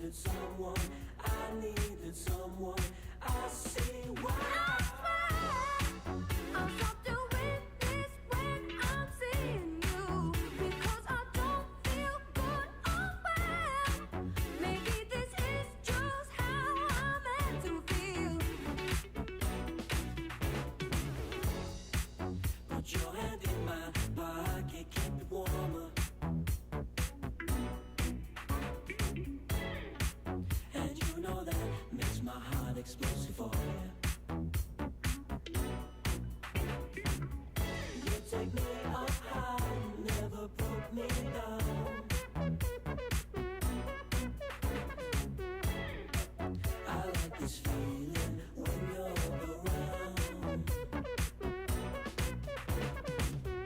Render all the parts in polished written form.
needed someone, I needed someone. I see why. I'm something with this when I'm seeing you, because I don't feel good or well. Maybe this is just how I'm meant to feel. Put your hand in my pocket, keep it warmer. And you know that makes my heart explosive for you. You take me up high, never broke me down. I like this feeling when you're around.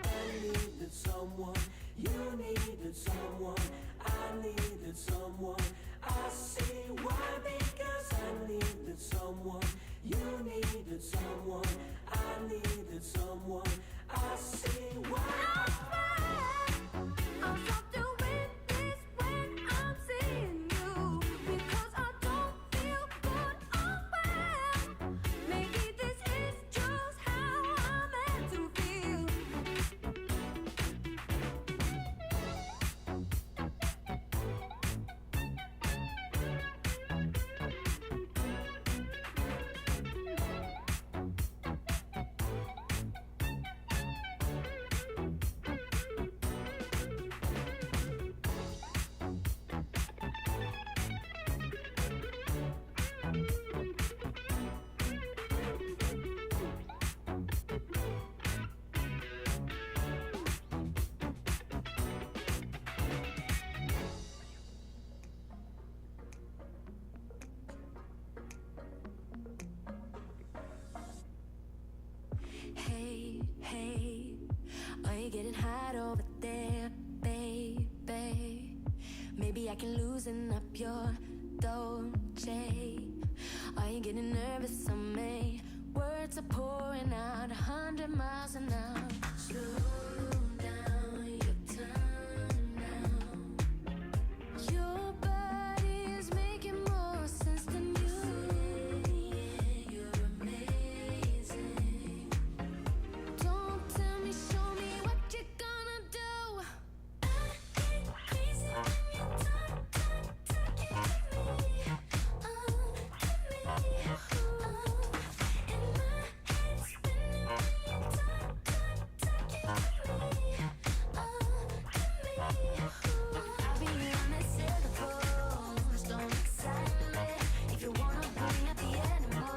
I needed someone, you needed someone, I needed someone. I see why, because I needed someone, you needed someone, I needed someone. I see why. I'm something with this when I'm seeing you, because I don't feel good or well. Maybe this is just how I'm meant to feel. Hey, hey, are you getting hot over there, baby? Maybe I can loosen up your Dolce. Are you getting nervous on me? Words are pouring out 100 miles an hour. Slow down your time now. Your body is making more sense than you. Yeah, you're amazing. Don't tell me, show me what you're gonna do. I get crazy when you talk to me. In my head spinning when you talk to me. I'll be honest, circles don't excite me. If you wanna bring out the animal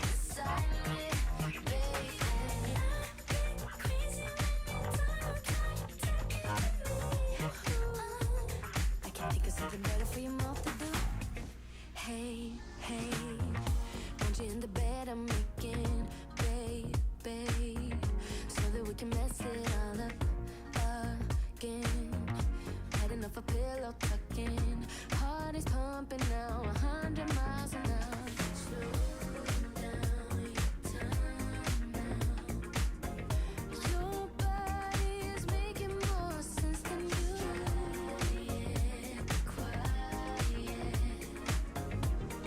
inside me, baby. I get crazy when you talk to me. I can think of something better for your mouth to do. Hey, hey, want you in the bed I'm making, baby, so that we can mess it all up again. Had enough of pillow tucking, heart is pumping now 100 miles an hour. Slow down your time now. Your body is making more sense than you. Yeah, be quiet.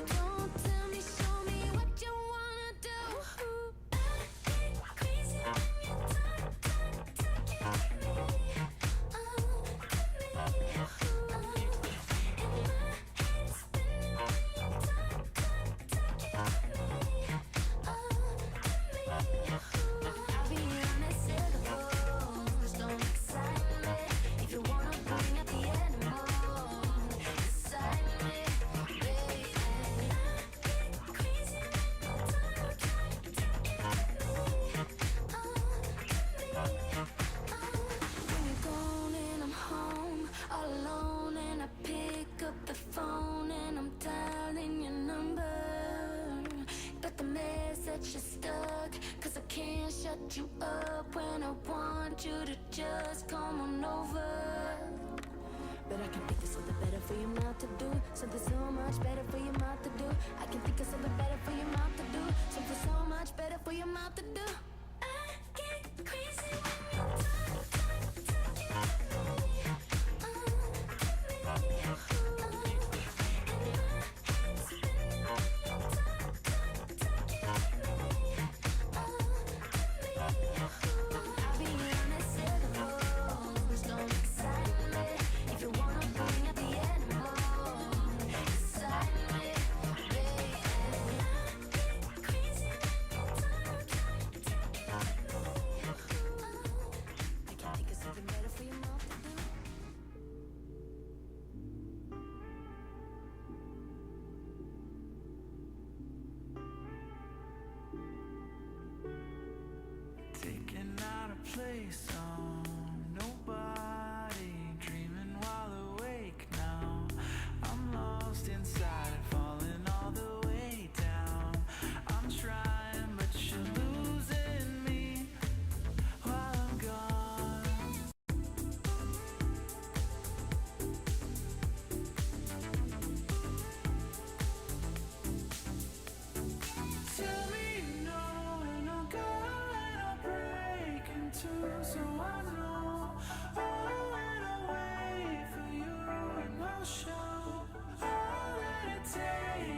Don't tell me, show me what you wanna do. I get crazy when you talk to me. In my head spinning when you I'll be honest, circles don't excite me. If you wanna bring out the animal inside me, baby. I get crazy when you talk to me. When you're gone and I'm home all alone, and I pick up the phone and I'm dialing your number, but the message is stuck, 'cause I can't shut you up when I want you to just come on over. But I can think of something better for your mouth to do, something so much better for your mouth to do. I can think of something better for your mouth to do, something so much better for your mouth to do. I get crazy when you talk to me.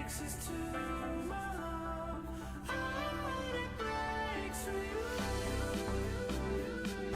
breaks is too long. Heart it breaks for you. Heart it breaks.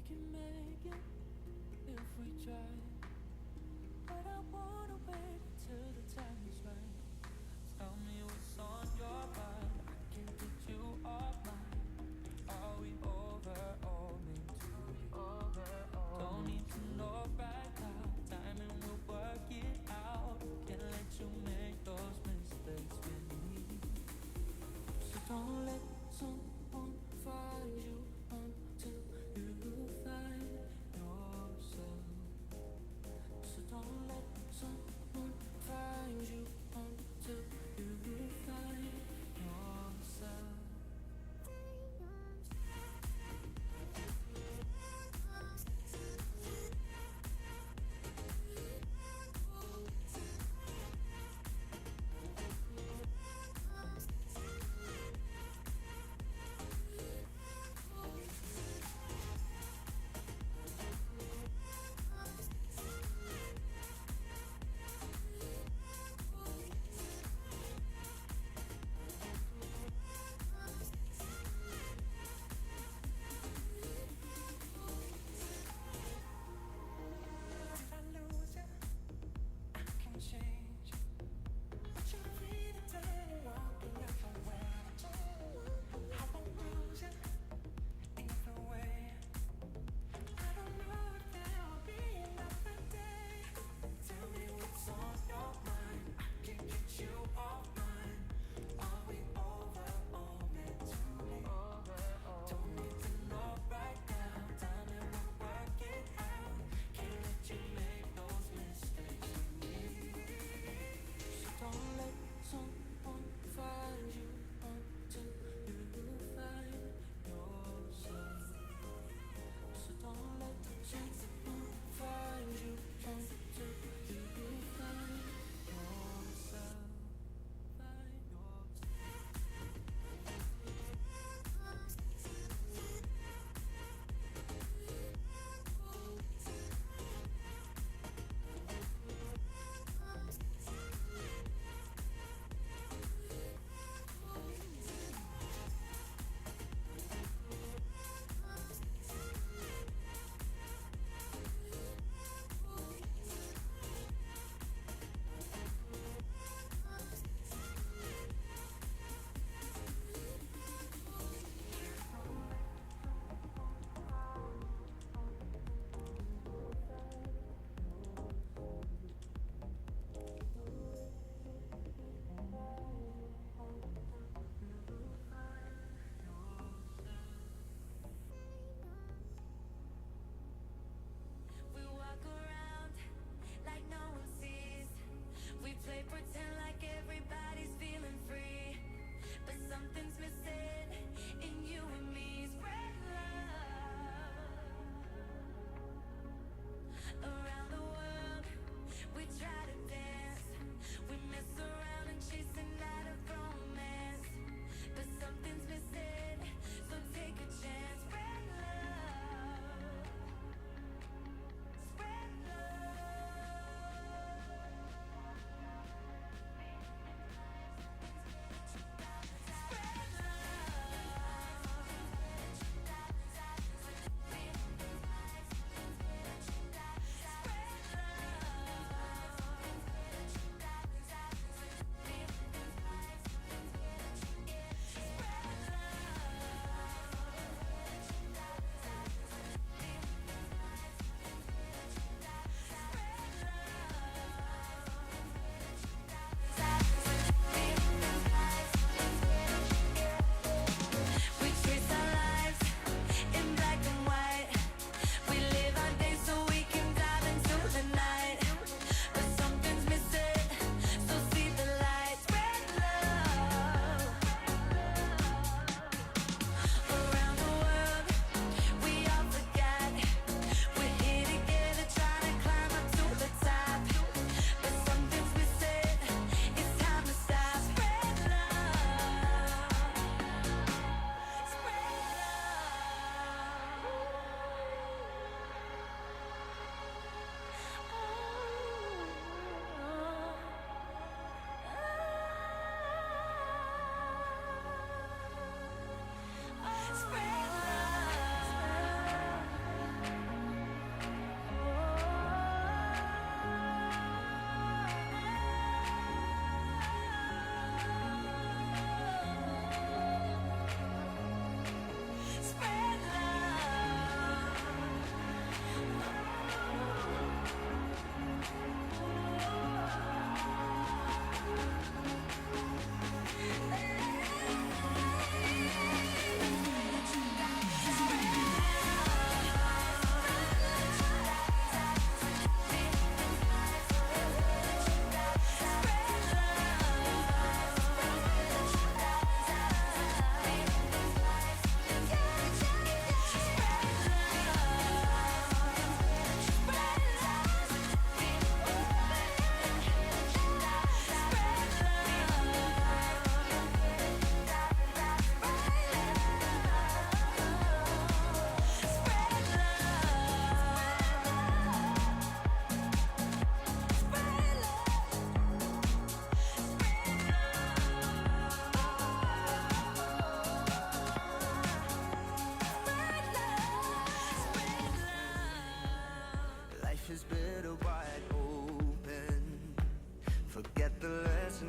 can make it if we try. But I wanna wait till the time is right. Tell me what's on your mind. I can't get you off mine. Are we over or meant to be? Don't need to know right now. Timing will work it out. Can't let you make those mistakes with me. So don't let someone find you until you find yourself. So don't let someone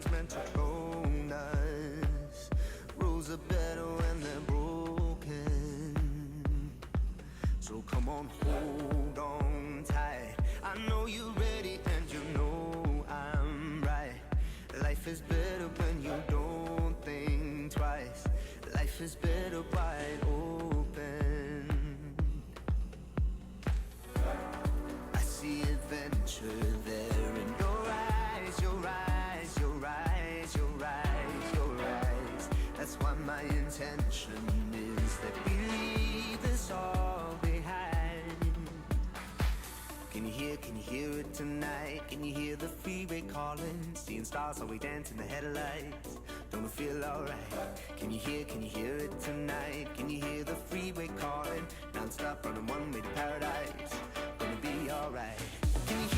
things meant to own us. Rules are better when they're broken. So come on, hold on tight. I know you're ready and you know I'm right. Life is better when you don't think twice. Life is better wide open. I see adventure there in your eyes, your eyes, your eyes, your eyes, your eyes. That's why my intention is that we leave this all behind. Can you hear it tonight? Can you hear the freeway calling? Seeing stars while we dance in the headlights. Don't it feel alright? Can you hear it tonight? Can you hear the freeway calling? Non-stop running one way to paradise. Gonna be alright. Can you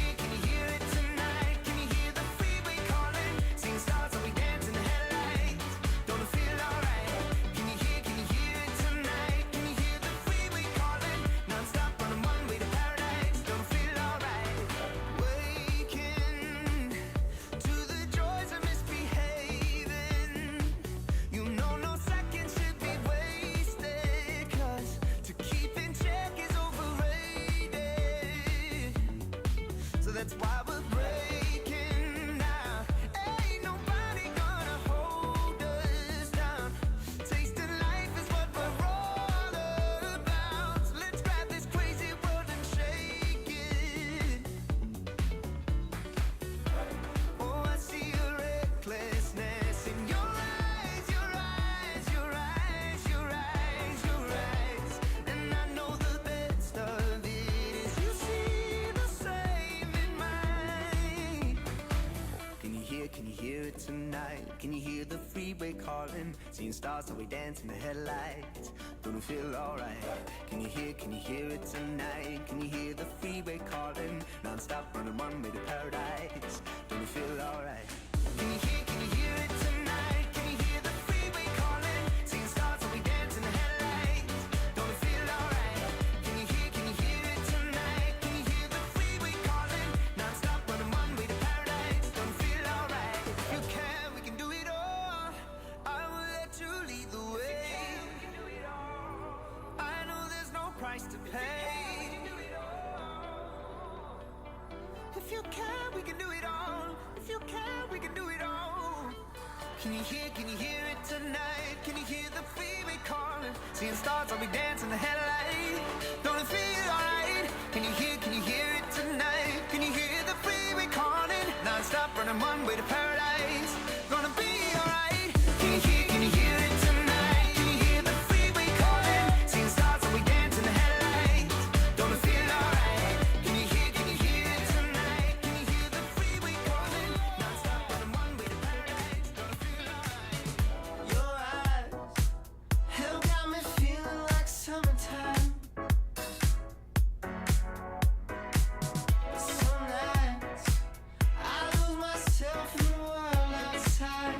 hear it tonight? Can you hear the freeway calling? Seeing stars while we dance in the headlights. Don't it feel alright? Can you hear it tonight? Can you hear the freeway calling? Non-stop running one way to paradise. Don't it feel alright? Waking to the joys of misbehaving. You know no second should be wasted, 'cause to keep in check is overrated. So that's why we're breaking now. Ain't nobody gonna hold us down. Tasting life is what we're all about. So let's grab this crazy world and shake it. Oh, I see your recklessness in your eyes, your eyes, your eyes, your eyes, your eyes. And I know the best of it is you see the same in mine. Can you hear it tonight? Can you hear the freeway calling? Seeing stars while we dance in the headlights. Don't it feel alright? Can you hear it tonight? Can you hear the freeway calling? Non-stop running one way to paradise. Don't it feel alright? Can you hear it tonight? Can you hear the freeway calling? Seeing stars while we dance in the headlights. Don't it feel alright? Can you hear it tonight? Can you hear the freeway calling? Non-stop running one way to paradise. Don't it feel alright? If you can, we can do it all. I will let you lead the way. I know there's no price to pay. If you can, we can do it all. If you can, we can do it all. Can you hear it tonight? Can you hear the freeway calling? Seeing stars while we dance in the headlight. Don't it feel alright? Can you hear it tonight? Can you hear the freeway calling? Non-stop running one way to paradise. Gonna be alright. Can you hear it tonight? Can you hear the freeway calling? Seeing stars while we dance in the headlights. Don't it feel alright? Can you hear it tonight? Can you hear the freeway calling? Non-stop running one way to paradise. Don't it feel alright? Your eyes have got me feeling like summertime. Some nights I lose myself in the world outside.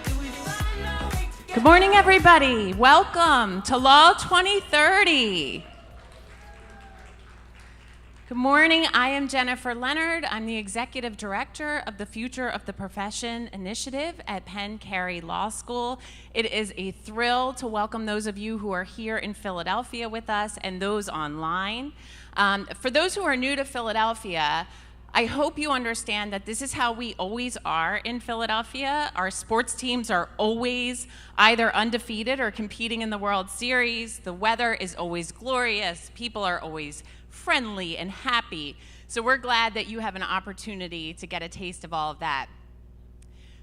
Do we find our way together? Good morning, everybody. Welcome to Law 2030. Good morning. I am Jennifer Leonard. I'm the Executive Director of the Future of the Profession Initiative at Penn, Carey Law School. It is a thrill to welcome those of you who are here in Philadelphia with us and those online. For those who are new to Philadelphia, I hope you understand that this is how we always are in Philadelphia. Our sports teams are always either undefeated or competing in the World Series. The weather is always glorious. People are always friendly and happy. So we're glad that you have an opportunity to get a taste of all of that.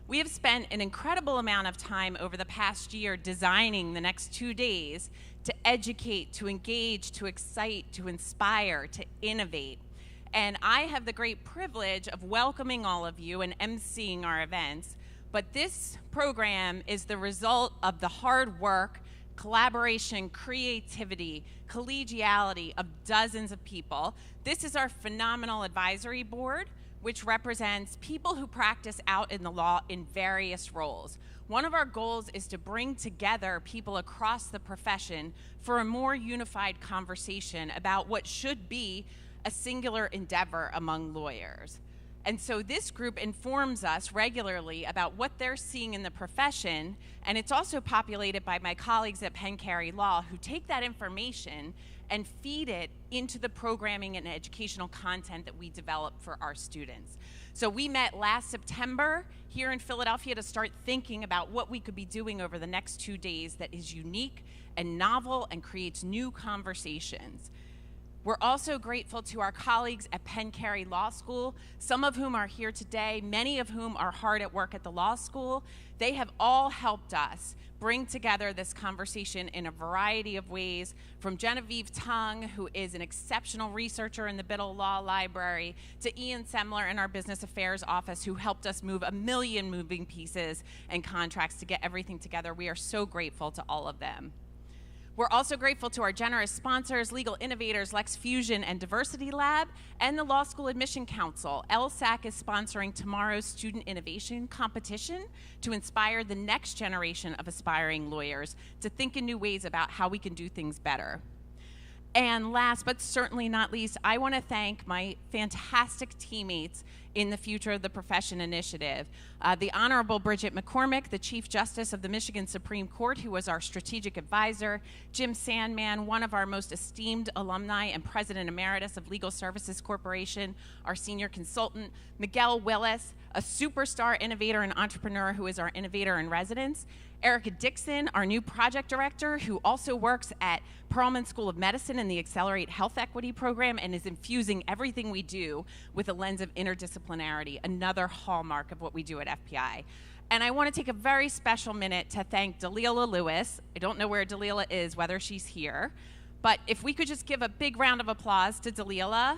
We have spent an incredible amount of time over the past year designing the next 2 days to educate, to engage, to excite, to inspire, to innovate. And I have the great privilege of welcoming all of you and emceeing our events. But this program is the result of the hard work, collaboration, creativity, collegiality of dozens of people. This is our phenomenal advisory board, which represents people who practice out in the law in various roles. One of our goals is to bring together people across the profession for a more unified conversation about what should be a singular endeavor among lawyers. And so this group informs us regularly about what they're seeing in the profession, and it's also populated by my colleagues at Penn Carey Law who take that information and feed it into the programming and educational content that we develop for our students. So we met last September here in Philadelphia to start thinking about what we could be doing over the next 2 days that is unique and novel and creates new conversations. We're also grateful to our colleagues at Penn Carey Law School, some of whom are here today, many of whom are hard at work at the law school. They have all helped us bring together this conversation in a variety of ways, from Genevieve Tung, who is an exceptional researcher in the Biddle Law Library, to Ian Semler in our Business Affairs office, who helped us move 1 million moving pieces and contracts to get everything together. We are so grateful to all of them. We're also grateful to our generous sponsors, Legal Innovators, Lex Fusion, and Diversity Lab, and the Law School Admission Council. LSAC is sponsoring tomorrow's Student Innovation Competition to inspire the next generation of aspiring lawyers to think in new ways about how we can do things better. And last but certainly not least, I want to thank my fantastic teammates in the Future of the Profession Initiative. The Honorable Bridget McCormick, the Chief Justice of the Michigan Supreme Court, who was our strategic advisor, Jim Sandman, one of our most esteemed alumni and President Emeritus of Legal Services Corporation, our senior consultant, Miguel Willis, a superstar innovator and entrepreneur who is our innovator in residence, Erica Dixon, our new project director, who also works at Perelman School of Medicine in the Accelerate Health Equity Program and is infusing everything we do with a lens of interdisciplinarity, another hallmark of what we do at FPI. And I want to take a very special minute to thank Dalila Lewis. I don't know where Dalila is, whether she's here, but if we could just give a big round of applause to Dalila.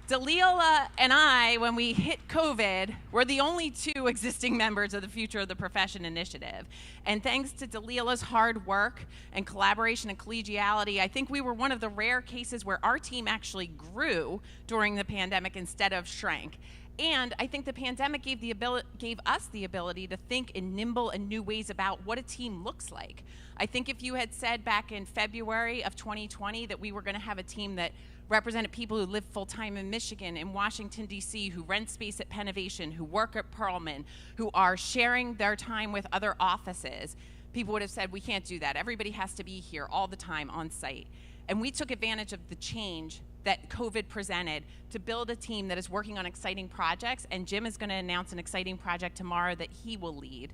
Dalila and I, when we hit COVID, were the only 2 existing members of the Future of the Profession Initiative. And thanks to Dalila's hard work and collaboration and collegiality, I think we were one of the rare cases where our team actually grew during the pandemic instead of shrank. And I think the pandemic gave us the ability to think in nimble and new ways about what a team looks like. I think if you had said back in February of 2020 that we were going to have a team that represented people who live full-time in Michigan, in Washington, D.C., who rent space at Pennovation, who work at Perelman, who are sharing their time with other offices, people would have said, we can't do that. Everybody has to be here all the time on site. And we took advantage of the change that COVID presented to build a team that is working on exciting projects, and Jim is going to announce an exciting project tomorrow that he will lead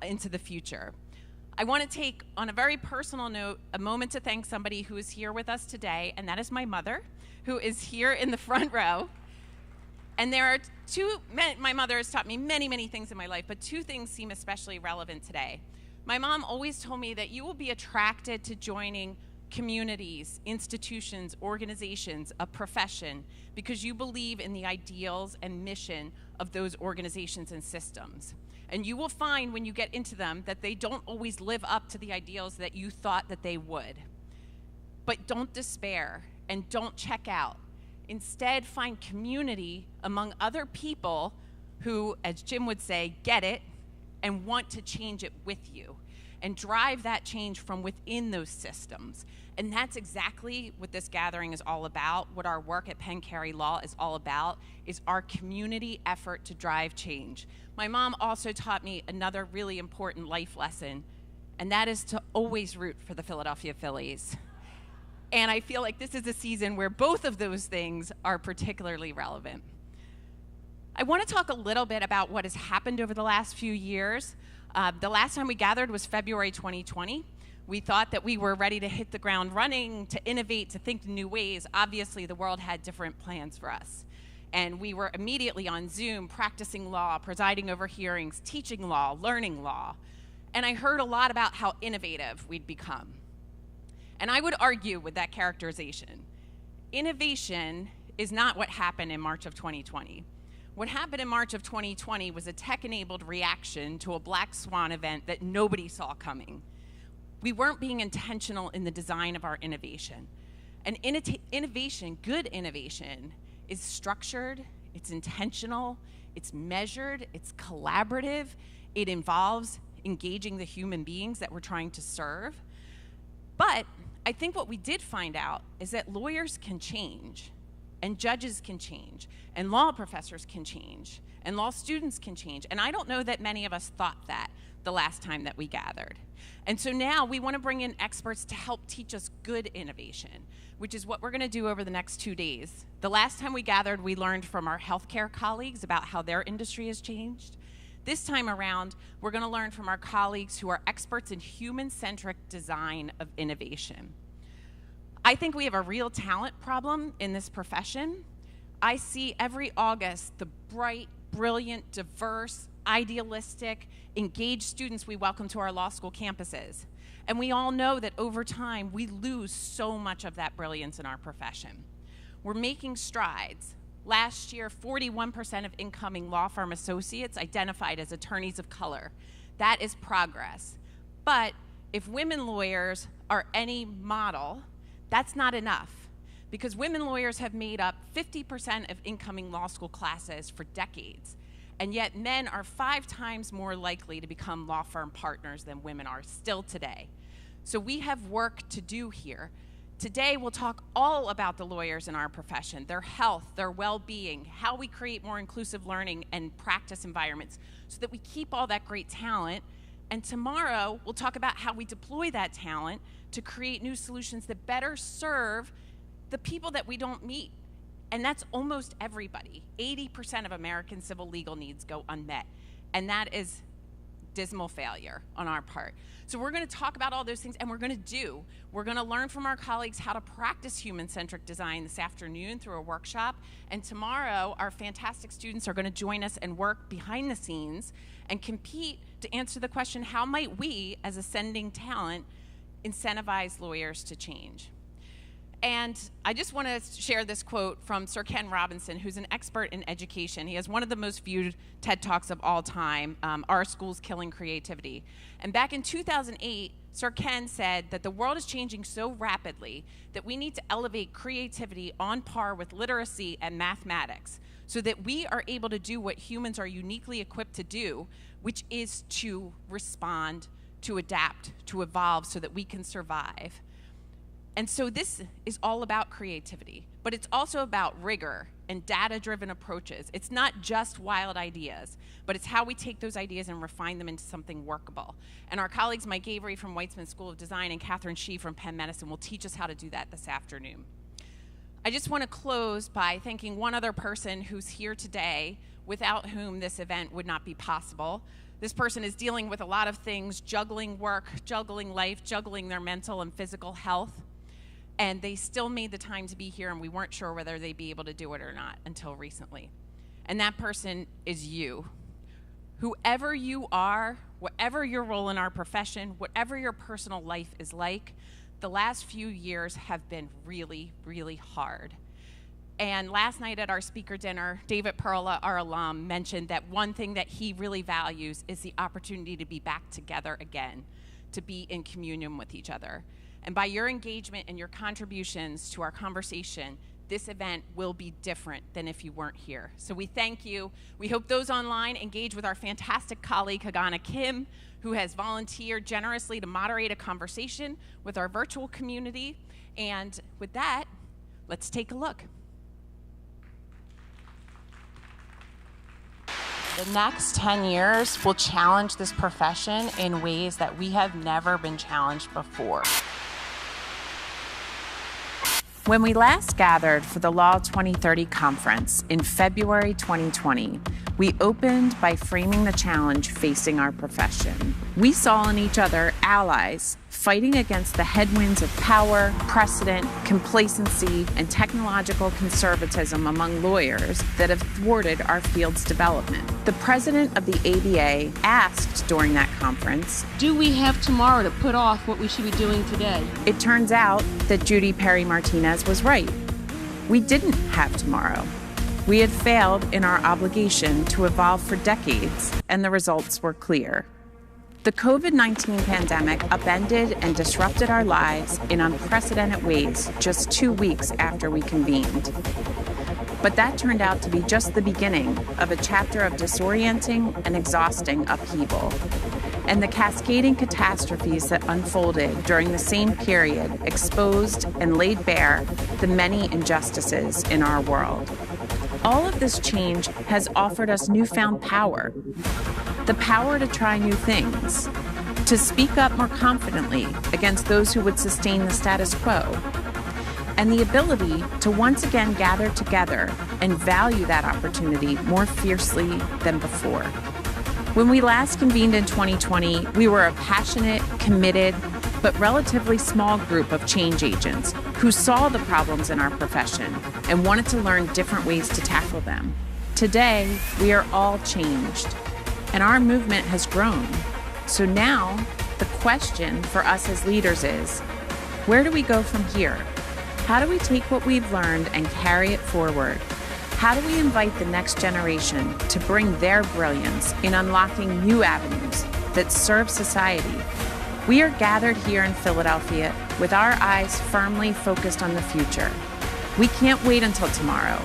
into the future. I want to take, on a very personal note, a moment to thank somebody who is here with us today, and that is my mother, who is here in the front row. And there are my mother has taught me many, many things in my life, but 2 things seem especially relevant today. My mom always told me that you will be attracted to joining communities, institutions, organizations, a profession, because you believe in the ideals and mission of those organizations and systems. And you will find when you get into them that they don't always live up to the ideals that you thought that they would. But don't despair and don't check out. Instead, find community among other people who, as Jim would say, get it and want to change it with you and drive that change from within those systems. And that's exactly what this gathering is all about. What our work at Penn Carey Law is all about is our community effort to drive change. My mom also taught me another really important life lesson, and that is to always root for the Philadelphia Phillies. And I feel like this is a season where both of those things are particularly relevant. I want to talk a little bit about what has happened over the last few years. The last time we gathered was February 2020. We thought that we were ready to hit the ground running, to innovate, to think in new ways. Obviously, the world had different plans for us. And we were immediately on Zoom, practicing law, presiding over hearings, teaching law, learning law. And I heard a lot about how innovative we'd become. And I would argue with that characterization. Innovation is not what happened in March of 2020. What happened in March of 2020 was a tech-enabled reaction to a black swan event that nobody saw coming. We weren't being intentional in the design of our innovation. And innovation, good innovation, is structured, it's intentional, it's measured, it's collaborative, it involves engaging the human beings that we're trying to serve. But I think what we did find out is that lawyers can change, and judges can change, and law professors can change, and law students can change. And I don't know that many of us thought that the last time that we gathered. And so now we want to bring in experts to help teach us good innovation, which is what we're going to do over the next 2 days. The last time we gathered, we learned from our healthcare colleagues about how their industry has changed. This time around, we're going to learn from our colleagues who are experts in human-centric design of innovation. I think we have a real talent problem in this profession. I see every August the bright, brilliant, diverse, idealistic, engaged students we welcome to our law school campuses. And we all know that over time, we lose so much of that brilliance in our profession. We're making strides. Last year, 41% of incoming law firm associates identified as attorneys of color. That is progress. But if women lawyers are any model, that's not enough, because women lawyers have made up 50% of incoming law school classes for decades. And yet men are 5 times more likely to become law firm partners than women are still today. So we have work to do here. Today we'll talk all about the lawyers in our profession, their health, their well-being, how we create more inclusive learning and practice environments so that we keep all that great talent. And tomorrow we'll talk about how we deploy that talent to create new solutions that better serve the people that we don't meet. And that's almost everybody. 80% of American civil legal needs go unmet. And that is dismal failure on our part. So we're going to talk about all those things, and we're going to learn from our colleagues how to practice human-centric design this afternoon through a workshop. And tomorrow, our fantastic students are going to join us and work behind the scenes and compete to answer the question, how might we, as ascending talent, incentivize lawyers to change? And I just want to share this quote from Sir Ken Robinson, who's an expert in education. He has one of the most viewed TED Talks of all time, Are Schools Killing Creativity? And back in 2008, Sir Ken said that the world is changing so rapidly that we need to elevate creativity on par with literacy and mathematics so that we are able to do what humans are uniquely equipped to do, which is to respond, to adapt, to evolve so that we can survive. And so this is all about creativity, but it's also about rigor and data-driven approaches. It's not just wild ideas, but it's how we take those ideas and refine them into something workable. And our colleagues Mike Avery from Weitzman School of Design and Catherine Shee from Penn Medicine will teach us how to do that this afternoon. I just want to close by thanking one other person who's here today, without whom this event would not be possible. This person is dealing with a lot of things, juggling work, juggling life, juggling their mental and physical health. And they still made the time to be here, and we weren't sure whether they'd be able to do it or not until recently. And that person is you. Whoever you are, whatever your role in our profession, whatever your personal life is like, the last few years have been really, really hard. And last night at our speaker dinner, David Perla, our alum, mentioned that one thing that he really values is the opportunity to be back together again, to be in communion with each other. And by your engagement and your contributions to our conversation, this event will be different than if you weren't here. So we thank you. We hope those online engage with our fantastic colleague, Hagana Kim, who has volunteered generously to moderate a conversation with our virtual community. And with that, let's take a look. The next 10 years will challenge this profession in ways that we have never been challenged before. When we last gathered for the Law 2030 conference in February 2020, we opened by framing the challenge facing our profession. We saw in each other allies fighting against the headwinds of power, precedent, complacency, and technological conservatism among lawyers that have thwarted our field's development. The president of the ABA asked during that conference, do we have tomorrow to put off what we should be doing today? It turns out that Judy Perry Martinez was right. We didn't have tomorrow. We had failed in our obligation to evolve for decades, and the results were clear. The COVID-19 pandemic upended and disrupted our lives in unprecedented ways just 2 weeks after we convened. But that turned out to be just the beginning of a chapter of disorienting and exhausting upheaval. and the cascading catastrophes that unfolded during the same period exposed and laid bare the many injustices in our world. All of this change has offered us newfound power. The power to try new things, to speak up more confidently against those who would sustain the status quo, and the ability to once again gather together and value that opportunity more fiercely than before. When we last convened in 2020, we were a passionate, committed, but relatively small group of change agents who saw the problems in our profession and wanted to learn different ways to tackle them. Today, we are all changed, and our movement has grown. So now, the question for us as leaders is, where do we go from here? How do we take what we've learned and carry it forward? How do we invite the next generation to bring their brilliance in unlocking new avenues that serve society? We are gathered here in Philadelphia with our eyes firmly focused on the future. We can't wait until tomorrow,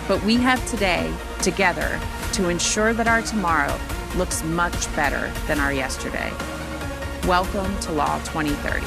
but we have today together to ensure that our tomorrow looks much better than our yesterday. Welcome to Law 2030.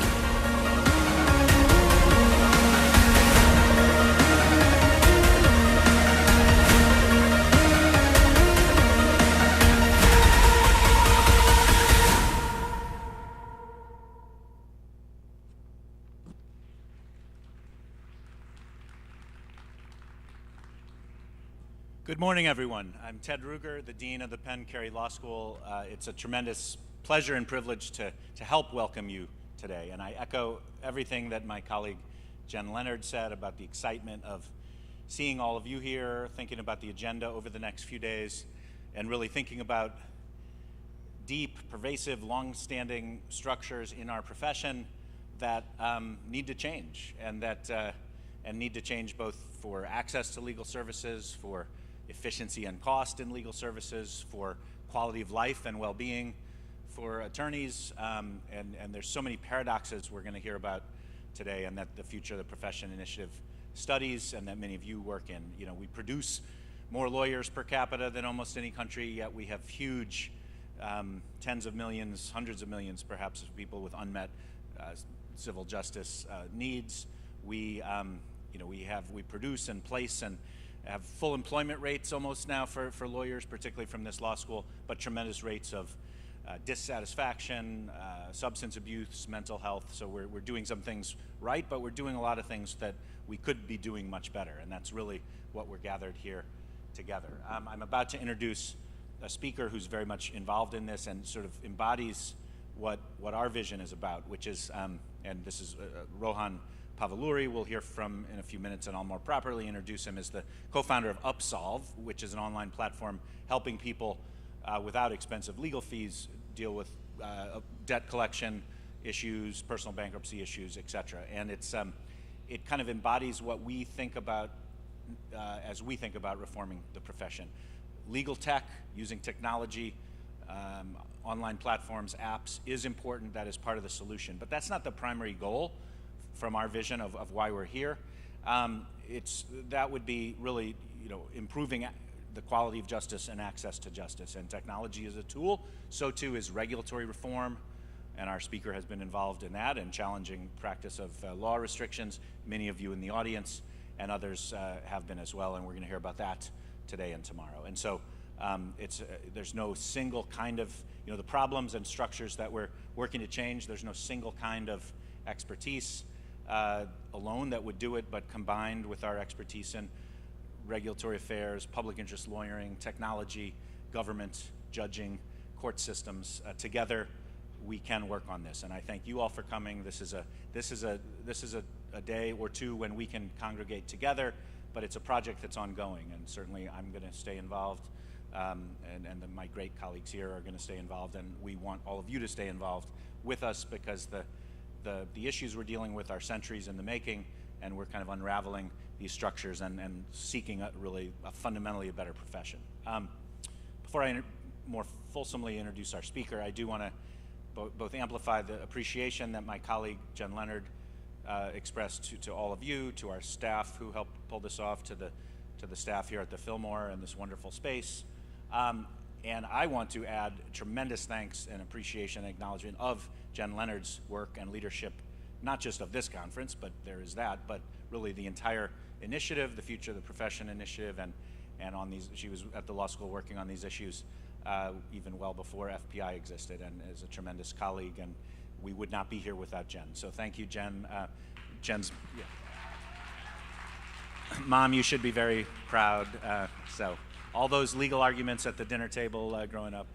Good morning, everyone. I'm Ted Ruger, the Dean of the Penn Carey Law School. It's a tremendous pleasure and privilege to help welcome you today. And I echo everything that my colleague Jen Leonard said about the excitement of seeing all of you here, thinking about the agenda over the next few days, and really thinking about deep, pervasive, long-standing structures in our profession that need to change, and need to change both for access to legal services, for efficiency and cost in legal services, for quality of life and well-being for attorneys, and there's so many paradoxes we're going to hear about today, and that the Future of the Profession Initiative studies, and that many of you work in. You know, we produce more lawyers per capita than almost any country, yet we have huge tens of millions, hundreds of millions perhaps of people with unmet civil justice needs. We produce and place and have full employment rates almost now for lawyers, particularly from this law school, but tremendous rates of dissatisfaction, substance abuse, mental health. So we're doing some things right, but we're doing a lot of things that we could be doing much better, and that's really what we're gathered here together. I'm about to introduce a speaker who's very much involved in this and sort of embodies what our vision is about, which is, and this is Rohan Pavluri. We'll hear from in a few minutes, and I'll more properly introduce him as the co-founder of Upsolve, which is an online platform helping people without expensive legal fees deal with debt collection issues, personal bankruptcy issues, etc. And it kind of embodies what we think about as we think about reforming the profession. Legal tech, using technology, online platforms, apps is important. That is part of the solution, but that's not the primary goal from our vision of why we're here. That would be really, improving the quality of justice and access to justice. And technology is a tool. So too is regulatory reform. And our speaker has been involved in that and challenging practice of law restrictions. Many of you in the audience and others have been as well. And we're going to hear about that today and tomorrow. And so there's no single kind of, the problems and structures that we're working to change, there's no single kind of expertise alone that would do it, but combined with our expertise in regulatory affairs, public interest lawyering, technology, government, judging, court systems, together we can work on this. And I thank you all for coming. This is a day or two when we can congregate together, but it's a project that's ongoing, and certainly I'm going to stay involved, and my great colleagues here are going to stay involved, and we want all of you to stay involved with us, because the issues we're dealing with are centuries in the making, and we're kind of unraveling these structures and seeking fundamentally a better profession. Before I more fulsomely introduce our speaker, I do want to both amplify the appreciation that my colleague Jen Leonard expressed to all of you, to our staff who helped pull this off, to the staff here at the Fillmore and this wonderful space. And I want to add tremendous thanks and appreciation and acknowledgement of Jen Leonard's work and leadership, not just of this conference, but there is that, but really the entire initiative, the Future of the Profession initiative, and on these, she was at the law school working on these issues even well before FPI existed, and is a tremendous colleague, and we would not be here without Jen. So thank you, Jen. Jen's, yeah. Mom, you should be very proud. So all those legal arguments at the dinner table growing up,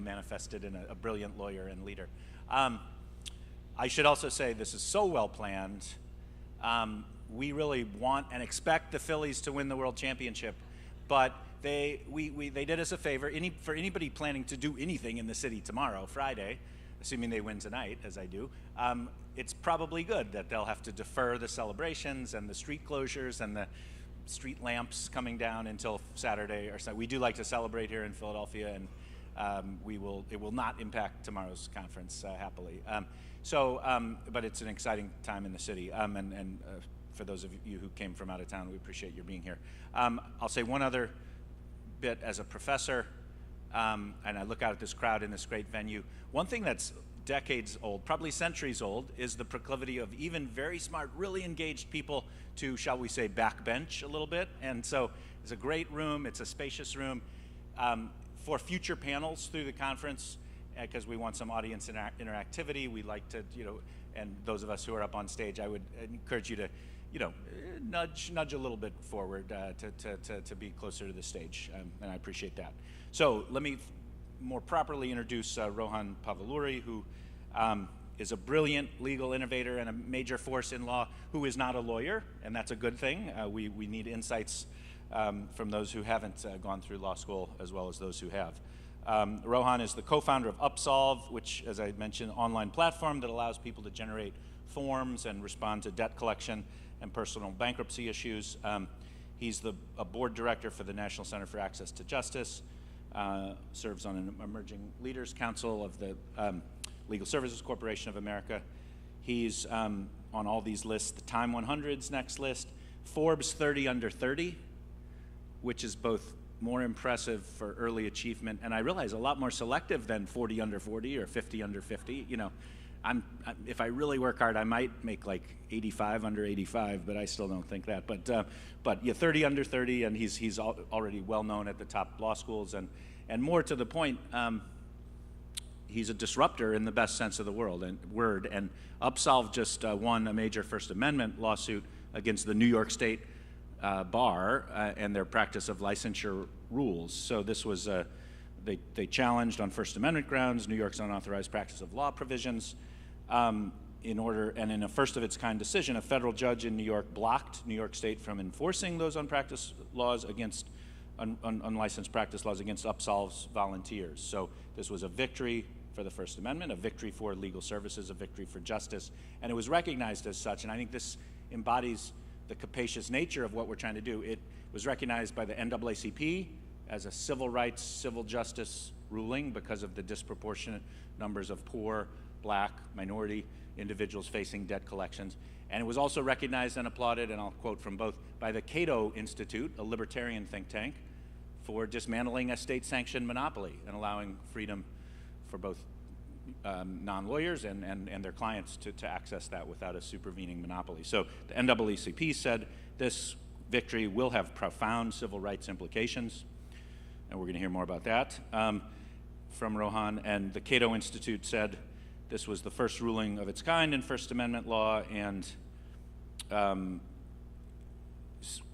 manifested in a brilliant lawyer and leader. I should also say this is so well planned. We really want and expect the Phillies to win the World Championship, but they did us a favor. For anybody planning to do anything in the city tomorrow, Friday, assuming they win tonight, as I do, it's probably good that they'll have to defer the celebrations and the street closures and the street lamps coming down until Saturday or so. We do like to celebrate here in Philadelphia, and it will not impact tomorrow's conference, happily. But it's an exciting time in the city, and for those of you who came from out of town, we appreciate your being here. I'll say one other bit as a professor, and I look out at this crowd in this great venue. One thing that's decades old, probably centuries old, is the proclivity of even very smart, really engaged people to, shall we say, backbench a little bit. And so it's a great room, it's a spacious room. For future panels through the conference, because we want some audience interactivity, we like to, and those of us who are up on stage, I would encourage you to, nudge a little bit forward to be closer to the stage, and I appreciate that. So let me more properly introduce Rohan Pavluri, who is a brilliant legal innovator and a major force in law who is not a lawyer, and that's a good thing. We need insights from those who haven't gone through law school as well as those who have. Rohan is the co-founder of Upsolve, which, as I mentioned, online platform that allows people to generate forms and respond to debt collection and personal bankruptcy issues. He's a board director for the National Center for Access to Justice, serves on an Emerging Leaders Council of the Legal Services Corporation of America. He's on all these lists, the Time 100's next list, Forbes 30 under 30, which is both more impressive for early achievement, and I realize a lot more selective than 40 under 40 or 50 under 50. If I really work hard, I might make like 85 under 85, but I still don't think that. But yeah, 30 under 30, and he's already well known at the top law schools, and more to the point, he's a disruptor in the best sense of the word. And Upsolve just won a major First Amendment lawsuit against the New York State bar and their practice of licensure rules. So this was they challenged on First Amendment grounds New York's unauthorized practice of law provisions. In a first of its kind decision, a federal judge in New York blocked New York State from enforcing those unlicensed practice laws against Upsolve's volunteers. So this was a victory for the First Amendment, a victory for legal services, a victory for justice, and it was recognized as such. And I think this embodies the capacious nature of what we're trying to do. It was recognized by the NAACP as a civil rights, civil justice ruling because of the disproportionate numbers of poor, black, minority individuals facing debt collections. And it was also recognized and applauded, and I'll quote from both, by the Cato Institute, a libertarian think tank, for dismantling a state-sanctioned monopoly and allowing freedom for both non-lawyers and their clients to access that without a supervening monopoly. So the NAACP said this victory will have profound civil rights implications, and we're going to hear more about that from Rohan. And the Cato Institute said this was the first ruling of its kind in First Amendment law, and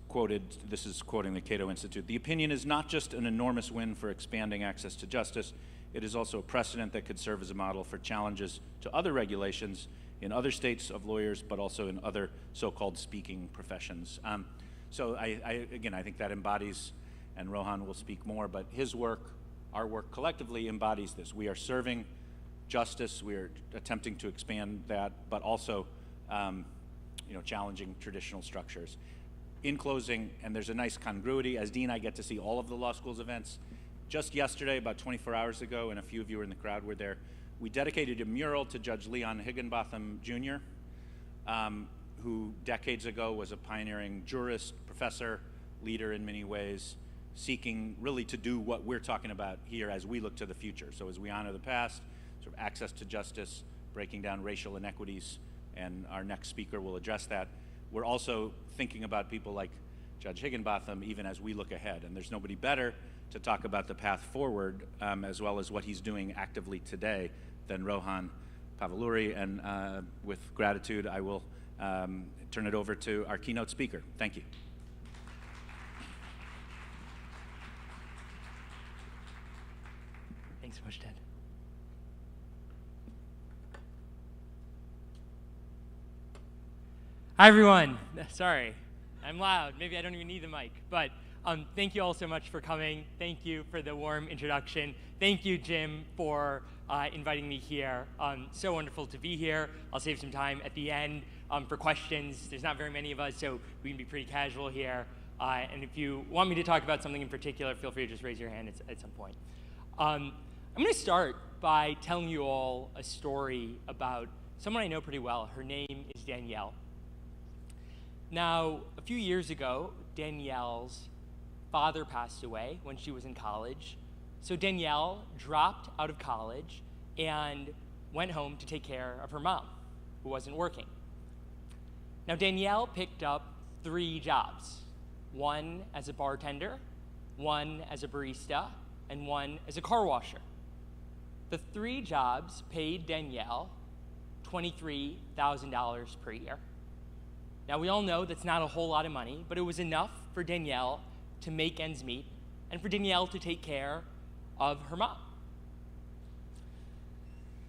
quoted, this is quoting the Cato Institute, "The opinion is not just an enormous win for expanding access to justice, it is also a precedent that could serve as a model for challenges to other regulations in other states of lawyers, but also in other so-called speaking professions." So I think that embodies, and Rohan will speak more, but his work, our work collectively embodies this. We are serving justice, we are attempting to expand that, but also challenging traditional structures. In closing, and there's a nice congruity, as dean I get to see all of the law school's events. Just yesterday, about 24 hours ago, and a few of you were in the crowd were there, we dedicated a mural to Judge Leon Higginbotham Jr., who decades ago was a pioneering jurist, professor, leader in many ways, seeking really to do what we're talking about here as we look to the future. So as we honor the past, sort of access to justice, breaking down racial inequities, and our next speaker will address that. We're also thinking about people like Judge Higginbotham even as we look ahead. And there's nobody better to talk about the path forward as well as what he's doing actively today than Rohan Pavluri. And with gratitude, I will turn it over to our keynote speaker. Thank you. Thanks so much, Ted. Hi, everyone. Sorry, I'm loud. Maybe I don't even need the mic, but thank you all so much for coming. Thank you for the warm introduction. Thank you, Jim, for inviting me here. So wonderful to be here. I'll save some time at the end for questions. There's not very many of us, so we can be pretty casual here. And if you want me to talk about something in particular, feel free to just raise your hand at some point. I'm going to start by telling you all a story about someone I know pretty well. Her name is Danielle. Now, a few years ago, Danielle's father passed away when she was in college. So Danielle dropped out of college and went home to take care of her mom, who wasn't working. Now, Danielle picked up 3 jobs, one as a bartender, one as a barista, and one as a car washer. The 3 jobs paid Danielle $23,000 per year. Now, we all know that's not a whole lot of money, but it was enough for Danielle to make ends meet and for Danielle to take care of her mom.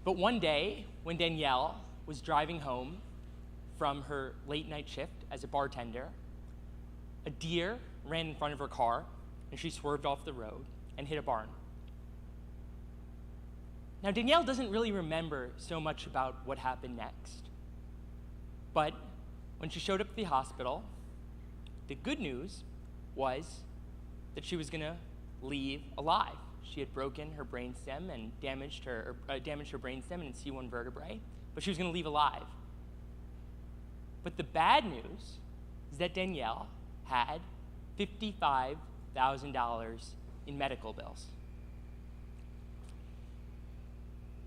But one day, when Danielle was driving home from her late night shift as a bartender, a deer ran in front of her car and she swerved off the road and hit a barn. Now, Danielle doesn't really remember so much about what happened next, but when she showed up at the hospital, the good news was that she was going to leave alive. She had broken her brainstem and damaged her brainstem and C1 vertebrae, but she was going to leave alive. But the bad news is that Danielle had $55,000 in medical bills.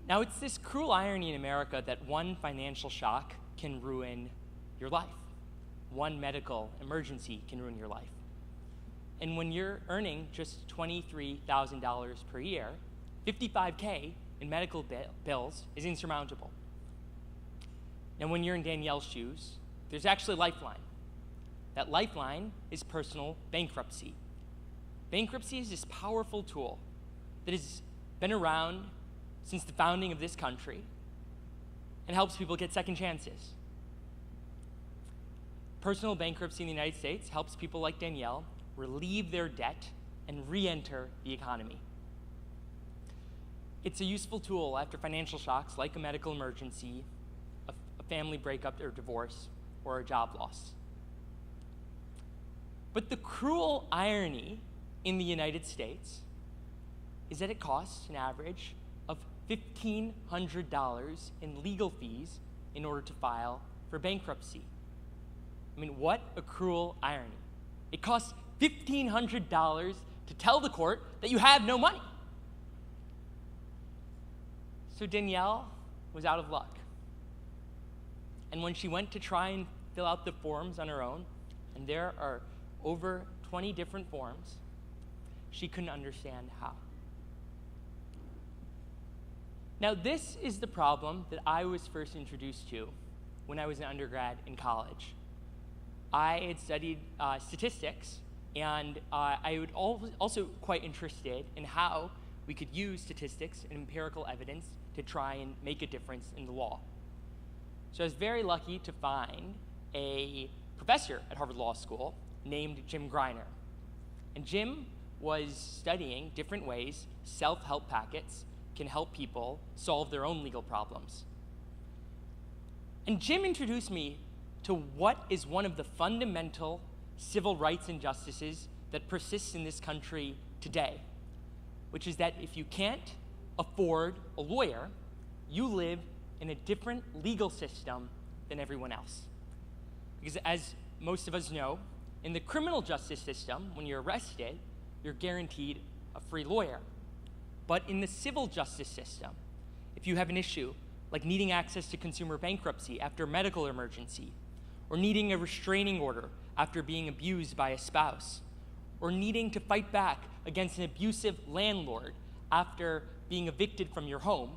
Now, it's this cruel irony in America that one financial shock can ruin your life. One medical emergency can ruin your life. And when you're earning just $23,000 per year, $55K in medical bills is insurmountable. And when you're in Danielle's shoes, there's actually a lifeline. That lifeline is personal bankruptcy. Bankruptcy is this powerful tool that has been around since the founding of this country and helps people get second chances. Personal bankruptcy in the United States helps people like Danielle relieve their debt and re-enter the economy. It's a useful tool after financial shocks like a medical emergency, a family breakup or divorce, or a job loss. But the cruel irony in the United States is that it costs an average of $1,500 in legal fees in order to file for bankruptcy. I mean, what a cruel irony. It costs $1,500 to tell the court that you have no money. So Danielle was out of luck. And when she went to try and fill out the forms on her own, and there are over 20 different forms, she couldn't understand how. Now, this is the problem that I was first introduced to when I was an undergrad in college. I had studied statistics, and I was also quite interested in how we could use statistics and empirical evidence to try and make a difference in the law. So I was very lucky to find a professor at Harvard Law School named Jim Greiner. And Jim was studying different ways self-help packets can help people solve their own legal problems. And Jim introduced me to what is one of the fundamental civil rights injustices that persists in this country today, which is that if you can't afford a lawyer, you live in a different legal system than everyone else. Because as most of us know, in the criminal justice system, when you're arrested, you're guaranteed a free lawyer. But in the civil justice system, if you have an issue like needing access to consumer bankruptcy after a medical emergency, or needing a restraining order after being abused by a spouse, or needing to fight back against an abusive landlord after being evicted from your home,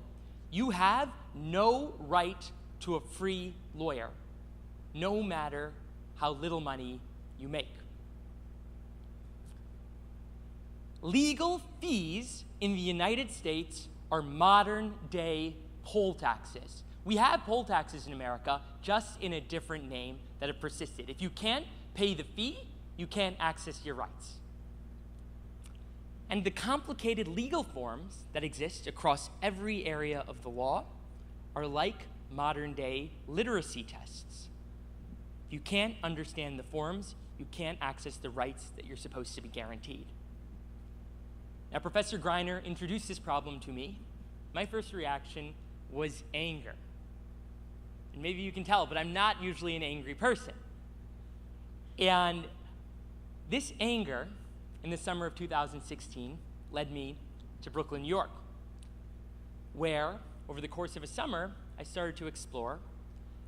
you have no right to a free lawyer, no matter how little money you make. Legal fees in the United States are modern-day poll taxes. We have poll taxes in America, just in a different name that have persisted. If you can't pay the fee, you can't access your rights. And the complicated legal forms that exist across every area of the law are like modern-day literacy tests. If you can't understand the forms, you can't access the rights that you're supposed to be guaranteed. Now, Professor Greiner introduced this problem to me. My first reaction was anger. And maybe you can tell, but I'm not usually an angry person. And this anger, in the summer of 2016, led me to Brooklyn, New York, where, over the course of a summer, I started to explore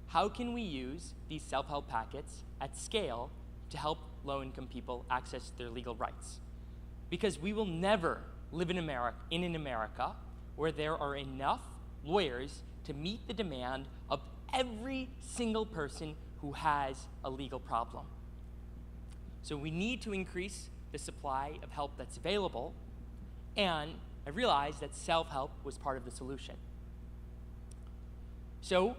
how can we use these self-help packets at scale to help low-income people access their legal rights. Because we will never live in an America where there are enough lawyers to meet the demand of every single person who has a legal problem. So we need to increase the supply of help that's available, and I realized that self-help was part of the solution. So,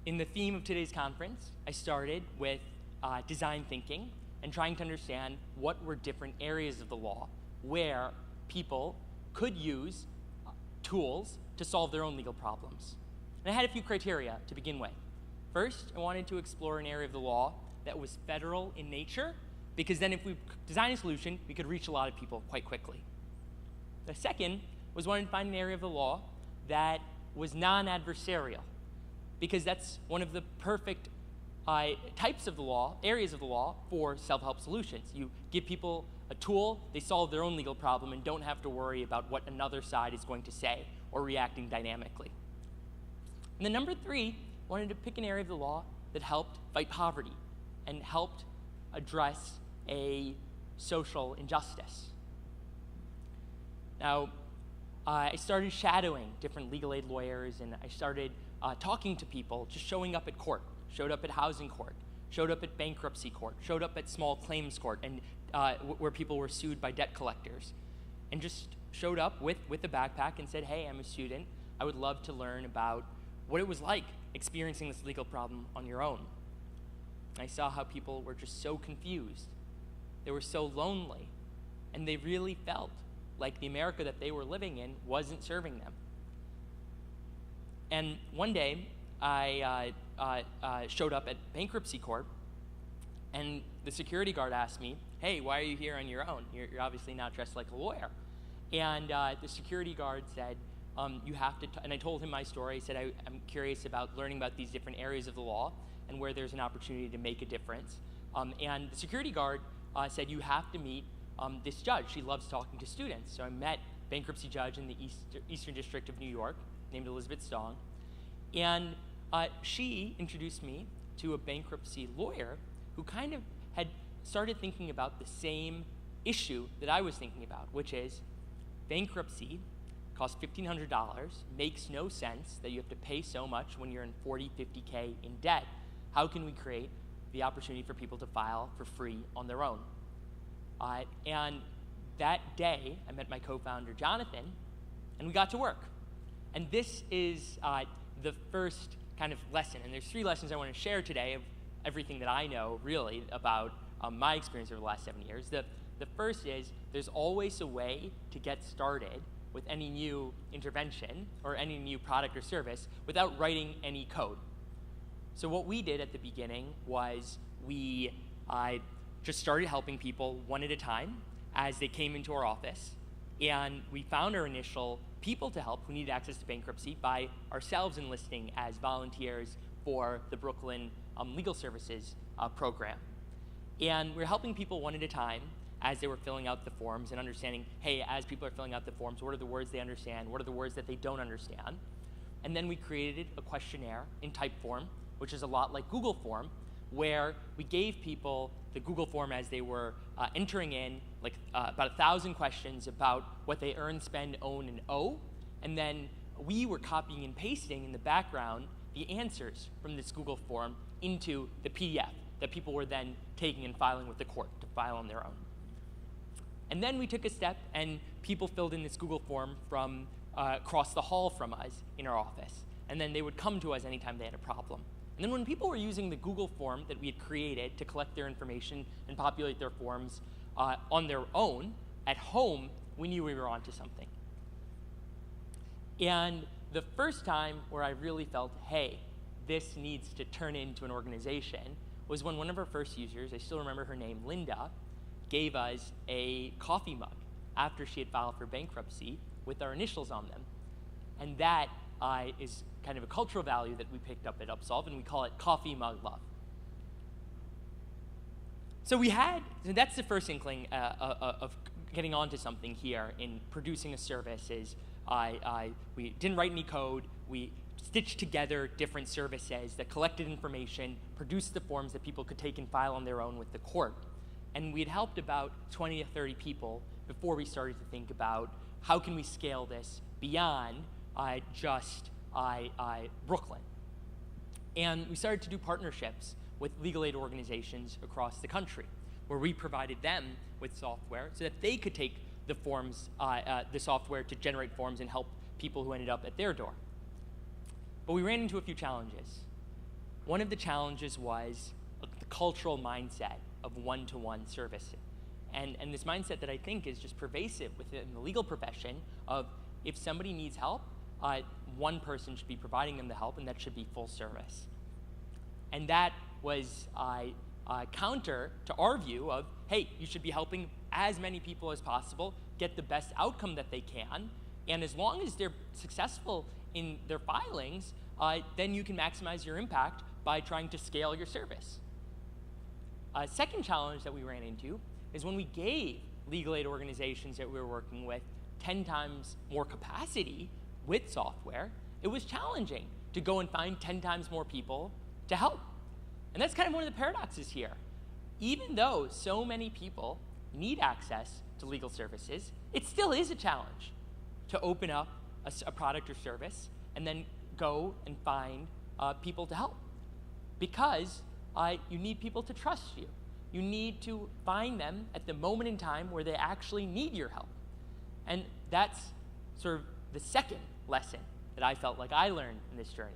in the theme of today's conference, I started with design thinking and trying to understand what were different areas of the law where people could use tools to solve their own legal problems. And I had a few criteria to begin with. First, I wanted to explore an area of the law that was federal in nature, because then if we design a solution, we could reach a lot of people quite quickly. The second was wanting to find an area of the law that was non-adversarial, because that's one of the perfect types of the law, areas of the law for self-help solutions. You give people a tool, they solve their own legal problem and don't have to worry about what another side is going to say or reacting dynamically. And then number three, wanted to pick an area of the law that helped fight poverty and helped address a social injustice. Now, I started shadowing different legal aid lawyers, and I started talking to people, just showing up at court, showed up at housing court, showed up at bankruptcy court, showed up at small claims court, and where people were sued by debt collectors, and just showed up with a backpack and said, hey, I'm a student. I would love to learn about what it was like experiencing this legal problem on your own. I saw how people were just so confused. They were so lonely, and they really felt like the America that they were living in wasn't serving them. And one day, I showed up at bankruptcy court, and the security guard asked me, hey, why are you here on your own? You're obviously not dressed like a lawyer. And the security guard said, you have to, and I told him my story. I said, I'm curious about learning about these different areas of the law and where there's an opportunity to make a difference. And the security guard said, you have to meet this judge. She loves talking to students. So I met bankruptcy judge in the Eastern District of New York named Elizabeth Stong. And she introduced me to a bankruptcy lawyer who kind of had started thinking about the same issue that I was thinking about, which is bankruptcy costs $1,500, makes no sense that you have to pay so much when you're in 40, 50K in debt. How can we create the opportunity for people to file for free on their own? And that day, I met my co-founder, Jonathan, and we got to work. And this is the first kind of lesson. And there's 3 lessons I want to share today of everything that I know, really, about my experience over the last 7 years. The first is there's always a way to get started with any new intervention or any new product or service without writing any code. So what we did at the beginning was we just started helping people one at a time as they came into our office. And we found our initial people to help who needed access to bankruptcy by ourselves enlisting as volunteers for the Brooklyn Legal Services program. And we're helping people one at a time as they were filling out the forms and understanding, hey, as people are filling out the forms, what are the words they understand? What are the words that they don't understand? And then we created a questionnaire in Typeform, which is a lot like Google Form, where we gave people the Google Form as they were entering in about 1,000 questions about what they earn, spend, own, and owe. And then we were copying and pasting in the background the answers from this Google Form into the PDF that people were then taking and filing with the court to file on their own. And then we took a step and people filled in this Google Form from across the hall from us in our office. And then they would come to us anytime they had a problem. And then when people were using the Google form that we had created to collect their information and populate their forms on their own, at home, we knew we were onto something. And the first time where I really felt, hey, this needs to turn into an organization, was when one of our first users, I still remember her name, Linda, gave us a coffee mug after she had filed for bankruptcy with our initials on them. And that is kind of a cultural value that we picked up at Upsolve, and we call it coffee mug love. So that's the first inkling of getting onto something here in producing a service is we didn't write any code, we stitched together different services that collected information, produced the forms that people could take and file on their own with the court. And we had helped about 20 to 30 people before we started to think about how can we scale this beyond just Brooklyn. And we started to do partnerships with legal aid organizations across the country, where we provided them with software so that they could take the forms, the software to generate forms and help people who ended up at their door. But we ran into a few challenges. One of the challenges was the cultural mindset of one-to-one service. And this mindset that I think is just pervasive within the legal profession of if somebody needs help, one person should be providing them the help, and that should be full service. And that was counter to our view of, hey, you should be helping as many people as possible get the best outcome that they can, and as long as they're successful in their filings, then you can maximize your impact by trying to scale your service. A second challenge that we ran into is when we gave legal aid organizations that we were working with 10 times more capacity with software, it was challenging to go and find 10 times more people to help. And that's kind of one of the paradoxes here. Even though so many people need access to legal services, it still is a challenge to open up a product or service and then go and find people to help. Because you need people to trust you. You need to find them at the moment in time where they actually need your help. And that's sort of the second lesson that I felt like I learned in this journey,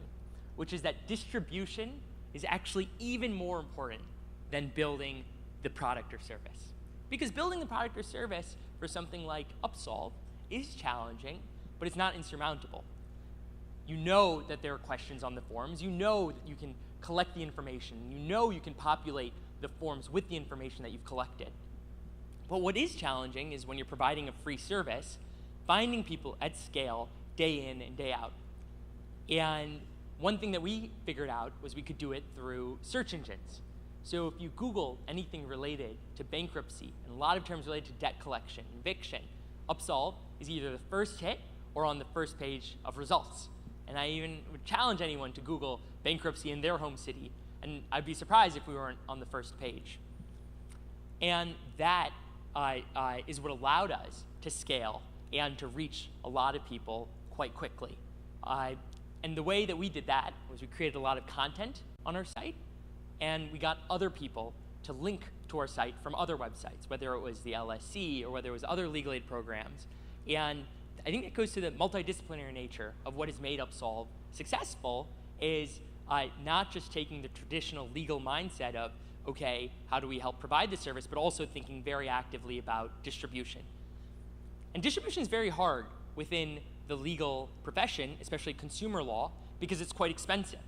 which is that distribution is actually even more important than building the product or service. Because building the product or service for something like Upsolve is challenging, but it's not insurmountable. You know that there are questions on the forms. You know that you can collect the information. You know you can populate the forms with the information that you've collected. But what is challenging is when you're providing a free service, finding people at scale day in and day out. And one thing that we figured out was we could do it through search engines. So if you Google anything related to bankruptcy, and a lot of terms related to debt collection, eviction, Upsolve is either the first hit or on the first page of results. And I even would challenge anyone to Google bankruptcy in their home city, and I'd be surprised if we weren't on the first page. And that is what allowed us to scale and to reach a lot of people quite quickly. And the way that we did that was we created a lot of content on our site, and we got other people to link to our site from other websites, whether it was the LSC or whether it was other legal aid programs. And I think it goes to the multidisciplinary nature of what has made Upsolve successful is not just taking the traditional legal mindset of, okay, how do we help provide the service, but also thinking very actively about distribution. And distribution is very hard within the legal profession, especially consumer law, because it's quite expensive.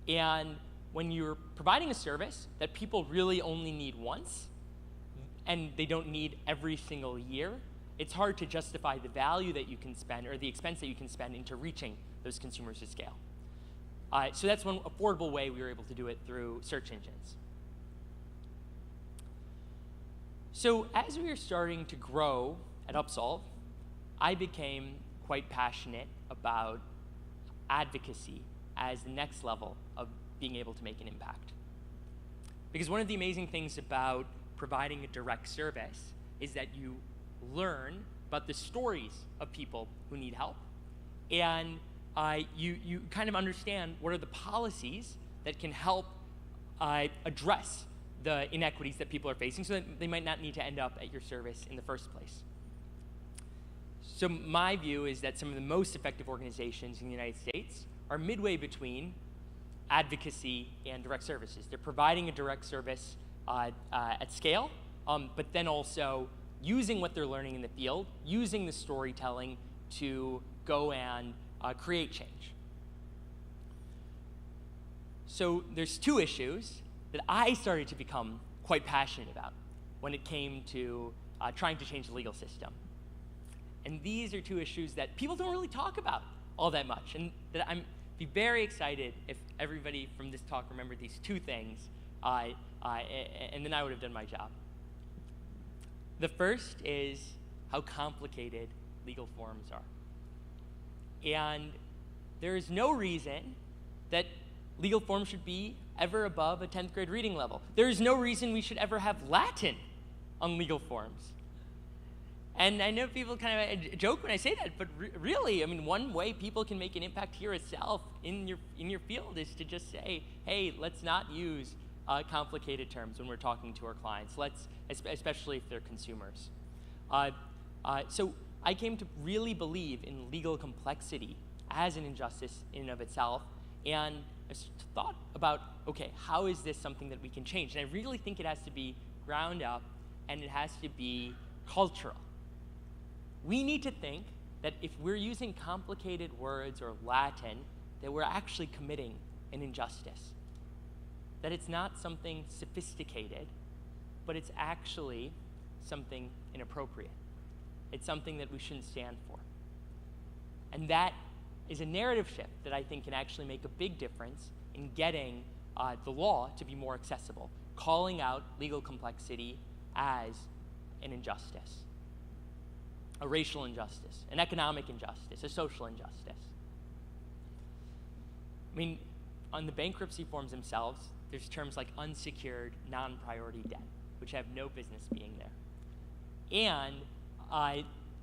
And when you're providing a service that people really only need once, and they don't need every single year, it's hard to justify the value that you can spend or the expense that you can spend into reaching those consumers at scale. So that's one affordable way we were able to do it through search engines. So as we were starting to grow at Upsolve, I became quite passionate about advocacy as the next level of being able to make an impact. Because one of the amazing things about providing a direct service is that you learn about the stories of people who need help, and you kind of understand what are the policies that can help address the inequities that people are facing so that they might not need to end up at your service in the first place. So my view is that some of the most effective organizations in the United States are midway between advocacy and direct services. They're providing a direct service at scale, but then also using what they're learning in the field, using the storytelling to go and create change. So there's two issues that I started to become quite passionate about when it came to trying to change the legal system. And these are two issues that people don't really talk about all that much, and that I'm be very excited if everybody from this talk remembered these two things, and then I would have done my job. The first is how complicated legal forms are. And there is no reason that legal forms should be ever above a 10th grade reading level. There is no reason we should ever have Latin on legal forms. And I know people kind of joke when I say that, but really, I mean, one way people can make an impact here itself in your field is to just say, hey, let's not use complicated terms when we're talking to our clients. Especially if they're consumers. So I came to really believe in legal complexity as an injustice in and of itself, and I thought about, okay, how is this something that we can change? And I really think it has to be ground up, and it has to be cultural. We need to think that if we're using complicated words or Latin, that we're actually committing an injustice. That it's not something sophisticated, but it's actually something inappropriate. It's something that we shouldn't stand for. And that is a narrative shift that I think can actually make a big difference in getting the law to be more accessible, calling out legal complexity as an injustice. A racial injustice, an economic injustice, a social injustice. I mean, on the bankruptcy forms themselves, there's terms like unsecured, non-priority debt, which have no business being there. And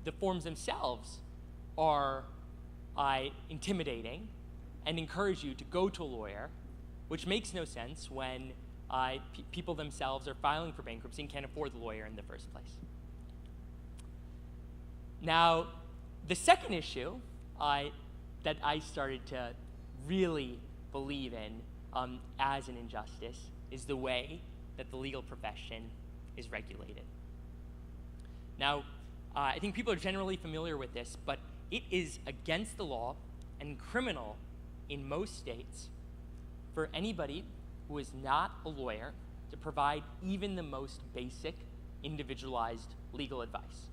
the forms themselves are intimidating and encourage you to go to a lawyer, which makes no sense when people themselves are filing for bankruptcy and can't afford the lawyer in the first place. Now, the second issue that I started to really believe in as an injustice is the way that the legal profession is regulated. Now, I think people are generally familiar with this, but it is against the law and criminal in most states for anybody who is not a lawyer to provide even the most basic, individualized legal advice.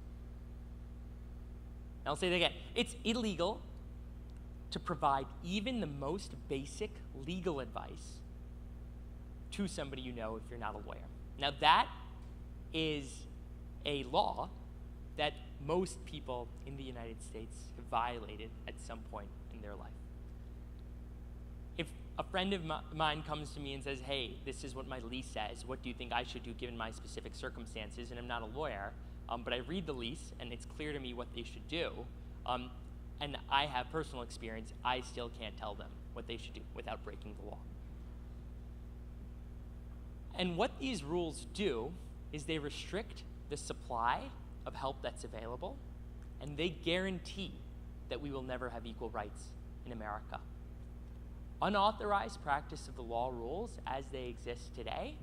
I'll say that again. It's illegal to provide even the most basic legal advice to somebody you know if you're not a lawyer. Now that is a law that most people in the United States have violated at some point in their life. If a friend of mine comes to me and says, hey, this is what my lease says, what do you think I should do given my specific circumstances, and I'm not a lawyer, but I read the lease, and it's clear to me what they should do, and I have personal experience, I still can't tell them what they should do without breaking the law. And what these rules do is they restrict the supply of help that's available, and they guarantee that we will never have equal rights in America. Unauthorized practice of the law rules as they exist today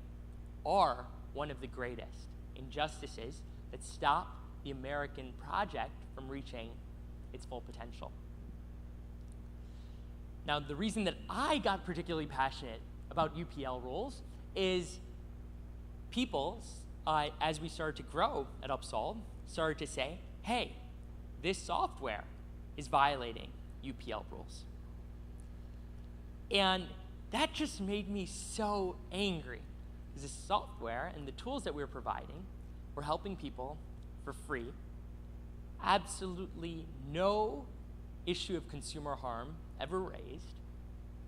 are one of the greatest injustices that stop the American project from reaching its full potential. Now, the reason that I got particularly passionate about UPL rules is people, as we started to grow at Upsolve, started to say, hey, this software is violating UPL rules. And that just made me so angry, because the software and the tools that we were providing we're helping people for free. Absolutely no issue of consumer harm ever raised.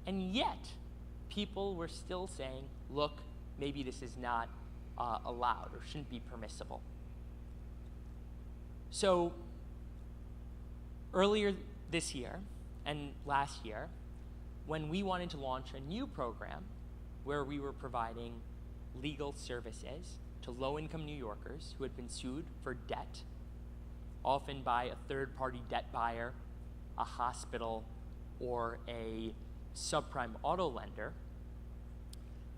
And yet, people were still saying, look, maybe this is not allowed or shouldn't be permissible. So earlier this year and last year, when we wanted to launch a new program where we were providing legal services to low-income New Yorkers who had been sued for debt, often by a third-party debt buyer, a hospital, or a subprime auto lender,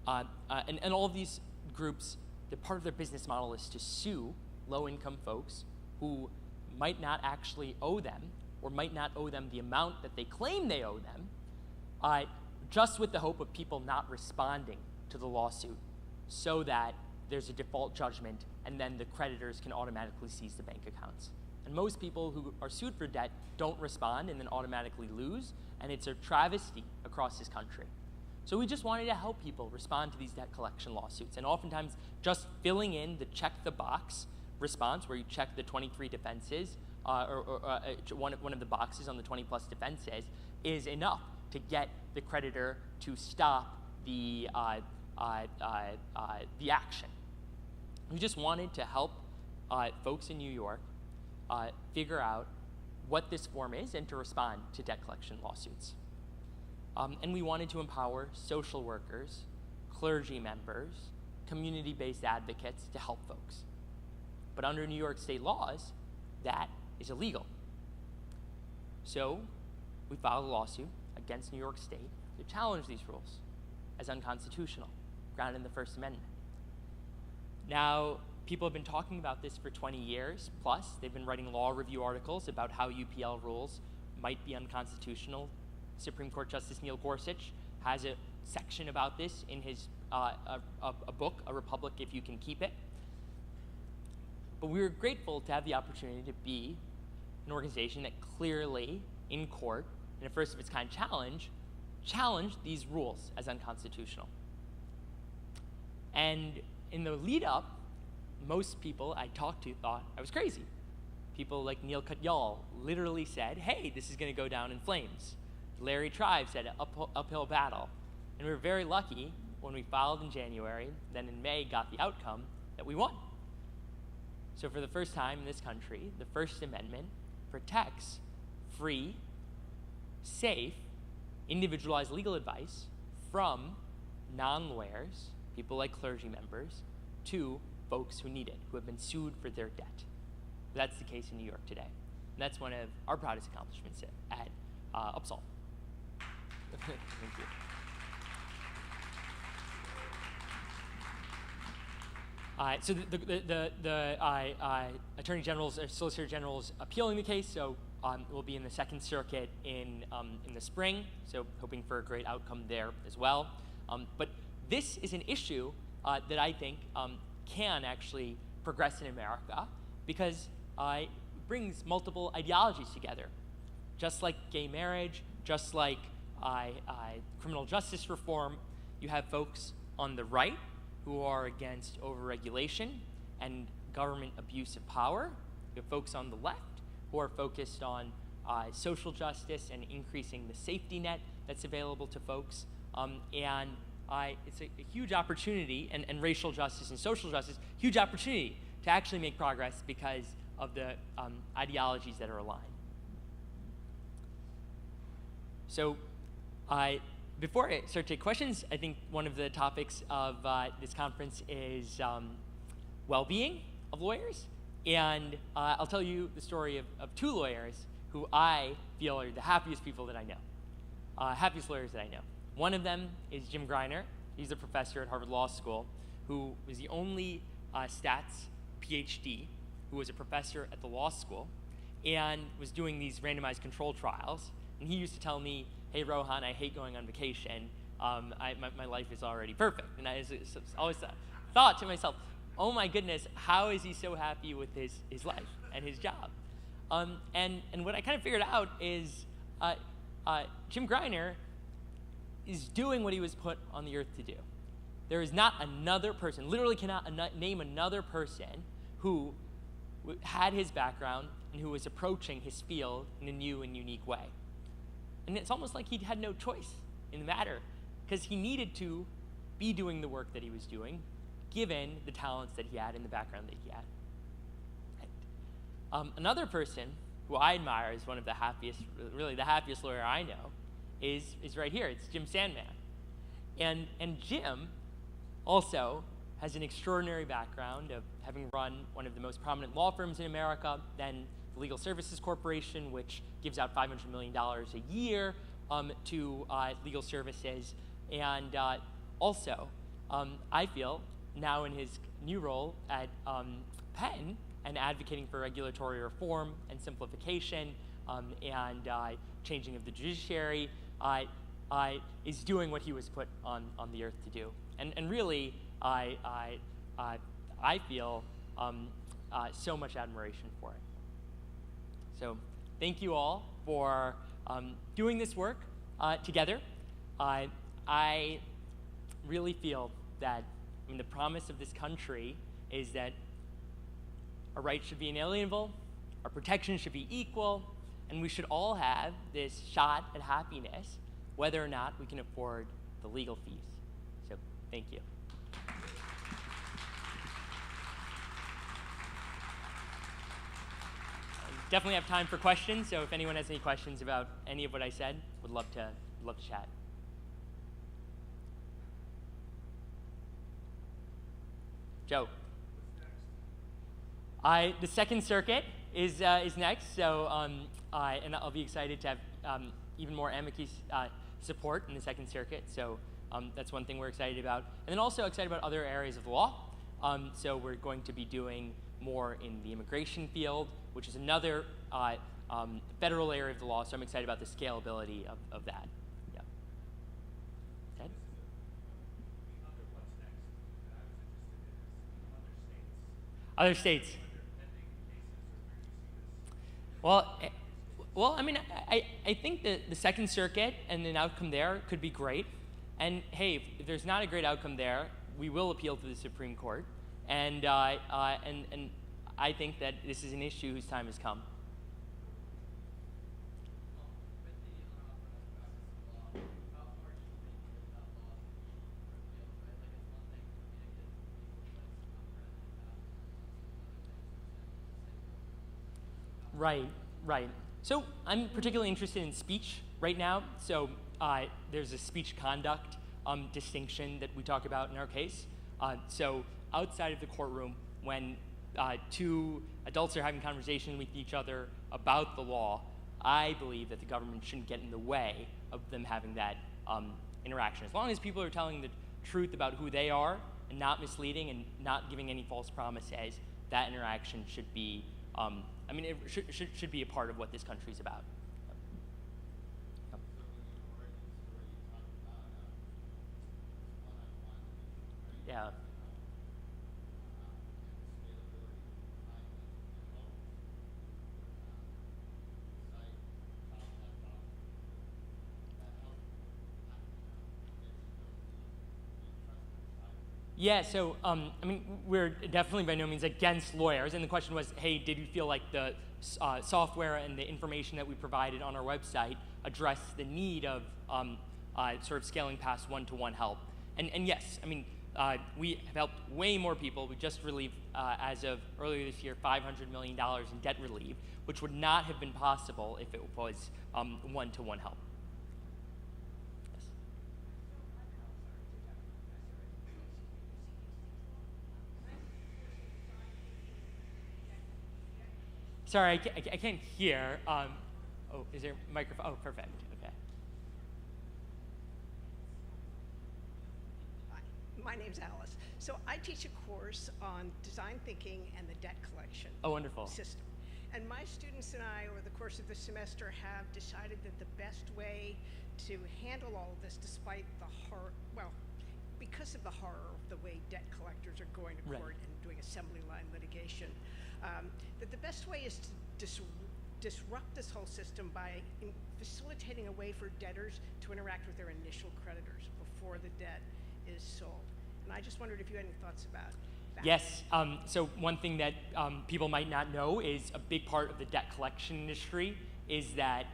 and all of these groups, the part of their business model is to sue low-income folks who might not actually owe them, or might not owe them the amount that they claim they owe them, just with the hope of people not responding to the lawsuit, so that there's a default judgment, and then the creditors can automatically seize the bank accounts. And most people who are sued for debt don't respond and then automatically lose, and it's a travesty across this country. So we just wanted to help people respond to these debt collection lawsuits, and oftentimes just filling in the check the box response, where you check the 23 defenses, one of the boxes on the 20 plus defenses, is enough to get the creditor to stop the action. We just wanted to help folks in New York figure out what this form is and to respond to debt collection lawsuits. And we wanted to empower social workers, clergy members, community-based advocates to help folks. But under New York state laws, that is illegal. So we filed a lawsuit against New York State to challenge these rules as unconstitutional, grounded in the First Amendment. Now, people have been talking about this for 20 years plus. They've been writing law review articles about how UPL rules might be unconstitutional. Supreme Court Justice Neil Gorsuch has a section about this in his a book, A Republic If You Can Keep It. But we were grateful to have the opportunity to be an organization that clearly, in court, in a first of its kind challenged these rules as unconstitutional. And in the lead up, most people I talked to thought I was crazy. People like Neil Katyal literally said, hey, this is going to go down in flames. Larry Tribe said uphill battle. And we were very lucky when we filed in January, then in May got the outcome that we won. So for the first time in this country, the First Amendment protects free, safe, individualized legal advice from non-lawyers, people like clergy members, to folks who need it, who have been sued for their debt. That's the case in New York today. And that's one of our proudest accomplishments at Upsall. Thank you. So the Attorney General's or Solicitor General's appealing the case, so we'll be in the Second Circuit in the spring, so hoping for a great outcome there as well. But this is an issue that I think can actually progress in America because it brings multiple ideologies together. Just like gay marriage, just like criminal justice reform, you have folks on the right who are against overregulation and government abuse of power. You have folks on the left who are focused on social justice and increasing the safety net that's available to folks. And it's a huge opportunity, and racial justice and social justice, huge opportunity to actually make progress because of the ideologies that are aligned. So before I start to take questions, I think one of the topics of this conference is well-being of lawyers. And I'll tell you the story of two lawyers who I feel are the happiest people that I know, happiest lawyers that I know. One of them is Jim Greiner. He's a professor at Harvard Law School who was the only stats PhD who was a professor at the law school and was doing these randomized control trials. And he used to tell me, hey, Rohan, I hate going on vacation. My life is already perfect. And I always thought to myself, oh my goodness, how is he so happy with his life and his job? And what I kind of figured out is Jim Greiner is doing what he was put on the earth to do. There is not another person, literally cannot name another person who had his background and who was approaching his field in a new and unique way. And it's almost like he had no choice in the matter, because he needed to be doing the work that he was doing, given the talents that he had and the background that he had. Another person who I admire as one of the happiest, really the happiest lawyer I know, is right here. It's Jim Sandman. And Jim also has an extraordinary background of having run one of the most prominent law firms in America, then the Legal Services Corporation, which gives out $500 million a year to legal services. And also, I feel, now in his new role at Penn, and advocating for regulatory reform and simplification and changing of the judiciary, is doing what he was put on the earth to do. And really, I feel so much admiration for it. So thank you all for doing this work together. I really feel that, the promise of this country is that our rights should be inalienable, our protection should be equal, and we should all have this shot at happiness, whether or not we can afford the legal fees. So, thank you. Definitely have time for questions, so if anyone has any questions about any of what I said, would love to chat. Joe. The Second Circuit is next, so and I'll be excited to have even more amici support in the Second Circuit. So that's one thing we're excited about, and then also excited about other areas of the law. So we're going to be doing more in the immigration field, which is another federal area of the law. So I'm excited about the scalability of that. Yeah. Ted? Other states. Well, I think that the Second Circuit and an outcome there could be great. And hey, if there's not a great outcome there, we will appeal to the Supreme Court. And I think that this is an issue whose time has come. Right. So I'm particularly interested in speech right now. So there's a speech conduct distinction that we talk about in our case. So outside of the courtroom, when two adults are having conversation with each other about the law, I believe that the government shouldn't get in the way of them having that interaction. As long as people are telling the truth about who they are and not misleading and not giving any false promises, that interaction should be it should be a part of what this country is about. Yeah. Yeah, so we're definitely by no means against lawyers, and the question was, hey, did you feel like the software and the information that we provided on our website addressed the need of sort of scaling past one-to-one help? And yes, we have helped way more people. We just relieved, as of earlier this year, $500 million in debt relief, which would not have been possible if it was one-to-one help. Sorry, I can't hear. Oh, is there a microphone? Oh, perfect. Okay. Hi, my name's Alice. So I teach a course on design thinking and the debt collection system. And my students and I, over the course of the semester, have decided that the best way to handle all of this, despite the horror, because of the horror of the way debt collectors are going to court and doing assembly line litigation, that the best way is to disrupt this whole system by facilitating a way for debtors to interact with their initial creditors before the debt is sold. And I just wondered if you had any thoughts about that? Yes. So one thing that people might not know is a big part of the debt collection industry is that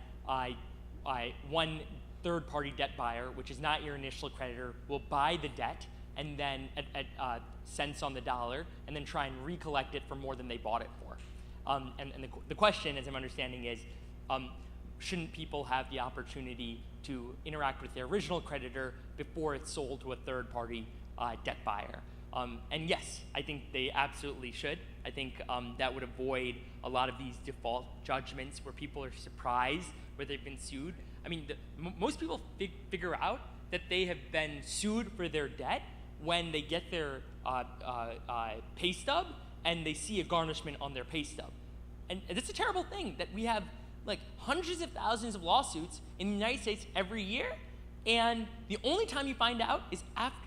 one third-party debt buyer, which is not your initial creditor, will buy the debt and then at cents on the dollar, and then try and recollect it for more than they bought it for. And the question, as I'm understanding, is shouldn't people have the opportunity to interact with their original creditor before it's sold to a third-party debt buyer? And yes, I think they absolutely should. I think that would avoid a lot of these default judgments where people are surprised where they've been sued. I mean, most people figure out that they have been sued for their debt when they get their pay stub and they see a garnishment on their pay stub. And it's a terrible thing that we have like hundreds of thousands of lawsuits in the United States every year, and the only time you find out is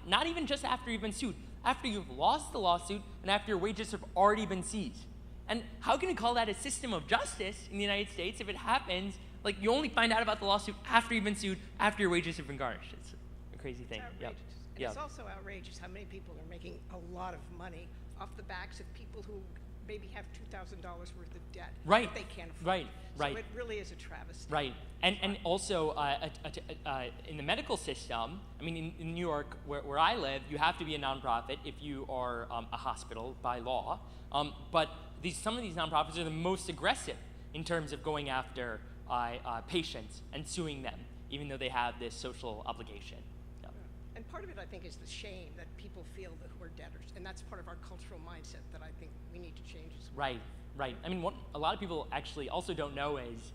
not even just after you've been sued, after you've lost the lawsuit and after your wages have already been seized. And how can you call that a system of justice in the United States if it happens, like you only find out about the lawsuit after you've been sued, after your wages have been garnished? It's a crazy thing. It's outrageous. And it's also outrageous how many people are making a lot of money off the backs of people who maybe have $2,000 worth of debt that they can't afford. So it really is a travesty. Right. And also in the medical system, I mean, in New York, where I live, you have to be a nonprofit if you are a hospital by law. But some of these nonprofits are the most aggressive in terms of going after patients and suing them, even though they have this social obligation. Yeah. And part of it, I think, is the shame that people feel that who are debtors. And that's part of our cultural mindset that I think we need to change as well. Right. I mean, what a lot of people actually also don't know is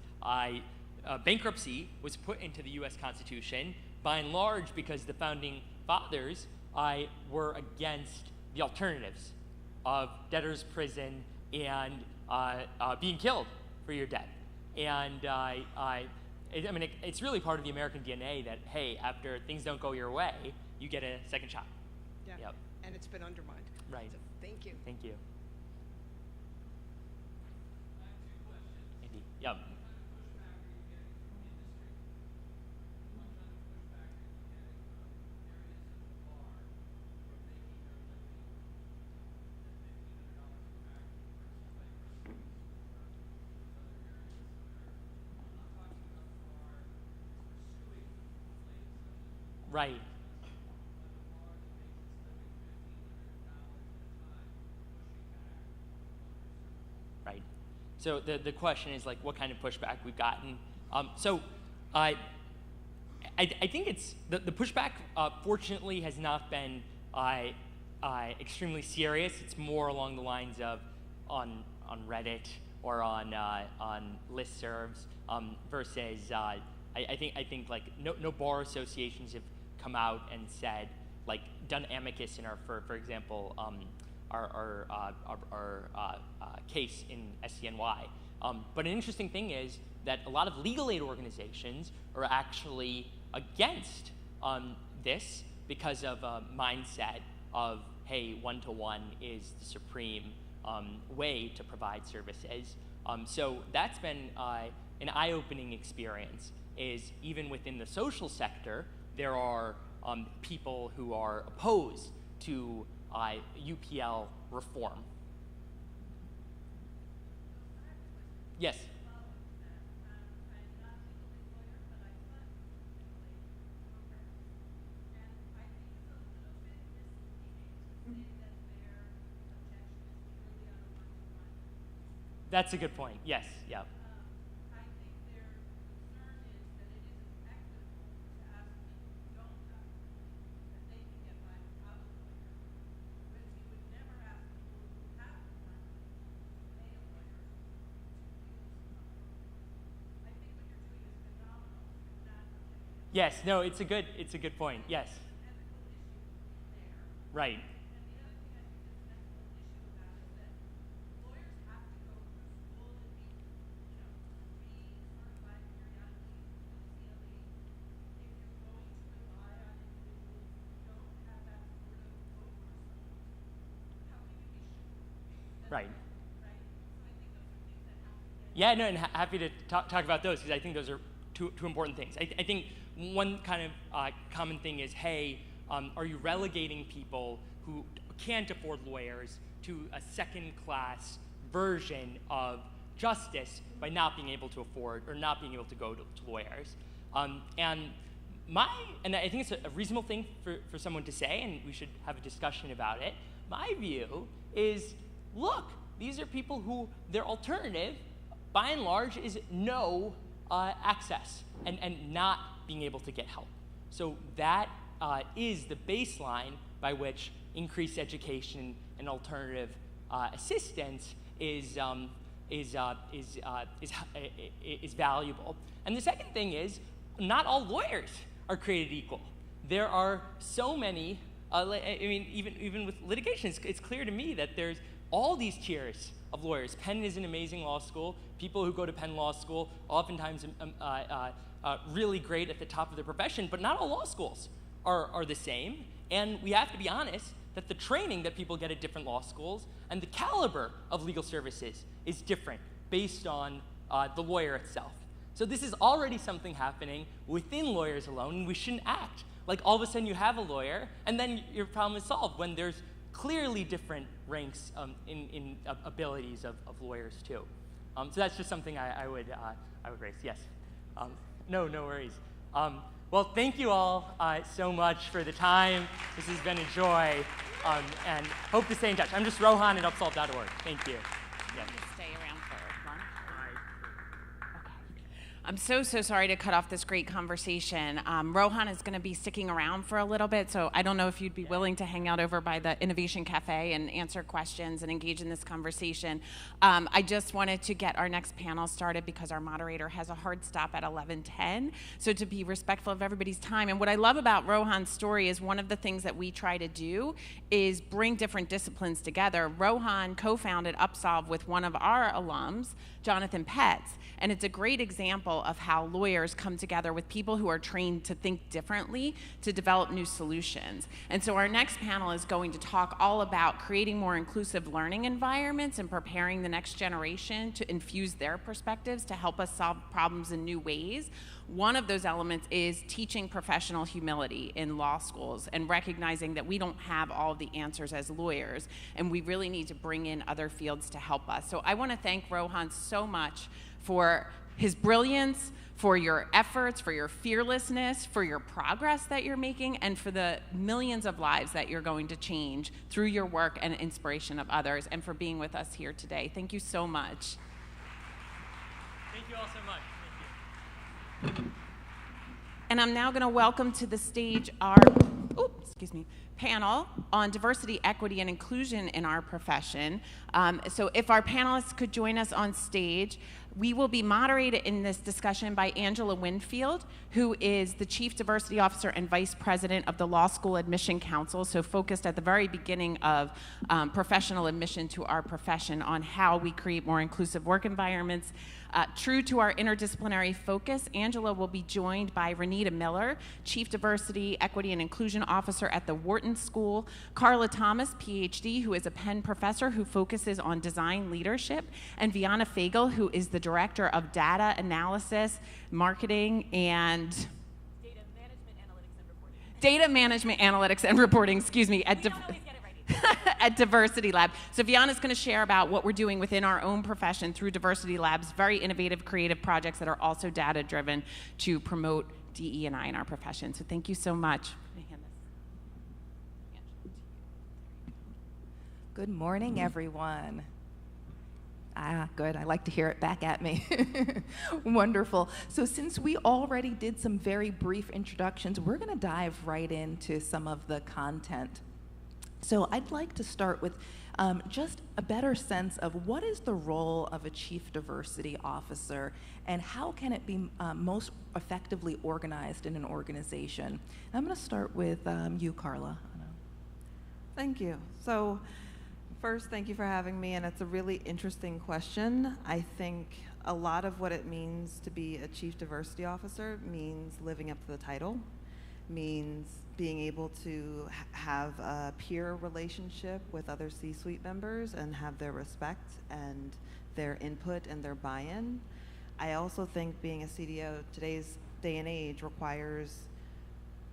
bankruptcy was put into the U.S. Constitution by and large because the founding fathers were against the alternatives of debtor's prison and being killed for your debt. And it's really part of the American DNA that, hey, after things don't go your way, you get a second shot. Yeah. Yep. And it's been undermined. Right. So thank you. Thank you. Andy. Yep. Right. Right. So the question is like what kind of pushback we've gotten. I think it's the pushback. Fortunately, has not been extremely serious. It's more along the lines of on Reddit or on listservs versus. I think like no bar associations have come out and said, like, done amicus in our, for example, our case in SCNY. But an interesting thing is that a lot of legal aid organizations are actually against this because of a mindset of, hey, one-to-one is the supreme way to provide services. So that's been an eye-opening experience. Is even within the social sector, there are people who are opposed to UPL reform. Yes. That's a good point. Yes. Yeah. Yes, no, it's a good point. Yes. Right. Right. Yeah, no, and happy to talk about those because I think those are two important things. I think one kind of common thing is, hey, are you relegating people who can't afford lawyers to a second-class version of justice by not being able to afford or not being able to go to lawyers. And I think it's a reasonable thing for someone to say, and we should have a discussion about it. My view is, look, these are people who their alternative, by and large, is no access and not being able to get help. So that is the baseline by which increased education and alternative assistance is valuable. And the second thing is, not all lawyers are created equal. There are so many, I mean, even with litigation, it's clear to me that there's all these tiers of lawyers. Penn is an amazing law school. People who go to Penn Law School, oftentimes really great at the top of their profession, but not all law schools are the same. And we have to be honest that the training that people get at different law schools and the caliber of legal services is different based on the lawyer itself. So this is already something happening within lawyers alone, and we shouldn't act like all of a sudden you have a lawyer and then your problem is solved when there's clearly different ranks in abilities of lawyers too. So that's just something I would raise. Yes. No worries. Well, thank you all so much for the time. This has been a joy, and hope to stay in touch. I'm just Rohan at upsolve.org. Thank you. Yeah. Stay around for lunch. I'm so sorry to cut off this great conversation. Rohan is going to be sticking around for a little bit, so I don't know if you'd be willing to hang out over by the Innovation Cafe and answer questions and engage in this conversation. I just wanted to get our next panel started because our moderator has a hard stop at 11:10, so to be respectful of everybody's time. And what I love about Rohan's story is one of the things that we try to do is bring different disciplines together. Rohan co-founded Upsolve with one of our alums, Jonathan Petz, and it's a great example of how lawyers come together with people who are trained to think differently to develop new solutions. And so our next panel is going to talk all about creating more inclusive learning environments and preparing the next generation to infuse their perspectives to help us solve problems in new ways. One of those elements is teaching professional humility in law schools and recognizing that we don't have all of the answers as lawyers, and we really need to bring in other fields to help us. So I want to thank Rohan so much for his brilliance, for your efforts, for your fearlessness, for your progress that you're making, and for the millions of lives that you're going to change through your work and inspiration of others, and for being with us here today. Thank you so much. Thank you all so much. And I'm now going to welcome to the stage our panel on diversity, equity, and inclusion in our profession. So if our panelists could join us on stage, we will be moderated in this discussion by Angela Winfield, who is the Chief Diversity Officer and Vice President of the Law School Admission Council, so focused at the very beginning of professional admission to our profession on how we create more inclusive work environments. True to our interdisciplinary focus, Angela will be joined by Renita Miller, Chief Diversity, Equity, and Inclusion Officer at the Wharton School, Carla Thomas, PhD, who is a Penn professor who focuses on design leadership, and Viana Fagel, who is the Director of Data Analysis, Marketing, and Data Management Analytics and Reporting, excuse me, at at Diversity Lab. So Viana's going to share about what we're doing within our own profession through Diversity Lab's very innovative, creative projects that are also data-driven to promote DE&I in our profession. So thank you so much. Good morning, everyone. Good. I like to hear it back at me. Wonderful. So since we already did some very brief introductions, we're going to dive right into some of the content. So I'd like to start with just a better sense of what is the role of a Chief Diversity Officer and how can it be most effectively organized in an organization. I'm going to start with you, Carla. Thank you. So first, thank you for having me, and it's a really interesting question. I think a lot of what it means to be a Chief Diversity Officer means living up to the title, means being able to have a peer relationship with other C-suite members and have their respect and their input and their buy-in. I also think being a CDO today's day and age requires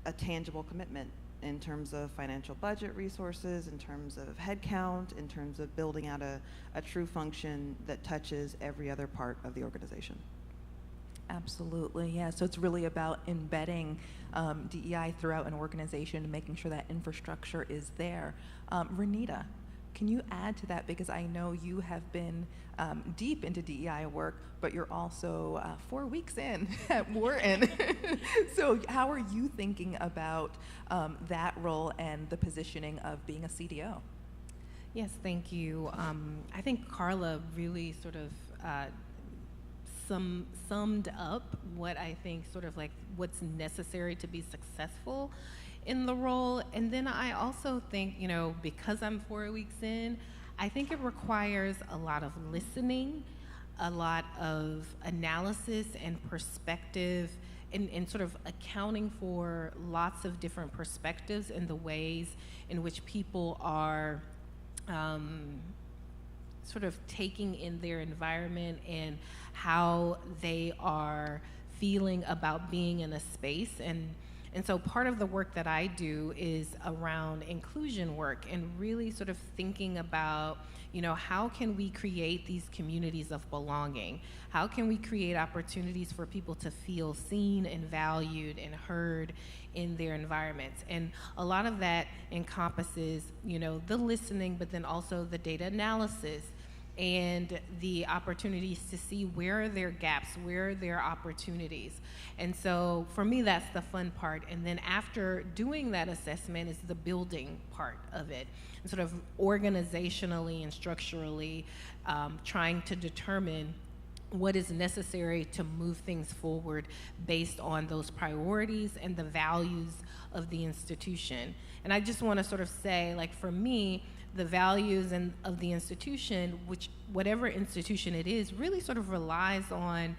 a tangible commitment in terms of financial budget resources, in terms of headcount, in terms of building out a true function that touches every other part of the organization. Absolutely, yeah. So it's really about embedding DEI throughout an organization and making sure that infrastructure is there. Renita, can you add to that? Because I know you have been deep into DEI work, but you're also 4 weeks in at Wharton. So how are you thinking about that role and the positioning of being a CDO? Yes, thank you. I think Carla really sort of summed up what I think sort of like what's necessary to be successful in the role. And then I also think, you know, because I'm 4 weeks in, I think it requires a lot of listening, a lot of analysis and perspective, and sort of accounting for lots of different perspectives and the ways in which people are sort of taking in their environment and how they are feeling about being in a space. And so part of the work that I do is around inclusion work and really sort of thinking about, you know, how can we create these communities of belonging? How can we create opportunities for people to feel seen and valued and heard in their environments? And a lot of that encompasses, you know, the listening, but then also the data analysis and the opportunities to see where are their gaps, where are their opportunities. And so for me, that's the fun part. And then after doing that assessment is the building part of it, and sort of organizationally and structurally trying to determine what is necessary to move things forward based on those priorities and the values of the institution. And I just want to sort of say, like, for me, the values of the institution, which whatever institution it is, really sort of relies on,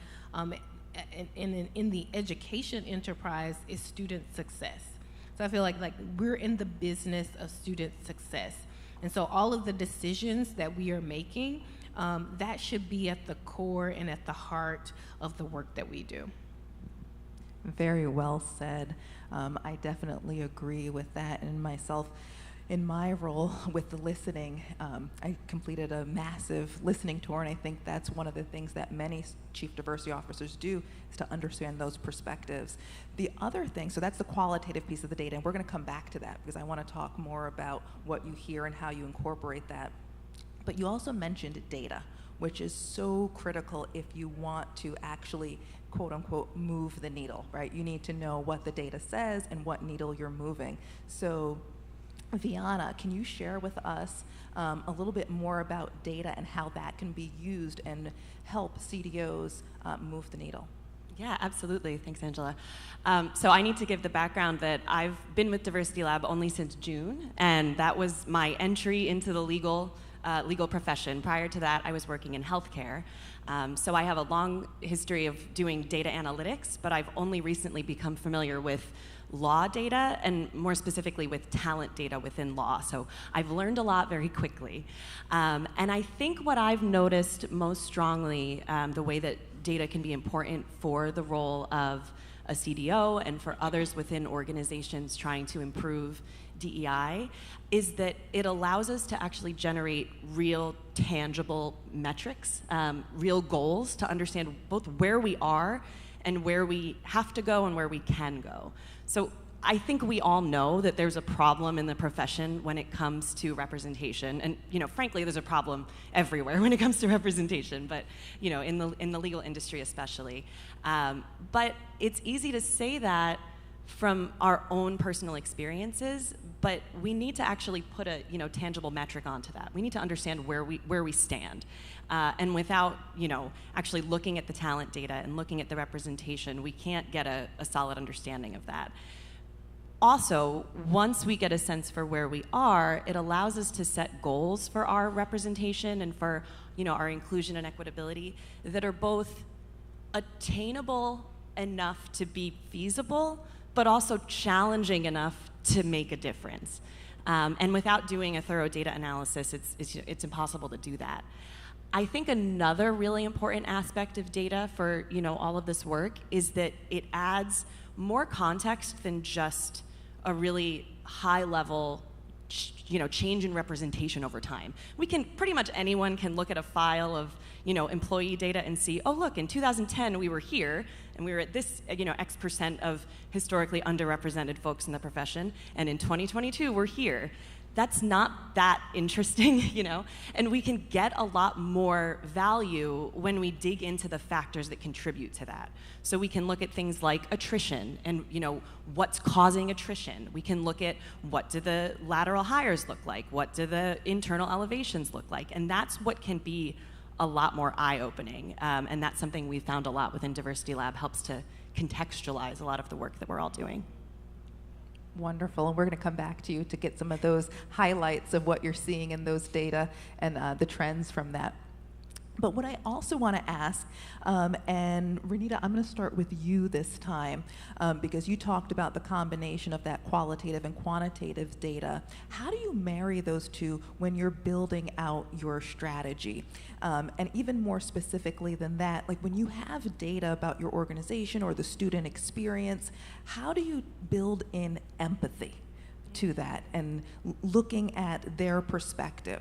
in the education enterprise, is student success. So I feel like we're in the business of student success. And so all of the decisions that we are making, that should be at the core and at the heart of the work that we do. Very well said. I definitely agree with that. And myself, in my role with the listening, I completed a massive listening tour, and I think that's one of the things that many chief diversity officers do, is to understand those perspectives. The other thing, so that's the qualitative piece of the data, and we're going to come back to that because I want to talk more about what you hear and how you incorporate that. But you also mentioned data, which is so critical if you want to actually, quote unquote, move the needle, right? You need to know what the data says and what needle you're moving. So Viana, can you share with us a little bit more about data and how that can be used and help CDOs move the needle? Yeah, absolutely. Thanks, Angela. So I need to give the background that I've been with Diversity Lab only since June, and that was my entry into the legal profession. Prior to that, I was working in healthcare. So I have a long history of doing data analytics, but I've only recently become familiar with law data, and more specifically with talent data within law. So I've learned a lot very quickly. And I think what I've noticed most strongly, the way that data can be important for the role of a CDO and for others within organizations trying to improve DEI, is that it allows us to actually generate real tangible metrics, real goals to understand both where we are and where we have to go and where we can go. So I think we all know that there's a problem in the profession when it comes to representation, and frankly, there's a problem everywhere when it comes to representation. But in the legal industry especially. But it's easy to say that from our own personal experiences, but we need to actually put a tangible metric onto that. We need to understand where we stand, and without actually looking at the talent data and looking at the representation, we can't get a solid understanding of that. Also, once we get a sense for where we are, it allows us to set goals for our representation and for our inclusion and equitability that are both attainable enough to be feasible, but also challenging enough to make a difference. And without doing a thorough data analysis, it's impossible to do that. I think another really important aspect of data for all of this work is that it adds more context than just a really high level change in representation over time. Pretty much anyone can look at a file of, employee data and see, oh look, in 2010 we were here, and we were at this, X percent of historically underrepresented folks in the profession, and in 2022 we're here. That's not that interesting, and we can get a lot more value when we dig into the factors that contribute to that. So we can look at things like attrition and what's causing attrition. We can look at what do the lateral hires look like, what do the internal elevations look like, and that's what can be a lot more eye-opening, and that's something we've found a lot within Diversity Lab, helps to contextualize a lot of the work that we're all doing. Wonderful, and we're going to come back to you to get some of those highlights of what you're seeing in those data and the trends from that. But what I also want to ask, and Renita, I'm going to start with you this time, because you talked about the combination of that qualitative and quantitative data. How do you marry those two when you're building out your strategy? And even more specifically than that, like when you have data about your organization or the student experience, how do you build in empathy to that and looking at their perspective?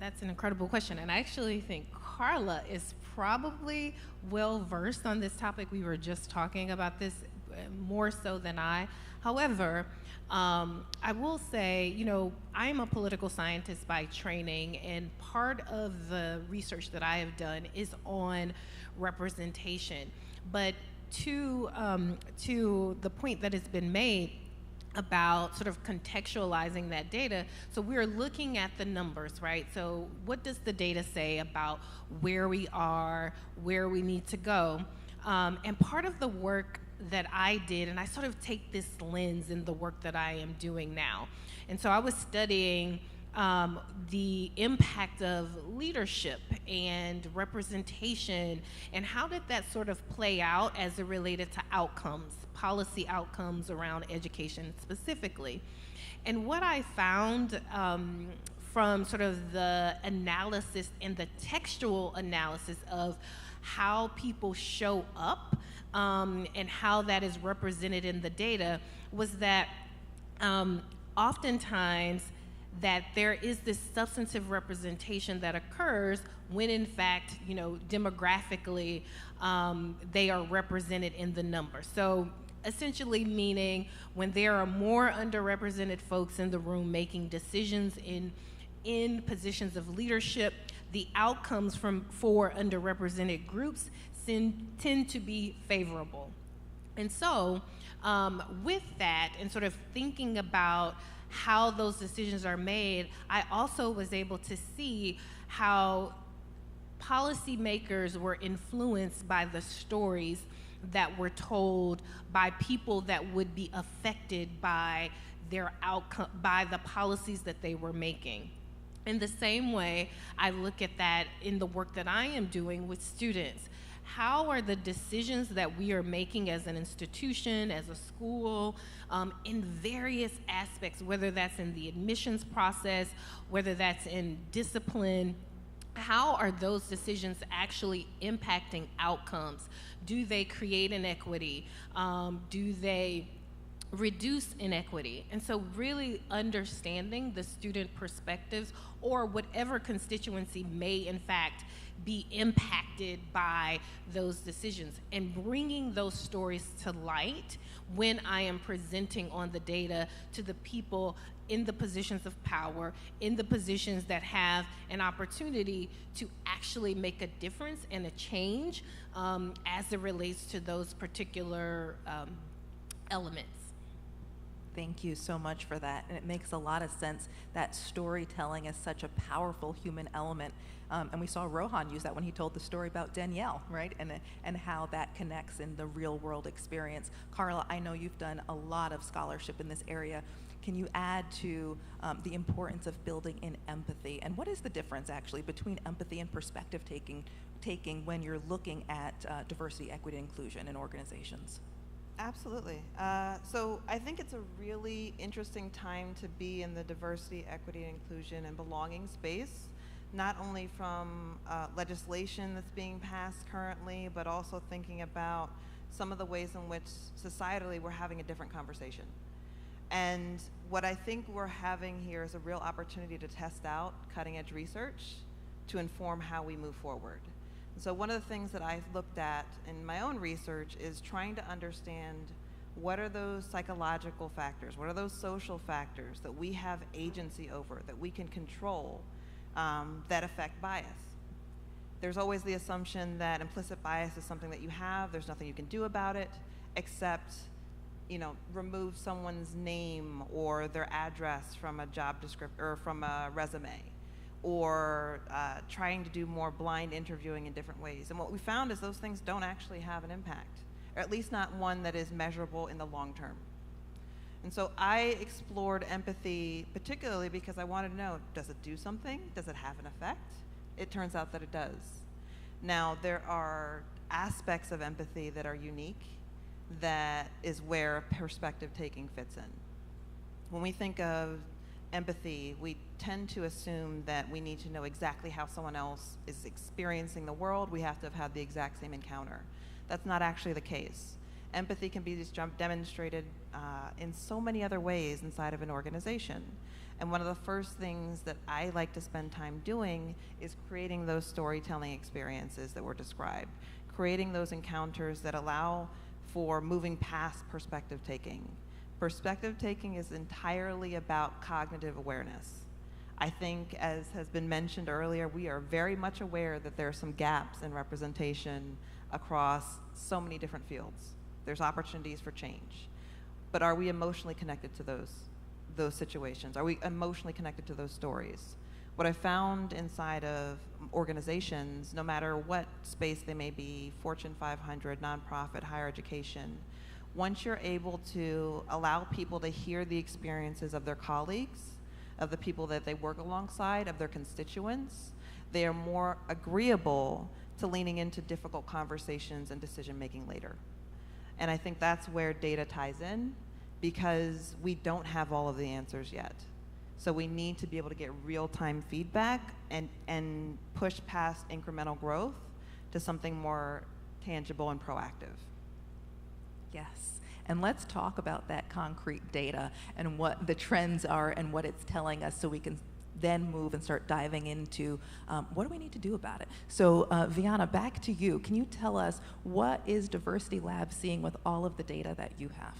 That's an incredible question, and I actually think Carla is probably well versed on this topic. We were just talking about this more so than I. However, I will say, I'm a political scientist by training, and part of the research that I have done is on representation. But to the point that has been made about sort of contextualizing that data, so we're looking at the numbers, right? So what does the data say about where we are, where we need to go? And part of the work that I did, and I sort of take this lens in the work that I am doing now. And so I was studying the impact of leadership and representation, and how did that sort of play out as it related to outcomes, policy outcomes around education specifically. And what I found from sort of the analysis and the textual analysis of how people show up and how that is represented in the data was that oftentimes that there is this substantive representation that occurs when in fact, demographically, they are represented in the numbers. So essentially meaning when there are more underrepresented folks in the room making decisions in positions of leadership, the outcomes for underrepresented groups tend to be favorable. And so with that, and sort of thinking about how those decisions are made, I also was able to see how policymakers were influenced by the stories that were told by people that would be affected by their outcome, by the policies that they were making. In the same way, I look at that in the work that I am doing with students. How are the decisions that we are making as an institution, as a school, in various aspects, whether that's in the admissions process, whether that's in discipline, how are those decisions actually impacting outcomes? Do they create inequity? Do they reduce inequity? And so really understanding the student perspectives, or whatever constituency may in fact be impacted by those decisions, and bringing those stories to light when I am presenting on the data to the people in the positions of power, in the positions that have an opportunity to actually make a difference and a change as it relates to those particular elements. Thank you so much for that. And it makes a lot of sense that storytelling is such a powerful human element. And we saw Rohan use that when he told the story about Danielle, right? And how that connects in the real world experience. Carla, I know you've done a lot of scholarship in this area. Can you add to the importance of building in empathy? And what is the difference actually between empathy and perspective taking when you're looking at diversity, equity, and inclusion in organizations? Absolutely. So I think it's a really interesting time to be in the diversity, equity, and inclusion and belonging space, not only from legislation that's being passed currently, but also thinking about some of the ways in which societally we're having a different conversation. And what I think we're having here is a real opportunity to test out cutting-edge research to inform how we move forward. And so one of the things that I've looked at in my own research is trying to understand what are those psychological factors, what are those social factors that we have agency over, that we can control, that affect bias. There's always the assumption that implicit bias is something that you have, there's nothing you can do about it, except remove someone's name or their address from a job description or from a resume, or trying to do more blind interviewing in different ways. And what we found is those things don't actually have an impact, or at least not one that is measurable in the long term. And so I explored empathy particularly because I wanted to know, does it do something? Does it have an effect? It turns out that it does. Now, there are aspects of empathy that are unique. That is where perspective taking fits in. When we think of empathy, we tend to assume that we need to know exactly how someone else is experiencing the world. We have to have had the exact same encounter. That's not actually the case. Empathy can be just demonstrated in so many other ways inside of an organization. And one of the first things that I like to spend time doing is creating those storytelling experiences that were described, creating those encounters that allow for moving past perspective taking. Perspective taking is entirely about cognitive awareness. I think, as has been mentioned earlier, we are very much aware that there are some gaps in representation across so many different fields. There's opportunities for change. But are we emotionally connected to those situations? Are we emotionally connected to those stories? What I found inside of organizations, no matter what space they may be, Fortune 500, nonprofit, higher education, once you're able to allow people to hear the experiences of their colleagues, of the people that they work alongside, of their constituents, they are more agreeable to leaning into difficult conversations and decision making later. And I think that's where data ties in, because we don't have all of the answers yet. So we need to be able to get real-time feedback and push past incremental growth to something more tangible and proactive. Yes, and let's talk about that concrete data and what the trends are and what it's telling us, so we can then move and start diving into what do we need to do about it. So Viana, back to you. Can you tell us, what is Diversity Lab seeing with all of the data that you have?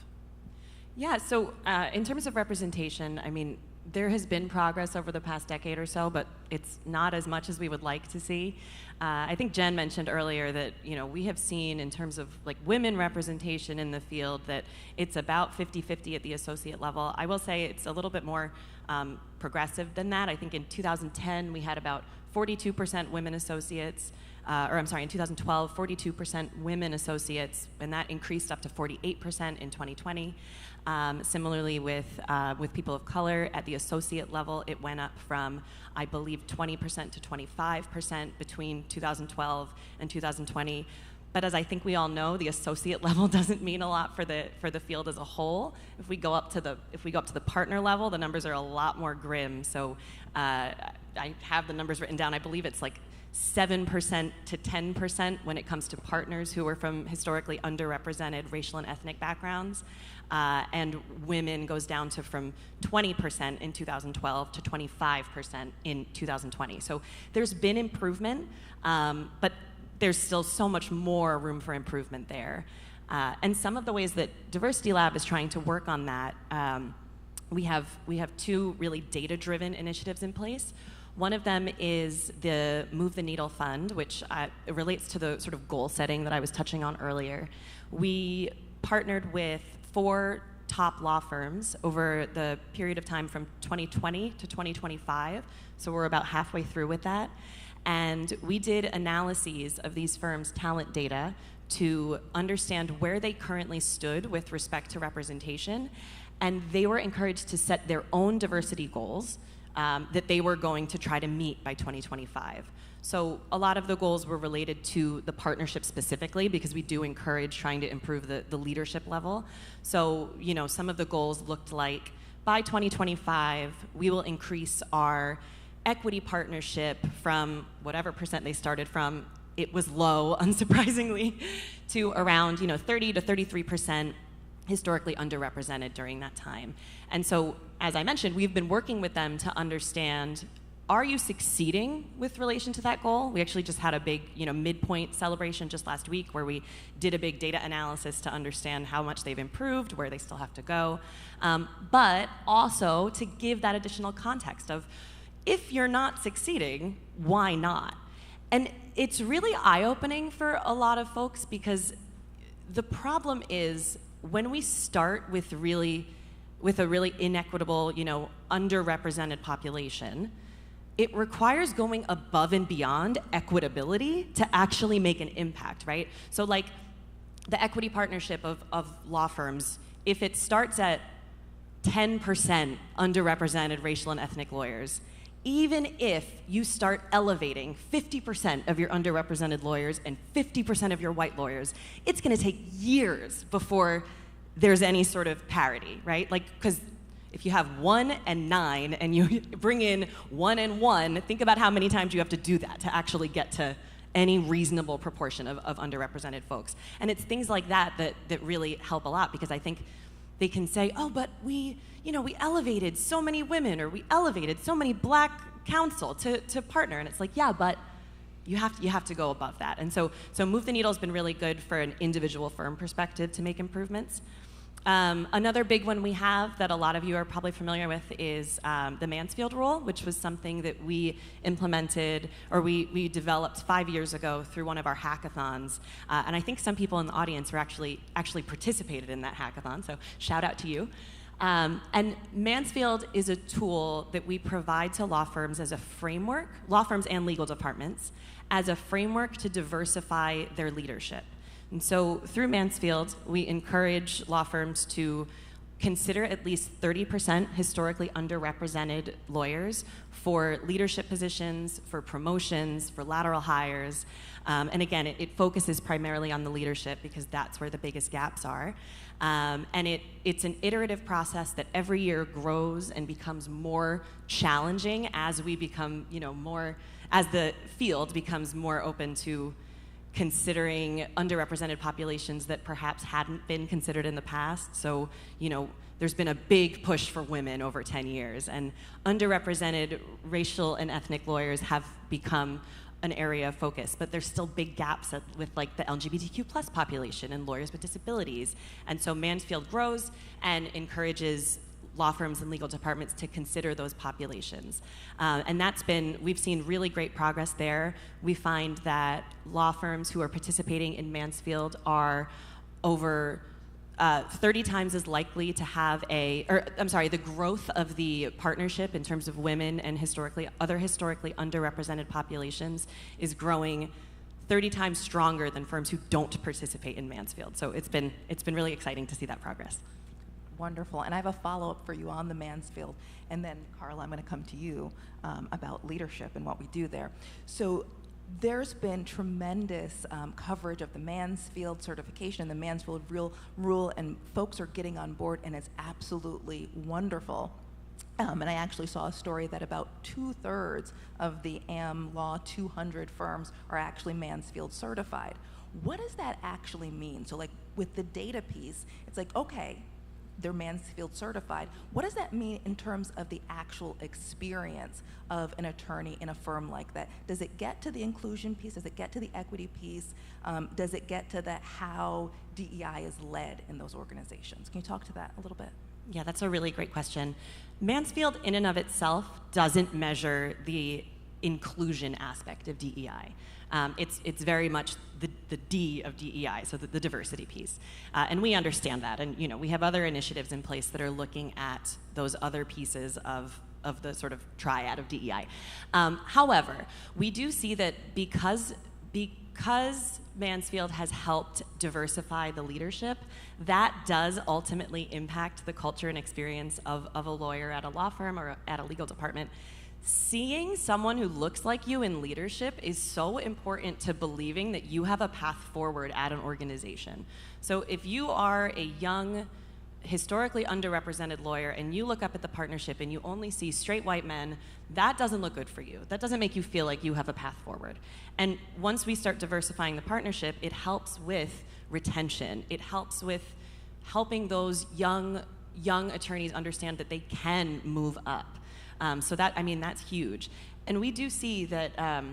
Yeah, so in terms of representation, I mean, there has been progress over the past decade or so, but it's not as much as we would like to see. I think Jen mentioned earlier that we have seen, in terms of like women representation in the field, that it's about 50-50 at the associate level. I will say it's a little bit more progressive than that. I think in 2010 we had about 42% women associates. In 2012, 42% women associates, and that increased up to 48% in 2020. Similarly, with people of color at the associate level, it went up from, I believe, 20% to 25% between 2012 and 2020. But as I think we all know, the associate level doesn't mean a lot for the field as a whole. If we go up to the partner level, the numbers are a lot more grim. So I have the numbers written down. I believe it's like 7% to 10% when it comes to partners who are from historically underrepresented racial and ethnic backgrounds. And women goes down to from 20% in 2012 to 25% in 2020. So there's been improvement, but there's still so much more room for improvement there. And some of the ways that Diversity Lab is trying to work on that, we have two really data-driven initiatives in place. One of them is the Move the Needle Fund, which relates to the sort of goal setting that I was touching on earlier. We partnered with 4 top law firms over the period of time from 2020 to 2025, so we're about halfway through with that. And we did analyses of these firms' talent data to understand where they currently stood with respect to representation, and they were encouraged to set their own diversity goals that they were going to try to meet by 2025. So a lot of the goals were related to the partnership specifically, because we do encourage trying to improve the leadership level. So, some of the goals looked like, by 2025, we will increase our equity partnership from whatever percent they started from it was low, unsurprisingly, to around 30 to 33% historically underrepresented during that time. And so, as I mentioned, we've been working with them to understand, are you succeeding with relation to that goal? We actually just had a big midpoint celebration just last week where we did a big data analysis to understand how much they've improved, where they still have to go, but also to give that additional context of, if you're not succeeding, why not? And it's really eye-opening for a lot of folks, because the problem is when we start with a really inequitable, underrepresented population, it requires going above and beyond equitability to actually make an impact, right? So like the equity partnership of law firms, if it starts at 10% underrepresented racial and ethnic lawyers, even if you start elevating 50% of your underrepresented lawyers and 50% of your white lawyers, it's gonna take years before there's any sort of parity, right? Like, because if you have 1 and 9 and you bring in 1 and 1, think about how many times you have to do that to actually get to any reasonable proportion of underrepresented folks. And it's things like that really help a lot, because I think they can say, oh, but we elevated so many women, or we elevated so many black counsel to partner. And it's like, yeah, but you have to go above that. And so Move the Needle has been really good for an individual firm perspective to make improvements. Another big one we have that a lot of you are probably familiar with is the Mansfield Rule, which was something that we implemented, or we developed 5 years ago through one of our hackathons. And I think some people in the audience were actually participated in that hackathon, so shout out to you. And Mansfield is a tool that we provide to law firms as a framework, law firms and legal departments, as a framework to diversify their leadership. And so through Mansfield, we encourage law firms to consider at least 30% historically underrepresented lawyers for leadership positions, for promotions, for lateral hires. And again, it focuses primarily on the leadership because that's where the biggest gaps are. And it's an iterative process that every year grows and becomes more challenging as we become, as the field becomes more open to considering underrepresented populations that perhaps hadn't been considered in the past. So, there's been a big push for women over 10 years, and underrepresented racial and ethnic lawyers have become an area of focus, but there's still big gaps with like the LGBTQ+ population and lawyers with disabilities. And so Mansfield grows and encourages law firms and legal departments to consider those populations. And we've seen really great progress there. We find that law firms who are participating in Mansfield are over 30 times as likely to have the growth of the partnership in terms of women and other historically underrepresented populations is growing 30 times stronger than firms who don't participate in Mansfield. So it's been really exciting to see that progress. Wonderful. And I have a follow-up for you on the Mansfield. And then, Carla, I'm going to come to you about leadership and what we do there. So there's been tremendous coverage of the Mansfield certification and the Mansfield rule, and folks are getting on board, and it's absolutely wonderful. And I actually saw a story that about 2/3 of the Am Law 200 firms are actually Mansfield certified. What does that actually mean? So like with the data piece, it's like, okay, they're Mansfield certified. What does that mean in terms of the actual experience of an attorney in a firm like that? Does it get to the inclusion piece? Does it get to the equity piece? Does it get to how DEI is led in those organizations? Can you talk to that a little bit? Yeah, that's a really great question. Mansfield in and of itself doesn't measure the inclusion aspect of DEI. It's very much the D of DEI, so the diversity piece. And we understand that, and we have other initiatives in place that are looking at those other pieces of the sort of triad of DEI. However, we do see that because Mansfield has helped diversify the leadership, that does ultimately impact the culture and experience of a lawyer at a law firm or at a legal department. Seeing someone who looks like you in leadership is so important to believing that you have a path forward at an organization. So if you are a young historically underrepresented lawyer and you look up at the partnership and you only see straight white men, that doesn't look good for you. That doesn't make you feel like you have a path forward. And once we start diversifying the partnership, it helps with retention. It helps with helping those young attorneys understand that they can move up. So that, I mean, that's huge. And we do see that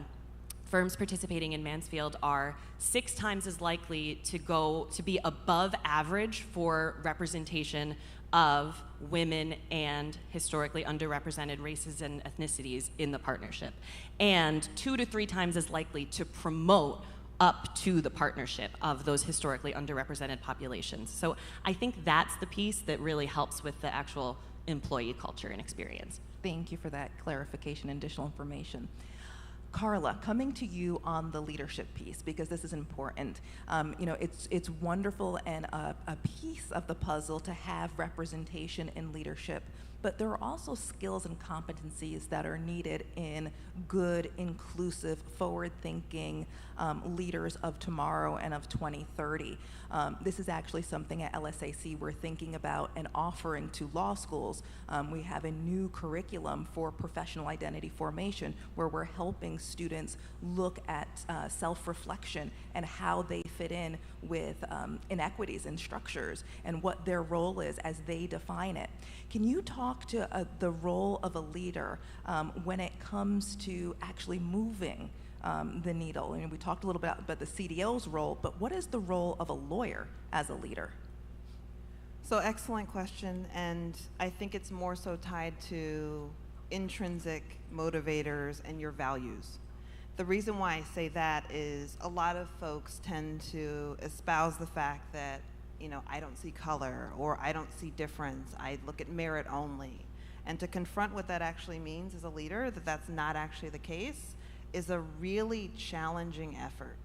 firms participating in Mansfield are 6 times as likely to be above average for representation of women and historically underrepresented races and ethnicities in the partnership, and 2 to 3 times as likely to promote up to the partnership of those historically underrepresented populations. So I think that's the piece that really helps with the actual employee culture and experience. Thank you for that clarification and additional information. Carla, coming to you on the leadership piece, because this is important. You know, it's wonderful and a piece of the puzzle to have representation in leadership, but there are also skills and competencies that are needed in good, inclusive, forward-thinking leaders of tomorrow and of 2030. This is actually something at LSAC we're thinking about and offering to law schools. We have a new curriculum for professional identity formation where we're helping students look at self-reflection and how they fit in with inequities and structures and what their role is as they define it. Can you talk to the role of a leader when it comes to actually moving the needle? And we talked a little bit about the CDO's role, but what is the role of a lawyer as a leader? So excellent question, and I think it's more so tied to intrinsic motivators and your values. The reason why I say that is a lot of folks tend to espouse the fact that, you know, I don't see color or I don't see difference, I look at merit only. And to confront what that actually means as a leader, that that's not actually the case, is a really challenging effort.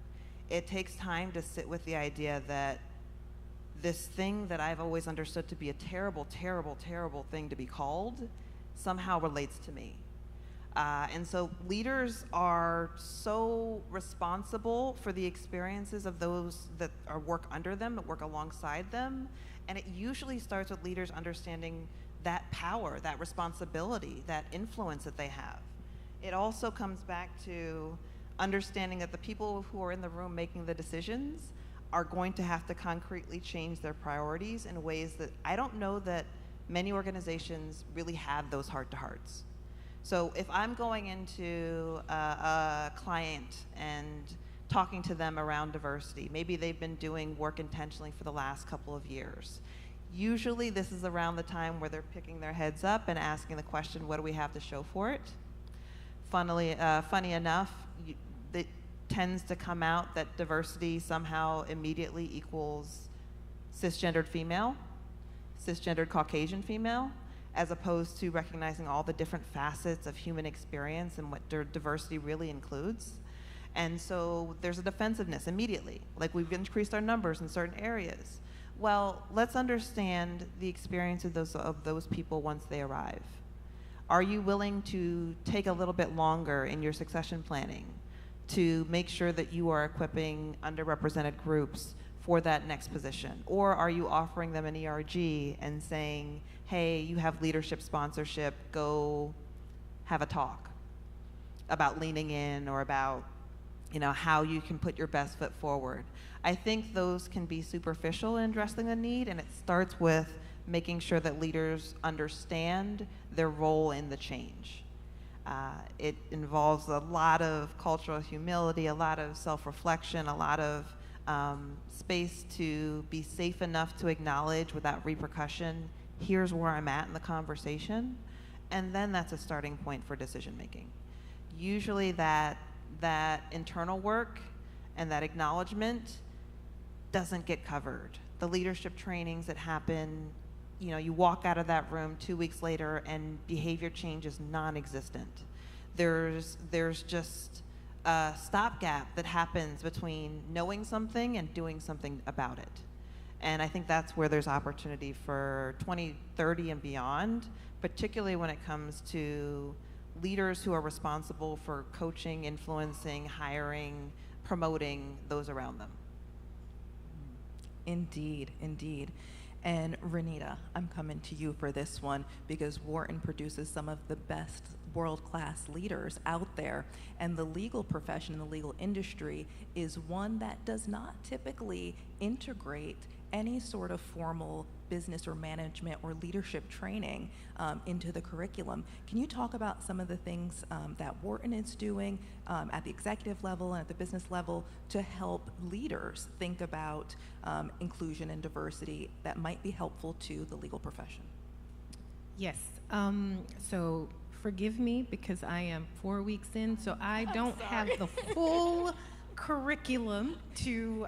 It takes time to sit with the idea that this thing that I've always understood to be a terrible, terrible, terrible thing to be called somehow relates to me. And so leaders are so responsible for the experiences of those that work under them, that work alongside them. And it usually starts with leaders understanding that power, that responsibility, that influence that they have. It also comes back to understanding that the people who are in the room making the decisions are going to have to concretely change their priorities in ways that I don't know that many organizations really have those heart-to-hearts. So if I'm going into a client and talking to them around diversity, maybe they've been doing work intentionally for the last couple of years. Usually this is around the time where they're picking their heads up and asking the question, what do we have to show for it? Funny enough, it tends to come out that diversity somehow immediately equals cisgendered female, cisgendered Caucasian female, as opposed to recognizing all the different facets of human experience and what diversity really includes. And so there's a defensiveness immediately, like we've increased our numbers in certain areas. Well, let's understand the experience of those people once they arrive. Are you willing to take a little bit longer in your succession planning to make sure that you are equipping underrepresented groups for that next position? Or are you offering them an ERG and saying, hey, you have leadership sponsorship, go have a talk about leaning in or about, you know, how you can put your best foot forward? I think those can be superficial in addressing the need, and it starts with making sure that leaders understand their role in the change. It involves a lot of cultural humility, a lot of self-reflection, a lot of space to be safe enough to acknowledge without repercussion, here's where I'm at in the conversation, and then that's a starting point for decision making. Usually that internal work and that acknowledgement doesn't get covered. The leadership trainings that happen, you know, you walk out of that room 2 weeks later and behavior change is non-existent. There's just a stopgap that happens between knowing something and doing something about it. And I think that's where there's opportunity for 2030 and beyond, particularly when it comes to leaders who are responsible for coaching, influencing, hiring, promoting those around them. Indeed, indeed. And Renita, I'm coming to you for this one because Wharton produces some of the best world-class leaders out there, and the legal profession and the legal industry is one that does not typically integrate any sort of formal business or management or leadership training into the curriculum. Can you talk about some of the things that Wharton is doing at the executive level and at the business level to help leaders think about inclusion and diversity that might be helpful to the legal profession? Yes. So forgive me because I am 4 weeks in, so I don't have the full curriculum to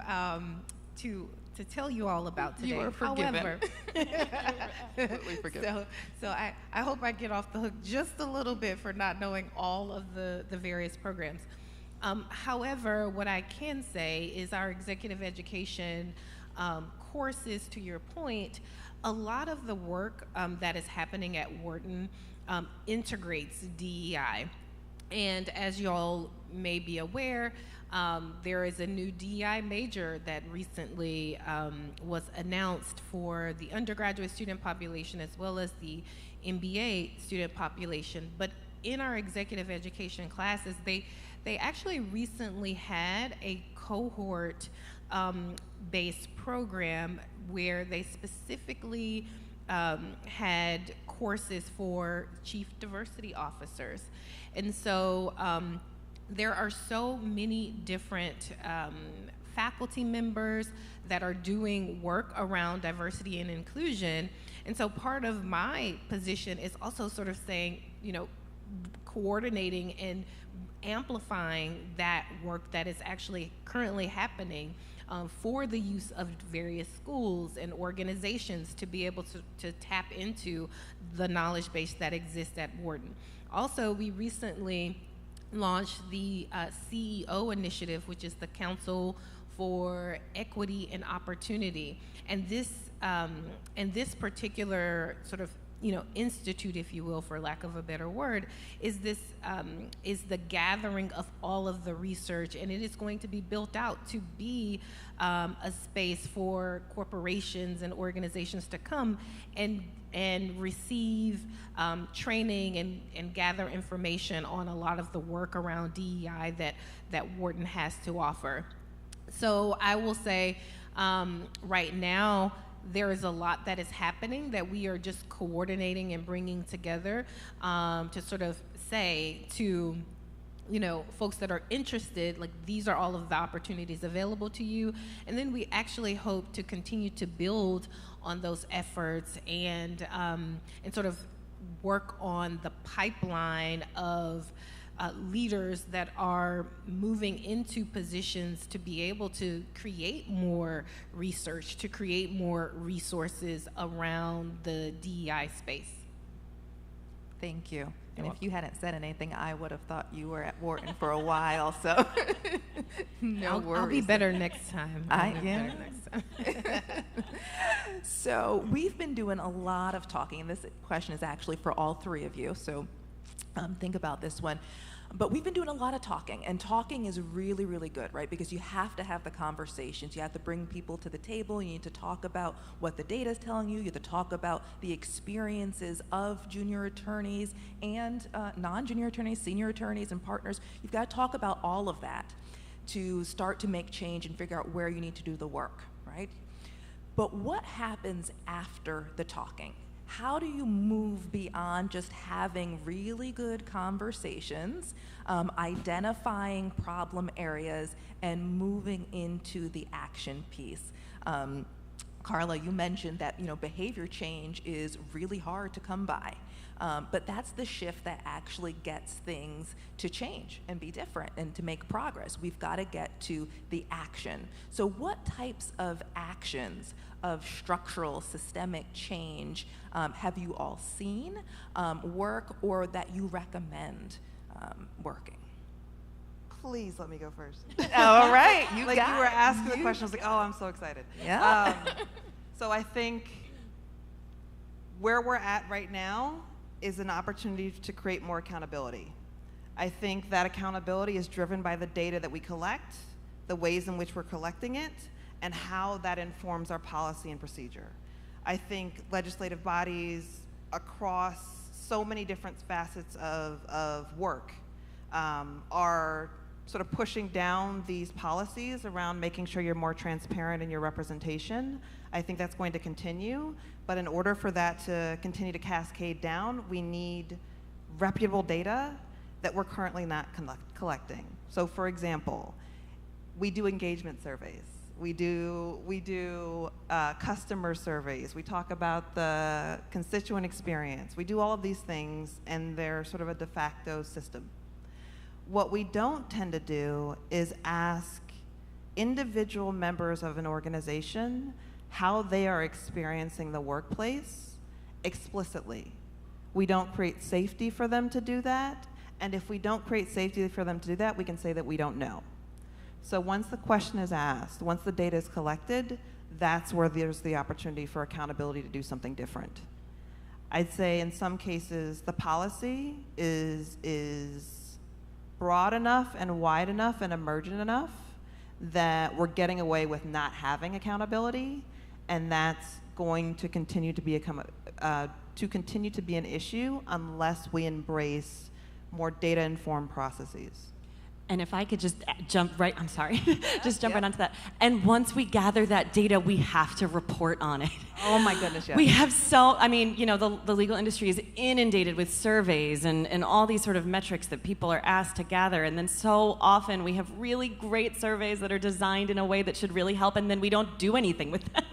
tell you all about today. You are forgiven. However, Absolutely forgiven. So I hope I get off the hook just a little bit for not knowing all of the various programs. However, what I can say is our executive education courses, to your point, a lot of the work that is happening at Wharton integrates DEI. And as you all may be aware, there is a new DEI major that recently was announced for the undergraduate student population as well as the MBA student population. But in our executive education classes, they actually recently had a cohort based program where they specifically had courses for chief diversity officers. And so there are so many different faculty members that are doing work around diversity and inclusion. And so part of my position is also sort of saying, you know, coordinating and amplifying that work that is actually currently happening for the use of various schools and organizations to be able to tap into the knowledge base that exists at Wharton. Also, we recently launched the CEO initiative, which is the Council for Equity and Opportunity. And this particular sort of, you know, institute, if you will, for lack of a better word, is the gathering of all of the research, and it is going to be built out to be a space for corporations and organizations to come and receive training and gather information on a lot of the work around DEI that Wharton has to offer. So I will say right now, there is a lot that is happening that we are just coordinating and bringing together to sort of say to, you know, folks that are interested, like, these are all of the opportunities available to you. And then we actually hope to continue to build on those efforts and sort of work on the pipeline of leaders that are moving into positions to be able to create more research, to create more resources around the DEI space. Thank you. And if you hadn't said anything, I would have thought you were at Wharton for a while, so no worries. I'll be better next time. Better next time. So we've been doing a lot of talking, and this question is actually for all three of you, so think about this one. But we've been doing a lot of talking, and talking is really, really good, right? Because you have to have the conversations. You have to bring people to the table. You need to talk about what the data is telling you. You have to talk about the experiences of junior attorneys and non-junior attorneys, senior attorneys, and partners. You've got to talk about all of that to start to make change and figure out where you need to do the work, right? But what happens after the talking? How do you move beyond just having really good conversations, identifying problem areas, and moving into the action piece? Carla, you mentioned that, you know, behavior change is really hard to come by. But that's the shift that actually gets things to change and be different and to make progress. We've got to get to the action. So what types of actions of structural, systemic change have you all seen work or that you recommend working? Please let me go first. All right, you like got you were it. asking the question, I was like, oh, I'm so excited. Yeah. So I think where we're at right now is an opportunity to create more accountability. I think that accountability is driven by the data that we collect, the ways in which we're collecting it, and how that informs our policy and procedure. I think legislative bodies across so many different facets of work are sort of pushing down these policies around making sure you're more transparent in your representation. I think that's going to continue, but in order for that to continue to cascade down, we need reputable data that we're currently not collecting. So for example, we do engagement surveys. We do customer surveys. We talk about the constituent experience. We do all of these things, and they're sort of a de facto system. What we don't tend to do is ask individual members of an organization how they are experiencing the workplace explicitly. We don't create safety for them to do that, and if we don't create safety for them to do that, we can say that we don't know. So once the question is asked, once the data is collected, that's where there's the opportunity for accountability to do something different. I'd say in some cases, the policy is broad enough and wide enough and emergent enough that we're getting away with not having accountability, and that's going to continue to be an issue unless we embrace more data-informed processes. And if I could just jump right, I'm sorry, just jump right onto that. And once we gather that data, we have to report on it. Oh my goodness, yes. We have I mean, you know, the legal industry is inundated with surveys and all these sort of metrics that people are asked to gather. And then so often we have really great surveys that are designed in a way that should really help, and then we don't do anything with them.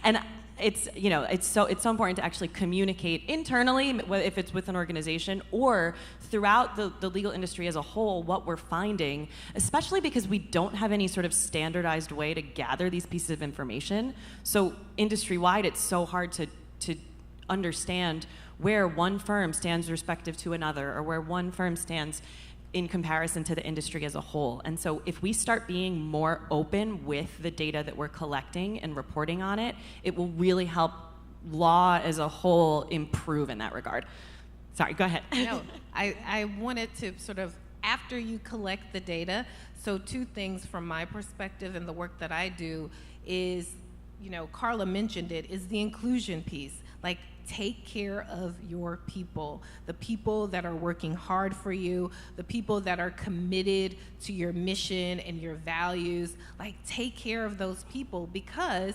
And it's so important to actually communicate internally, if it's with an organization or throughout the legal industry as a whole, what we're finding, especially because we don't have any sort of standardized way to gather these pieces of information. So industry-wide, it's so hard to understand where one firm stands respective to another, or where one firm stands in comparison to the industry as a whole. And so if we start being more open with the data that we're collecting and reporting on it, it will really help law as a whole improve in that regard. Sorry, go ahead. No, I wanted to sort of, after you collect the data, so two things from my perspective and the work that I do is, you know, Carla mentioned it, is the inclusion piece. Like, take care of your people, the people that are working hard for you, the people that are committed to your mission and your values. Like, take care of those people, because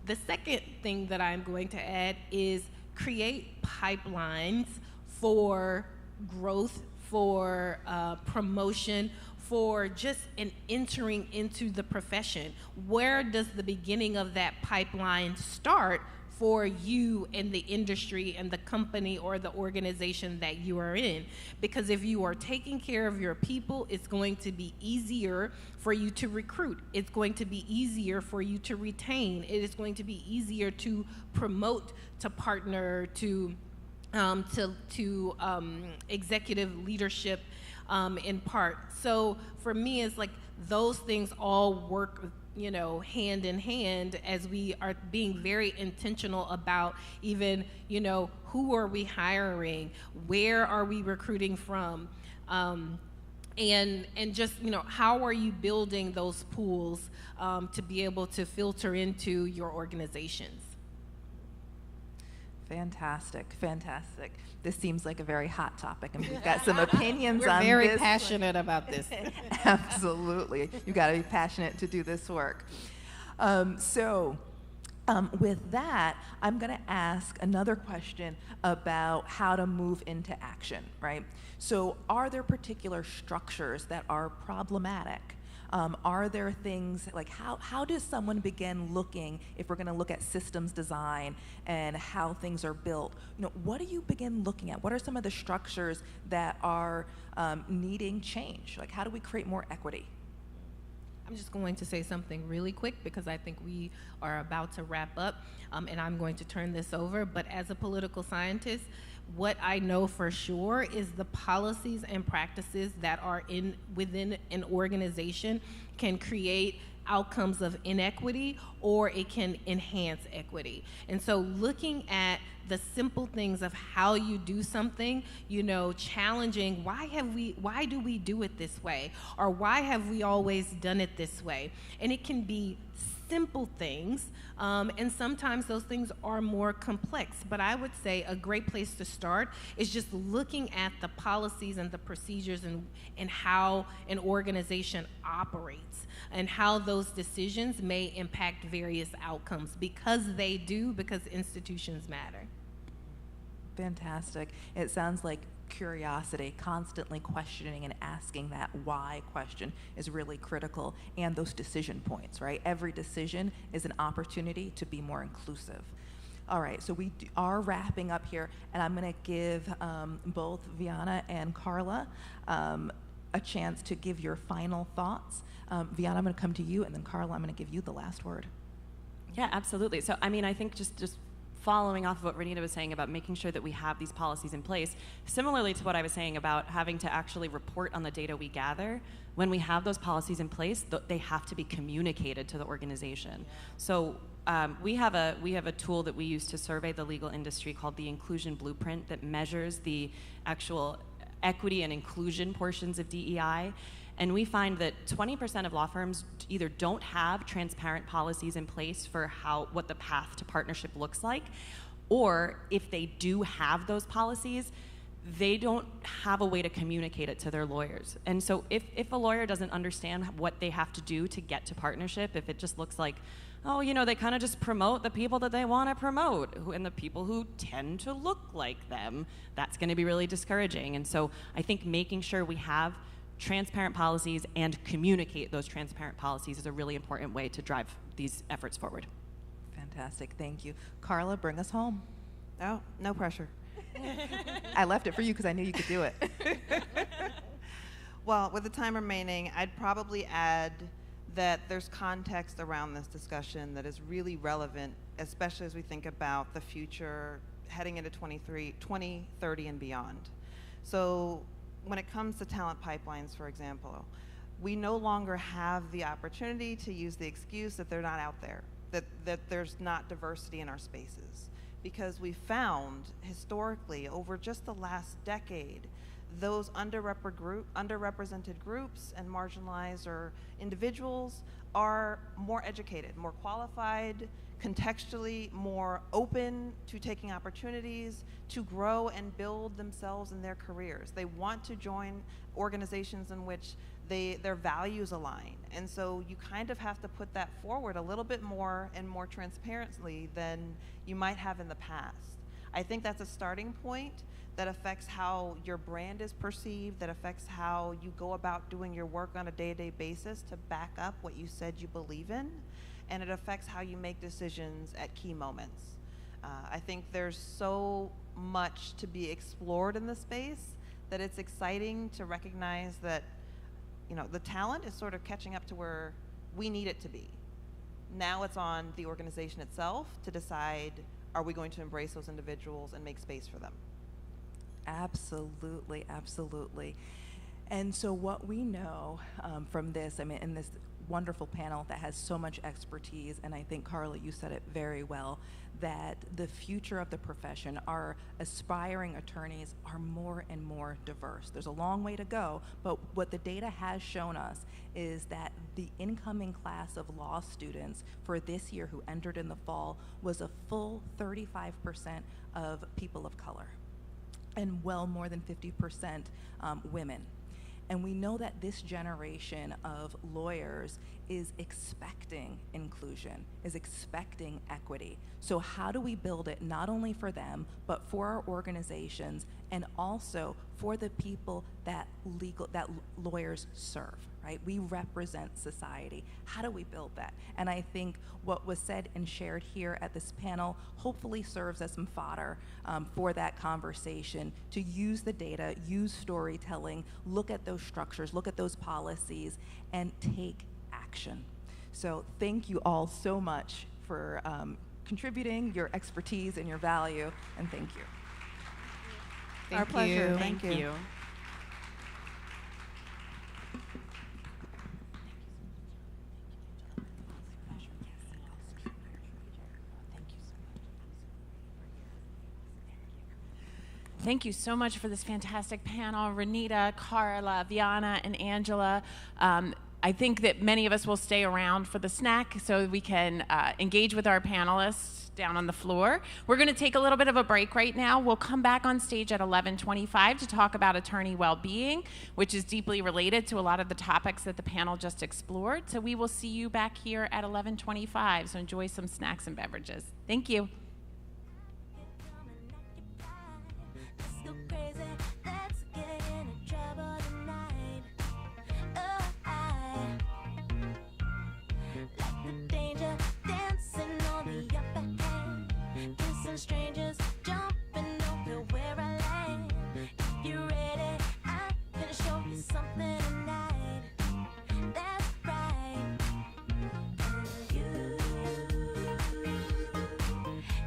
the second thing that I'm going to add is create pipelines for growth, for promotion, for just an entering into the profession. Where does the beginning of that pipeline start for you in the industry and the company or the organization that you are in? Because if you are taking care of your people, it's going to be easier for you to recruit. It's going to be easier for you to retain. It is going to be easier to promote, to partner, to executive leadership in part. So for me, it's like those things all work, you know, hand in hand as we are being very intentional about even, you know, who are we hiring, where are we recruiting from, and just, you know, how are you building those pools to be able to filter into your organizations. Fantastic, fantastic. This seems like a very hot topic, and we've got some opinions on this. We're very passionate about this. Absolutely. You've got to be passionate to do this work. With that, I'm going to ask another question about how to move into action, right? So are there particular structures that are problematic? Are there things like how does someone begin looking, if we're going to look at systems design and how things are built, you know, what do you begin looking at? What are some of the structures that are needing change? Like, how do we create more equity? I'm just going to say something really quick because I think we are about to wrap up, and I'm going to turn this over. But as a political scientist, what I know for sure is the policies and practices that are within an organization can create outcomes of inequity, or it can enhance equity. And so looking at the simple things of how you do something, you know, challenging why do we do it this way, or why have we always done it this way? And it can be simple things, and sometimes those things are more complex. But I would say a great place to start is just looking at the policies and the procedures and how an organization operates and how those decisions may impact various outcomes, because they do, because institutions matter. Fantastic. It sounds like curiosity, constantly questioning and asking that why question is really critical, and those decision points, right? Every decision is an opportunity to be more inclusive. All right, so we are wrapping up here, and I'm going to give both Viana and Carla a chance to give your final thoughts. Viana, I'm going to come to you, and then Carla, I'm going to give you the last word. Yeah, absolutely. So, I mean, I think just following off of what Renita was saying about making sure that we have these policies in place, similarly to what I was saying about having to actually report on the data we gather, when we have those policies in place, they have to be communicated to the organization. So we have a tool that we use to survey the legal industry called the Inclusion Blueprint that measures the actual equity and inclusion portions of DEI. And we find that 20% of law firms either don't have transparent policies in place for what the path to partnership looks like, or if they do have those policies, they don't have a way to communicate it to their lawyers. And so if a lawyer doesn't understand what they have to do to get to partnership, if it just looks like, oh, you know, they kind of just promote the people that they want to promote, and the people who tend to look like them, that's going to be really discouraging. And so I think making sure we have transparent policies and communicate those transparent policies is a really important way to drive these efforts forward. Fantastic, thank you. Carla, bring us home. Oh, no pressure. I left it for you because I knew you could do it. Well, with the time remaining, I'd probably add that there's context around this discussion that is really relevant, especially as we think about the future heading into 2030 and beyond. So when it comes to talent pipelines, for example, we no longer have the opportunity to use the excuse that they're not out there, that there's not diversity in our spaces. Because we found historically over just the last decade, those underrepresented groups and marginalized or individuals are more educated, more qualified, contextually more open to taking opportunities to grow and build themselves in their careers. They want to join organizations in which their values align. And so you kind of have to put that forward a little bit more and more transparently than you might have in the past. I think that's a starting point that affects how your brand is perceived, that affects how you go about doing your work on a day-to-day basis to back up what you said you believe in, and it affects how you make decisions at key moments. I think there's so much to be explored in the space that it's exciting to recognize that, you know, the talent is sort of catching up to where we need it to be. Now it's on the organization itself to decide, are we going to embrace those individuals and make space for them? Absolutely, absolutely. And so what we know from this, I mean, in this wonderful panel that has so much expertise, and I think, Carla, you said it very well, that the future of the profession, our aspiring attorneys are more and more diverse. There's a long way to go, but what the data has shown us is that the incoming class of law students for this year who entered in the fall was a full 35% of people of color, and well more than 50% women. And we know that this generation of lawyers is expecting inclusion, is expecting equity. So how do we build it not only for them, but for our organizations and also for the people that lawyers serve, right? We represent society. How do we build that? And I think what was said and shared here at this panel hopefully serves as some fodder for that conversation, to use the data, use storytelling, look at those structures, look at those policies, and take action. So thank you all so much for contributing your expertise and your value, and thank you. Our pleasure. Thank you. Thank you so much for this fantastic panel, Renita, Carla, Viana, and Angela. I think that many of us will stay around for the snack so we can engage with our panelists down on the floor. We're going to take a little bit of a break right now. We'll come back on stage at 11:25 to talk about attorney well-being, which is deeply related to a lot of the topics that the panel just explored. So we will see you back here at 11:25. So enjoy some snacks and beverages. Thank you. Strangers jumping over where I land. If you're ready, I'm gonna show you something tonight. That's right. And you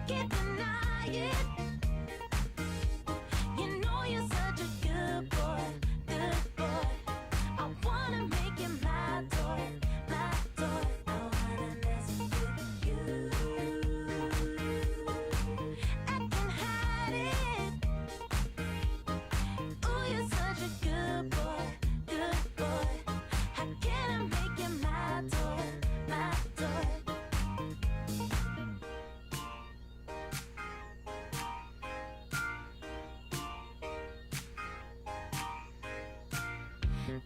can't deny it. You know you're such a good boy, good boy. I wanna make you my toy, my toy. I wanna mess with you.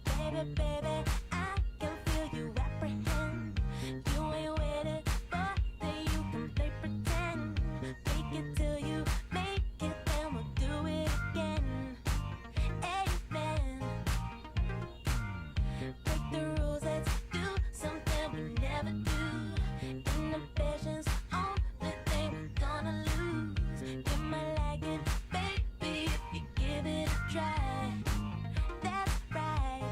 Baby, baby, I can feel you apprehend. You ain't waited for that you can play pretend. Fake it till you make it, then we'll do it again. Amen. Break the rules, let's do something we never do. Innovation's only thing we're gonna lose. You might like it, baby, if you give it a try. That's right.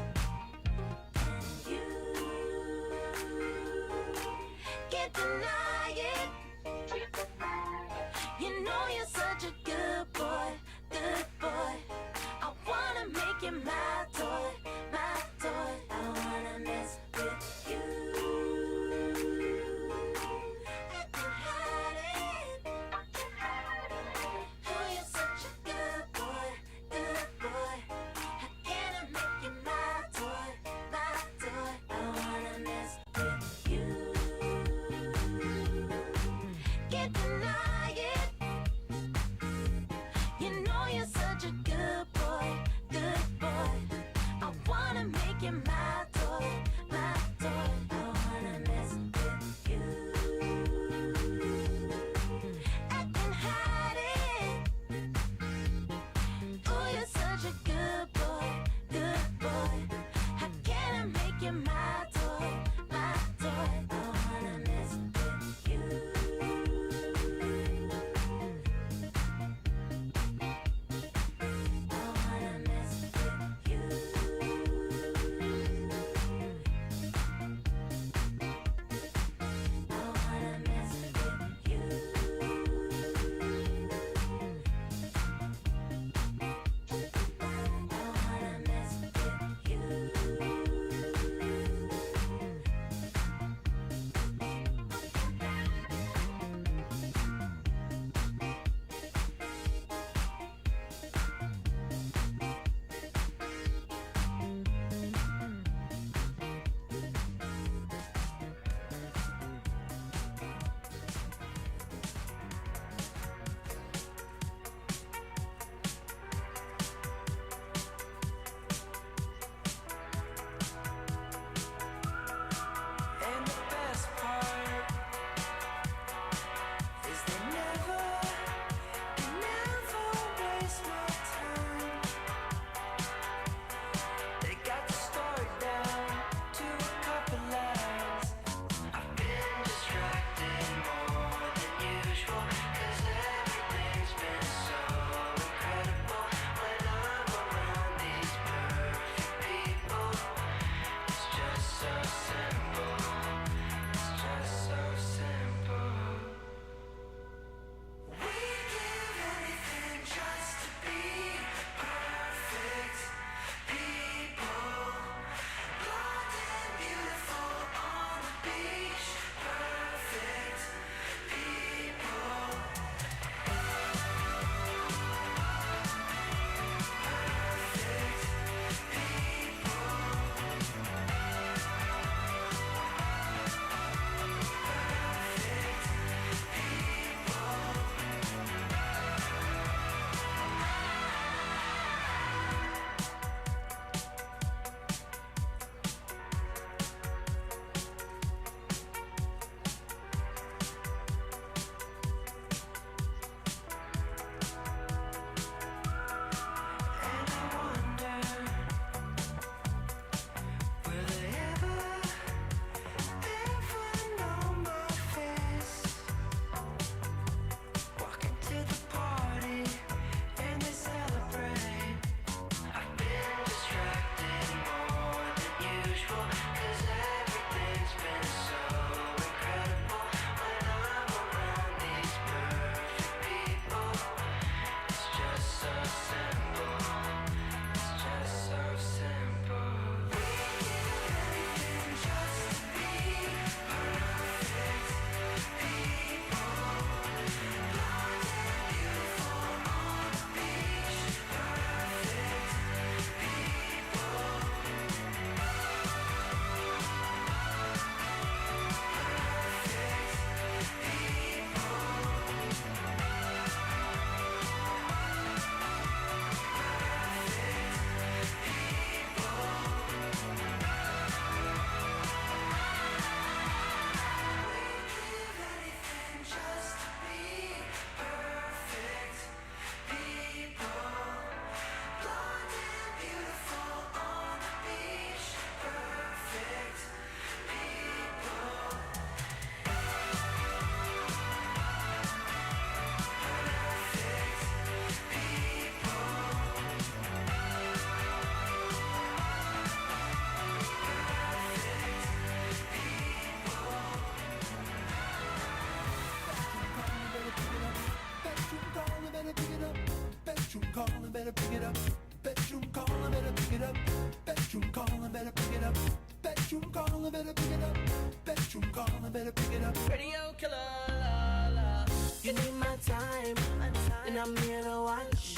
I'm here to watch.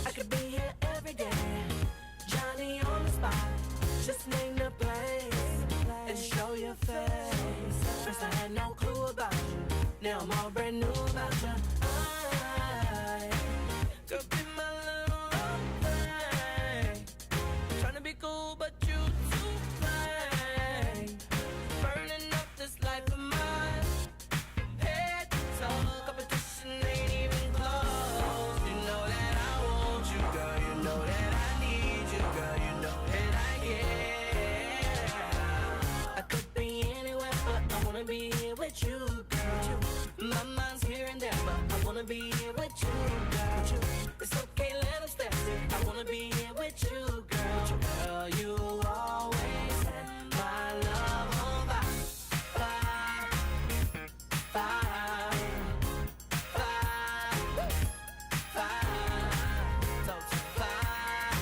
I could be here every day, Johnny on the spot. Just name the place and show your face. First I had no clue about you, now I'm all brand new about you. I could be my little love thing, tryna be cool but you too plain, burning up this life of mine. Head to toe, competition ain't even close. You know that I want you, girl. You know that I need you, girl. You know that I care. I could be anywhere, but I wanna be here with you, girl. My mind's here and there, but I wanna be here with you, girl. It's okay, let us dance it. I wanna be here with you, girl. Girl, you always set my love on fire, fire, fire, fire, fire. Talk to fire,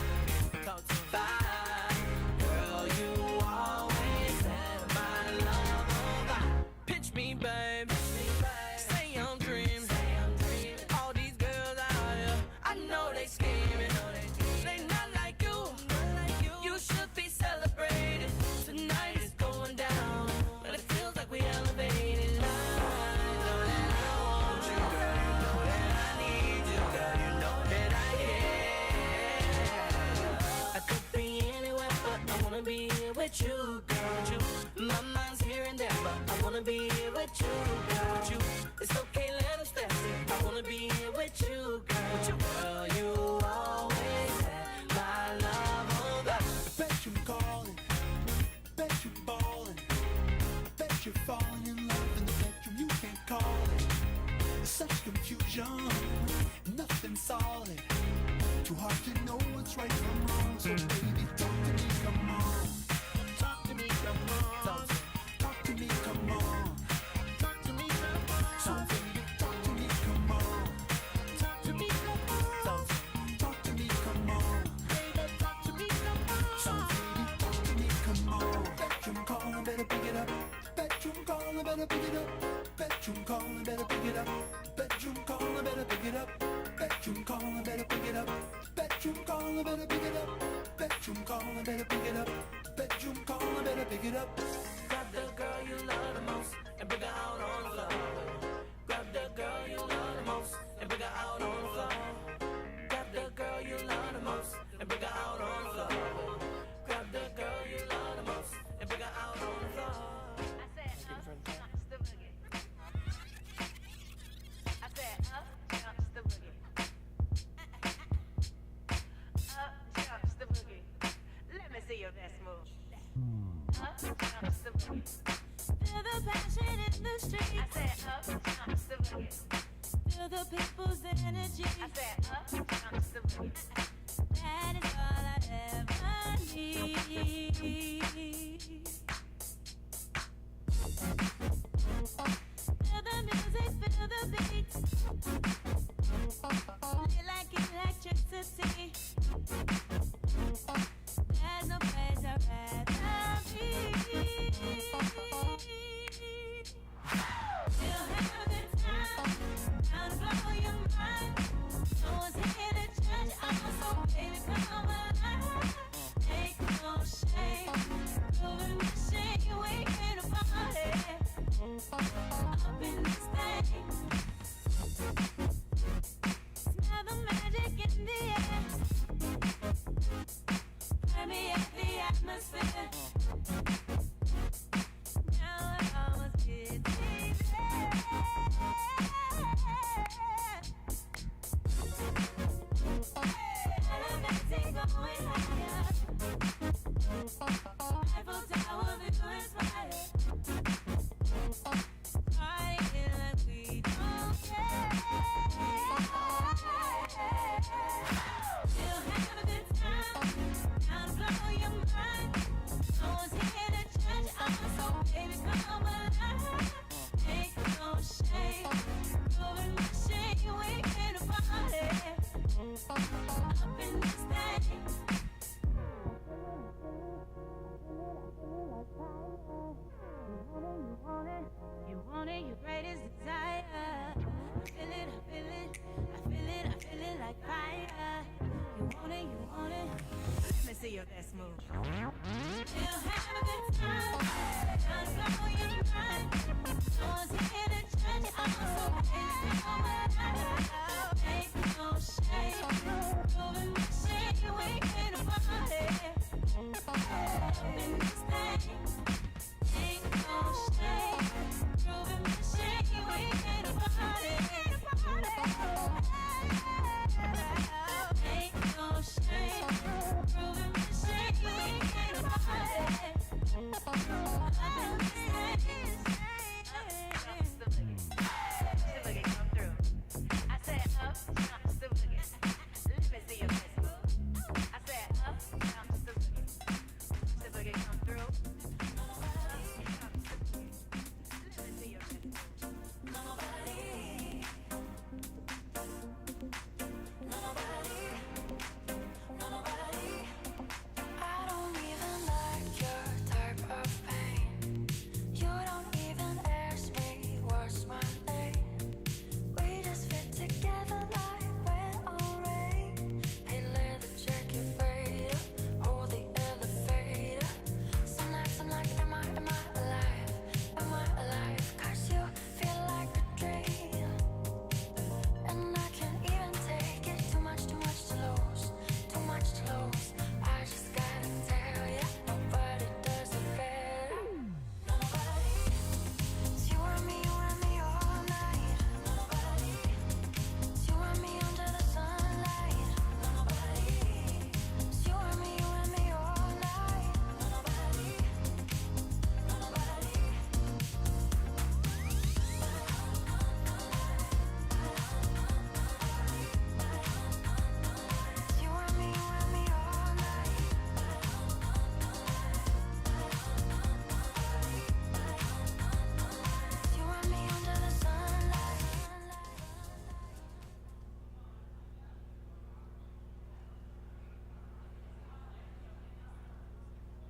talk to fire. Girl, you always set my love on fire. Pitch me, babe. Say I'm dreaming. All these girls out here, I know they scheming. They not like you. You should be celebrated. Tonight is going down, and it feels like we elevated. I know that I want you, girl. You know that I need you, girl. You know that I care. I could be anywhere, but I wanna be here with you, girl. My mind's here and there, but I wanna be here with you, girl. It's okay, let us dance it. I wanna be here with you, girl. Girl, you always set my love on fire. Bet you calling, bet you balling, bet you're falling in love in the bedroom, you can't call it. There's such confusion, nothing solid. Too hard to know what's right from wrong, so baby, talk to me, come on. Talk to me, come on. Talk to me, come on. Talk to me, come on. So baby, talk to me, come on. Talk to me, come on. Talk to me, come on. Baby, talk to me, come on. So baby, talk to me, come on. Bedroom calling, better pick it up. Bedroom calling, better pick it up. Bedroom calling, better pick it up. Bedroom calling, better pick it up. Bedroom calling, better pick it up. Bedroom calling, better pick it up. Bedroom calling, better pick it up. Bedroom calling, better pick it up. Grab the girl you love the most and bring her out on the floor. Grab the girl you love the most and bring her out on the floor. Grab the girl you love the most and bring her out on the floor. Grab the girl you love the most and bring her out on the floor. I said up jumps the boogie. I said up jumps the boogie. Up jumps the boogie. Let me see your best move. Up jumps the boogie. Feel the passion in the streets. I said up jumps the boogie. Feel the people's energy. I said up jumps the boogie. That is all I ever need. Feel the music, feel the beat. Feel like electricity. There's no place I'd rather be. Still have the time to blow your mind. No one's here to judge. So baby, come alive. Make no shame. Proving the shame, you ain't in a party. your best move. We'll have a good time. Just blow your mind. No one's here to judge you. So baby, go without. Ain't no shame. Proving my shame. We ain't a party. Up in this thing. Ain't no shame. Proving my shame. We ain't a party. Ain't no shame. Proving my shame. We ain't a party.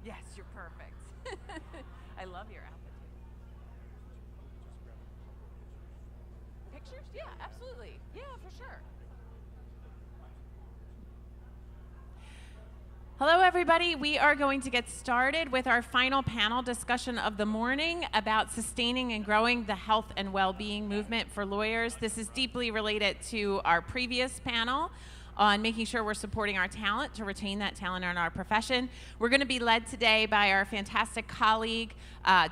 Yes, you're perfect. I love your outfit. Pictures? Yeah, absolutely. Yeah, for sure. Hello, everybody. We are going to get started with our final panel discussion of the morning about sustaining and growing the health and well-being movement for lawyers. This is deeply related to our previous panel on making sure we're supporting our talent to retain that talent in our profession. We're going to be led today by our fantastic colleague,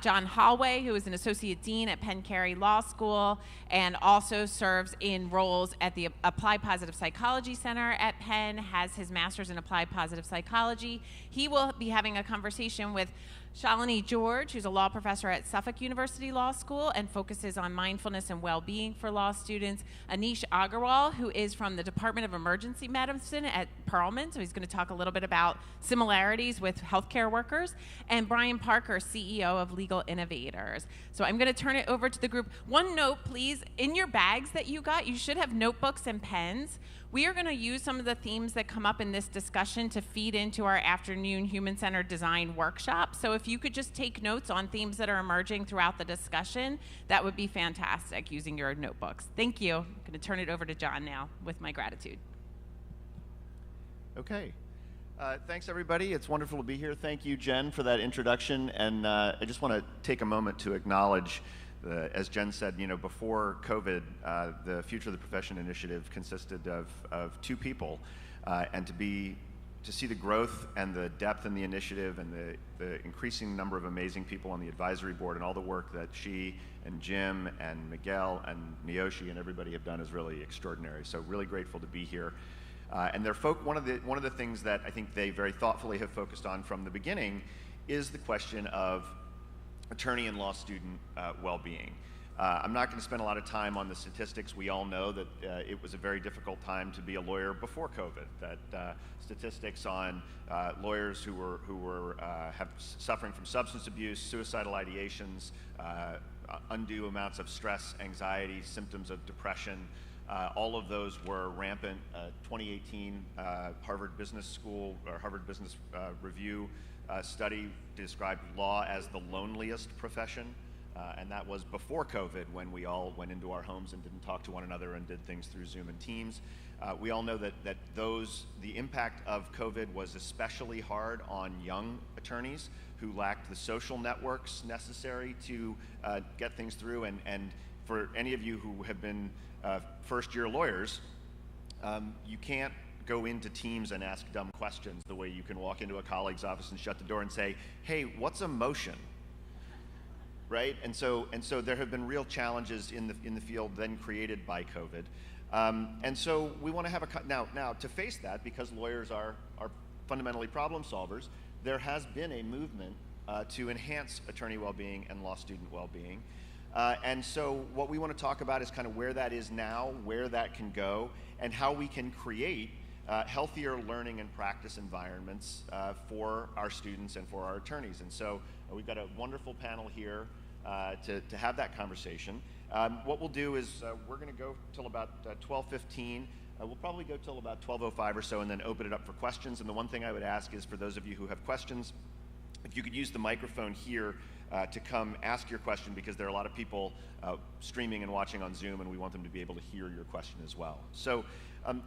John Holloway, who is an Associate Dean at Penn Carey Law School and also serves in roles at the Applied Positive Psychology Center at Penn, has his master's in Applied Positive Psychology. He will be having a conversation with Shalini George, who's a law professor at Suffolk University Law School and focuses on mindfulness and well-being for law students. Anish Agarwal, who is from the Department of Emergency Medicine at Perelman, so he's going to talk a little bit about similarities with healthcare workers. And Brian Parker, CEO of Legal Innovators. So I'm going to turn it over to the group. One note, please. In your bags that you got, you should have notebooks and pens. We are going to use some of the themes that come up in this discussion to feed into our afternoon human-centered design workshop. So if you could just take notes on themes that are emerging throughout the discussion, that would be fantastic using your notebooks. Thank you. I'm going to turn it over to John now with my gratitude. Okay. Thanks, everybody. It's wonderful to be here. Thank you, Jen, for that introduction. And I just want to take a moment to acknowledge as Jen said, before COVID, the Future of the Profession initiative consisted of two people, and to see the growth and the depth in the initiative and the increasing number of amazing people on the advisory board and all the work that she and Jim and Miguel and Miyoshi and everybody have done is really extraordinary. So really grateful to be here. And one of the things that I think they very thoughtfully have focused on from the beginning is the question of attorney and law student well-being. I'm not going to spend a lot of time on the statistics. We all know that it was a very difficult time to be a lawyer before COVID. That statistics on lawyers who were suffering from substance abuse, suicidal ideations, undue amounts of stress, anxiety, symptoms of depression. All of those were rampant. 2018 Harvard Business School or Harvard Business Review study described law as the loneliest profession And that was before COVID, when we all went into our homes and didn't talk to one another and did things through Zoom and Teams. We all know that the impact of COVID was especially hard on young attorneys who lacked the social networks necessary to get things through. And for any of you who have been first-year lawyers, you can't go into Teams and ask dumb questions the way you can walk into a colleague's office and shut the door and say, hey, what's a motion? Right? And so there have been real challenges in the field then created by COVID. And so we want to have now to face that, because lawyers are fundamentally problem solvers, there has been a movement to enhance attorney well-being and law student well-being. And so what we want to talk about is kind of where that is now, where that can go, and how we can create healthier learning and practice environments for our students and for our attorneys. And so we've got a wonderful panel here to have that conversation. What we'll do is we're going to go till about 12:15. We'll probably go till about 12:05 or so, and then open it up for questions. And the one thing I would ask is, for those of you who have questions, if you could use the microphone here to come ask your question, because there are a lot of people streaming and watching on Zoom, and we want them to be able to hear your question as well. So,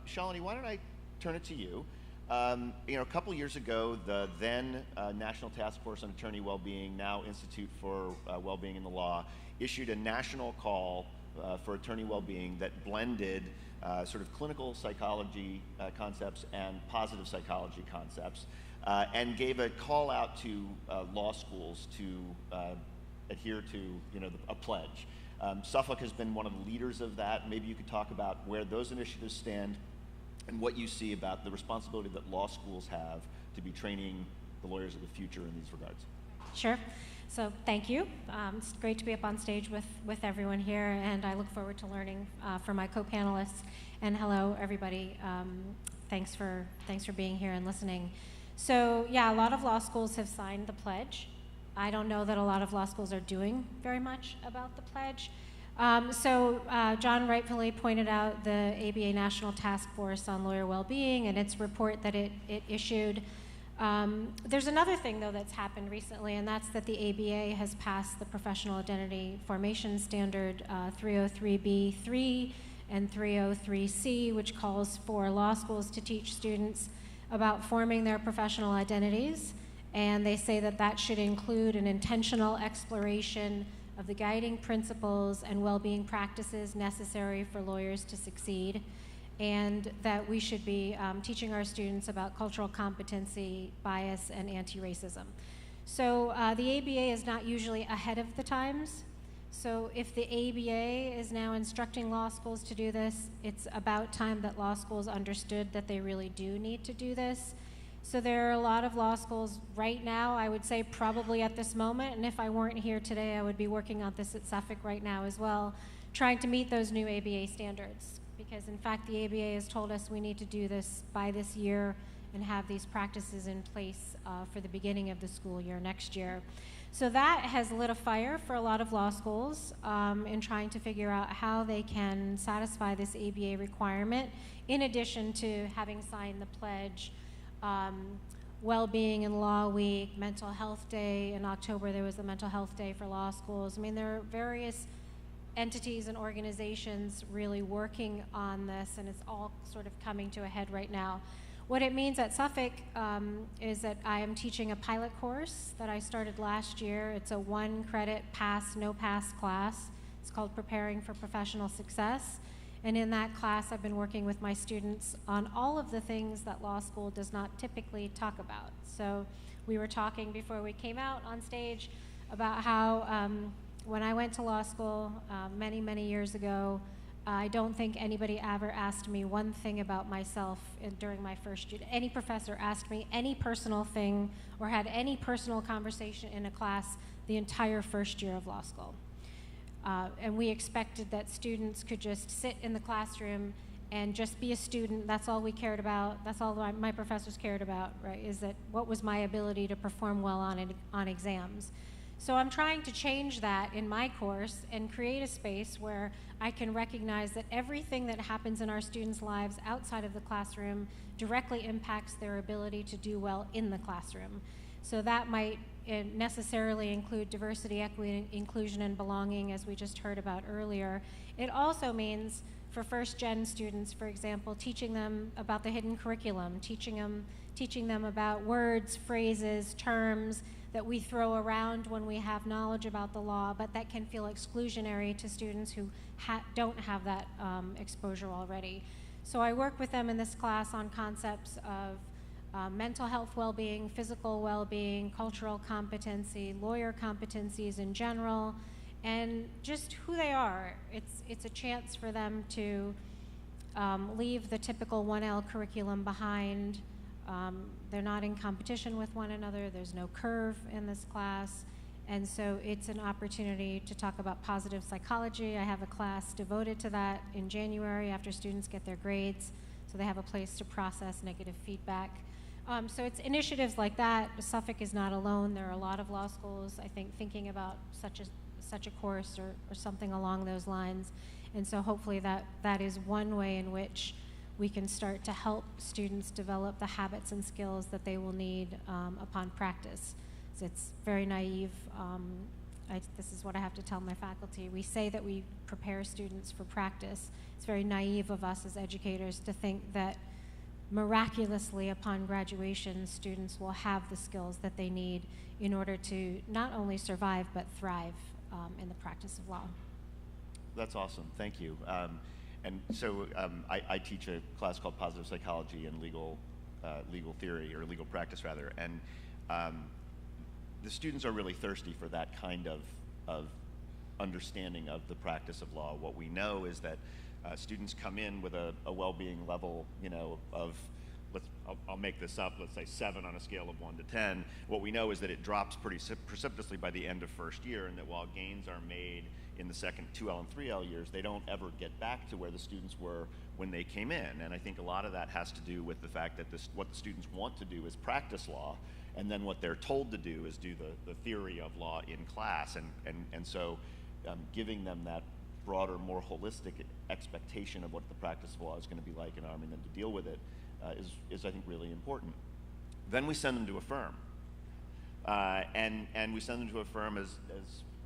Shalini, why don't I turn it to you? A couple years ago, the then National Task Force on Attorney Wellbeing, now Institute for Wellbeing in the Law, issued a national call for attorney well-being that blended sort of clinical psychology concepts and positive psychology concepts, and gave a call out to law schools to adhere to a pledge. Suffolk has been one of the leaders of that. Maybe you could talk about where those initiatives stand and what you see about the responsibility that law schools have to be training the lawyers of the future in these regards. Sure. So thank you. It's great to be up on stage with everyone here, and I look forward to learning from my co-panelists. And hello, everybody. Thanks for being here and listening. So yeah, a lot of law schools have signed the pledge. I don't know that a lot of law schools are doing very much about the pledge. John rightfully pointed out the ABA National Task Force on Lawyer Wellbeing and its report that it issued. There's another thing, though, that's happened recently, and that's that the ABA has passed the Professional Identity Formation Standard 303B3 and 303C, which calls for law schools to teach students about forming their professional identities. And they say that that should include an intentional exploration of the guiding principles and well-being practices necessary for lawyers to succeed, and that we should be teaching our students about cultural competency, bias, and anti-racism. So the ABA is not usually ahead of the times. So if the ABA is now instructing law schools to do this, it's about time that law schools understood that they really do need to do this. So there are a lot of law schools right now, I would say probably at this moment, and if I weren't here today, I would be working on this at Suffolk right now as well, trying to meet those new ABA standards. Because in fact, the ABA has told us we need to do this by this year and have these practices in place for the beginning of the school year next year. So that has lit a fire for a lot of law schools in trying to figure out how they can satisfy this ABA requirement, in addition to having signed the pledge. Well-being in Law Week, Mental Health Day. In October, there was a Mental Health Day for law schools. I mean, there are various entities and organizations really working on this, and it's all sort of coming to a head right now. What it means at Suffolk is that I am teaching a pilot course that I started last year. It's a 1-credit pass, no pass class. It's called Preparing for Professional Success. And in that class, I've been working with my students on all of the things that law school does not typically talk about. So we were talking before we came out on stage about how when I went to law school many, many years ago, I don't think anybody ever asked me one thing about myself during my first year. Any professor asked me any personal thing or had any personal conversation in a class the entire first year of law school. And we expected that students could just sit in the classroom and just be a student. That's all we cared about. That's all my professors cared about, right, is that what was my ability to perform well on exams. So I'm trying to change that in my course and create a space where I can recognize that everything that happens in our students' lives outside of the classroom directly impacts their ability to do well in the classroom. So that might necessarily include diversity, equity, inclusion, and belonging, as we just heard about earlier. It also means for first-gen students, for example, teaching them about the hidden curriculum, teaching them about words, phrases, terms that we throw around when we have knowledge about the law, but that can feel exclusionary to students who don't have that exposure already. So I work with them in this class on concepts of mental health well-being, physical well-being, cultural competency, lawyer competencies in general, and just who they are. It's a chance for them to leave the typical 1L curriculum behind. They're not in competition with one another. There's no curve in this class. And so it's an opportunity to talk about positive psychology. I have a class devoted to that in January after students get their grades, so they have a place to process negative feedback. So it's initiatives like that. Suffolk is not alone. There are a lot of law schools, I think, thinking about such a course or something along those lines. And so hopefully that is one way in which we can start to help students develop the habits and skills that they will need upon practice. So it's very naive. This is what I have to tell my faculty. We say that we prepare students for practice. It's very naive of us as educators to think that miraculously upon graduation, students will have the skills that they need in order to not only survive but thrive in the practice of law. That's awesome, thank you. And so I teach a class called Positive Psychology and Legal Theory, or Legal Practice rather, and the students are really thirsty for that kind of understanding of the practice of law. What we know is that students come in with a well-being level, of, I'll make this up, let's say 7 on a scale of 1 to 10. What we know is that it drops pretty precipitously by the end of first year, and that while gains are made in the second 2L and 3L years, they don't ever get back to where the students were when they came in. And I think a lot of that has to do with the fact that what the students want to do is practice law, and then what they're told to do is do the theory of law in class. And so giving them that broader, more holistic expectation of what the practice of law is going to be like and arming them to deal with it is I think, really important. Then we send them to a firm. And we send them to a firm, as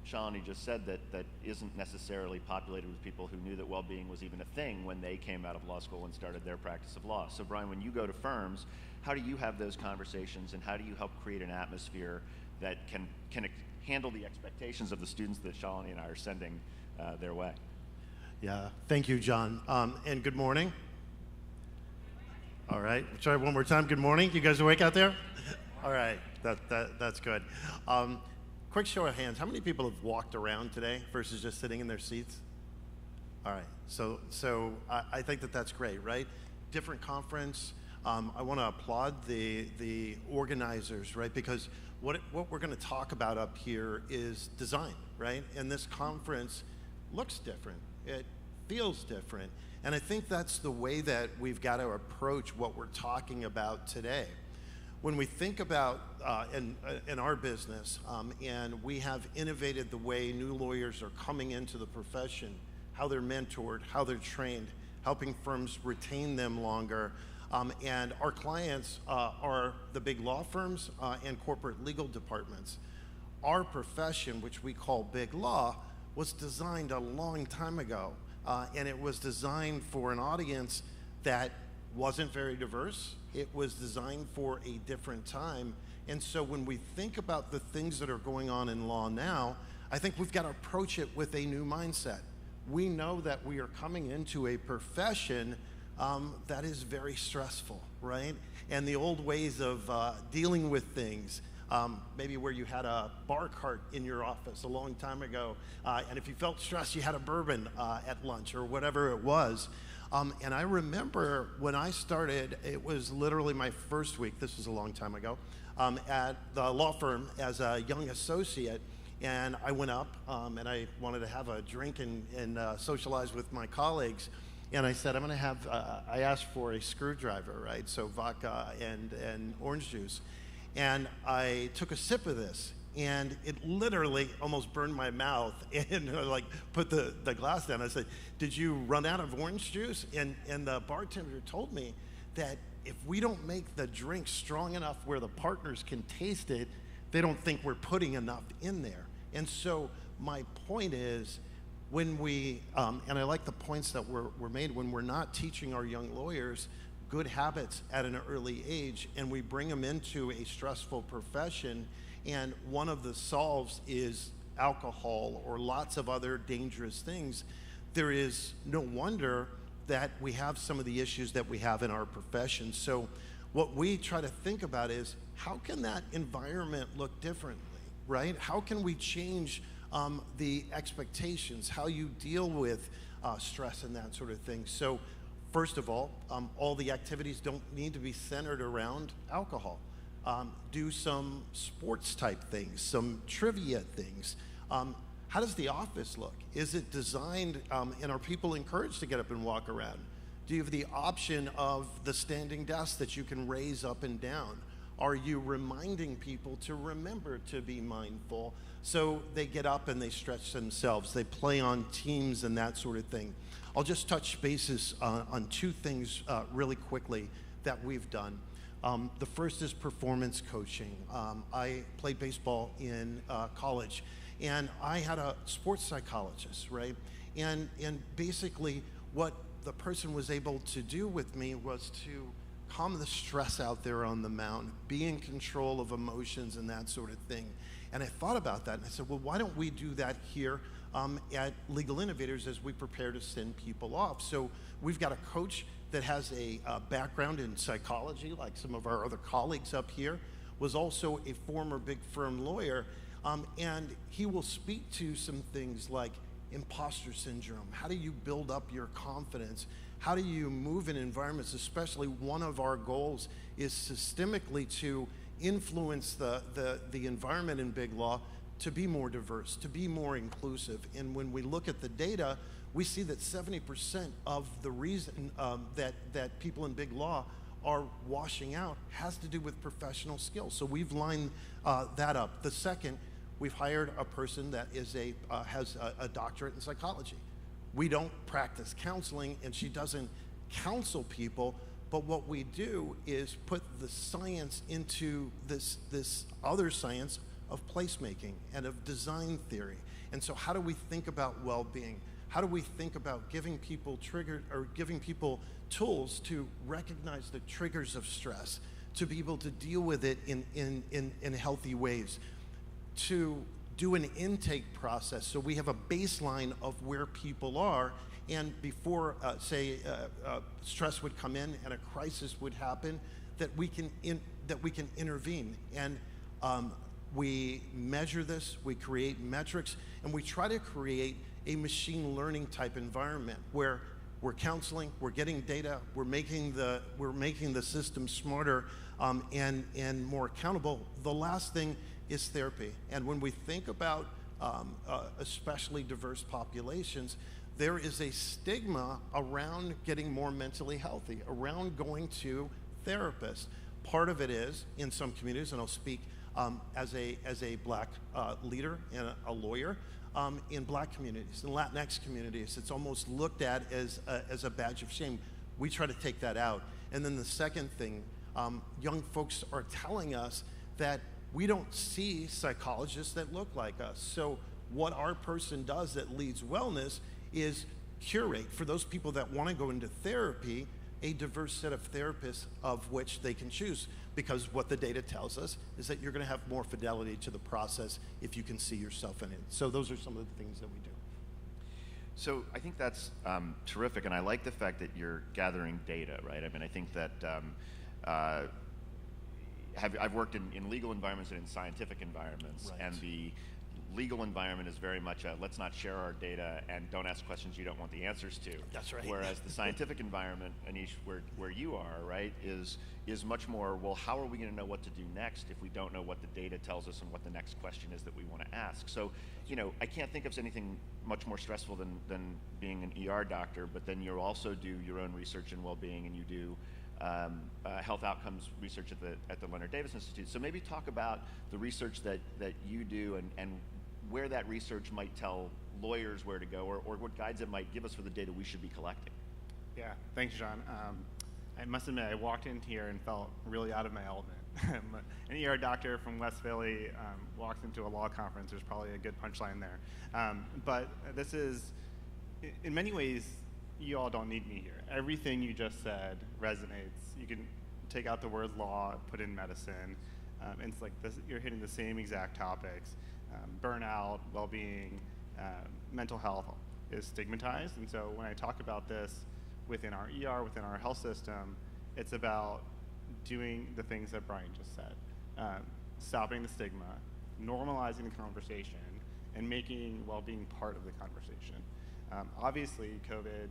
Shalini just said, that isn't necessarily populated with people who knew that well-being was even a thing when they came out of law school and started their practice of law. So Brian, when you go to firms, how do you have those conversations, and how do you help create an atmosphere that can handle the expectations of the students that Shalini and I are sending their way? Yeah, thank you, John. And good morning. All right, try one more time. Good morning. You guys awake out there? All right, that's good. Quick show of hands. How many people have walked around today versus just sitting in their seats? All right, so I think that's great, right? Different conference. I want to applaud the organizers, right? Because what we're going to talk about up here is design, right? And this conference looks different. It feels different. And I think that's the way that we've got to approach what we're talking about today. When we think about in our business, and we have innovated the way new lawyers are coming into the profession, how they're mentored, how they're trained, helping firms retain them longer. And our clients are the big law firms and corporate legal departments. Our profession, which we call big law, was designed a long time ago. And it was designed for an audience that wasn't very diverse. It was designed for a different time. And so when we think about the things that are going on in law now, I think we've got to approach it with a new mindset. We know that we are coming into a profession that is very stressful, right? And the old ways of dealing with things, maybe where you had a bar cart in your office a long time ago, and if you felt stressed, you had a bourbon at lunch or whatever it was. And I remember when I started, it was literally my first week, this was a long time ago, at the law firm as a young associate. And I went up and I wanted to have a drink and socialize with my colleagues. And I said, I'm going to have, I asked for a screwdriver, right? So vodka and orange juice. And I took a sip of this, and it literally almost burned my mouth, and like put the glass down. I said, did you run out of orange juice? And the bartender told me that if we don't make the drink strong enough where the partners can taste it, they don't think we're putting enough in there. And so my point is, when we, and I like the points that were made, when we're not teaching our young lawyers good habits at an early age, and we bring them into a stressful profession, and one of the solves is alcohol or lots of other dangerous things, there is no wonder that we have some of the issues that we have in our profession. So what we try to think about is, how can that environment look differently, right? How can we change the expectations, how you deal with stress and that sort of thing? So first of all the activities don't need to be centered around alcohol. Do some sports type things, some trivia things. How does the office look? Is it designed, and are people encouraged to get up and walk around? Do you have the option of the standing desk that you can raise up and down? Are you reminding people to remember to be mindful so they get up and they stretch themselves, they play on teams and that sort of thing? I'll just touch bases on two things really quickly that we've done. The first is performance coaching. I played baseball in college, and I had a sports psychologist, right? And basically what the person was able to do with me was to calm the stress out there on the mound, be in control of emotions and that sort of thing. And I thought about that, and I said, well, why don't we do that here at Legal Innovators as we prepare to send people off? So we've got a coach that has a background in psychology, like some of our other colleagues up here, was also a former big firm lawyer, and he will speak to some things like imposter syndrome. How do you build up your confidence? How do you move in environments? Especially one of our goals is systemically to influence the environment in big law to be more diverse, to be more inclusive. And when we look at the data, we see that 70% of the reason that people in big law are washing out has to do with professional skills. So we've lined that up. The second, we've hired a person that is has a doctorate in psychology. We don't practice counseling, and she doesn't counsel people, but what we do is put the science into this other science of placemaking and of design theory. And so how do we think about well-being? How do we think about giving people giving people tools to recognize the triggers of stress, to be able to deal with it in healthy ways, to do an intake process so we have a baseline of where people are, and before stress would come in and a crisis would happen, that we can intervene. And we measure this, we create metrics, and we try to create a machine learning type environment where we're counseling, we're getting data, we're making the system smarter and more accountable. The last thing is therapy. And when we think about especially diverse populations, there is a stigma around getting more mentally healthy, around going to therapists. Part of it is, in some communities, and I'll speak as a black leader and a lawyer, in black communities, in Latinx communities, it's almost looked at as a badge of shame. We try to take that out. And then the second thing, young folks are telling us that we don't see psychologists that look like us. So what our person does that leads wellness is curate, for those people that want to go into therapy, a diverse set of therapists of which they can choose, because what the data tells us is that you're going to have more fidelity to the process if you can see yourself in it. So those are some of the things that we do. So I think that's terrific, and I like the fact that you're gathering data, right? I mean, I think that I've worked in legal environments and in scientific environments, right. And the legal environment is very much a let's not share our data and don't ask questions you don't want the answers to. That's right. Whereas the scientific environment, Anish, where you are, right, is much more, well, how are we going to know what to do next if we don't know what the data tells us and what the next question is that we want to ask? So, you know, I can't think of anything much more stressful than being an ER doctor, but then you also do your own research in well-being, and you do health outcomes research at the Leonard Davis Institute. So maybe talk about the research that you do and where that research might tell lawyers where to go, or what guides it might give us for the data we should be collecting. Yeah, thanks, John. I must admit, I walked in here and felt really out of my element. an ER doctor from West Philly walks into a law conference, there's probably a good punchline there. But this is, in many ways, you all don't need me here. Everything you just said resonates. You can take out the word law, put in medicine, and it's like this, you're hitting the same exact topics. Burnout, well-being, mental health is stigmatized, and so when I talk about this within our ER, within our health system, it's about doing the things that Brian just said. Stopping the stigma, normalizing the conversation, and making well-being part of the conversation. Obviously, COVID,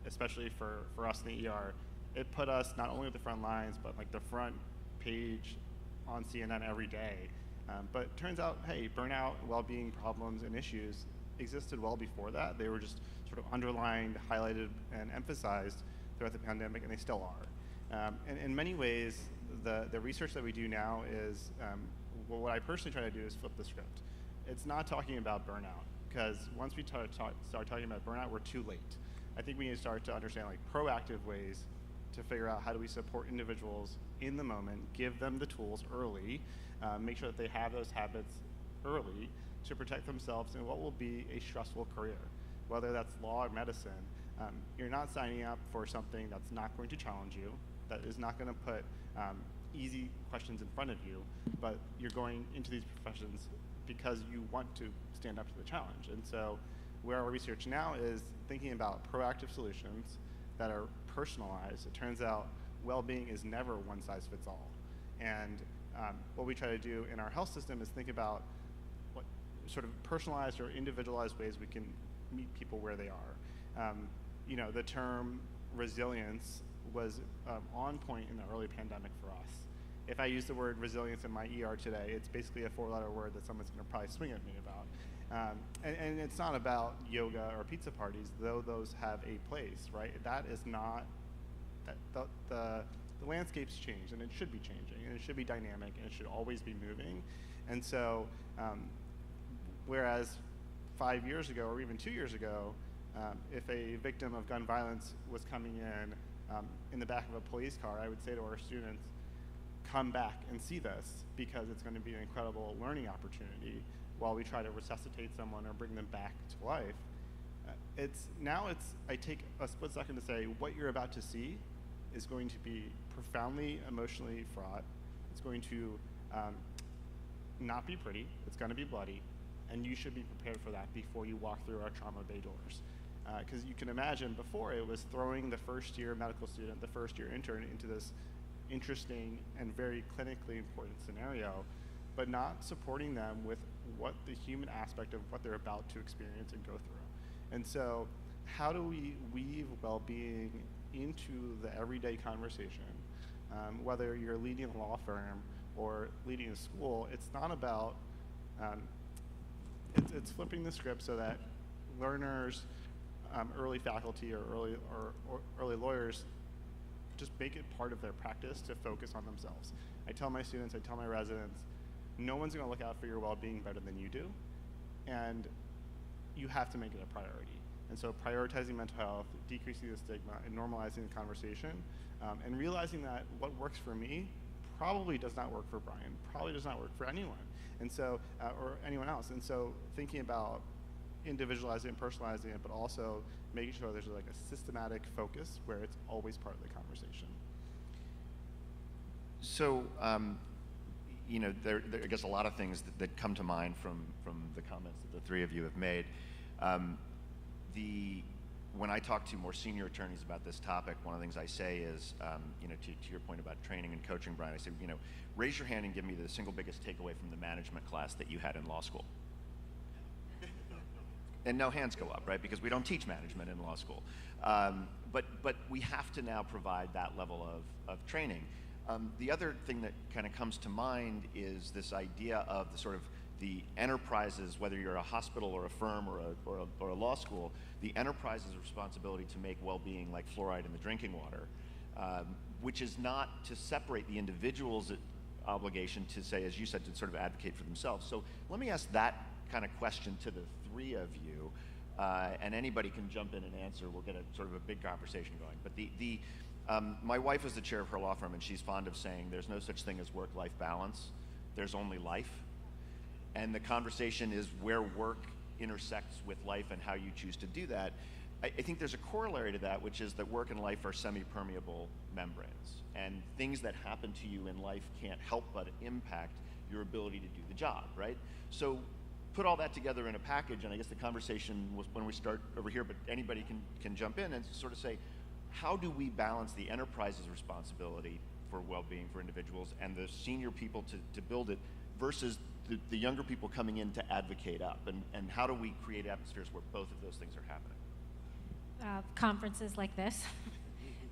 especially for us in the ER, it put us not only at the front lines, but like the front page on CNN every day. But turns out, hey, burnout, well-being problems, and issues existed well before that. They were just sort of underlined, highlighted, and emphasized throughout the pandemic, and they still are. And in many ways, the research that we do now is, well, what I personally try to do is flip the script. It's not talking about burnout, because once we start talking about burnout, we're too late. I think we need to start to understand like proactive ways to figure out how do we support individuals in the moment, give them the tools early, make sure that they have those habits early to protect themselves in what will be a stressful career. Whether that's law or medicine, you're not signing up for something that's not going to challenge you, that is not going to put easy questions in front of you, but you're going into these professions because you want to stand up to the challenge. And so where our research now is thinking about proactive solutions that are personalized. It turns out well-being is never one size fits all. And what we try to do in our health system is think about what sort of personalized or individualized ways we can meet people where they are. You know, the term resilience was on point in the early pandemic for us. If I use the word resilience in my ER today, it's basically a 4-letter word that someone's going to probably swing at me about. And it's not about yoga or pizza parties, though those have a place, right? That is not, the landscape's changed, and it should be changing, and it should be dynamic, and it should always be moving. And so, whereas 5 years ago, or even 2 years ago, if a victim of gun violence was coming in the back of a police car, I would say to our students, come back and see this, because it's going to be an incredible learning opportunity while we try to resuscitate someone or bring them back to life. I take a split second to say what you're about to see is going to be profoundly emotionally fraught. It's going to not be pretty. It's going to be bloody, and you should be prepared for that before you walk through our trauma bay doors. Because you can imagine before it was throwing the first-year medical student, the first-year intern into this interesting and very clinically important scenario, but not supporting them with what the human aspect of what they're about to experience and go through. And so how do we weave well-being into the everyday conversation? Whether you're leading a law firm or leading a school, it's not about, it's flipping the script so that learners, early faculty or early lawyers just make it part of their practice to focus on themselves. I tell my students, I tell my residents, no one's going to look out for your well-being better than you do, and you have to make it a priority. And so prioritizing mental health, decreasing the stigma, and normalizing the conversation, and realizing that what works for me probably does not work for Brian, probably does not work for anyone, and so or anyone else. And so thinking about individualizing and personalizing it, but also making sure there's like a systematic focus where it's always part of the conversation. So, you know, there I guess a lot of things that come to mind from the comments that the three of you have made. When I talk to more senior attorneys about this topic, one of the things I say is, you know, to your point about training and coaching, Brian, I say, you know, raise your hand and give me the single biggest takeaway from the management class that you had in law school. And no hands go up, right? Because we don't teach management in law school. But we have to now provide that level of training. The other thing that kind of comes to mind is this idea of the sort of the enterprises, whether you're a hospital or a firm or a law school, the enterprise's responsibility to make well-being like fluoride in the drinking water, which is not to separate the individual's obligation to say, as you said, to sort of advocate for themselves. So let me ask that kind of question to the three of you, and anybody can jump in and answer. We'll get a sort of a big conversation going. But My wife is the chair of her law firm, and she's fond of saying there's no such thing as work-life balance. There's only life. And the conversation is where work intersects with life and how you choose to do that. I think there's a corollary to that, which is that work and life are semi-permeable membranes. And things that happen to you in life can't help but impact your ability to do the job, right? So put all that together in a package, and I guess the conversation was when we start over here, but anybody can jump in and sort of say, how do we balance the enterprise's responsibility for well-being for individuals and the senior people to build it versus the younger people coming in to advocate up, and how do we create atmospheres where both of those things are happening? Conferences like this.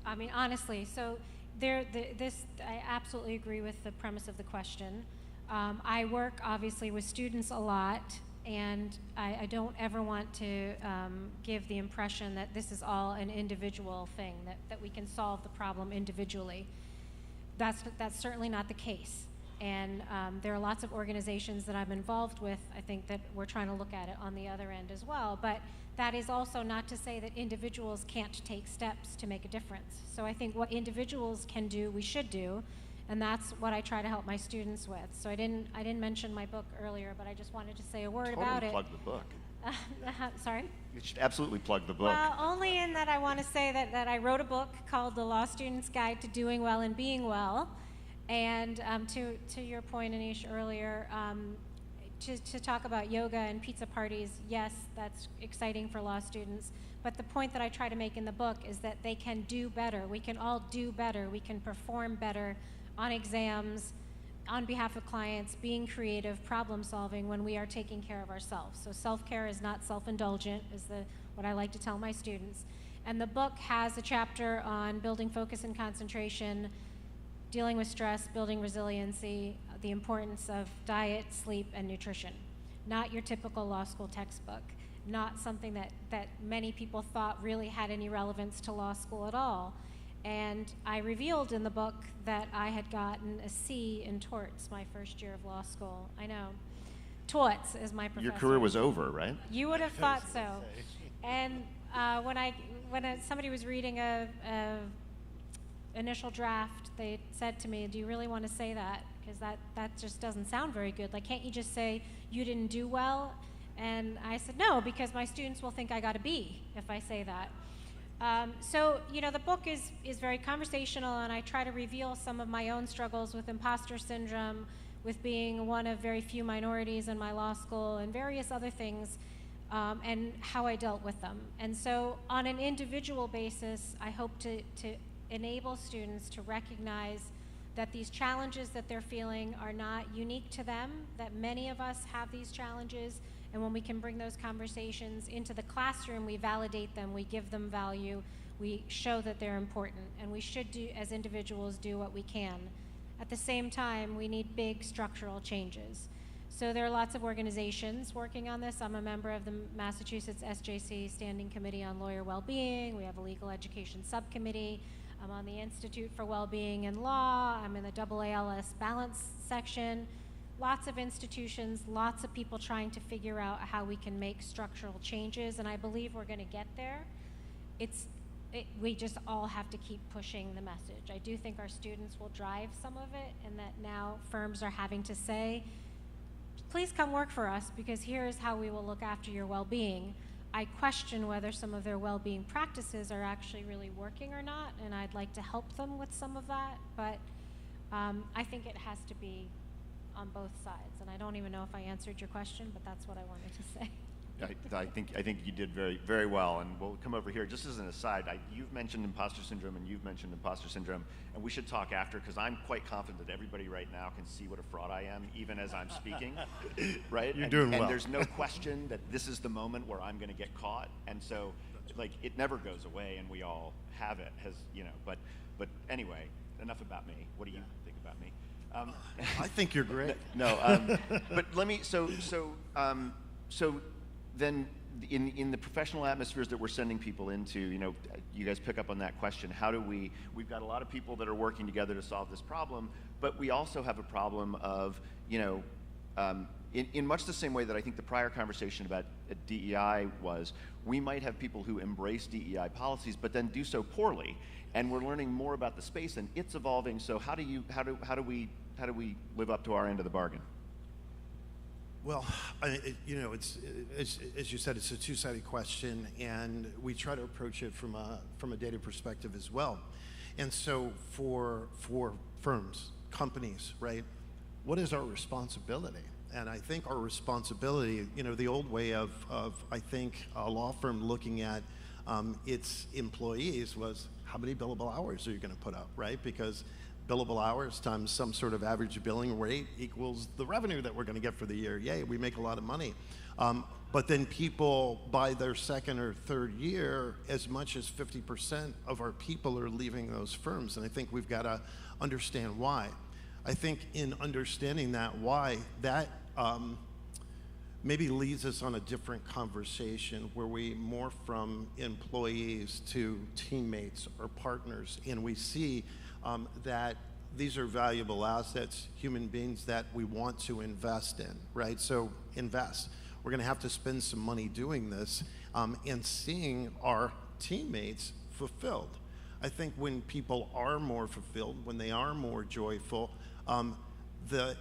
I mean, honestly, so I absolutely agree with the premise of the question. I work obviously with students a lot, and I don't ever want to give the impression that this is all an individual thing, that we can solve the problem individually. That's certainly not the case. And there are lots of organizations that I'm involved with, I think, that we're trying to look at it on the other end as well. But that is also not to say that individuals can't take steps to make a difference. So I think what individuals can do, we should do, and that's what I try to help my students with. So I didn't mention my book earlier, but I just wanted to say a word about it. Totally plug the book. Sorry? You should absolutely plug the book. Well, only in that I want to say that I wrote a book called The Law Student's Guide to Doing Well and Being Well. And to your point, Anish, earlier, to talk about yoga and pizza parties, yes, that's exciting for law students. But the point that I try to make in the book is that they can do better. We can all do better. We can perform better on exams, on behalf of clients, being creative, problem solving when we are taking care of ourselves. So self-care is not self-indulgent, is what I like to tell my students. And the book has a chapter on building focus and concentration, dealing with stress, building resiliency, the importance of diet, sleep, and nutrition. Not your typical law school textbook, not something that many people thought really had any relevance to law school at all. And I revealed in the book that I had gotten a C in torts my first year of law school. I know. Torts is my professor. Your career was over, right? You would have thought so. And when somebody was reading a initial draft, they said to me, do you really want to say that? Because that just doesn't sound very good. Like, can't you just say you didn't do well? And I said, no, because my students will think I got a B if I say that. So, the book is very conversational, and I try to reveal some of my own struggles with imposter syndrome, with being one of very few minorities in my law school, and various other things, and how I dealt with them. And so on an individual basis, I hope to enable students to recognize that these challenges that they're feeling are not unique to them, that many of us have these challenges, and when we can bring those conversations into the classroom, we validate them, we give them value, we show that they're important, and we should do, as individuals, do what we can. At the same time, we need big structural changes. So there are lots of organizations working on this. I'm a member of the Massachusetts SJC Standing Committee on Lawyer Wellbeing. We have a legal education subcommittee. I'm on the Institute for Wellbeing and Law. I'm in the AALS Balance section. Lots of institutions, lots of people trying to figure out how we can make structural changes, and I believe we're going to get there. We just all have to keep pushing the message. I do think our students will drive some of it, and that now firms are having to say, please come work for us, because here's how we will look after your well-being. I question whether some of their well-being practices are actually really working or not, and I'd like to help them with some of that, but I think it has to be on both sides. And I don't even know if I answered your question, but that's what I wanted to say. I think you did very, very well, and we'll come over here. Just as an aside, you've mentioned imposter syndrome, and you've mentioned imposter syndrome, and we should talk after, because I'm quite confident that everybody right now can see what a fraud I am, even as I'm speaking, right? You're doing well. And there's no question that this is the moment where I'm going to get caught, and so, like, it never goes away, and we all have it, but anyway, enough about me. What do you think about me? I think you're great. No, but let me, so then in the professional atmospheres that we're sending people into, you guys pick up on that question, we've got a lot of people that are working together to solve this problem, but we also have a problem of, in much the same way that I think the prior conversation about DEI was, we might have people who embrace DEI policies but then do so poorly, and we're learning more about the space and it's evolving. So how do we live up to our end of the bargain? Well, it's as you said, it's a two-sided question, and we try to approach it from a data perspective as well. And so for firms, companies, right, what is our responsibility? And I think our responsibility, the old way of I think a law firm looking at its employees was, how many billable hours are you going to put up, right? Because billable hours times some sort of average billing rate equals the revenue that we're going to get for the year. Yay, we make a lot of money. But then people, by their second or third year, as much as 50% of our people are leaving those firms. And I think we've got to understand why. I think in understanding that why, that maybe leads us on a different conversation where we morph from employees to teammates or partners, and we see that these are valuable assets, human beings that we want to invest in, right? So invest. We're going to have to spend some money doing this and seeing our teammates fulfilled. I think when people are more fulfilled, when they are more joyful, the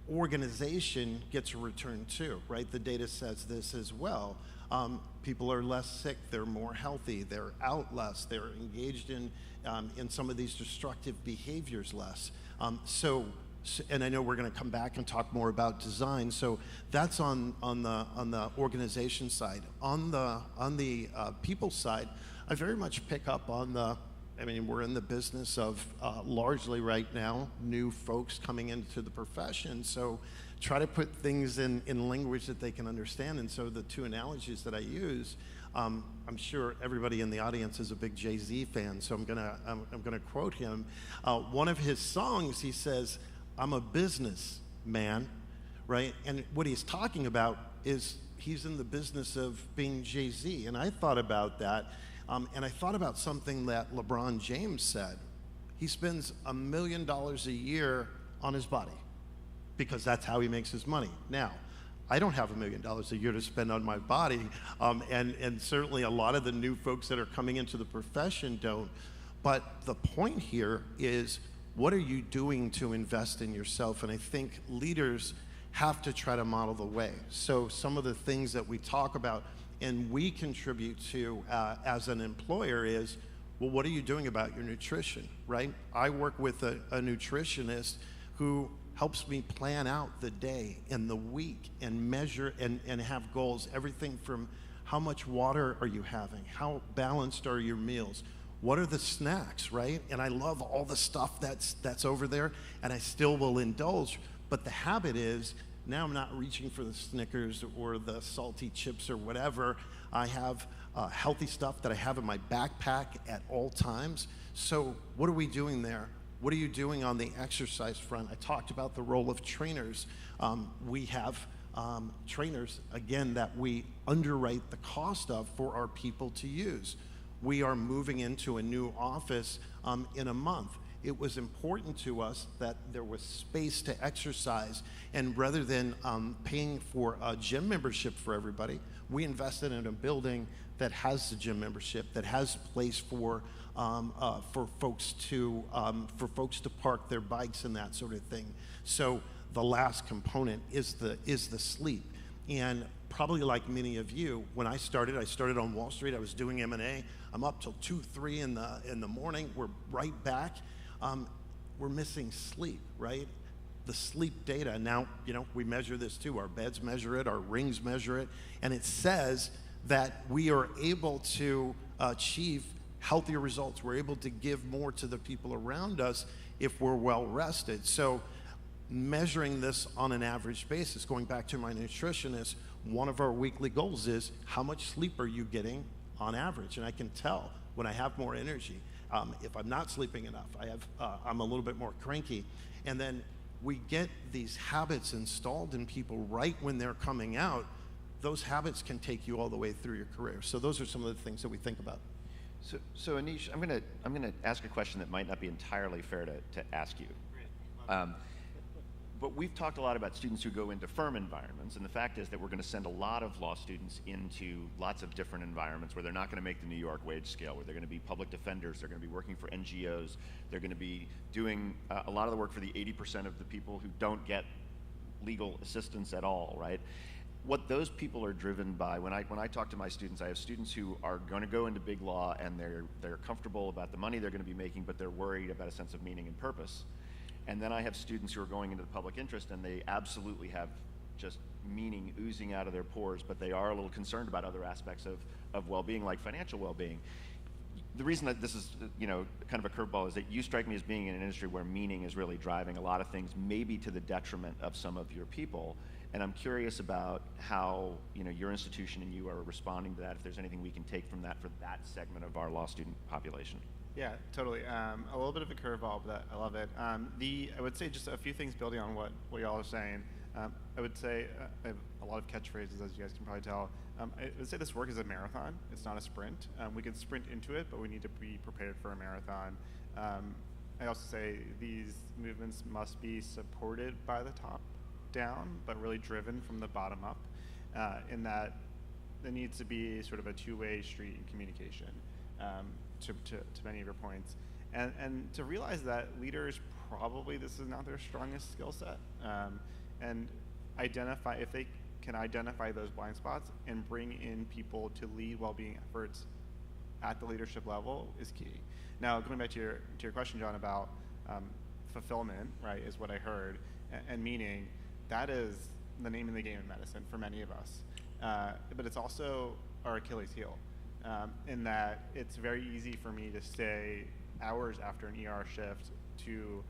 organization gets a return too, right? The data says this as well. People are less sick, they're more healthy, they're out less, they're engaged in some of these destructive behaviors less. And I know we're going to come back and talk more about design. So that's on the organization side. On the people side, I very much pick up on we're in the business of largely right now new folks coming into the profession. So try to put things in language that they can understand. And so the two analogies that I use, I'm sure everybody in the audience is a big Jay-Z fan, so I'm gonna quote him. One of his songs, he says, "I'm a businessman," right? And what he's talking about is he's in the business of being Jay-Z. And I thought about that, and I thought about something that LeBron James said. He spends $1 million a year on his body because that's how he makes his money. Now, I don't have $1 million a year to spend on my body, and certainly a lot of the new folks that are coming into the profession don't. But the point here is, what are you doing to invest in yourself? And I think leaders have to try to model the way. So some of the things that we talk about and we contribute to as an employer is, well, what are you doing about your nutrition, right? I work with a nutritionist who helps me plan out the day and the week and measure and have goals, everything from how much water are you having, how balanced are your meals, what are the snacks, right? And I love all the stuff that's over there, and I still will indulge, but the habit is, now I'm not reaching for the Snickers or the salty chips or whatever. I have healthy stuff that I have in my backpack at all times. So what are we doing there? What are you doing on the exercise front? I talked about the role of trainers. We have trainers, again, that we underwrite the cost of for our people to use. We are moving into a new office in a month. It was important to us that there was space to exercise, and rather than paying for a gym membership for everybody, we invested in a building that has the gym membership, that has a place for folks to park their bikes and that sort of thing. So the last component is the sleep. And probably like many of you, when I started on Wall Street. I was doing M&A. I'm up till 2, 3 in the morning. We're right back. We're missing sleep, right? The sleep data. Now, we measure this too. Our beds measure it, our rings measure it, and it says that we are able to achieve healthier results. We're able to give more to the people around us if we're well rested. So measuring this on an average basis, going back to my nutritionist, one of our weekly goals is, how much sleep are you getting on average? And I can tell when I have more energy. If I'm not sleeping enough, I'm a little bit more cranky. And then we get these habits installed in people right when they're coming out. Those habits can take you all the way through your career. So those are some of the things that we think about. So Anish, I'm gonna ask a question that might not be entirely fair to ask you. but we've talked a lot about students who go into firm environments, and the fact is that we're going to send a lot of law students into lots of different environments where they're not going to make the New York wage scale, where they're going to be public defenders, they're going to be working for NGOs, they're going to be doing a lot of the work for the 80% of the people who don't get legal assistance at all, right? What those people are driven by, when I talk to my students, I have students who are going to go into big law and they're comfortable about the money they're going to be making, but they're worried about a sense of meaning and purpose. And then I have students who are going into the public interest and they absolutely have just meaning oozing out of their pores, but they are a little concerned about other aspects of well-being, like financial well-being. The reason that this is, kind of a curveball is that you strike me as being in an industry where meaning is really driving a lot of things, maybe to the detriment of some of your people. And I'm curious about how, your institution and you are responding to that, if there's anything we can take from that for that segment of our law student population. Yeah, totally. A little bit of a curveball, but I love it. I would say just a few things building on what y'all are saying. I would say I have a lot of catchphrases, as you guys can probably tell. I would say this work is a marathon. It's not a sprint. We can sprint into it, but we need to be prepared for a marathon. I also say these movements must be supported by the top down, but really driven from the bottom up, in that there needs to be sort of a two-way street in communication. To many of your points, and to realize that leaders probably this is not their strongest skill set, and identify, if they can identify those blind spots and bring in people to lead well-being efforts at the leadership level is key. Now, going back to your question, John, about fulfillment, right, is what I heard, and meaning, that is the name of the game in medicine for many of us, but it's also our Achilles heel. In that it's very easy for me to stay hours after an ER shift to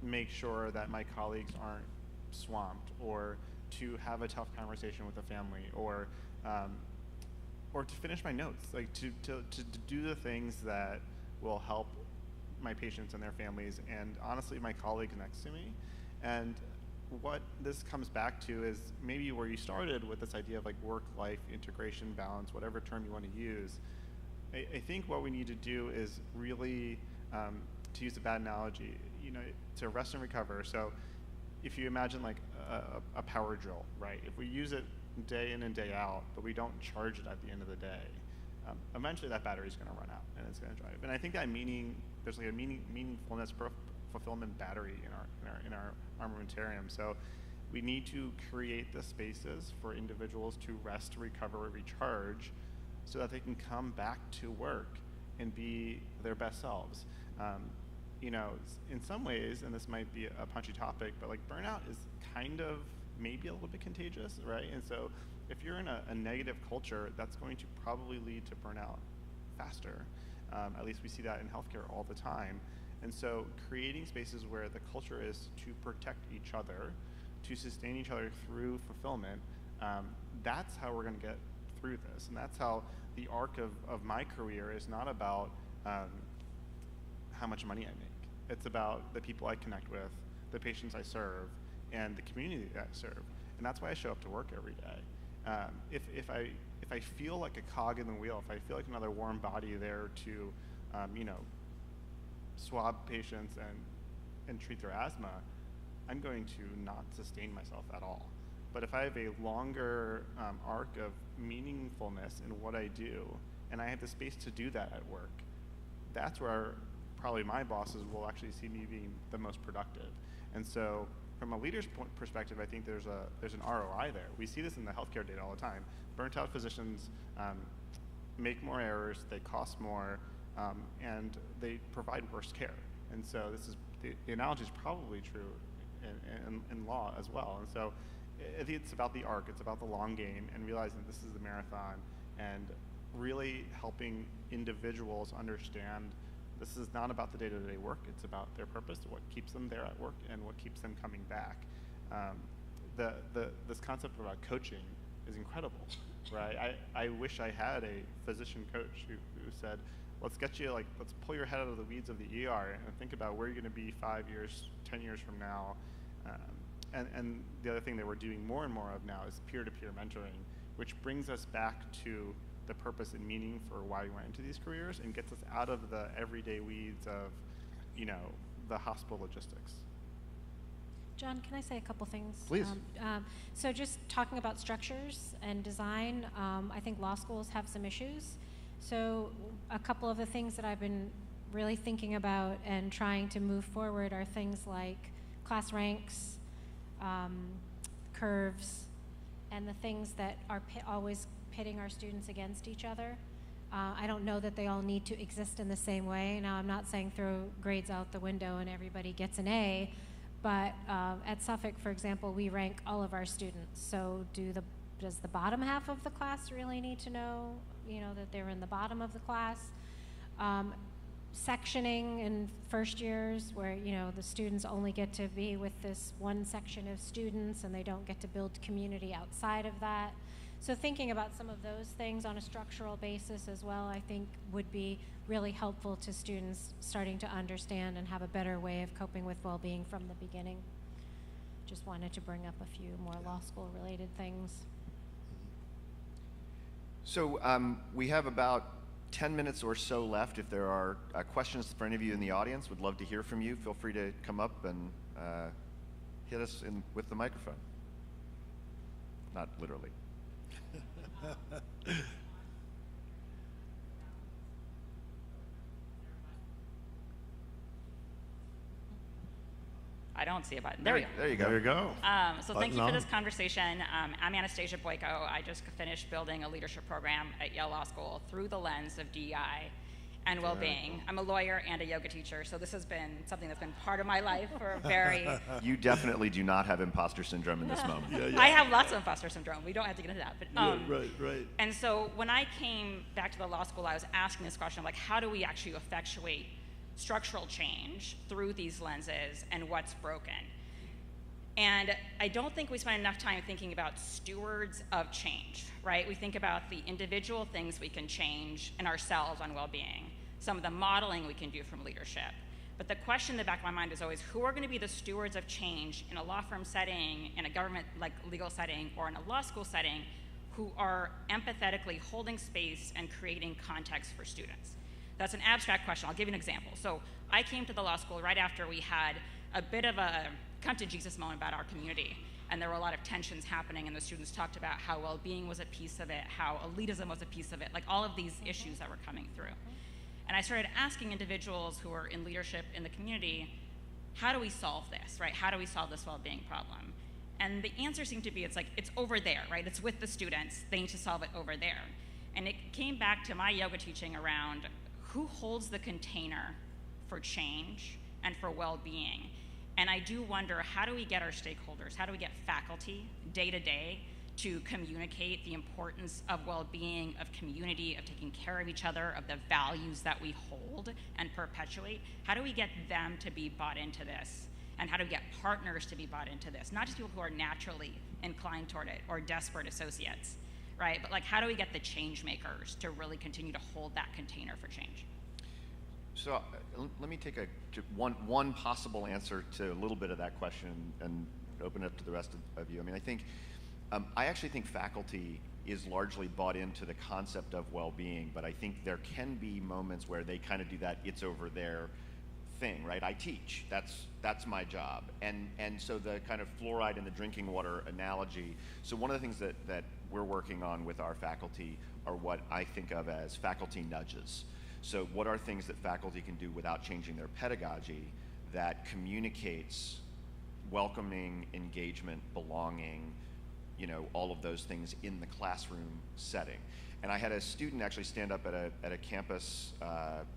make sure that my colleagues aren't swamped, or to have a tough conversation with the family, or to finish my notes, like to do the things that will help my patients and their families, and honestly my colleagues next to me. And what this comes back to is maybe where you started with this idea of like work-life integration, balance, whatever term you want to use. I think what we need to do is really, to use a bad analogy, to rest and recover. So if you imagine like a power drill, right? If we use it day in and day out, but we don't charge it at the end of the day, eventually that battery is going to run out and it's going to drive. And I think that there's like a meaningfulness fulfillment battery in our armamentarium. So we need to create the spaces for individuals to rest, recover, recharge, so that they can come back to work and be their best selves. In some ways, and this might be a punchy topic, but like burnout is kind of maybe a little bit contagious, right? And so if you're in a negative culture, that's going to probably lead to burnout faster. At least we see that in healthcare all the time. And so creating spaces where the culture is to protect each other, to sustain each other through fulfillment, that's how we're going to get through this. And that's how the arc of my career is not about how much money I make. It's about the people I connect with, the patients I serve, and the community that I serve. And that's why I show up to work every day. If I feel like a cog in the wheel, if I feel like another warm body there to, swab patients and treat their asthma, I'm going to not sustain myself at all. But if I have a longer arc of meaningfulness in what I do, and I have the space to do that at work, that's where probably my bosses will actually see me being the most productive. And so from a leader's perspective, I think there's an ROI there. We see this in the healthcare data all the time. Burnt out physicians make more errors, they cost more, and they provide worse care. And so the analogy is probably true in law as well. And so I think it's about the arc, it's about the long game, and realizing this is the marathon, and really helping individuals understand this is not about the day-to-day work, it's about their purpose, what keeps them there at work, and what keeps them coming back. This concept about coaching is incredible, right? I wish I had a physician coach who said, let's pull your head out of the weeds of the ER and think about where you're gonna be 5 years, 10 years from now. And the other thing that we're doing more and more of now is peer-to-peer mentoring, which brings us back to the purpose and meaning for why we went into these careers and gets us out of the everyday weeds of, the hospital logistics. John, can I say a couple things? Please. So just talking about structures and design, I think law schools have some issues. So a couple of the things that I've been really thinking about and trying to move forward are things like class ranks, curves, and the things that are always pitting our students against each other. I don't know that they all need to exist in the same way. Now, I'm not saying throw grades out the window and everybody gets an A, but at Suffolk, for example, we rank all of our students. So does the bottom half of the class really need to know, that they're in the bottom of the class? Sectioning in first years where, the students only get to be with this one section of students and they don't get to build community outside of that. So thinking about some of those things on a structural basis as well, I think would be really helpful to students starting to understand and have a better way of coping with well-being from the beginning. Just wanted to bring up a few more law school related things. So we have about 10 minutes or so left. If there are questions for any of you in the audience, would love to hear from you. Feel free to come up and hit us with the microphone. Not literally. I don't see a button. There we go. There you go. There you go. So thank you for this conversation. I'm Anastasia Boyko. I just finished building a leadership program at Yale Law School through the lens of DEI and well-being. I'm a lawyer and a yoga teacher, so this has been something that's been part of my life for a very... You definitely do not have imposter syndrome in this moment. I have lots of imposter syndrome. We don't have to get into that. But, right. And so when I came back to the law school, I was asking this question, like, how do we actually effectuate structural change through these lenses and what's broken? And I don't think we spend enough time thinking about stewards of change, right? We think about the individual things we can change in ourselves on well-being, some of the modeling we can do from leadership. But the question in the back of my mind is always, who are going to be the stewards of change in a law firm setting, in a government like legal setting, or in a law school setting, who are empathetically holding space and creating context for students? That's an abstract question. I'll give you an example. So I came to the law school right after we had a bit of a come to Jesus moment about our community. And there were a lot of tensions happening, and the students talked about how well-being was a piece of it, how elitism was a piece of it, like all of these issues that were coming through. And I started asking individuals who are in leadership in the community, how do we solve this, right? How do we solve this well-being problem? And the answer seemed to be, it's over there, right? It's with the students. They need to solve it over there. And it came back to my yoga teaching around who holds the container for change and for well-being. And I do wonder, how do we get our stakeholders, how do we get faculty day to day to communicate the importance of well-being, of community, of taking care of each other, of the values that we hold and perpetuate? How do we get them to be bought into this? And how do we get partners to be bought into this? Not just people who are naturally inclined toward it or desperate associates, right? But how do we get the change makers to really continue to hold that container for change? So let me take one possible answer to a little bit of that question and open it up to the rest of you. I mean, I actually think faculty is largely bought into the concept of well-being, but I think there can be moments where they kind of do that it's over there thing, right? I teach, that's my job. And so the kind of fluoride in the drinking water analogy, so one of the things that we're working on with our faculty are what I think of as faculty nudges. So what are things that faculty can do without changing their pedagogy that communicates welcoming, engagement, belonging, all of those things in the classroom setting? And I had a student actually stand up at a campus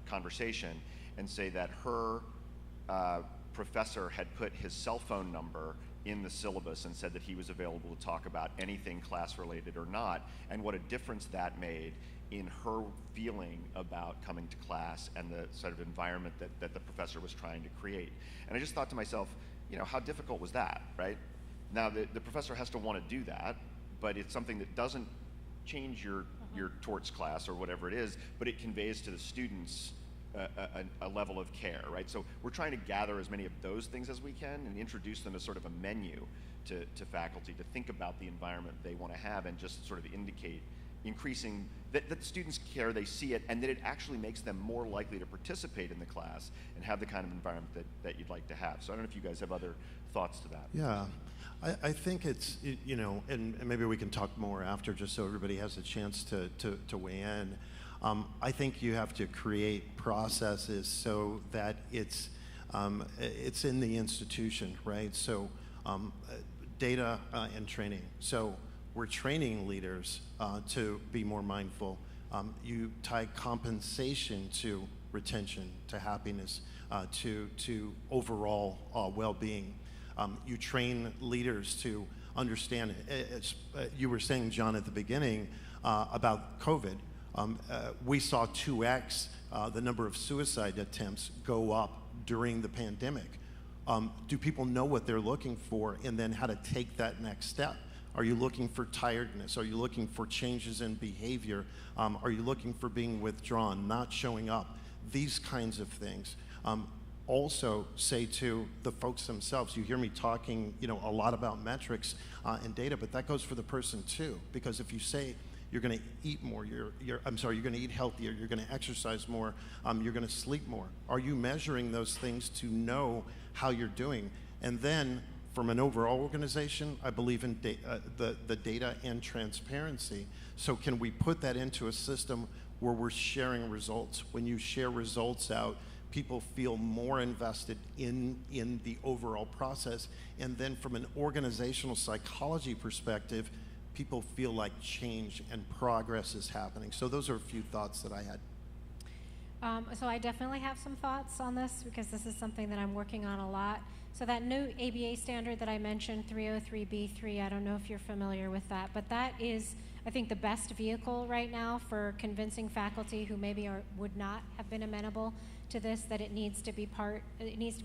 conversation and say that her professor had put his cell phone number in the syllabus and said that he was available to talk about anything class related or not, and what a difference that made in her feeling about coming to class and the sort of environment that the professor was trying to create. And I just thought to myself, how difficult was that, right? Now the professor has to want to do that, but it's something that doesn't change your torts class or whatever it is, but it conveys to the students a level of care, right? So we're trying to gather as many of those things as we can and introduce them as sort of a menu to faculty to think about the environment they want to have and just sort of indicate increasing, that students care, they see it, and that it actually makes them more likely to participate in the class and have the kind of environment that you'd like to have. So I don't know if you guys have other thoughts to that. Yeah, I think it's, you know, and maybe we can talk more after just so everybody has a chance to weigh in. I think you have to create processes so that it's in the institution, right? So data and training. So we're training leaders to be more mindful. You tie compensation to retention, to happiness, to overall well-being. You train leaders to understand, as you were saying, John, at the beginning about COVID. We saw 2x the number of suicide attempts go up during the pandemic. Do people know what they're looking for and then how to take that next step? Are you looking for tiredness? Are you looking for changes in behavior? Are you looking for being withdrawn, not showing up? These kinds of things. Also say to the folks themselves, you hear me talking, you know, a lot about metrics and data, but that goes for the person too, because if you say you're going to eat more, you're going to eat healthier, you're going to exercise more, you're going to sleep more. Are you measuring those things to know how you're doing? And then from an overall organization, I believe in the data and transparency. So can we put that into a system where we're sharing results? When you share results out, people feel more invested in the overall process. And then from an organizational psychology perspective, people feel like change and progress is happening. So those are a few thoughts that I had. So I definitely have some thoughts on this because this is something that I'm working on a lot. So that new ABA standard that I mentioned, 303B3, I don't know if you're familiar with that, but that is, I think, the best vehicle right now for convincing faculty who maybe would not have been amenable to this, that it needs to be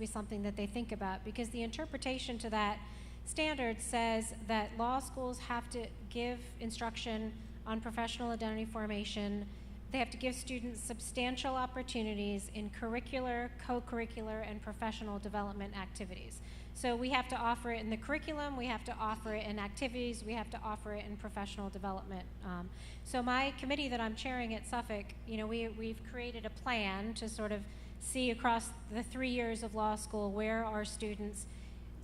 something that they think about, because the interpretation to that standard says that law schools have to give instruction on professional identity formation. They have to give students substantial opportunities in curricular, co-curricular, and professional development activities. So we have to offer it in the curriculum, we have to offer it in activities, we have to offer it in professional development. So my committee that I'm chairing at Suffolk, you know, we've created a plan to sort of see across the 3 years of law school where are students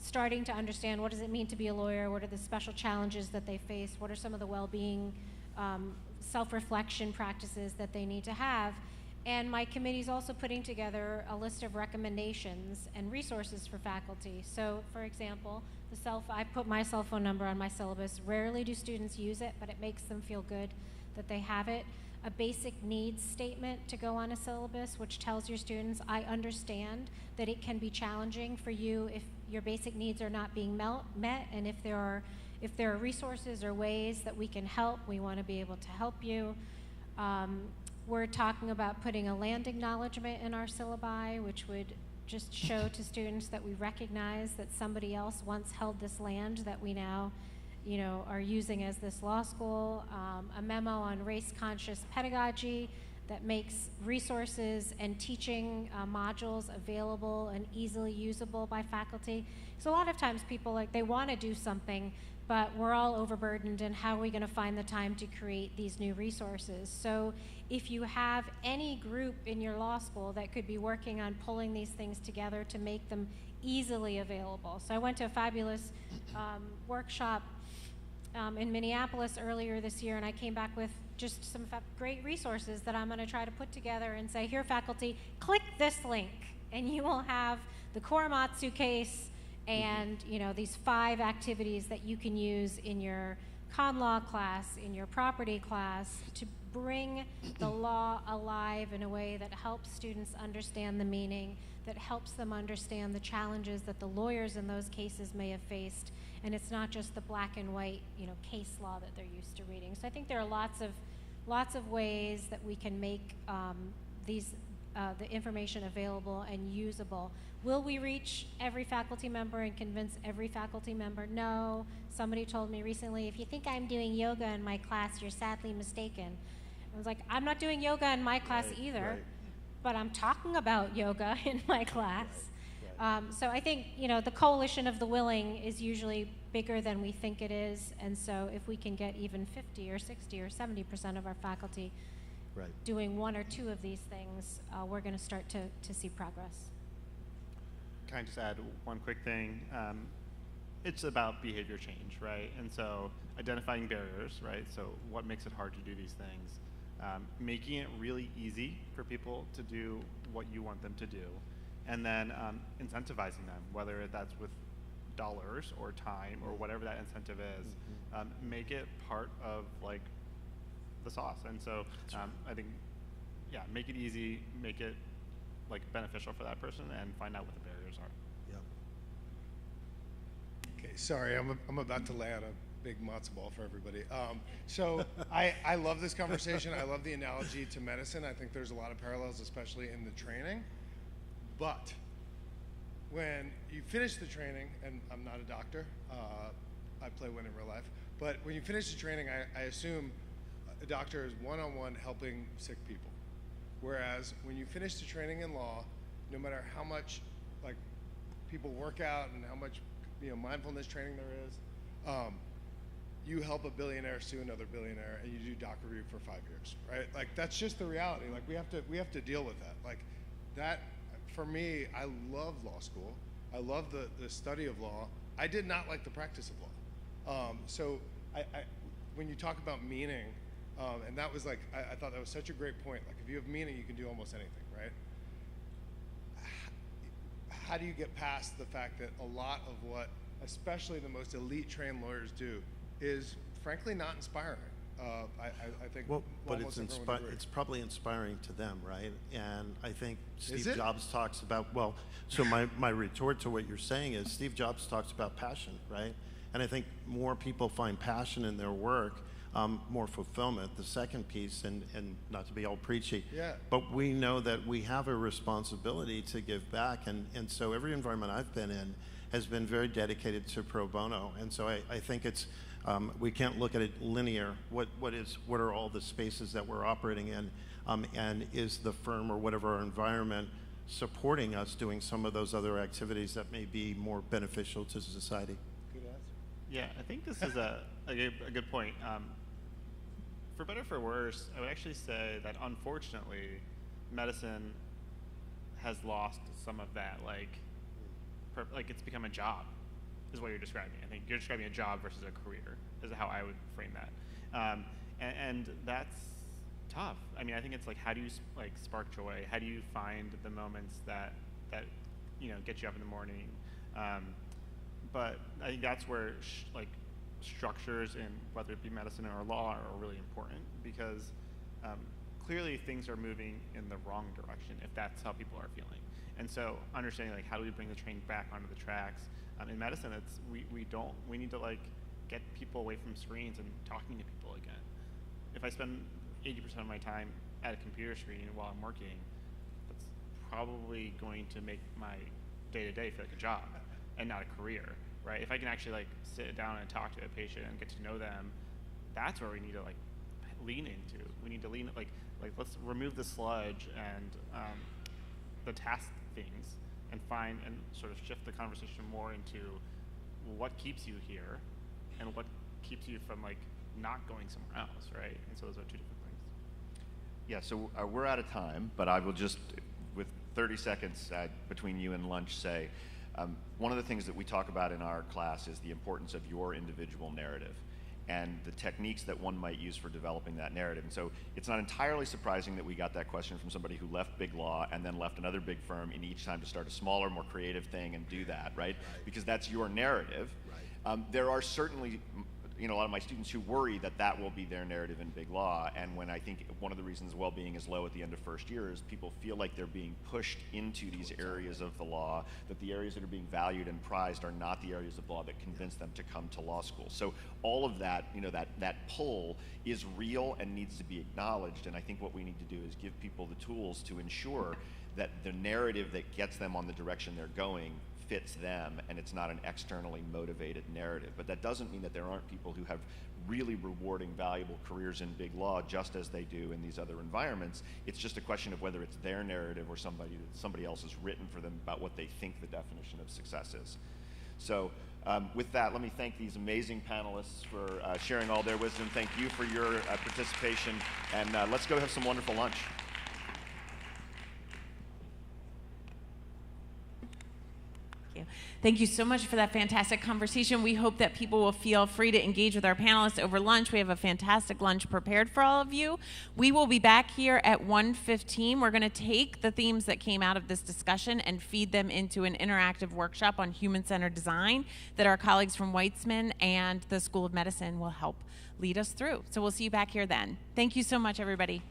starting to understand what does it mean to be a lawyer, what are the special challenges that they face, what are some of the well-being self-reflection practices that they need to have. And my committee is also putting together a list of recommendations and resources for faculty. So for example, I put my cell phone number on my syllabus. Rarely do students use it, but it makes them feel good that they have it. A basic needs statement to go on a syllabus, which tells your students, I understand that it can be challenging for you if your basic needs are not being met, and if there are resources or ways that we can help, we want to be able to help you. We're talking about putting a land acknowledgement in our syllabi, which would just show to students that we recognize that somebody else once held this land that we now, you know, are using as this law school. A memo on race-conscious pedagogy that makes resources and teaching modules available and easily usable by faculty. So a lot of times people, they want to do something, but we're all overburdened, and how are we going to find the time to create these new resources? So if you have any group in your law school that could be working on pulling these things together to make them easily available. So I went to a fabulous workshop in Minneapolis earlier this year, and I came back with just some great resources that I'm going to try to put together and say, here faculty, click this link, and you will have the Korematsu case and these 5 activities that you can use in your con law class, in your property class, to bring the law alive in a way that helps students understand the meaning, that helps them understand the challenges that the lawyers in those cases may have faced, and it's not just the black and white, case law that they're used to reading. So I think there are lots of ways that we can make the information available and usable. Will we reach every faculty member and convince every faculty member? No. Somebody told me recently, if you think I'm doing yoga in my class, you're sadly mistaken. I was like, I'm not doing yoga in my class either, but I'm talking about yoga in my class. So I think, the coalition of the willing is usually bigger than we think it is. And so if we can get even 50 or 60 or 70% of our faculty doing one or two of these things, we're going to start to see progress. Can I just add one quick thing? It's about behavior change, right? And so identifying barriers, right? So what makes it hard to do these things? Making it really easy for people to do what you want them to do, and then incentivizing them, whether that's with dollars or time or whatever that incentive is. Make it part of like the sauce. And so I think, yeah, make it easy, make it like beneficial for that person, and find out what the barriers are. Okay, sorry, I'm about to lay out a big matzo ball for everybody. So I love this conversation. I love the analogy to medicine. I think there's a lot of parallels, especially in the training. But when you finish the training, and I'm not a doctor, I play one in real life, but when you finish the training, I assume a doctor is one-on-one helping sick people. Whereas when you finish the training in law, no matter how much like people work out and how much mindfulness training there is, you help a billionaire sue another billionaire, and you do doc review for 5 years, right? Like that's just the reality. Like we have to deal with that. Like that, for me, I love law school. I love the study of law. I did not like the practice of law. So when you talk about meaning, and that was like, I thought that was such a great point. Like if you have meaning, you can do almost anything, right? How do you get past the fact that a lot of what, especially the most elite trained lawyers do, is frankly not inspiring? I think. Well, but it's probably inspiring to them, right? And I think Steve Jobs talks about, well, so my retort to what you're saying is Steve Jobs talks about passion, right? And I think more people find passion in their work, more fulfillment. The second piece, and not to be all preachy, but we know that we have a responsibility to give back, and so every environment I've been in has been very dedicated to pro bono, and so I think it's we can't look at it linear. What are all the spaces that we're operating in, and is the firm or whatever our environment supporting us doing some of those other activities that may be more beneficial to society? Good answer. Yeah, I think this is a good point. For better or for worse, I would actually say that unfortunately, medicine has lost some of that, like it's become a job, is what you're describing. I think you're describing a job versus a career, is how I would frame that. And that's tough. I mean, I think it's like, how do you like spark joy? How do you find the moments that get you up in the morning? But I think that's where structures in whether it be medicine or law are really important, because clearly things are moving in the wrong direction if that's how people are feeling. And so understanding like how do we bring the train back onto the tracks. In medicine, it's we need to like get people away from screens and talking to people again. If I spend 80% of my time at a computer screen while I'm working, that's probably going to make my day-to-day feel like a job and not a career, right? If I can actually like sit down and talk to a patient and get to know them, that's where we need to like lean into. We need to lean like let's remove the sludge and the task things and find and sort of shift the conversation more into what keeps you here and what keeps you from like not going somewhere else, right? And so those are two different things. Yeah, so we're out of time, but I will just, with 30 seconds between you and lunch, say one of the things that we talk about in our class is the importance of your individual narrative and the techniques that one might use for developing that narrative. And so it's not entirely surprising that we got that question from somebody who left big law and then left another big firm in each time to start a smaller, more creative thing and do that, right? Because that's your narrative. There are certainly a lot of my students who worry that that will be their narrative in big law, and when I think one of the reasons well-being is low at the end of first year is people feel like they're being pushed into these areas of the law, that the areas that are being valued and prized are not the areas of law that convince them to come to law school. So all of that, that pull is real and needs to be acknowledged, and I think what we need to do is give people the tools to ensure that the narrative that gets them on the direction they're going fits them, and it's not an externally motivated narrative. But that doesn't mean that there aren't people who have really rewarding, valuable careers in big law, just as they do in these other environments. It's just a question of whether it's their narrative or somebody else has written for them about what they think the definition of success is. So With that, let me thank these amazing panelists for sharing all their wisdom. Thank you for your participation, and let's go have some wonderful lunch. Thank you so much for that fantastic conversation. We hope that people will feel free to engage with our panelists over lunch. We have a fantastic lunch prepared for all of you. We will be back here at 1:15. We're going to take the themes that came out of this discussion and feed them into an interactive workshop on human-centered design that our colleagues from Weitzman and the School of Medicine will help lead us through. So we'll see you back here then. Thank you so much, everybody.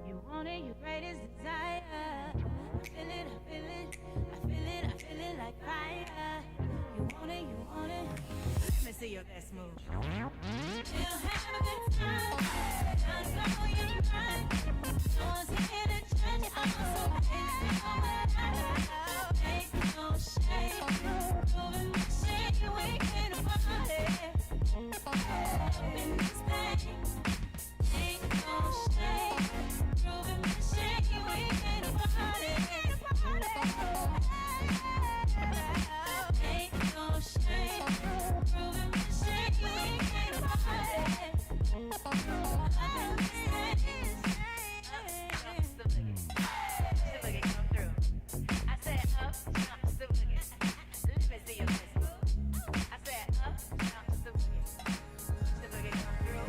You want it, your greatest desire. I feel it like fire. You want it, let me see your best move. We'll have a good time, don't blow your mind. No one's here to judge you, I'm so ain't no shame, proving my shame, we can party. Up in this thing. Ain't no shame, proving my shame, we can party. Ain't no shame, proving my shame, we can party. Come through. I said up, jump the boogie. Let me see your best move. I said up, jump the boogie. The boogie come through.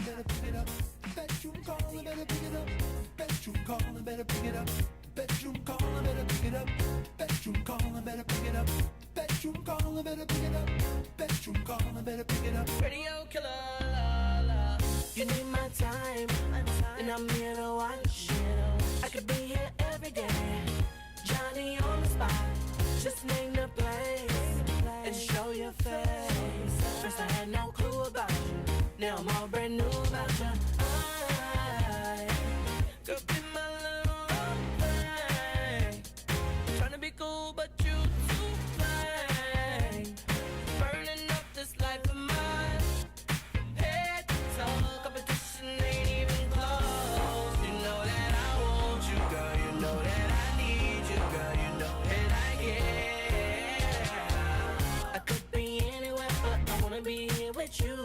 Better pick it up. Bedroom calling, better pick it up. Bedroom calling, better pick it up. Bedroom calling, better pick it up. Bedroom calling, better pick it up. Bedroom calling, better pick it up. Bedroom calling, better pick it up. Radio killer, la la. You need my time, and I'm here to watch. I could be here every day. Johnny on the spot, just name the place and show your face. First I had no clue about you. Now I'm all brand new about you. I could be my little thing. Trying to be cool, but you too plain. Burning up this life of mine. Head to toe, competition ain't even close. You know that I want you, girl. You know that I need you, girl. You know that I care. I could be anywhere, but I wanna be here with you.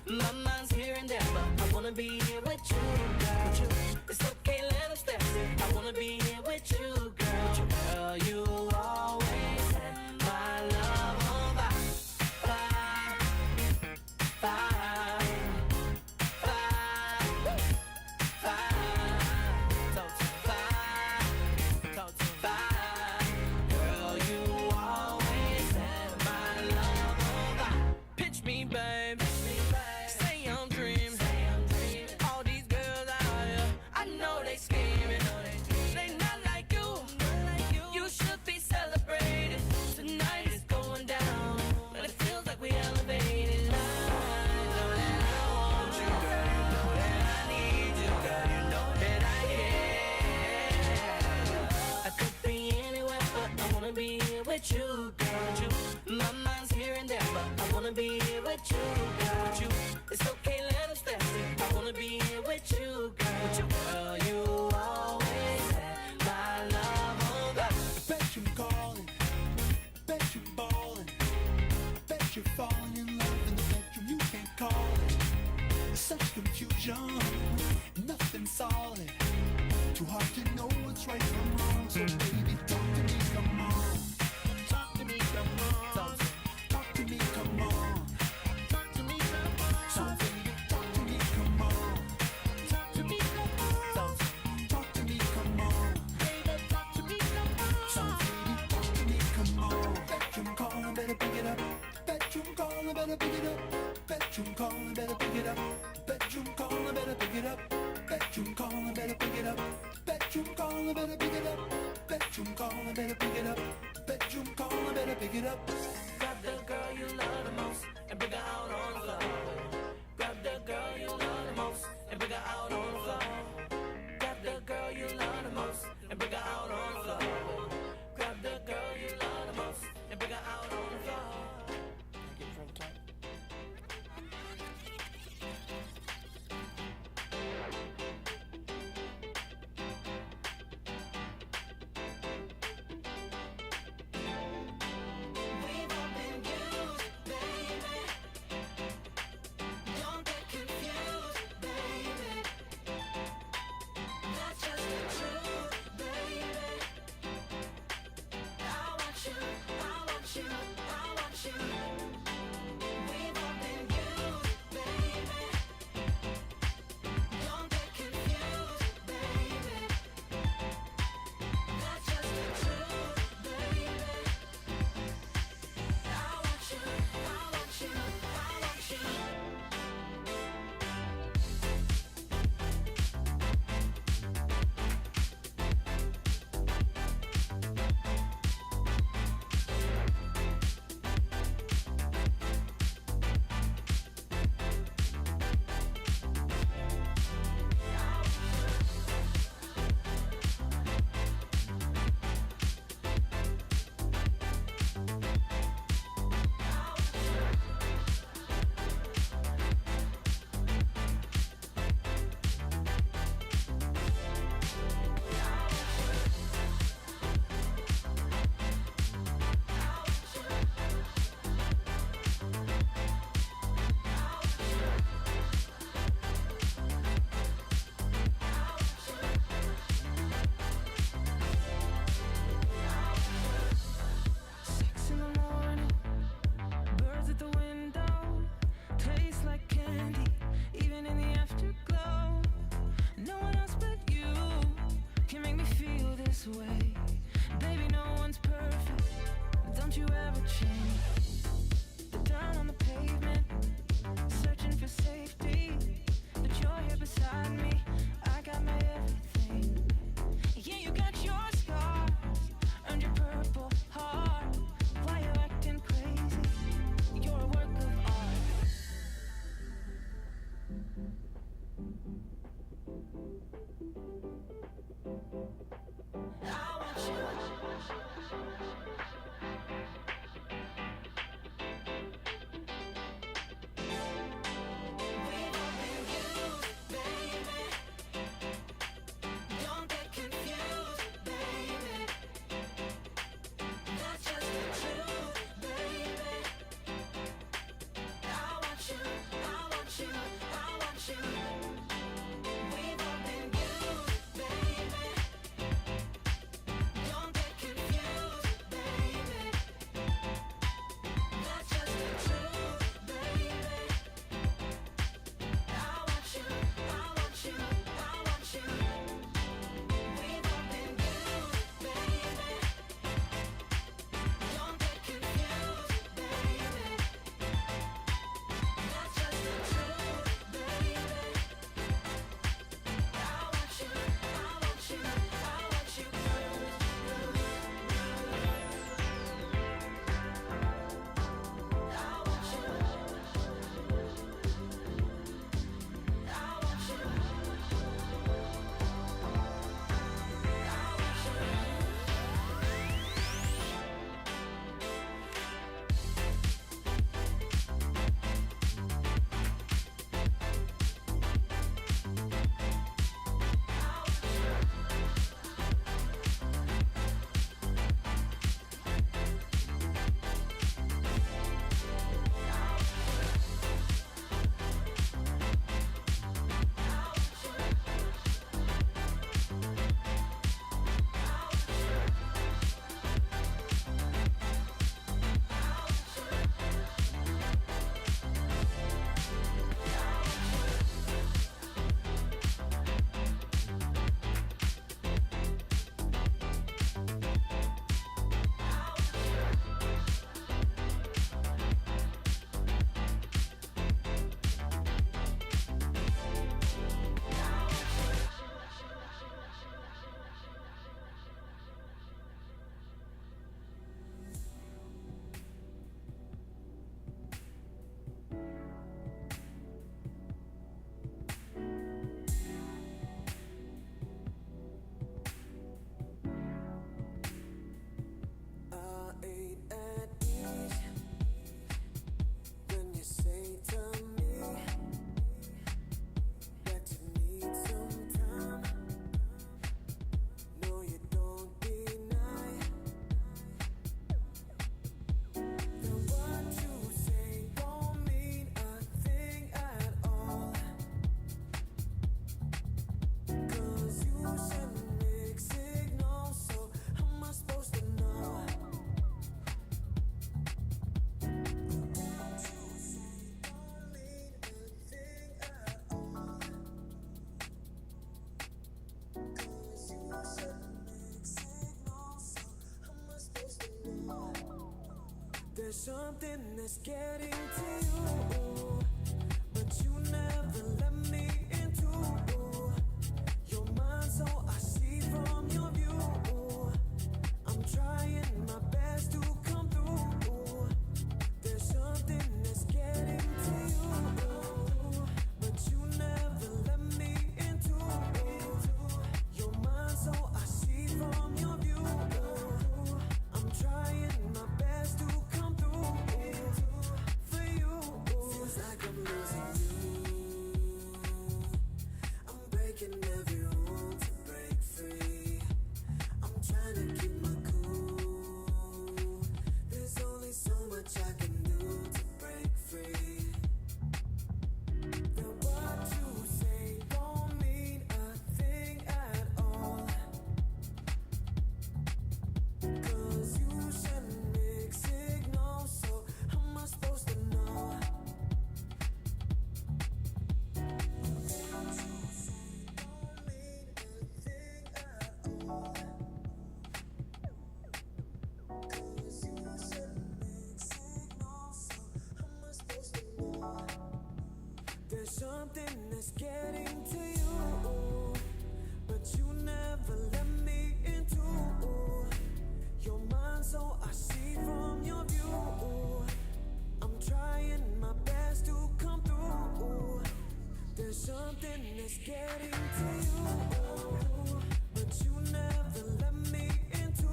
My mind's here and there, but I wanna be here with you, girl. It's okay, let us step. I wanna be here with you, girl. Girl, you always set my love on fire, fire, fire, fire, fire. Girl, you always set my love on fire. Pitch me, babe. With you, girl. My mind's here and there, but I wanna be here with you, girl. It's okay, let us dance. I wanna be here with you, girl. Girl, you always set my love on fire. Bet you're calling, bet you're balling, bet you're falling in love in the bedroom. You can't call it. Such confusion, nothing solid. Too hard to know what's right from wrong. So baby, talk to me, come on. Talk to me, come on. Talk to me, come on. Talk to me, come on. So baby, talk to me, come on. Talk to me, come on. Talk to me, come on. Baby, talk to me, come on. So baby, talk to me, come on. Bedroom calling, better pick it up. Bedroom calling, better pick it up. Bedroom calling, better pick it up. Bedroom calling, better pick it up. Bedroom calling, better pick it up. Bedroom calling, better pick it up. Bedroom calling, better pick it up. Bedroom calling, better pick it up. Grab the girl you love the most and bring her out on the floor. Grab the girl you love the most and bring her out on the floor. Grab the girl you love the most and bring her out on the floor. Grab the girl you love the most and bring her out on the floor. Get in front of the top. We've all been used, baby. Don't get confused, baby. That's just the truth, baby. I want you, I want you, I want you. We've all been used, baby. Don't get confused, baby. That's just the truth, baby. I want you, I want you, I want you. Six in the morning, birds at the window, taste like candy, even in the afterglow. No one else but you can make me feel this way. Baby, no one's perfect, don't you ever change. The down on the pavement, searching for safety, but you're here beside me. I got my everything. Yeah, you got your scars, earned your purple heart. Why you acting crazy? You're a work of art. I want you. We've all been used, baby. Don't get confused, baby. That's just the truth, baby. I want you, I want you, I want you. We've all been used, baby. something that's getting to you, but you never let me into your mind, so I see from your view. I'm trying my best to come through. There's something that's getting to you, but you never let me into your mind, so I see from your view. I'm trying my best to come through for you. Feels like I'm losing you. I'm breaking every rule to break free. I'm trying to keep my cool. There's only so much I can do to break free. Now what you say don't mean a thing at all, 'cause you send mixed signals, so how am I supposed to know? What you say don't mean a thing at all, 'cause you send mixed signals, so how am I supposed to know? There's something that's getting to you, but you never let me into your mind, so I see from your view. I'm trying my best to come through. There's something that's getting to you, but you never let me into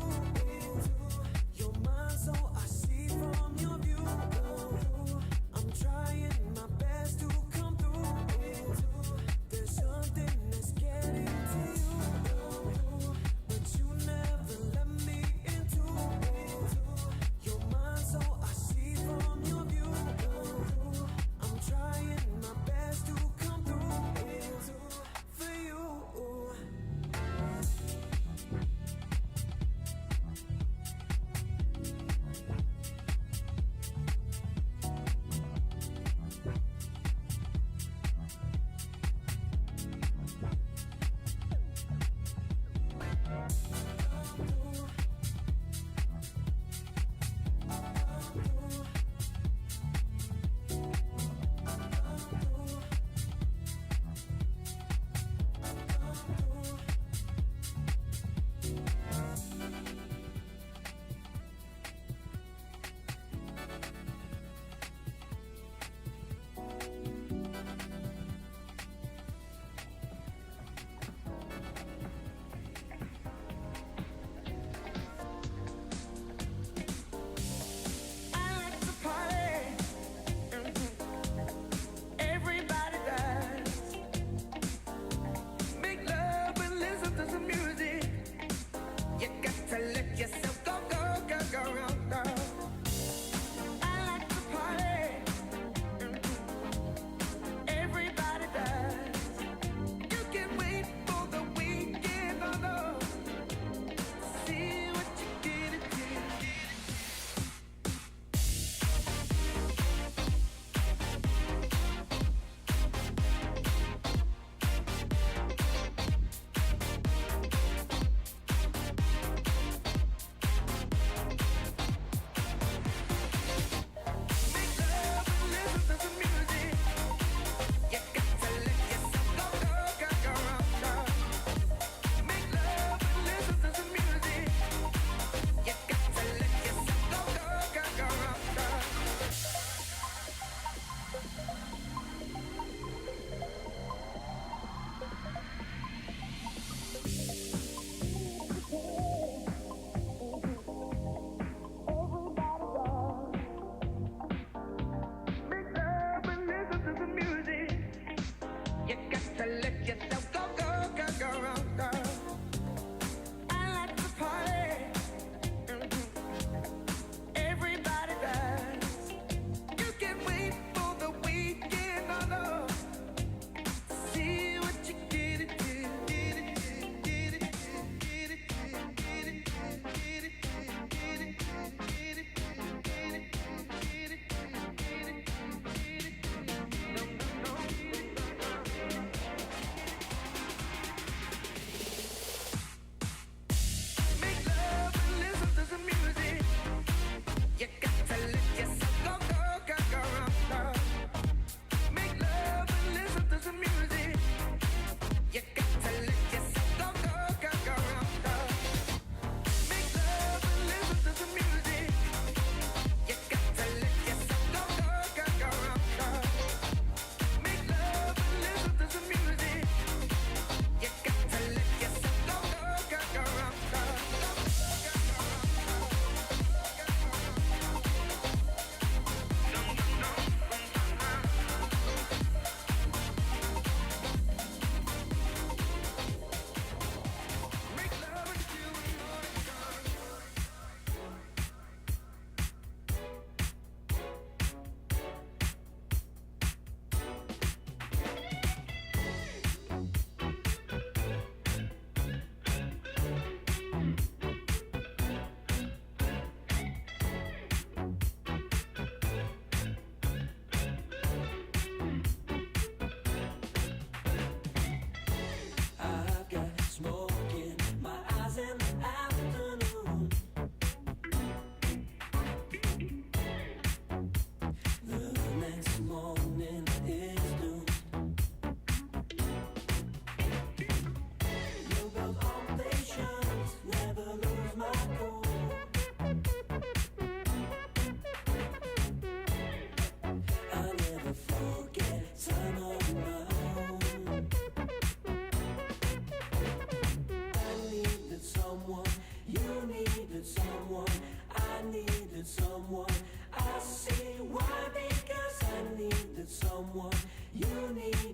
your mind, so I see from your view. I'm trying my best to come through. There's something that's getting to you, but you never let me into your mind, so I see from your view. I'm trying my best to come through for you. Everybody does. Make love and listen to some music. You got to let yourself go, go, go, go, go, go. I like to party. Everybody does. You can wait for the weekend, oh no. See what you get into.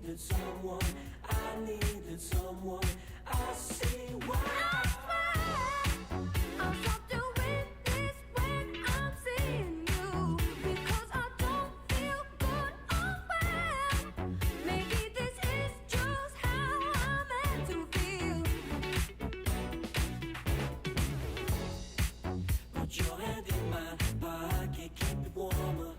needed someone, I needed someone. I see why. I'm something with this when I'm seeing you, because I don't feel good or well. Maybe this is just how I'm meant to feel. Put your hand in my pocket, keep it warmer.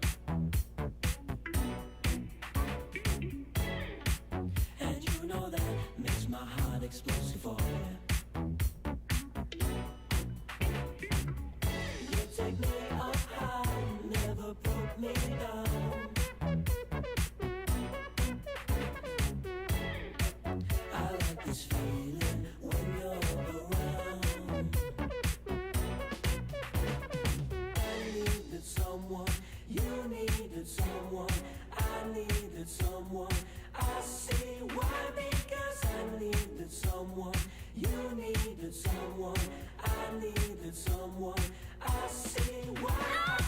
And you know that makes my heart explosive for you. You take me up high, never broke me down. I like this feeling when you're around. I needed someone, you needed someone, I needed someone. I see why, because I needed someone, you needed someone, I needed someone. I see why.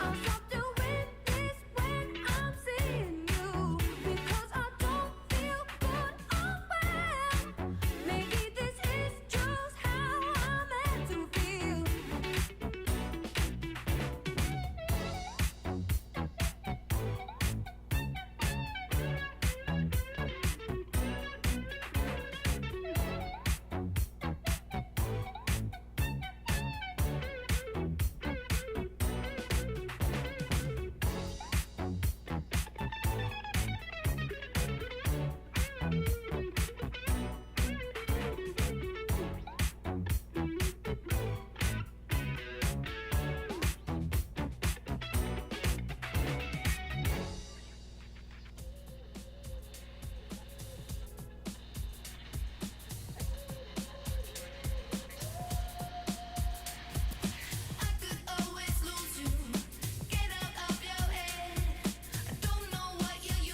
I'm something with this when I'm seeing you, because I don't feel good or well. Maybe this is just how I'm meant to feel. Always lose you, get out of your head. I don't know what you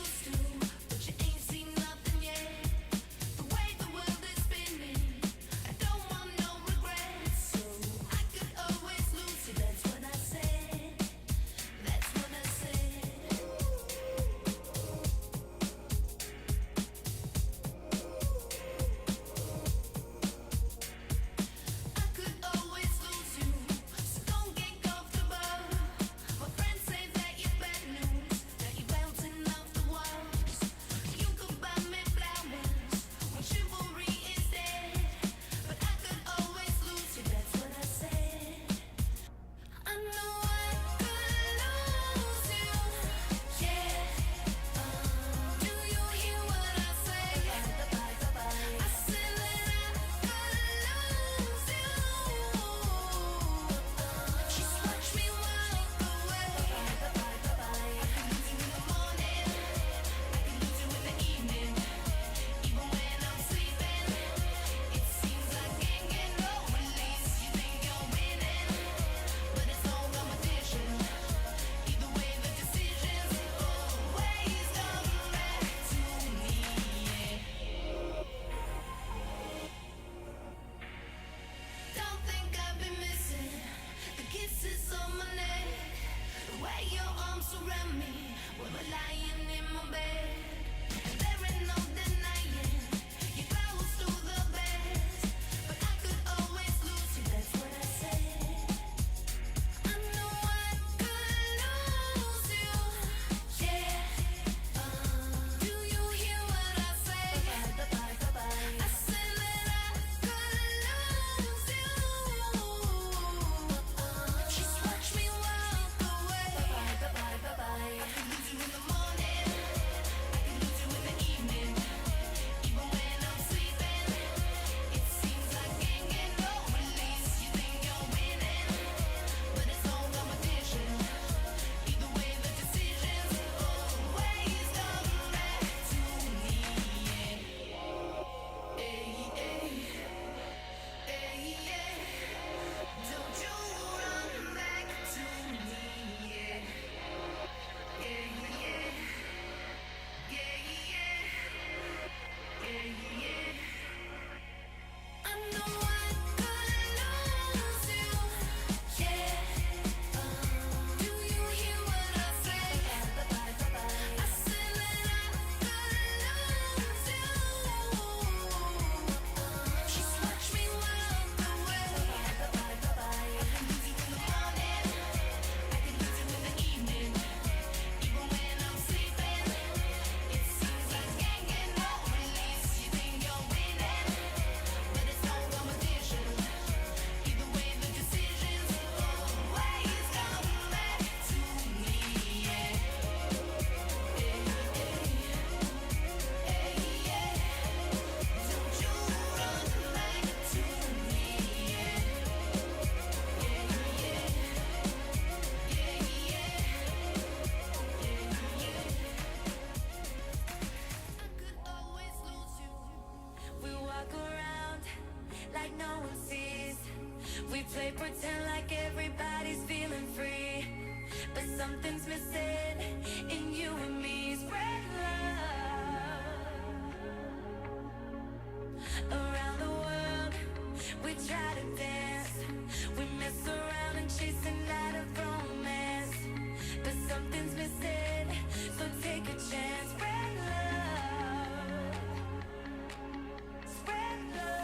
missing in you and me. Spread love around the world. We try to dance, we mess around and chasing out of romance, but something's missing, so take a chance. Spread love, spread love.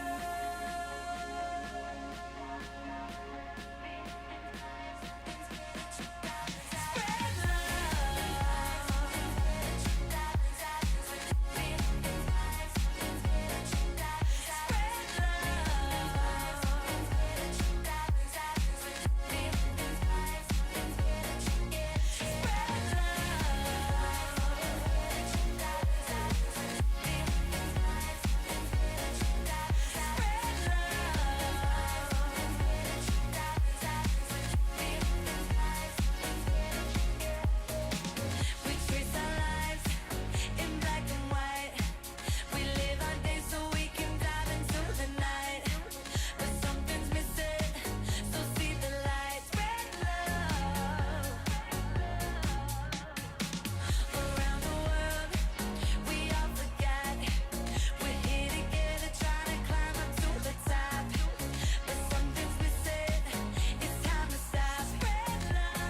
We trace our lives in black and white. We live our days so we can dive into the night, but something's missing, so see the light. Spread love around the world. We all forgot we're here together, trying to climb up to the top, but something's missing. It's time to stop. Spread love.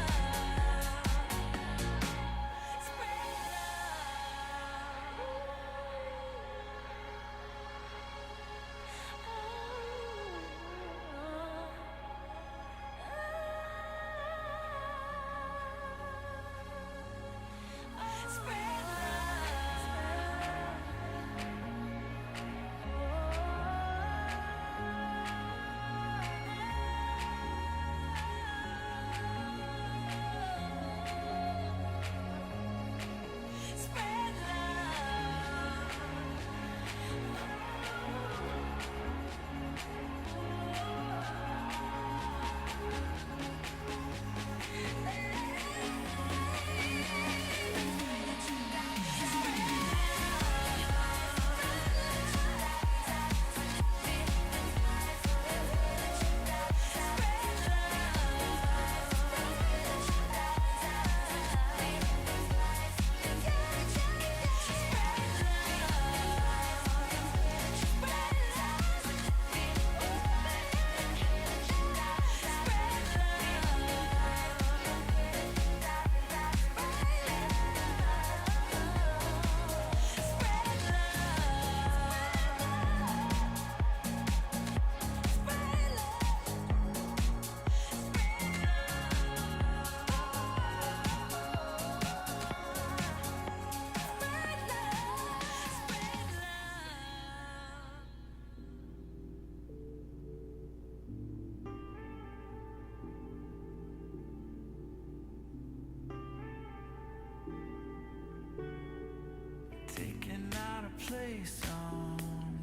Taking out a place on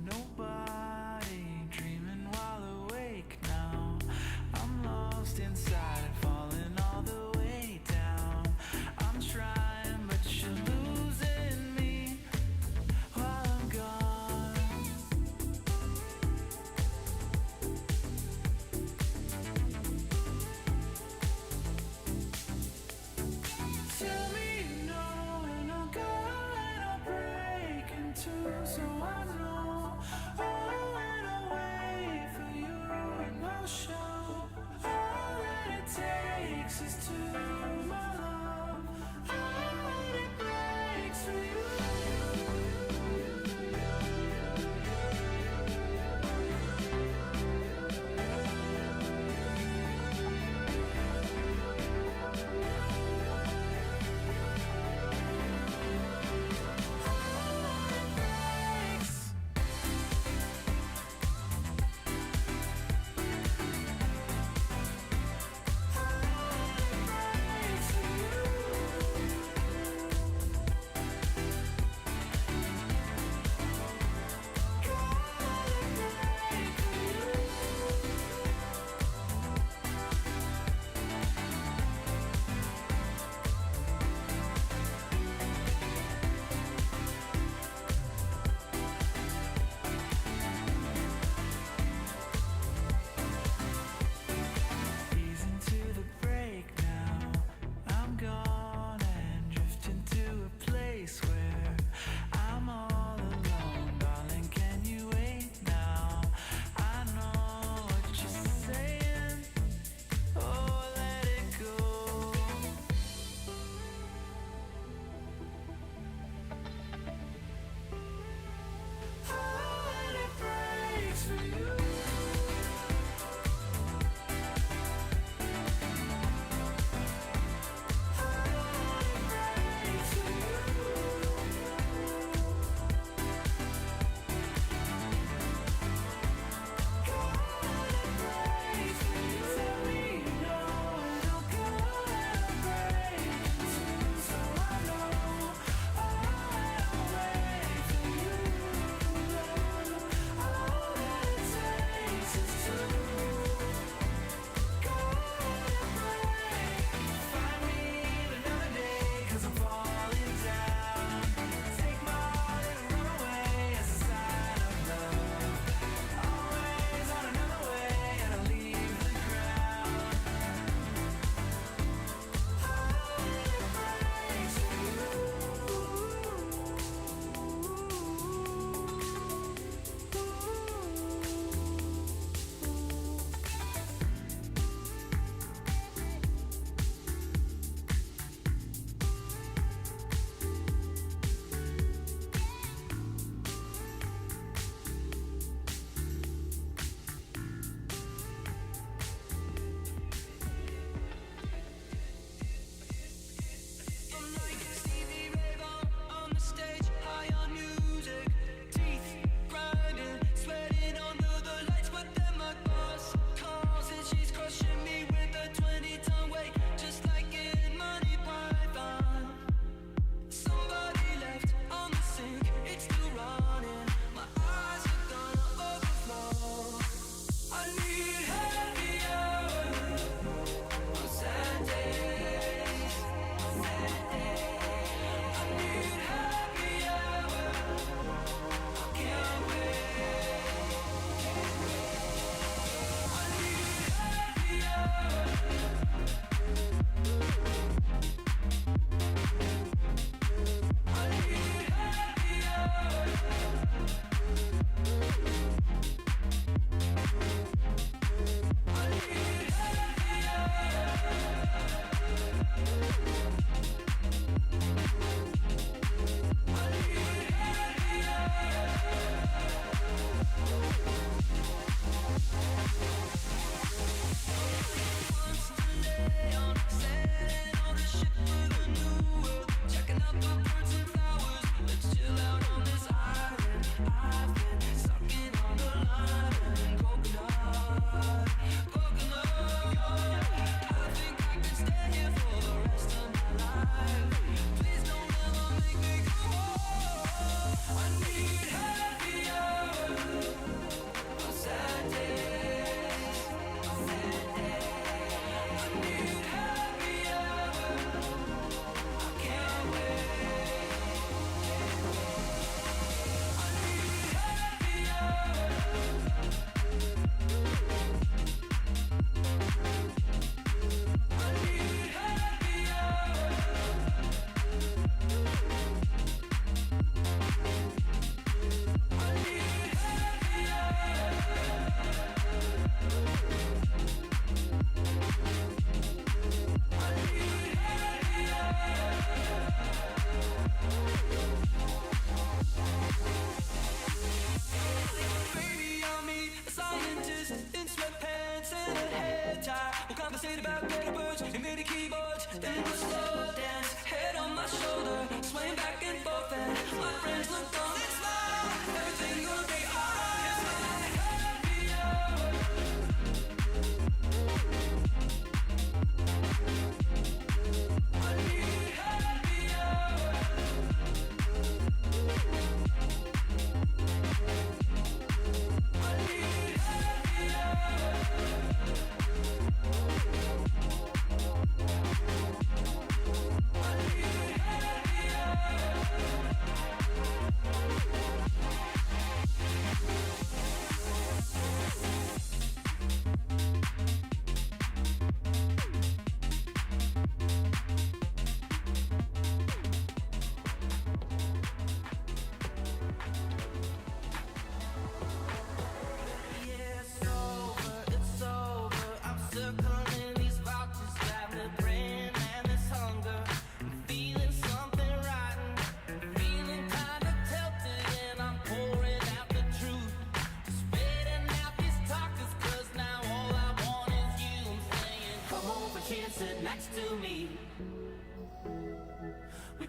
nobody, dreaming while awake now. I'm lost inside and falling all the way down. I'm trying, but you're losing me while I'm gone. Tell me you know when I'll go and I'll break into, so I know. Oh, and I'll wait for you and I'll show. All that it takes is to my love. All that it breaks for you. All that it breaks.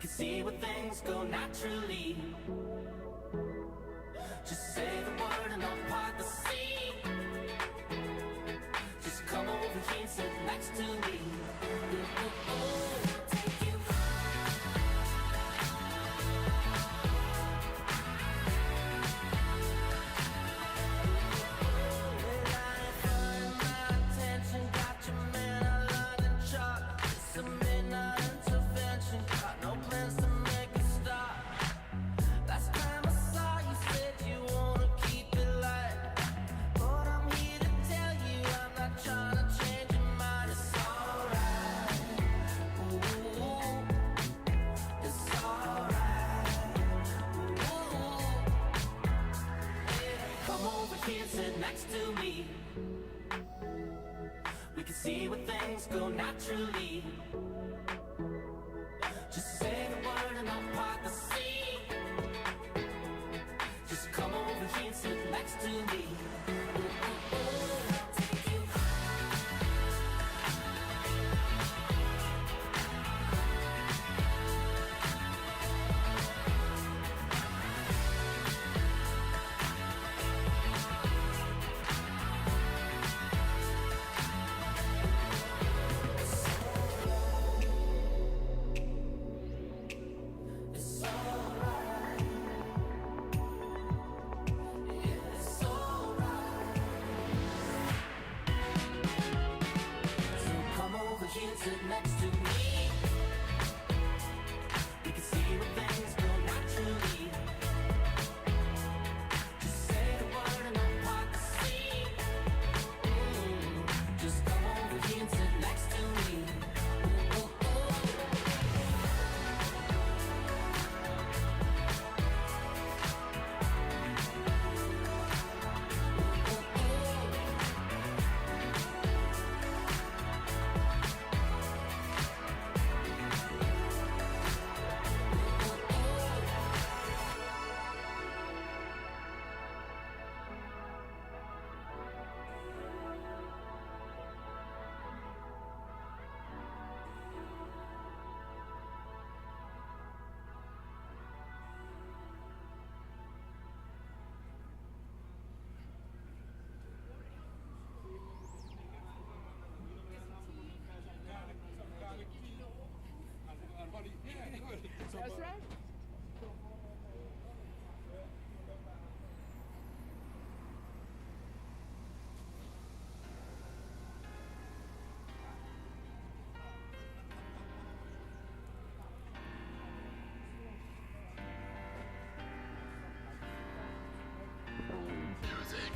can see where things go naturally. Just say the word and I'll part the sea. Just come over here and sit next to me. Take you see where things go naturally. Just say the word and I'll part the sea. Just come over here and sit next to me. Take you sit next to me. We can see where things go naturally. Just say the word and I'll part the sea. Just come over here and sit next to me. That's right. Music.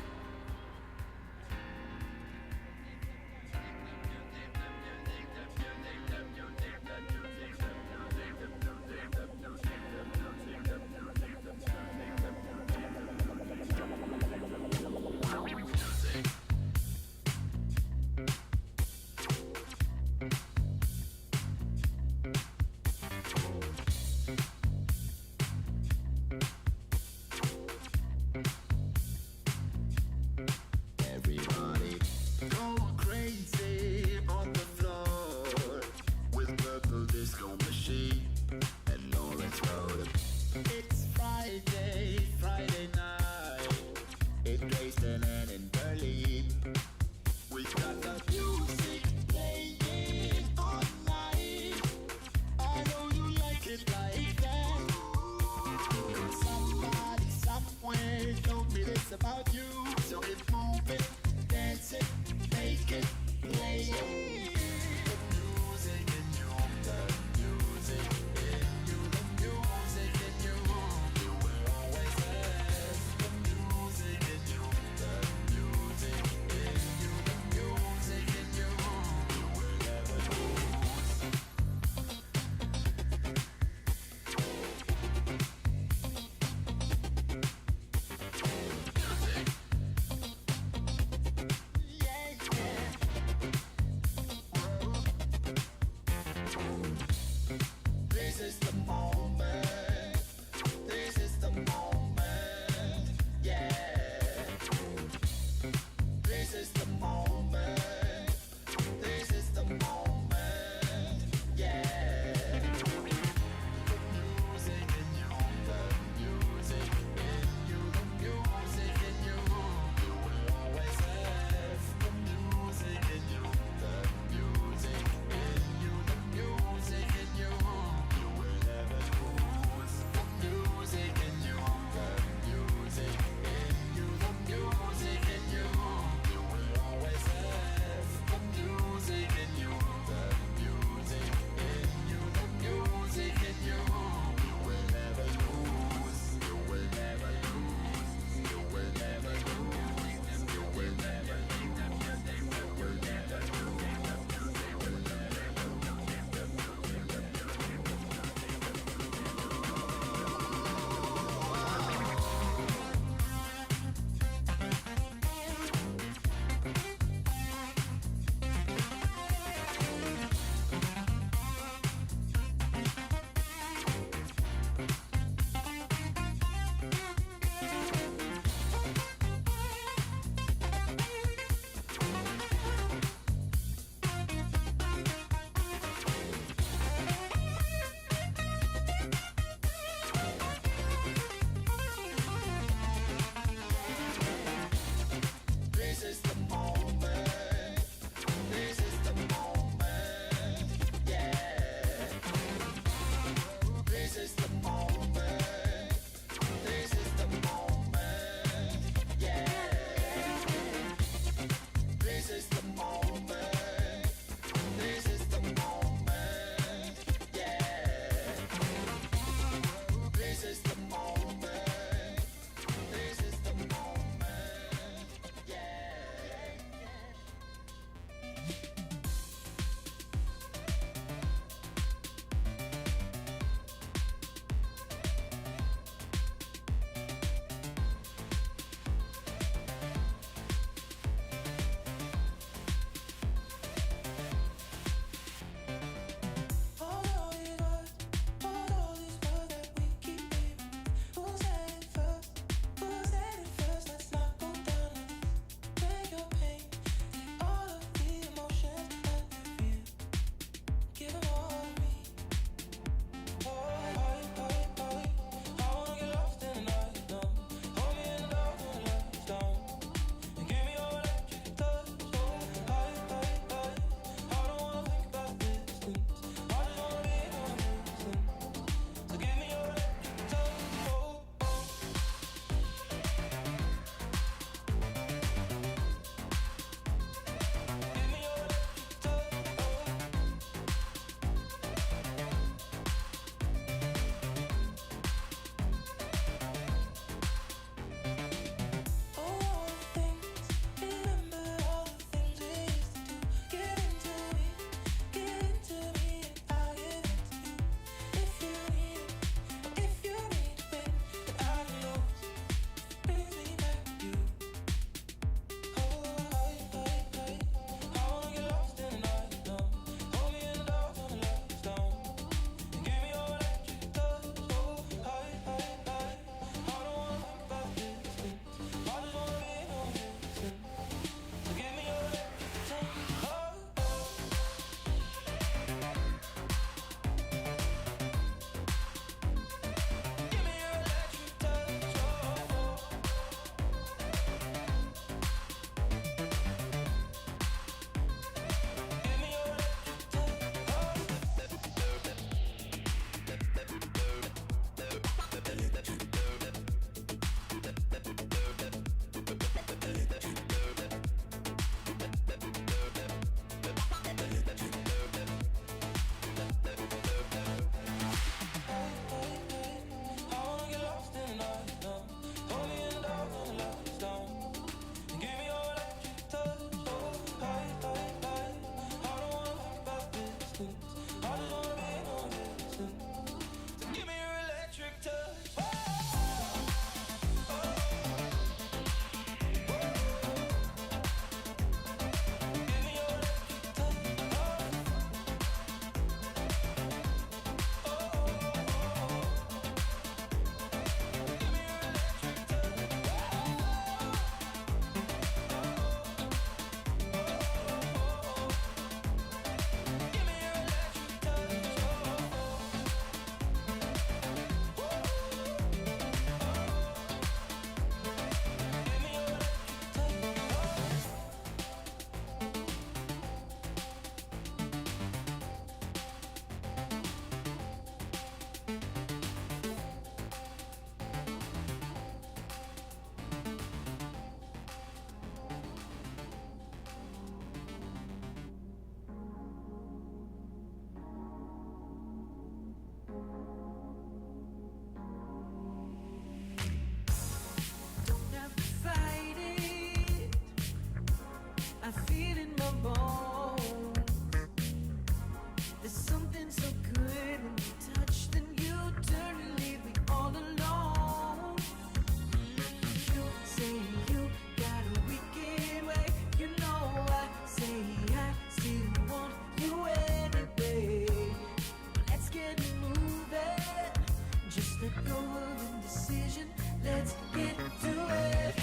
indecision. Let's get to it.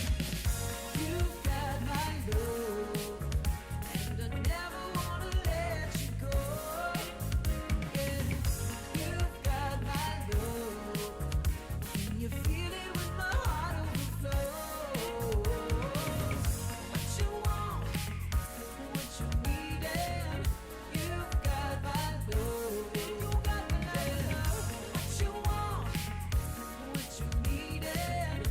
You've got my love, and I never wanna let you go. Yeah, you've got my love. Can you feel it when my heart overflows? What you want, what you need, and you've got my love. You got my love. What you want, what you need, and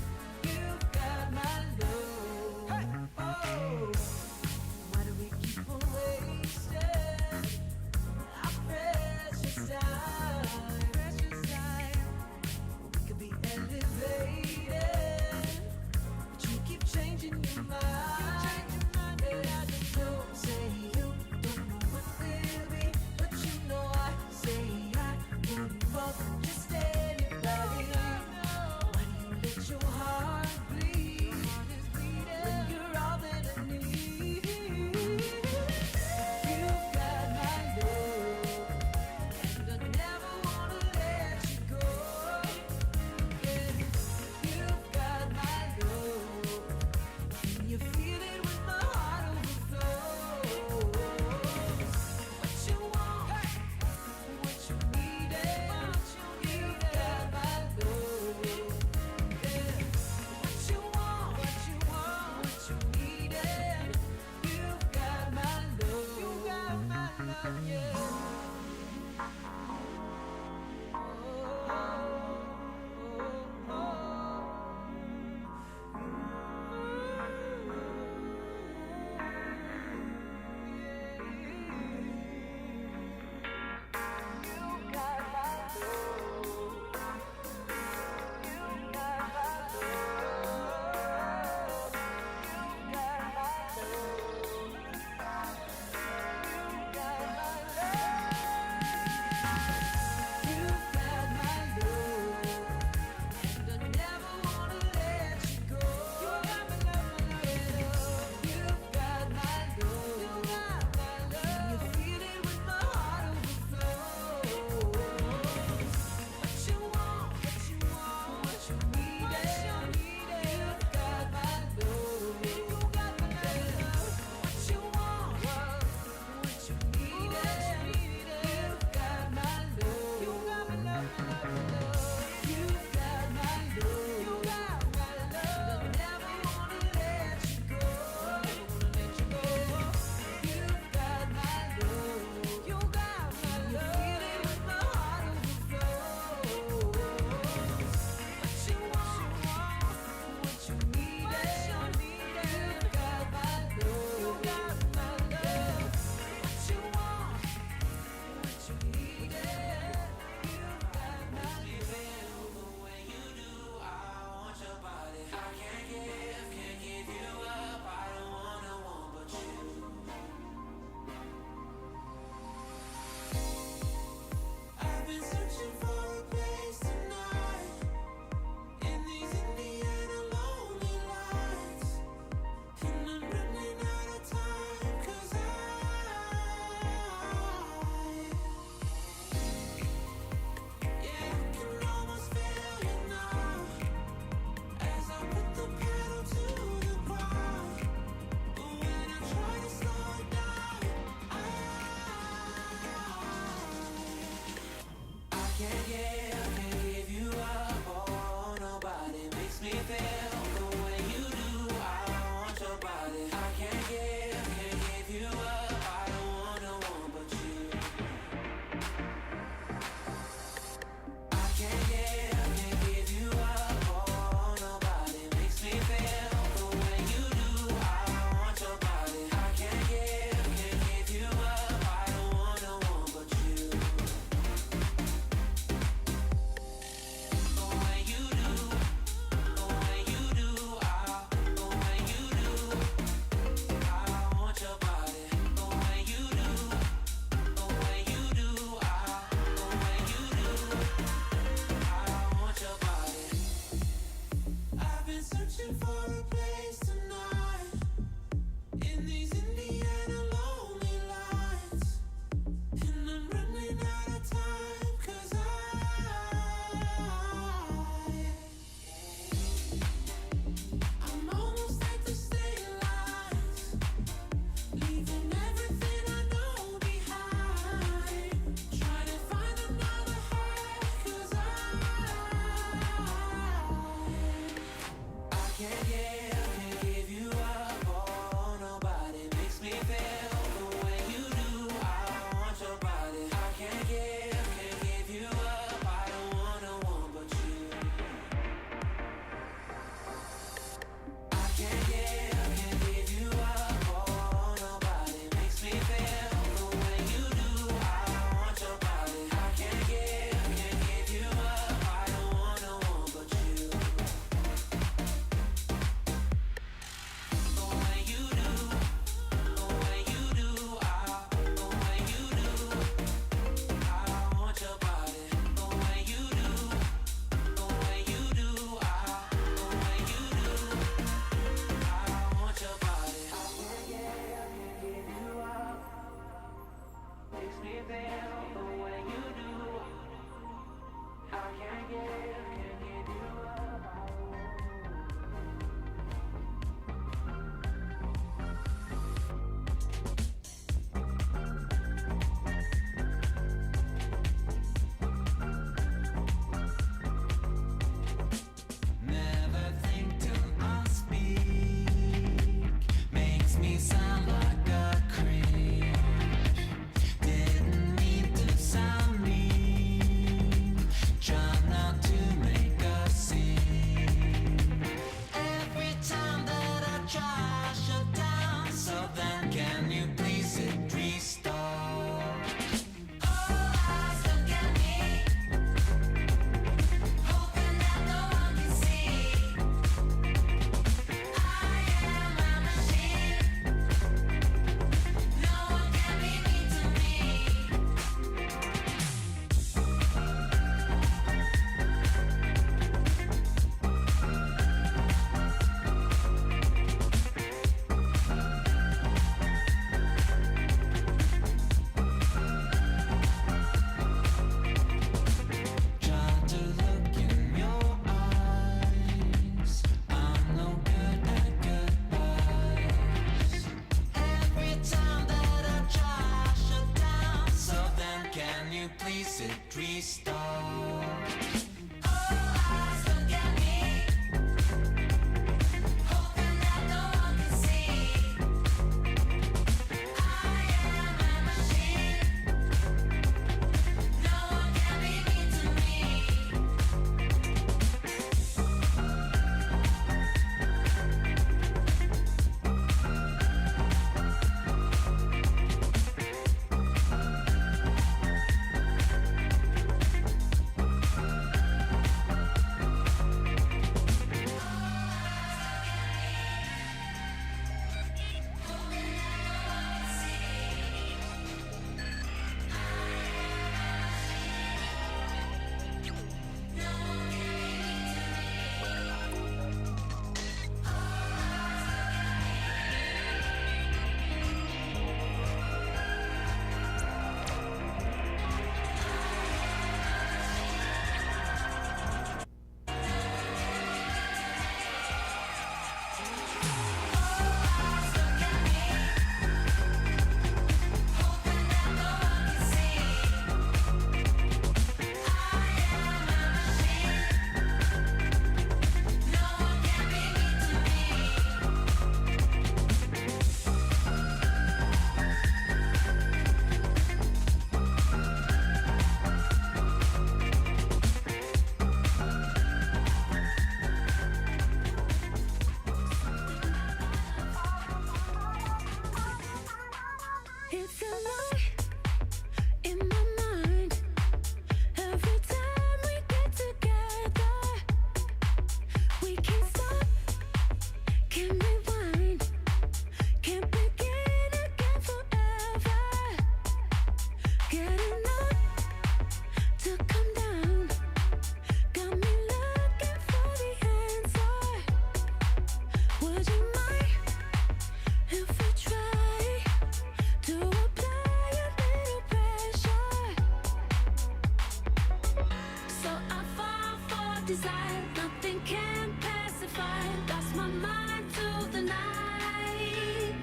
nothing can pacify. Lost my mind to the night.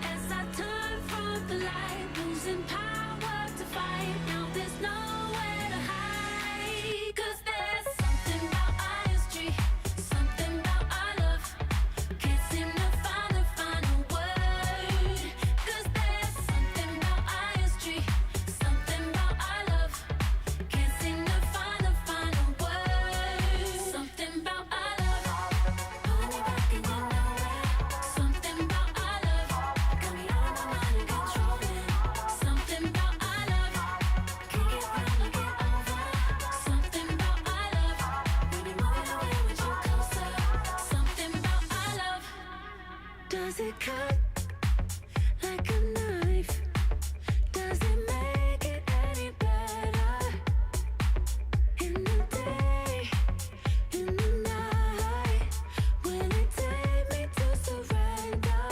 As I turn from the light, losing power to fight. Now there's nowhere to hide. 'Cause there's something about ISG, something about our love. Can't seem to find the final word. 'Cause there's something about ISG, something about our love. Can't seem to find the final word. Something about our love. Pulling me back and you know it. Something about our love. Got me out of my mind and controlling. Something about our love. Can't get round or get over. Something about our love. When you're moving away with you closer. Something about our love. Does it cut like a knife? Does it make it any better? In the day, in the night, will it take me to surrender?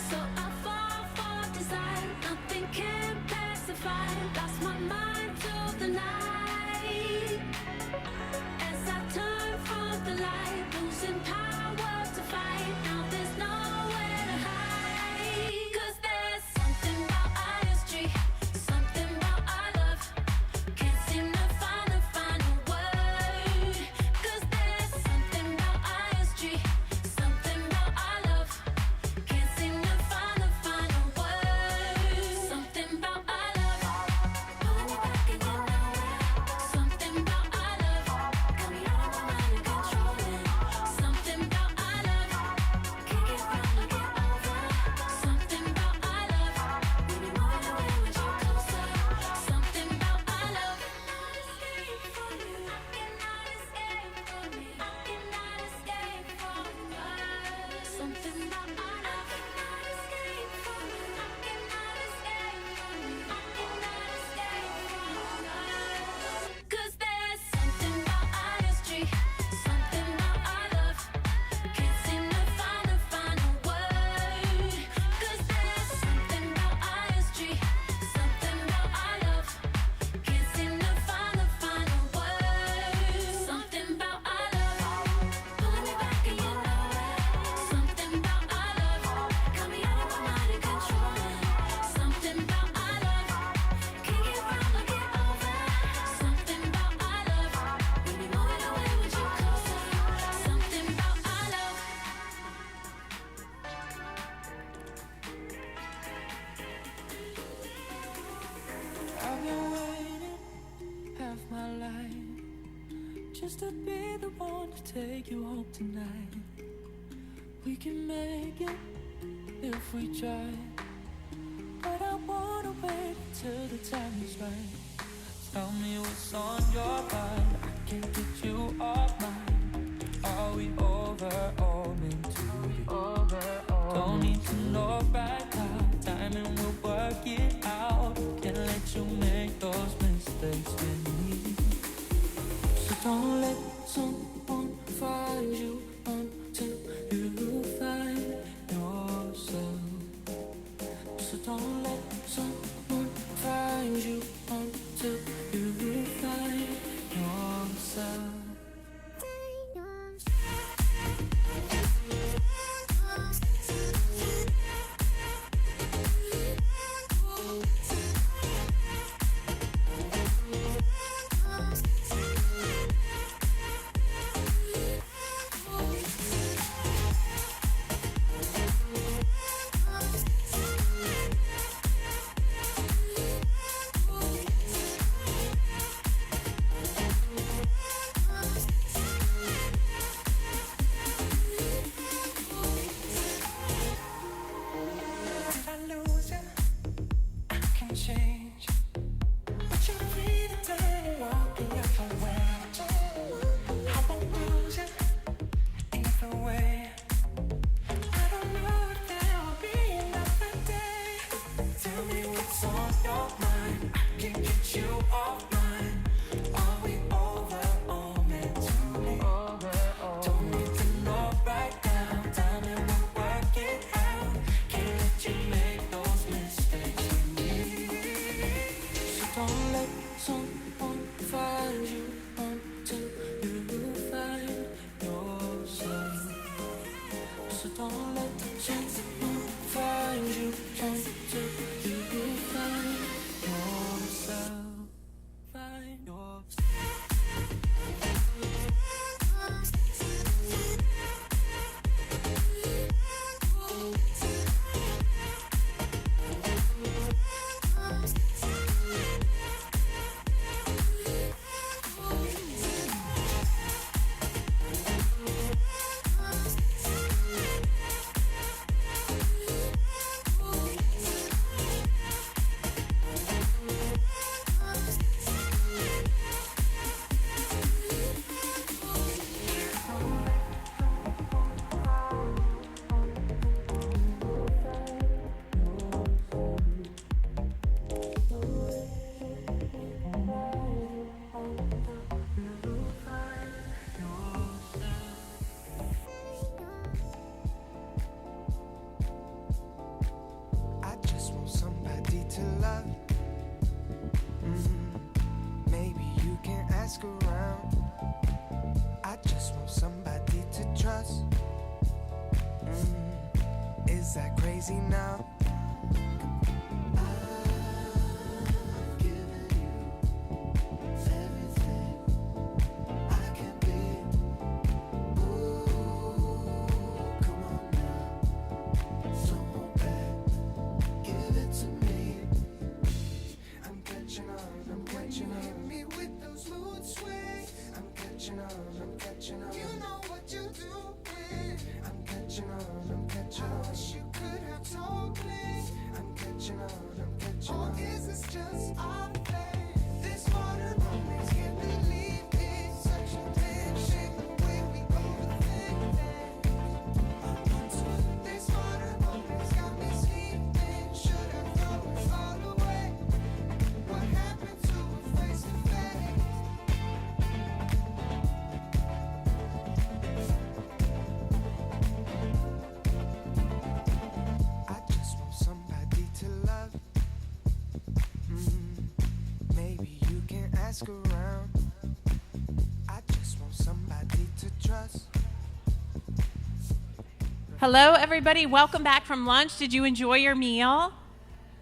So I fall for desire, nothing can pacify. Lost my mind to the night. As I turn from the light, losing power to fight. Now there's nowhere to hide. 'Cause there's something about ISG, something about our love. Can't seem to find the final word. 'Cause there's something about ISG, something about our love. Can't seem to find the final word. Something about our love. Pulling me back and you know it. Something about our love. Got me out of my mind and controlling. Something about our love. Can't get round or get over. Something about our love. When you're moving away with you closer. Something about our love. Escape from you. I cannot escape from me. I cannot escape from us. Something about our love. I cannot escape from you. I cannot escape from me. I cannot escape from us. 'Cause there's something about ISG, something about our love. Can't seem to find the final word. 'Cause there's something about ISG, something about our love. Can't seem to find the final word. Something about our love. Pulling me back and you know it. Something about our love. Got me out of my mind and controlling. Something about our love. Can't get round or get over. Something about our love. When you're moving away with you closer. Something about our love. I've been waiting half my life just to be the one to take you home tonight. We can make it if we try, but I wanna wait till the time is right. Tell me what's on your mind. I can't get you off mine. Are we over or meant to be? Don't need to know right now. Timing will work it out. Can't let you make those mistakes with me. So don't let someone find you until you find yourself. So don't let someone find you until you find yourself. Is that crazy now? Around. I just want somebody to trust. Hello, everybody. Welcome back from lunch. Did you enjoy your meal?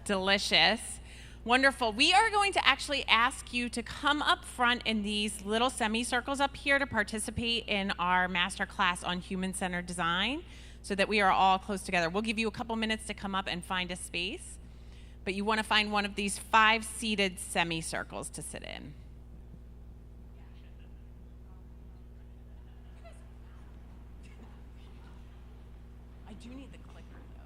Delicious. Wonderful. We are going to actually ask you to come up front in these little semicircles up here to participate in our master class on human-centered design so that we are all close together. We'll give you a couple minutes to come up and find a space, but you want to find one of these 5 seated semicircles to sit in. I do need the clicker, though.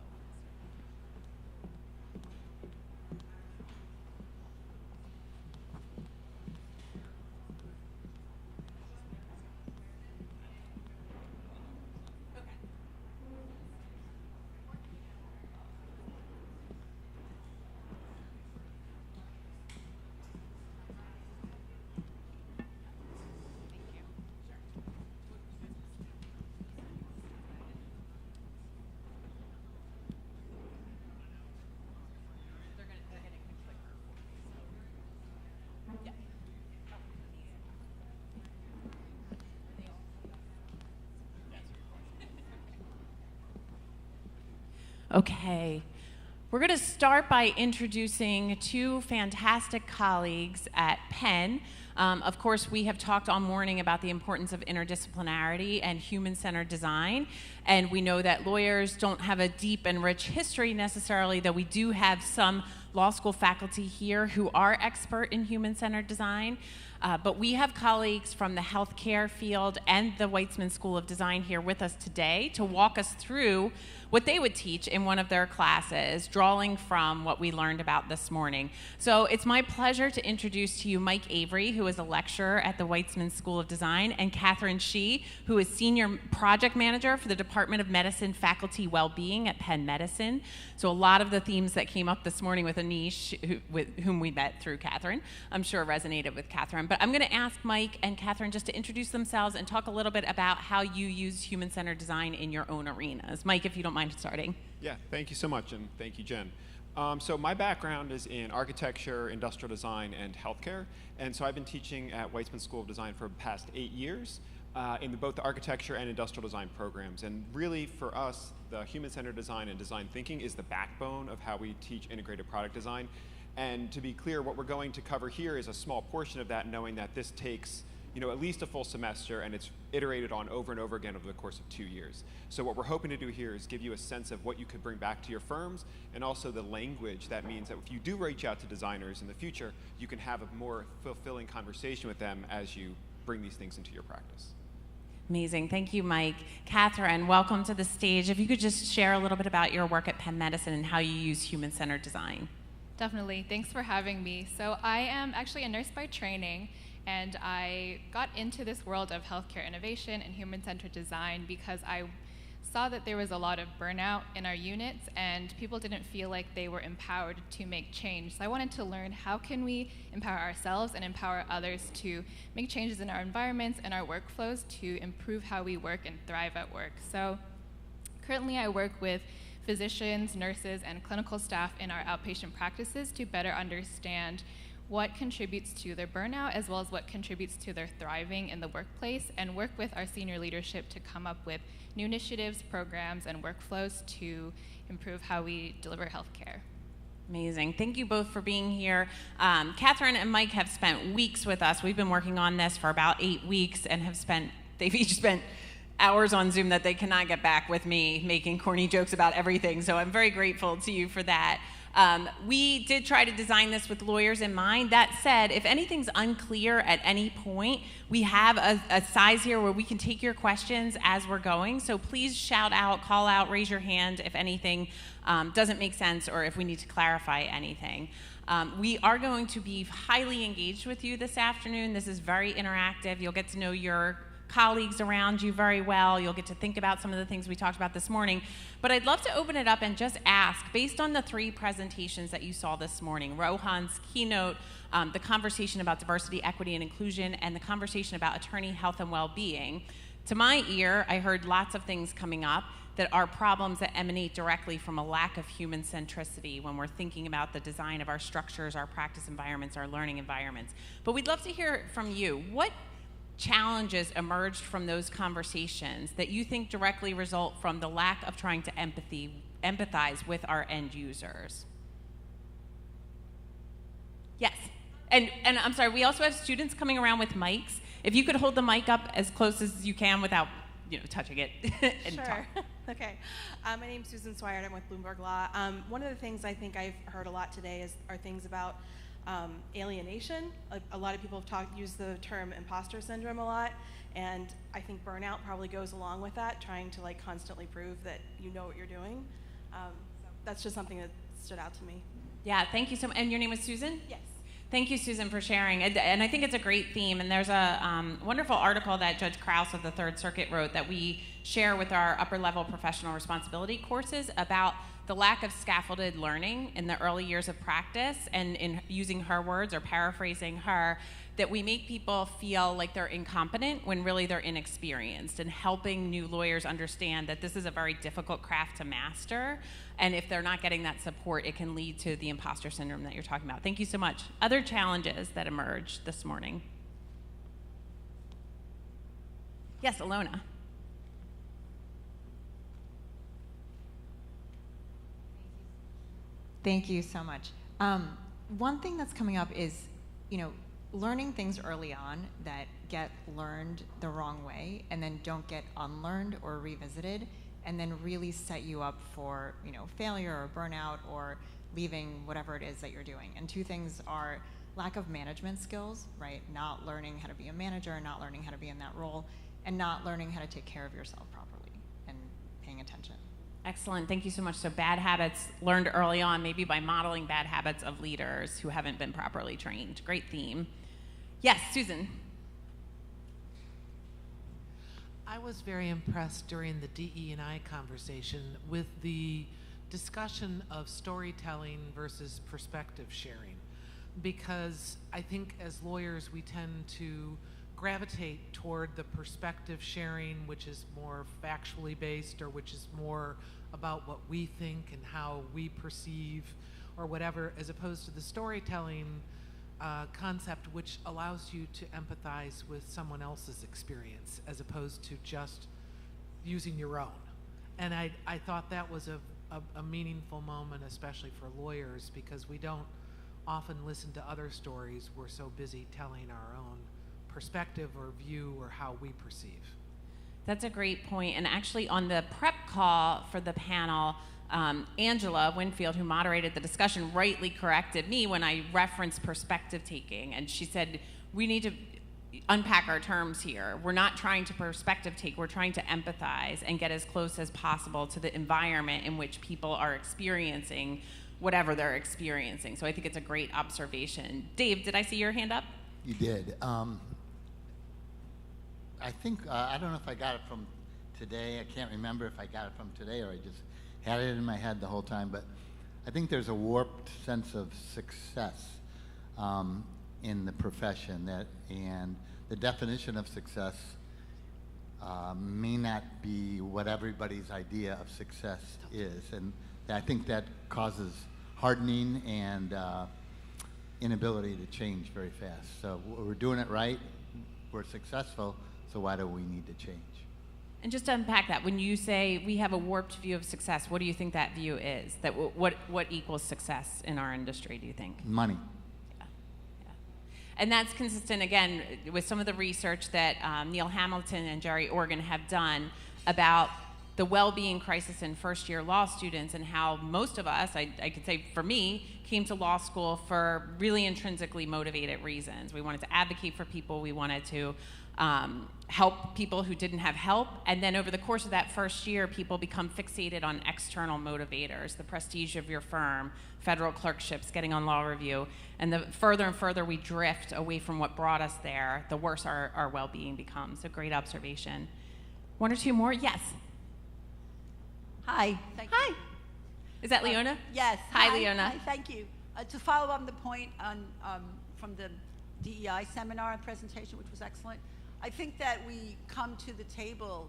Okay, we're going to start by introducing 2 fantastic colleagues at Penn. Of course, we have talked all morning about the importance of interdisciplinarity and human-centered design, and we know that lawyers don't have a deep and rich history necessarily, though we do have some law school faculty here who are expert in human-centered design. But we have colleagues from the healthcare field and the Weitzman School of Design here with us today to walk us through what they would teach in one of their classes, drawing from what we learned about this morning. So it's my pleasure to introduce to you Mike Avery, who is a lecturer at the Weitzman School of Design, and Catherine Shih, who is Senior Project Manager for the Department of Medicine Faculty Wellbeing at Penn Medicine. So a lot of the themes that came up this morning with Anish, with whom we met through Catherine, I'm sure resonated with Catherine. But I'm going to ask Mike and Catherine just to introduce themselves and talk a little bit about how you use human-centered design in your own arenas. Mike, if you don't mind starting. Yeah, thank you so much, and thank you, Jen. So my background is in architecture, industrial design, and healthcare, and so I've been teaching at Weitzman School of Design for the past 8 years in both the architecture and industrial design programs. And really, for us, the human-centered design and design thinking is the backbone of how we teach integrated product design. And to be clear, what we're going to cover here is a small portion of that, knowing that this takes at least a full semester, and it's iterated on over and over again over the course of 2 years. So what we're hoping to do here is give you a sense of what you could bring back to your firms, and also the language that means that if you do reach out to designers in the future, you can have a more fulfilling conversation with them as you bring these things into your practice. Amazing. Thank you, Mike. Catherine, welcome to the stage. If you could just share a little bit about your work at Penn Medicine and how you use human-centered design. Definitely. Thanks for having me. So I am actually a nurse by training, and I got into this world of healthcare innovation and human-centered design because I saw that there was a lot of burnout in our units and people didn't feel like they were empowered to make change. So I wanted to learn how can we empower ourselves and empower others to make changes in our environments and our workflows to improve how we work and thrive at work. So currently I work with physicians, nurses, and clinical staff in our outpatient practices to better understand what contributes to their burnout as well as what contributes to their thriving in the workplace, and work with our senior leadership to come up with new initiatives, programs, and workflows to improve how we deliver healthcare. Amazing. Thank you both for being here. Catherine and Mike have spent weeks with us. We've been working on this for about 8 weeks and they've each spent hours on Zoom that they cannot get back with me making corny jokes about everything. So I'm very grateful to you for that. We did try to design this with lawyers in mind. That said, if anything's unclear at any point, we have a size here where we can take your questions as we're going. So please shout out, call out, raise your hand if anything doesn't make sense or if we need to clarify anything. We are going to be highly engaged with you this afternoon. This is very interactive. You'll get to know your colleagues around you very well. You'll get to think about some of the things we talked about this morning. But I'd love to open it up and just ask, based on the 3 presentations that you saw this morning, Rohan's keynote, the conversation about diversity, equity, and inclusion, and the conversation about attorney health and well-being, to my ear, I heard lots of things coming up that are problems that emanate directly from a lack of human centricity when we're thinking about the design of our structures, our practice environments, our learning environments. But we'd love to hear from you. What challenges emerged from those conversations that you think directly result from the lack of trying to empathize with our end users? Yes. And I'm sorry, we also have students coming around with mics. If you could hold the mic up as close as you can without touching it. And sure. talk. Okay. My name's Susan Swire. I'm with Bloomberg Law. One of the things I think I've heard a lot today are things about alienation. A lot of people have used the term imposter syndrome a lot, and I think burnout probably goes along with that, trying to constantly prove that you know what you're doing. So that's just something that stood out to me. Yeah, thank you so much. And your name is Susan? Yes. Thank you, Susan, for sharing. And I think it's a great theme. And there's a wonderful article that Judge Krause of the Third Circuit wrote that we share with our upper-level professional responsibility courses about the lack of scaffolded learning in the early years of practice, and in using her words or paraphrasing her, that we make people feel like they're incompetent when really they're inexperienced, and helping new lawyers understand that this is a very difficult craft to master, and if they're not getting that support, it can lead to the imposter syndrome that you're talking about. Thank you so much. Other challenges that emerged this morning? Yes, Alona. Thank you so much. One thing that's coming up is, learning things early on that get learned the wrong way and then don't get unlearned or revisited, and then really set you up for, failure or burnout or leaving whatever it is that you're doing. And 2 things are lack of management skills, right? Not learning how to be a manager, not learning how to be in that role, and not learning how to take care of yourself properly and paying attention. Excellent, thank you so much. So bad habits learned early on, maybe by modeling bad habits of leaders who haven't been properly trained. Great theme. Yes, Susan. I was very impressed during the DE&I conversation with the discussion of storytelling versus perspective sharing, because I think as lawyers we tend to gravitate toward the perspective sharing, which is more factually based, or which is more about what we think and how we perceive or whatever, as opposed to the storytelling concept, which allows you to empathize with someone else's experience as opposed to just using your own. And I thought that was a meaningful moment, especially for lawyers, because we don't often listen to other stories. We're so busy telling our own perspective or view or how we perceive. That's a great point. And actually on the prep call for the panel, Angela Winfield, who moderated the discussion, rightly corrected me when I referenced perspective taking. And she said, we need to unpack our terms here. We're not trying to perspective take, we're trying to empathize and get as close as possible to the environment in which people are experiencing whatever they're experiencing. So I think it's a great observation. Dave, did I see your hand up? You did. I think, I don't know if I got it from today. I can't remember if I got it from today or I just had it in my head the whole time, but I think there's a warped sense of success in the profession, and the definition of success may not be what everybody's idea of success is, and I think that causes hardening and inability to change very fast. So we're doing it right, we're successful, so why do we need to change? And just to unpack that, when you say we have a warped view of success, what do you think that view is? That what equals success in our industry, do you think? Money. And that's consistent, again, with some of the research that Neil Hamilton and Jerry Organ have done about the well-being crisis in first-year law students and how most of us, I could say for me, came to law school for really intrinsically motivated reasons. We wanted to advocate for people. We wanted to help people who didn't have help. And then over the course of that first year, people become fixated on external motivators, the prestige of your firm, federal clerkships, getting on law review. And the further and further we drift away from what brought us there, the worse our well-being becomes. So great observation. One or two more? Yes. Hi. Hi. Is that Leona? Yes. Hi, Leona. Hi, thank you. To follow on the point on, from the DEI seminar and presentation, which was excellent, I think that we come to the table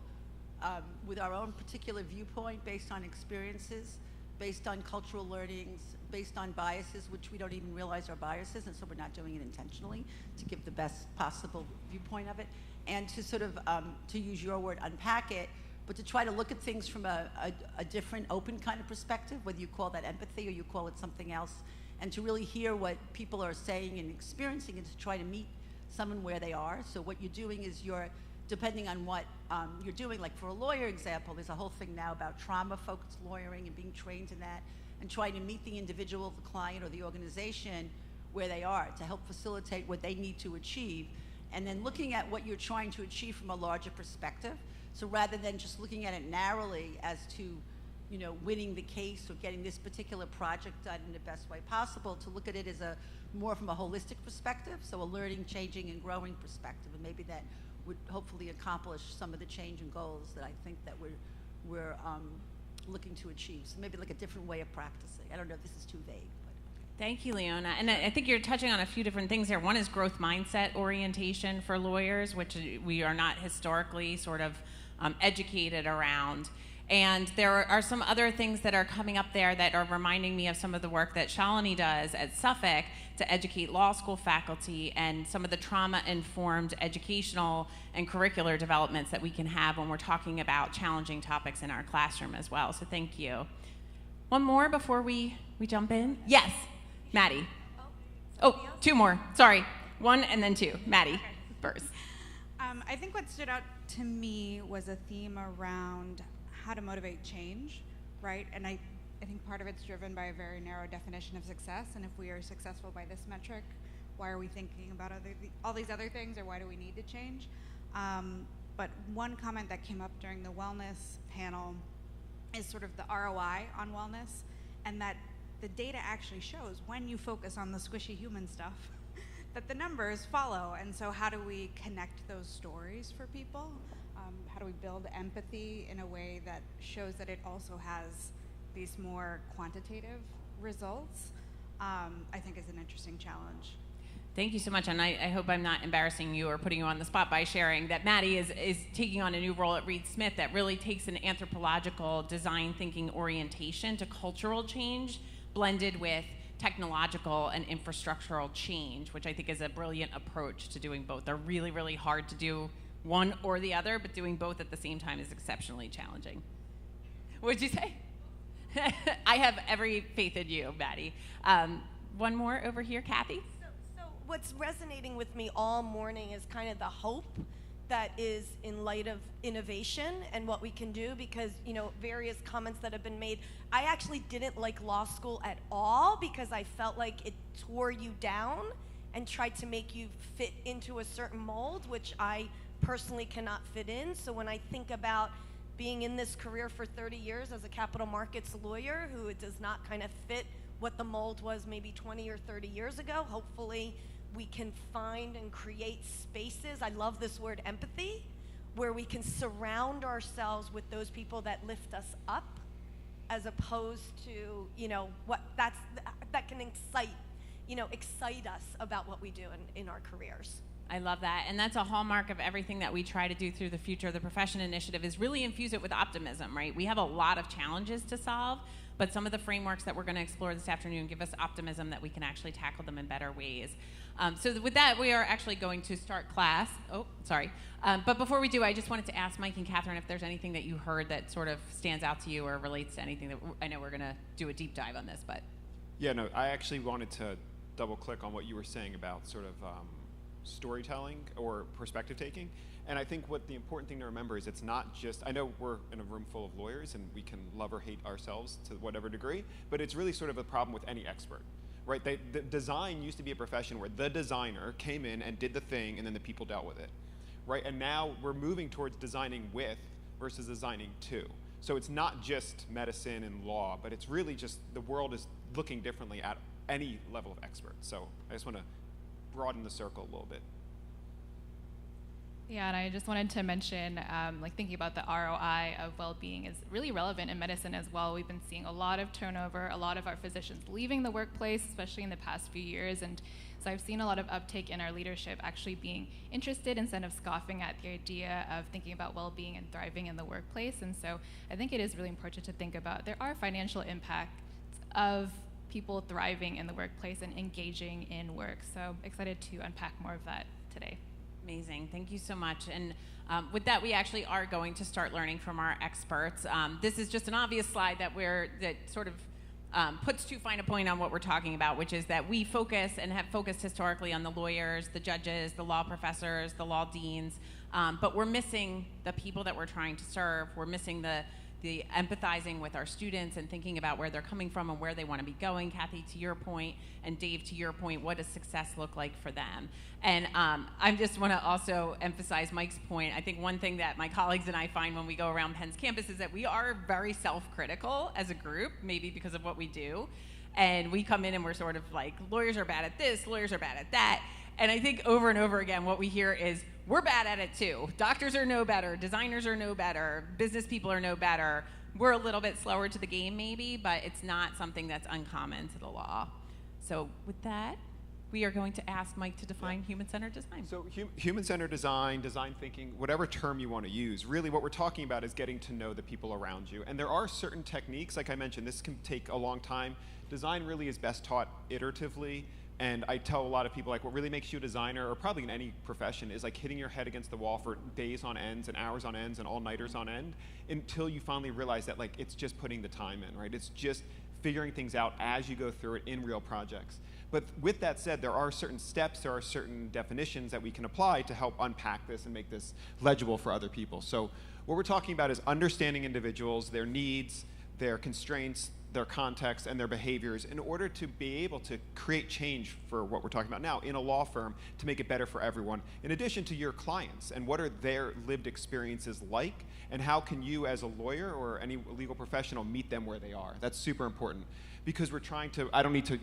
with our own particular viewpoint based on experiences, based on cultural learnings, based on biases, which we don't even realize are biases, and so we're not doing it intentionally to give the best possible viewpoint of it, and to sort of, to use your word, unpack it, but to try to look at things from a different, open kind of perspective, whether you call that empathy or you call it something else, and to really hear what people are saying and experiencing and to try to meet someone where they are. So what you're doing is you're, depending on what you're doing, like for a lawyer example, there's a whole thing now about trauma-focused lawyering and being trained in that, and trying to meet the individual, the client, or the organization where they are to help facilitate what they need to achieve, and then looking at what you're trying to achieve from a larger perspective. So rather than just looking at it narrowly as to, you know, winning the case or getting this particular project done in the best way possible, to look at it as a more from a holistic perspective, so a learning, changing, and growing perspective, and maybe that would hopefully accomplish some of the change and goals that I think that we're looking to achieve. So maybe like a different way of practicing. I don't know if this is too vague. Thank you, Leona. And I think you're touching on a few different things here. One is growth mindset orientation for lawyers, which we are not historically sort of educated around. And there are some other things that are coming up there that are reminding me of some of the work that Shalini does at Suffolk to educate law school faculty and some of the trauma-informed educational and curricular developments that we can have when we're talking about challenging topics in our classroom as well. So thank you. One more before we jump in? Yes, Maddie. Oh, two more. Sorry. One and then two. Maddie first. I think what stood out to me was a theme around how to motivate change, right? And I think part of it's driven by a very narrow definition of success. And if we are successful by this metric, why are we thinking about all these other things, or why do we need to change? But one comment that came up during the wellness panel is sort of the ROI on wellness, and that the data actually shows when you focus on the squishy human stuff that the numbers follow. And so how do we connect those stories for people? How do we build empathy in a way that shows that it also has these more quantitative results? I think is an interesting challenge. Thank you so much, and I hope I'm not embarrassing you or putting you on the spot by sharing that Maddie is taking on a new role at Reed Smith that really takes an anthropological design thinking orientation to cultural change blended with technological and infrastructural change, which I think is a brilliant approach to doing both. They're really, really hard to do one or the other, but doing both at the same time is exceptionally challenging. What'd you say? I have every faith in you, Maddie. One more over here, Kathy. So what's resonating with me all morning is kind of the hope that is in light of innovation and what we can do, because, you know, various comments that have been made. I actually didn't like law school at all because I felt like it tore you down and tried to make you fit into a certain mold, which I personally cannot fit in. So when I think about being in this career for 30 years as a capital markets lawyer who it does not kind of fit what the mold was maybe 20 or 30 years ago, hopefully we can find and create spaces, I love this word empathy, where we can surround ourselves with those people that lift us up, as opposed to, you know, that can excite us about what we do in our careers. I love that, and that's a hallmark of everything that we try to do through the Future of the Profession initiative is really infuse it with optimism, right? We have a lot of challenges to solve, but some of the frameworks that we're going to explore this afternoon give us optimism that we can actually tackle them in better ways. So with that, we are actually going to start class. Oh, sorry. But before we do, I just wanted to ask Mike and Catherine if there's anything that you heard that sort of stands out to you or relates to anything that I know we're going to do a deep dive on this, but. Yeah, no, I actually wanted to double click on what you were saying about sort of storytelling or perspective taking. And I think what the important thing to remember is it's not just, I know we're in a room full of lawyers and we can love or hate ourselves to whatever degree, but it's really sort of a problem with any expert. Right, the design used to be a profession where the designer came in and did the thing and then the people dealt with it, right? And now we're moving towards designing with versus designing to. So it's not just medicine and law, but it's really just the world is looking differently at any level of expert. So I just want to broaden the circle a little bit. Yeah, and I just wanted to mention, like thinking about the ROI of well-being is really relevant in medicine as well. We've been seeing a lot of turnover, a lot of our physicians leaving the workplace, especially in the past few years. And so I've seen a lot of uptake in our leadership actually being interested instead of scoffing at the idea of thinking about well-being and thriving in the workplace. And so I think it is really important to think about there are financial impacts of people thriving in the workplace and engaging in work. So excited to unpack more of that today. Amazing. Thank you so much. And with that, we actually are going to start learning from our experts. This is just an obvious slide that sort of puts too fine a point on what we're talking about, which is that we focus and have focused historically on the lawyers, the judges, the law professors, the law deans, but we're missing the people that we're trying to serve. We're missing the empathizing with our students and thinking about where they're coming from and where they want to be going. Kathy, to your point, and Dave, to your point, what does success look like for them? And I just want to also emphasize Mike's point. I think one thing that my colleagues and I find when we go around Penn's campus is that we are very self-critical as a group, maybe because of what we do. And we come in and we're sort of like, lawyers are bad at this, lawyers are bad at that. And I think over and over again, what we hear is, we're bad at it too. Doctors are no better, designers are no better, business people are no better. We're a little bit slower to the game maybe, but it's not something that's uncommon to the law. So with that, we are going to ask Mike to define human-centered design. So human-centered design, design thinking, whatever term you want to use, really what we're talking about is getting to know the people around you. And there are certain techniques, like I mentioned, this can take a long time. Design really is best taught iteratively. And I tell a lot of people, like, what really makes you a designer, or probably in any profession, is like hitting your head against the wall for days on ends and hours on ends and all-nighters on end until you finally realize that, like, it's just putting the time in, right? It's just figuring things out as you go through it in real projects. But with that said, there are certain steps, there are certain definitions that we can apply to help unpack this and make this legible for other people. So what we're talking about is understanding individuals, their needs, their constraints, their context, and their behaviors in order to be able to create change for what we're talking about now in a law firm to make it better for everyone, in addition to your clients, and what are their lived experiences like, and how can you as a lawyer or any legal professional meet them where they are. That's super important, because we're trying to, I don't need to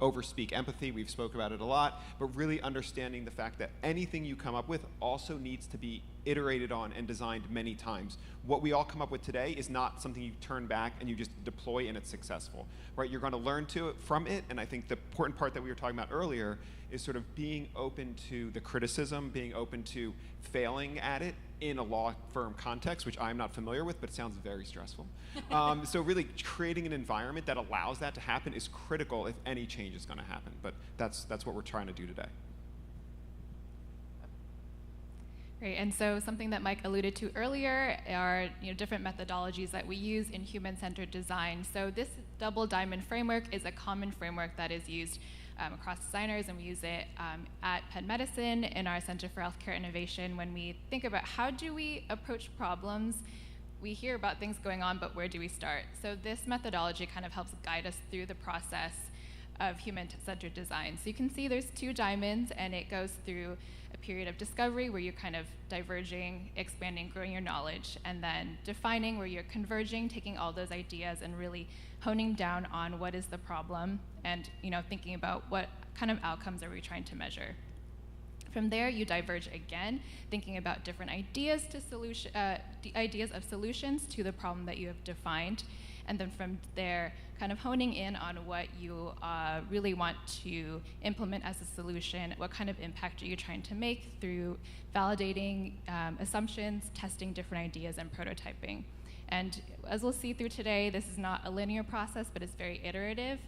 overspeak empathy, we've spoke about it a lot, but really understanding the fact that anything you come up with also needs to be iterated on and designed many times. What we all come up with today is not something you turn back and you just deploy and it's successful, right? You're going to learn from it, and I think the important part that we were talking about earlier is sort of being open to the criticism, being open to failing at it in a law firm context, which I'm not familiar with, but it sounds very stressful. So really creating an environment that allows that to happen is critical if any change is going to happen. But that's what we're trying to do today. Great, and so something that Mike alluded to earlier are different methodologies that we use in human-centered design. So this double diamond framework is a common framework that is used across designers, and we use it at Penn Medicine in our Center for Healthcare Innovation when we think about how do we approach problems. We hear about things going on, but where do we start? So this methodology kind of helps guide us through the process of human-centered design. So you can see there's 2 diamonds, and it goes through a period of discovery where you're kind of diverging, expanding, growing your knowledge, and then defining where you're converging, taking all those ideas and really honing down on what is the problem and thinking about what kind of outcomes are we trying to measure. From there, you diverge again, thinking about different ideas ideas of solutions to the problem that you have defined. And then from there, kind of honing in on what you really want to implement as a solution, what kind of impact are you trying to make through validating assumptions, testing different ideas, and prototyping. And as we'll see through today, this is not a linear process, but it's very iterative,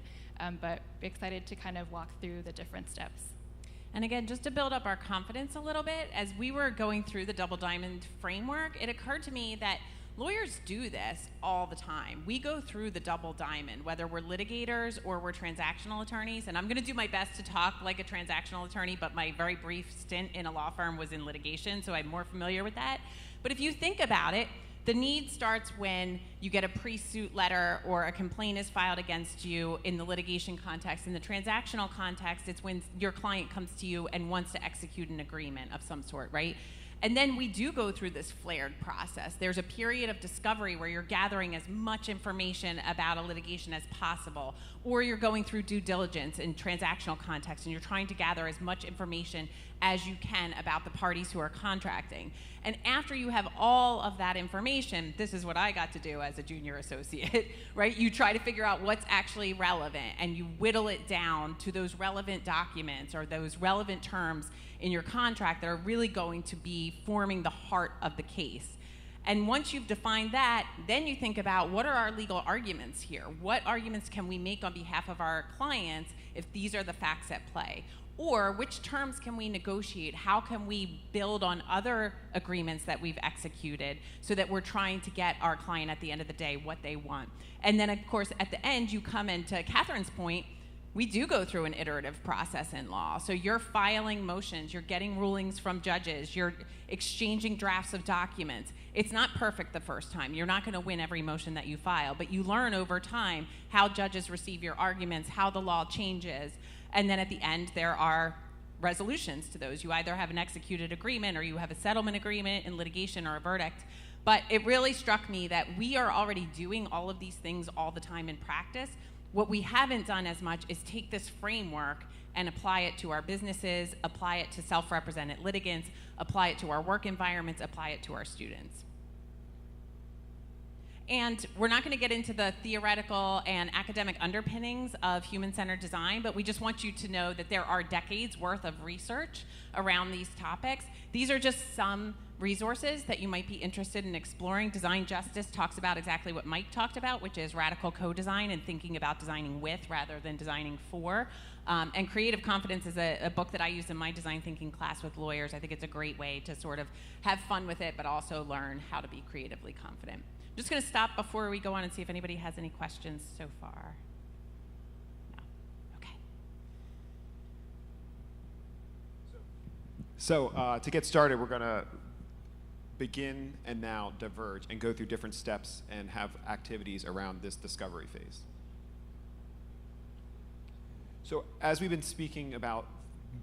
but excited to kind of walk through the different steps. And again, just to build up our confidence a little bit, as we were going through the double diamond framework, it occurred to me that lawyers do this all the time. We go through the double diamond, whether we're litigators or we're transactional attorneys. And I'm going to do my best to talk like a transactional attorney, but my very brief stint in a law firm was in litigation, so I'm more familiar with that. But if you think about it, the need starts when you get a pre-suit letter or a complaint is filed against you in the litigation context. In the transactional context, it's when your client comes to you and wants to execute an agreement of some sort, right? And then we do go through this flared process. There's a period of discovery where you're gathering as much information about a litigation as possible, or you're going through due diligence in transactional context and you're trying to gather as much information as you can about the parties who are contracting. And after you have all of that information, this is what I got to do as a junior associate, right? You try to figure out what's actually relevant and you whittle it down to those relevant documents or those relevant terms in your contract that are really going to be forming the heart of the case. And once you've defined that, then you think about what are our legal arguments here? What arguments can we make on behalf of our clients if these are the facts at play? Or which terms can we negotiate? How can we build on other agreements that we've executed so that we're trying to get our client at the end of the day what they want? And then, of course, at the end, you come into Catherine's point, we do go through an iterative process in law. So you're filing motions, you're getting rulings from judges, you're exchanging drafts of documents. It's not perfect the first time. You're not going to win every motion that you file, but you learn over time how judges receive your arguments, how the law changes, and then at the end there are resolutions to those. You either have an executed agreement or you have a settlement agreement in litigation or a verdict. But it really struck me that we are already doing all of these things all the time in practice. What we haven't done as much is take this framework and apply it to our businesses, apply it to self-represented litigants, apply it to our work environments, apply it to our students. And we're not going to get into the theoretical and academic underpinnings of human-centered design, but we just want you to know that there are decades worth of research around these topics. These are just some resources that you might be interested in exploring. Design Justice talks about exactly what Mike talked about, which is radical co-design and thinking about designing with rather than designing for. And Creative Confidence is a book that I use in my design thinking class with lawyers. I think it's a great way to sort of have fun with it, but also learn how to be creatively confident. I'm just going to stop before we go on and see if anybody has any questions so far. No? Okay. So to get started, we're going to begin and now diverge and go through different steps and have activities around this discovery phase. So as we've been speaking about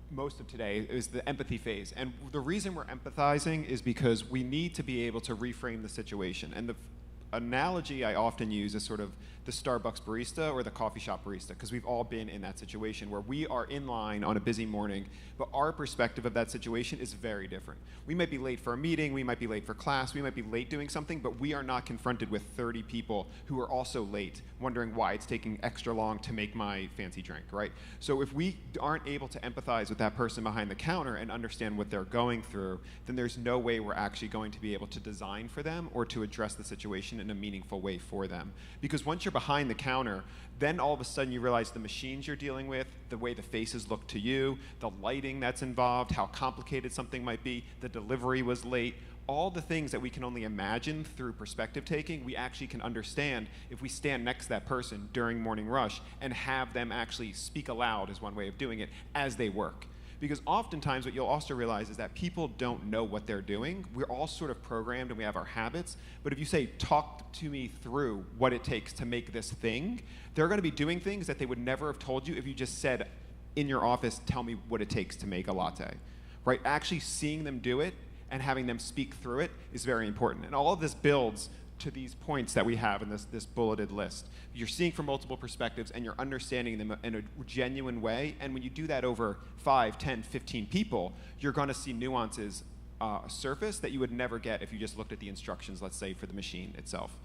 most of today is the empathy phase. And the reason we're empathizing is because we need to be able to reframe the situation. And the analogy I often use is sort of the Starbucks barista or the coffee shop barista, because we've all been in that situation where we are in line on a busy morning, but our perspective of that situation is very different. We might be late for a meeting, we might be late for class, we might be late doing something, but we are not confronted with 30 people who are also late, wondering why it's taking extra long to make my fancy drink, right? So if we aren't able to empathize with that person behind the counter and understand what they're going through, then there's no way we're actually going to be able to design for them or to address the situation in a meaningful way for them. Because once you're behind the counter, then all of a sudden you realize the machines you're dealing with, the way the faces look to you, the lighting that's involved, how complicated something might be, the delivery was late, all the things that we can only imagine through perspective taking, we actually can understand if we stand next to that person during morning rush and have them actually speak aloud is one way of doing it as they work. Because oftentimes what you'll also realize is that people don't know what they're doing. We're all sort of programmed and we have our habits. But if you say, talk to me through what it takes to make this thing, they're going to be doing things that they would never have told you if you just said, in your office, tell me what it takes to make a latte. Right? Actually seeing them do it and having them speak through it is very important. And all of this builds to these points that we have in this bulleted list. You're seeing from multiple perspectives and you're understanding them in a genuine way. And when you do that over 5, 10, 15 people, you're going to see nuances surface that you would never get if you just looked at the instructions, let's say, for the machine itself.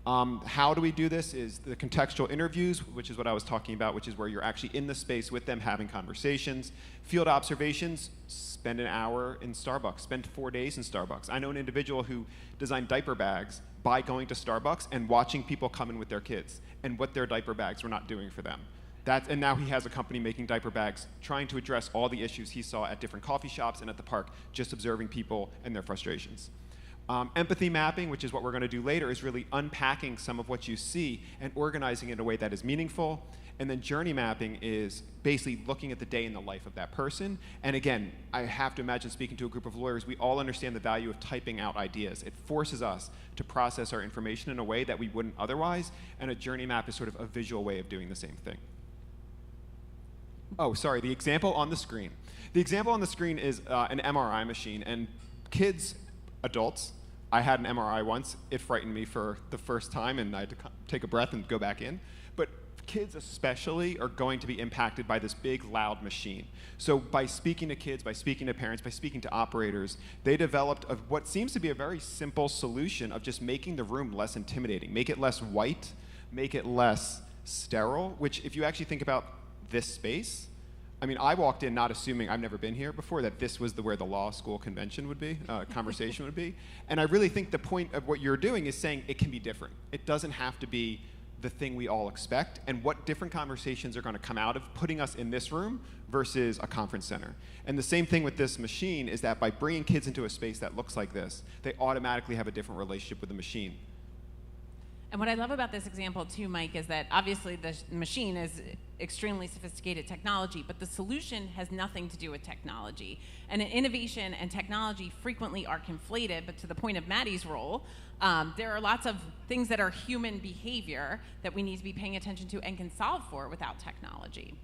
How do we do this is the contextual interviews, which is what I was talking about, which is where you're actually in the space with them having conversations. Field observations, spend an hour in Starbucks, spend 4 days in Starbucks. I know an individual who designed diaper bags by going to Starbucks and watching people come in with their kids and what their diaper bags were not doing for them. And now he has a company making diaper bags, trying to address all the issues he saw at different coffee shops and at the park, just observing people and their frustrations. Empathy mapping, which is what we're going to do later, is really unpacking some of what you see and organizing it in a way that is meaningful. And then journey mapping is basically looking at the day in the life of that person. And again, I have to imagine speaking to a group of lawyers, we all understand the value of typing out ideas. It forces us to process our information in a way that we wouldn't otherwise, and a journey map is sort of a visual way of doing the same thing. Oh, sorry, the example on the screen. The example on the screen is an MRI machine, and kids, adults, I had an MRI once. It frightened me for the first time, and I had to take a breath and go back in. But kids especially are going to be impacted by this big, loud machine. So by speaking to kids, by speaking to parents, by speaking to operators, they developed what seems to be a very simple solution of just making the room less intimidating, make it less white, make it less sterile, which if you actually think about this space, I mean, I walked in not assuming, I've never been here before, that this was where the law school convention would be, conversation would be. And I really think the point of what you're doing is saying it can be different. It doesn't have to be the thing we all expect, and what different conversations are going to come out of putting us in this room versus a conference center. And the same thing with this machine is that by bringing kids into a space that looks like this, they automatically have a different relationship with the machine. And what I love about this example too, Mike, is that obviously the machine is extremely sophisticated technology, but the solution has nothing to do with technology. And innovation and technology frequently are conflated, but to the point of Maddie's role, there are lots of things that are human behavior that we need to be paying attention to and can solve for without technology.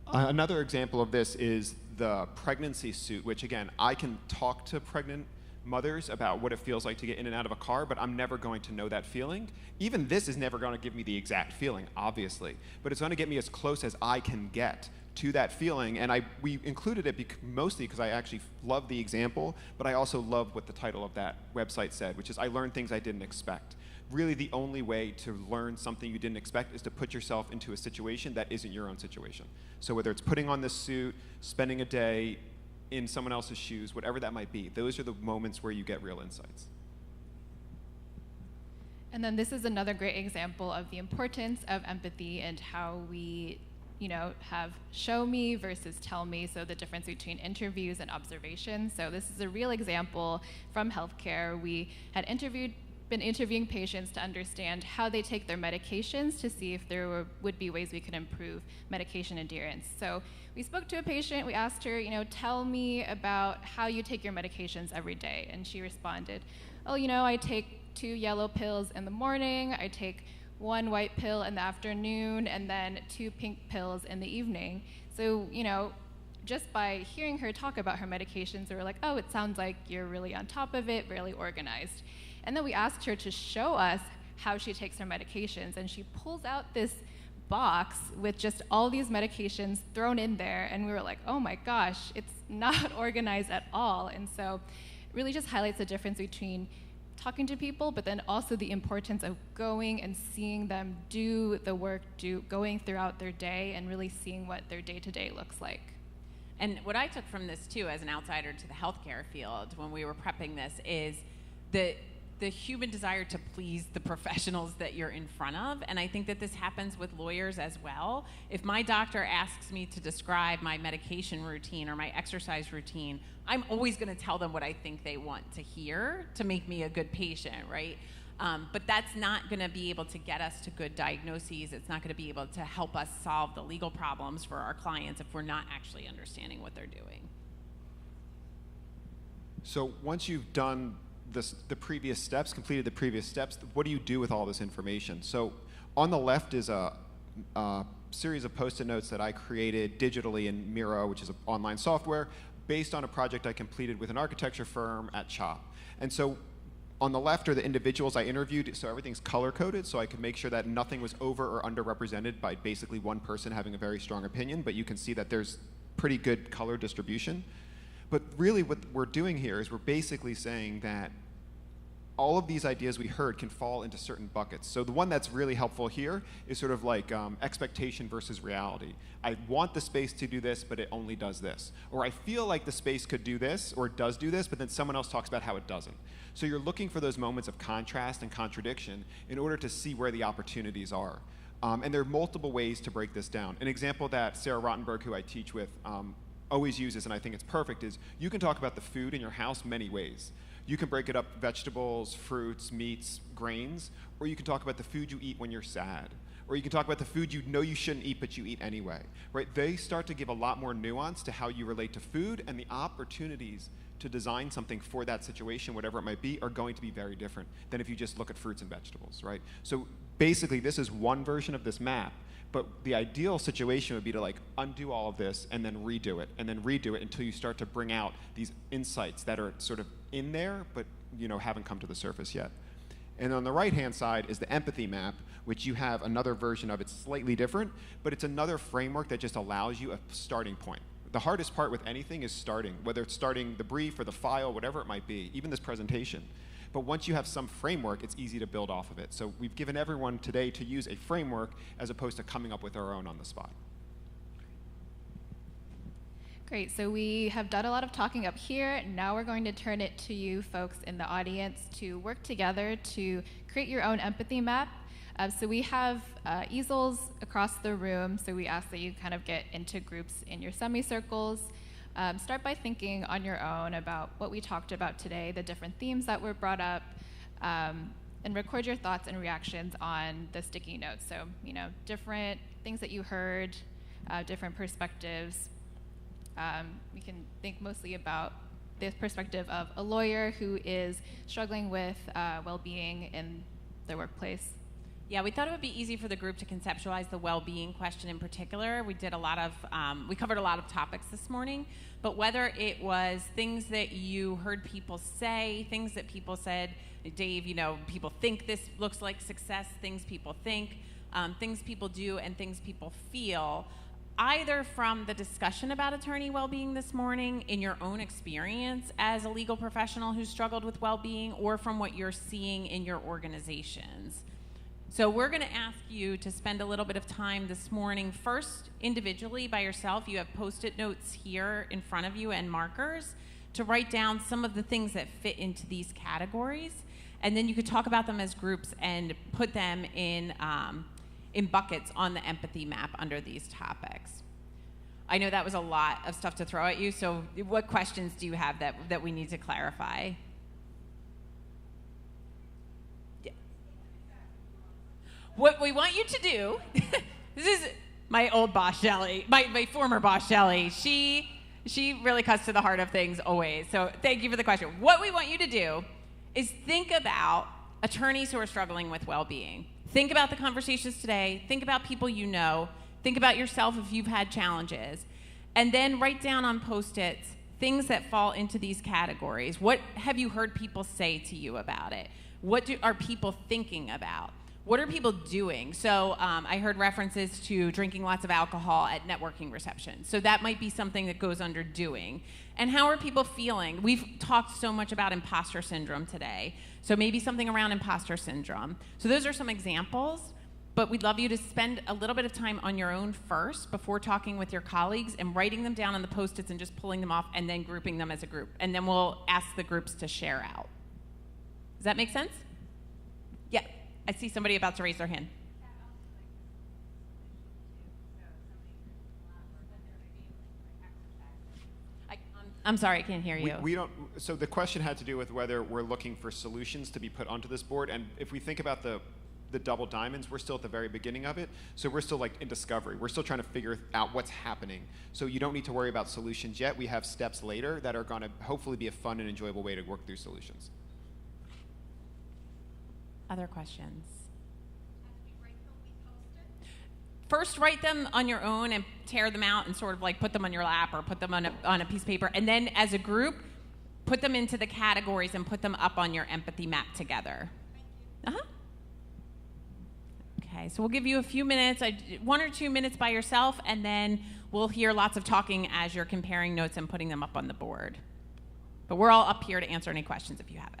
Another example of this is the pregnancy suit, which again, I can talk to pregnant mothers about what it feels like to get in and out of a car, but I'm never going to know that feeling. Even this is never going to give me the exact feeling, obviously, but it's going to get me as close as I can get to that feeling. And we included it mostly because I actually love the example, but I also love what the title of that website said, which is I learned things I didn't expect. Really, the only way to learn something you didn't expect is to put yourself into a situation that isn't your own situation. So whether it's putting on this suit, spending a day in someone else's shoes, whatever that might be, those are the moments where you get real insights. And then this is another great example of the importance of empathy and how we, have show me versus tell me, so the difference between interviews and observations. So this is a real example from healthcare. We had been interviewing patients to understand how they take their medications to see if there would be ways we could improve medication adherence. So we spoke to a patient, we asked her, tell me about how you take your medications every day. And she responded, oh, I take 2 yellow pills in the morning, I take 1 white pill in the afternoon, and then 2 pink pills in the evening. So, just by hearing her talk about her medications, we were like, oh, it sounds like you're really on top of it, really organized. And then we asked her to show us how she takes her medications, and she pulls out this box with just all these medications thrown in there, and we were like, oh my gosh, it's not organized at all. And so it really just highlights the difference between talking to people, but then also the importance of going and seeing them do the work, going throughout their day and really seeing what their day-to-day looks like. And what I took from this too, as an outsider to the healthcare field when we were prepping this, is the human desire to please the professionals that you're in front of. And I think that this happens with lawyers as well. If my doctor asks me to describe my medication routine or my exercise routine, I'm always going to tell them what I think they want to hear to make me a good patient, right? But that's not going to be able to get us to good diagnoses. It's not going to be able to help us solve the legal problems for our clients if we're not actually understanding what they're doing. So once you've done the previous steps, completed the previous steps, what do you do with all this information? So on the left is a series of Post-it notes that I created digitally in Miro, which is an online software, based on a project I completed with an architecture firm at CHOP. And so on the left are the individuals I interviewed, so everything's color-coded, so I could make sure that nothing was over or underrepresented by basically one person having a very strong opinion, but you can see that there's pretty good color distribution. But really what we're doing here is we're basically saying that all of these ideas we heard can fall into certain buckets. So the one that's really helpful here is sort of like expectation versus reality. I want the space to do this, but it only does this. Or I feel like the space could do this, or it does do this, but then someone else talks about how it doesn't. So you're looking for those moments of contrast and contradiction in order to see where the opportunities are. And there are multiple ways to break this down. An example that Sarah Rottenberg, who I teach with, always uses, and I think it's perfect, is you can talk about the food in your house many ways. You can break it up vegetables, fruits, meats, grains, or you can talk about the food you eat when you're sad. Or you can talk about the food you know you shouldn't eat but you eat anyway, right? They start to give a lot more nuance to how you relate to food, and the opportunities to design something for that situation, whatever it might be, are going to be very different than if you just look at fruits and vegetables, right? So basically, this is one version of this map, but the ideal situation would be to like undo all of this and then redo it until you start to bring out these insights that are sort of in there, but haven't come to the surface yet. And on the right-hand side is the empathy map, which you have another version of. It's slightly different, but it's another framework that just allows you a starting point. The hardest part with anything is starting, whether it's starting the brief or the file, whatever it might be, even this presentation. But once you have some framework, it's easy to build off of it. So we've given everyone today to use a framework as opposed to coming up with our own on the spot. Great, so we have done a lot of talking up here. Now we're going to turn it to you folks in the audience to work together to create your own empathy map. So we have easels across the room, so we ask that you kind of get into groups in your semicircles. Start by thinking on your own about what we talked about today, the different themes that were brought up, and record your thoughts and reactions on the sticky notes. So, different things that you heard, different perspectives. We can think mostly about the perspective of a lawyer who is struggling with well-being in their workplace. Yeah, we thought it would be easy for the group to conceptualize the well-being question in particular. We did we covered a lot of topics this morning, but whether it was things that you heard people say, things that people said, Dave, people think this looks like success, things people think, things people do, and things people feel, either from the discussion about attorney well-being this morning, in your own experience as a legal professional who struggled with well-being, or from what you're seeing in your organizations. So we're going to ask you to spend a little bit of time this morning, first individually by yourself. You have Post-it notes here in front of you and markers to write down some of the things that fit into these categories. And then you could talk about them as groups and put them in buckets on the empathy map under these topics. I know that was a lot of stuff to throw at you, so what questions do you have that we need to clarify? What we want you to do, this is my old boss, Shelley, my former boss, Shelley. She really cuts to the heart of things always. So thank you for the question. What we want you to do is think about attorneys who are struggling with well-being. Think about the conversations today. Think about people you know. Think about yourself if you've had challenges. And then write down on Post-its things that fall into these categories. What have you heard people say to you about it? What are people thinking about? What are people doing? So I heard references to drinking lots of alcohol at networking receptions. So that might be something that goes under doing. And how are people feeling? We've talked so much about imposter syndrome today. So maybe something around imposter syndrome. So those are some examples, but we'd love you to spend a little bit of time on your own first before talking with your colleagues and writing them down on the Post-its and just pulling them off and then grouping them as a group. And then we'll ask the groups to share out. Does that make sense? Yeah. I see somebody about to raise their hand. I'm sorry, I can't hear you. We don't. So the question had to do with whether we're looking for solutions to be put onto this board, and if we think about the double diamonds, we're still at the very beginning of it. So we're still like in discovery. We're still trying to figure out what's happening. So you don't need to worry about solutions yet. We have steps later that are going to hopefully be a fun and enjoyable way to work through solutions. Other questions? First, write them on your own and tear them out and sort of like put them on your lap or put them on a piece of paper. And then as a group, put them into the categories and put them up on your empathy map together. Okay, so we'll give you a few minutes, 1 or 2 minutes by yourself, and then we'll hear lots of talking as you're comparing notes and putting them up on the board. But we're all up here to answer any questions if you have it.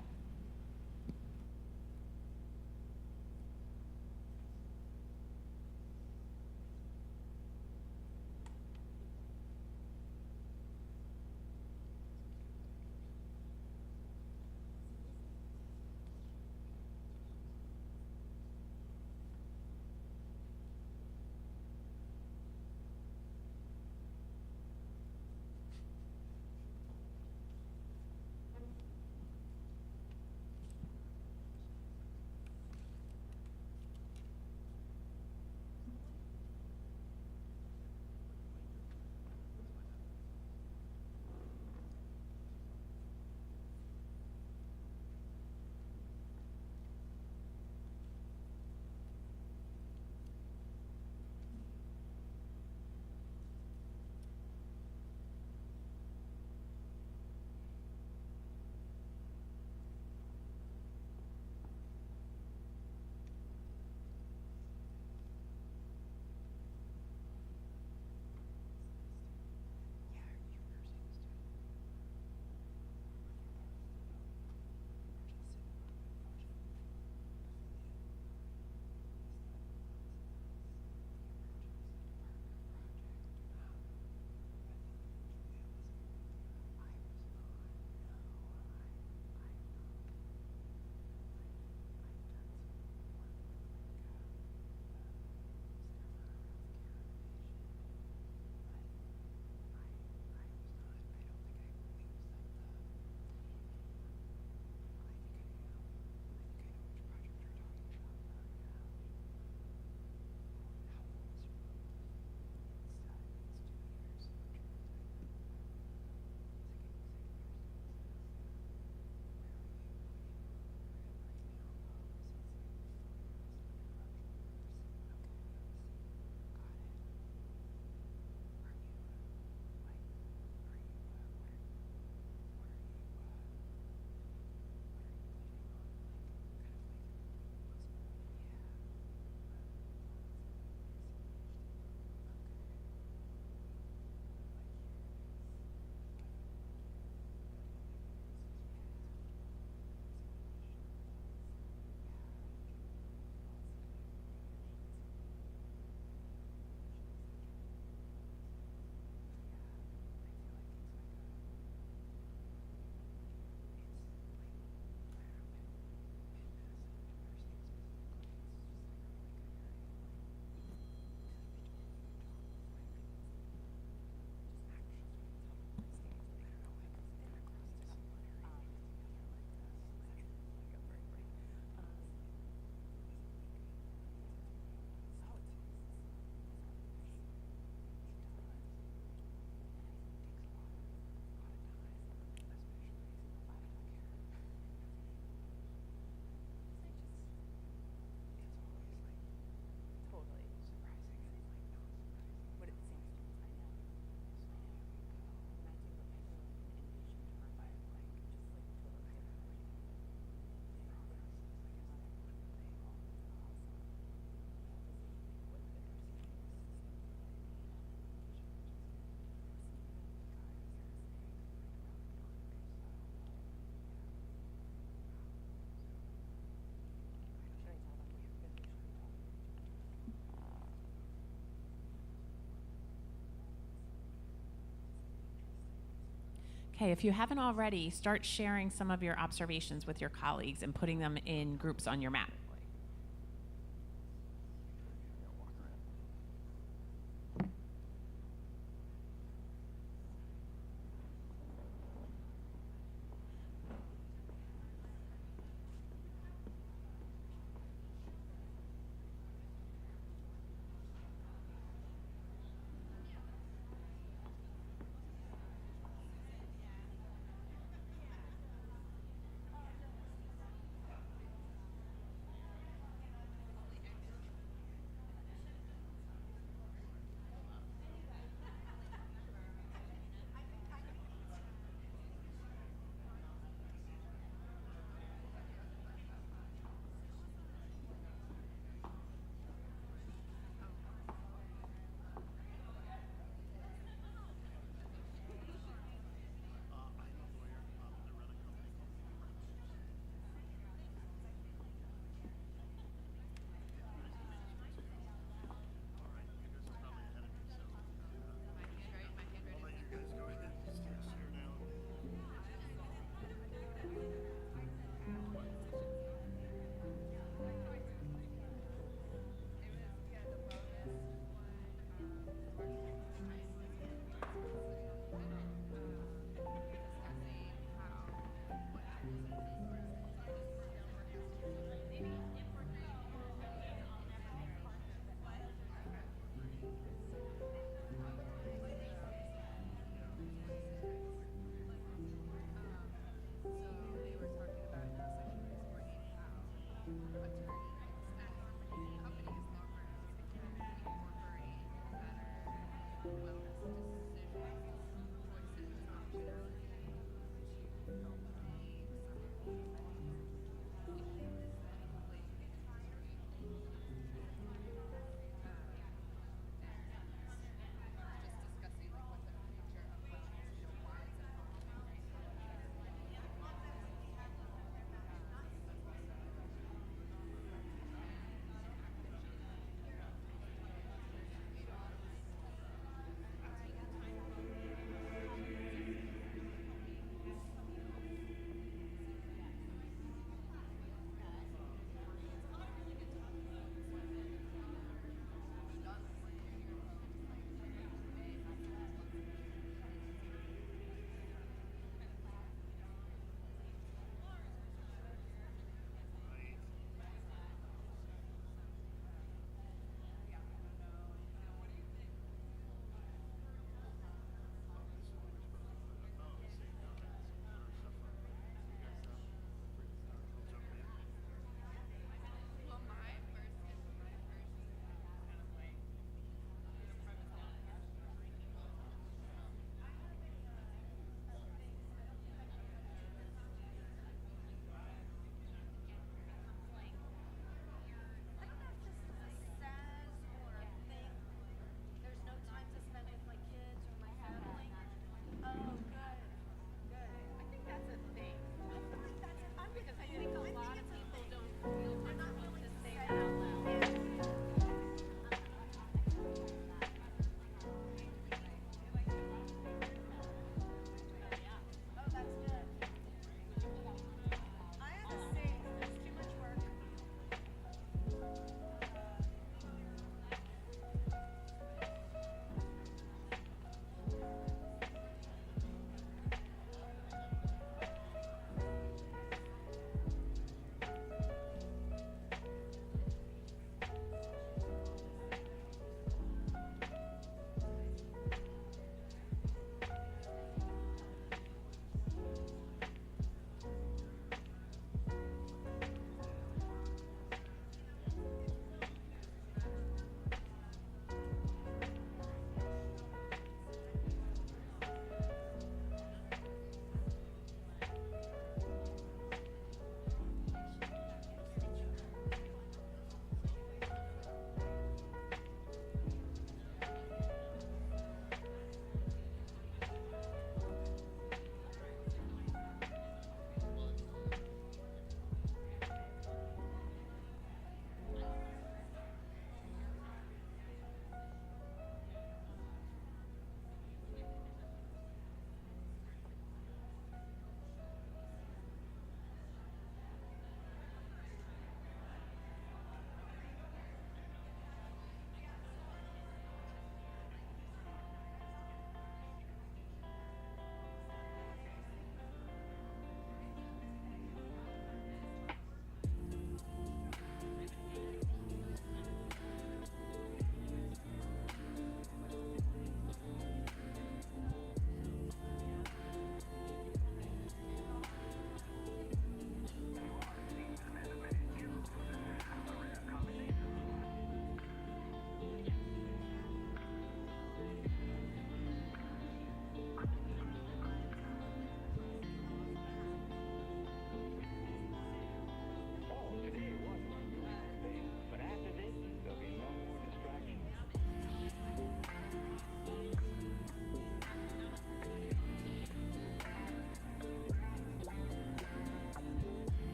Okay, if you haven't already, start sharing some of your observations with your colleagues and putting them in groups on your map.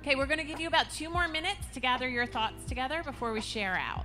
Okay, we're going to give you about 2 more minutes to gather your thoughts together before we share out.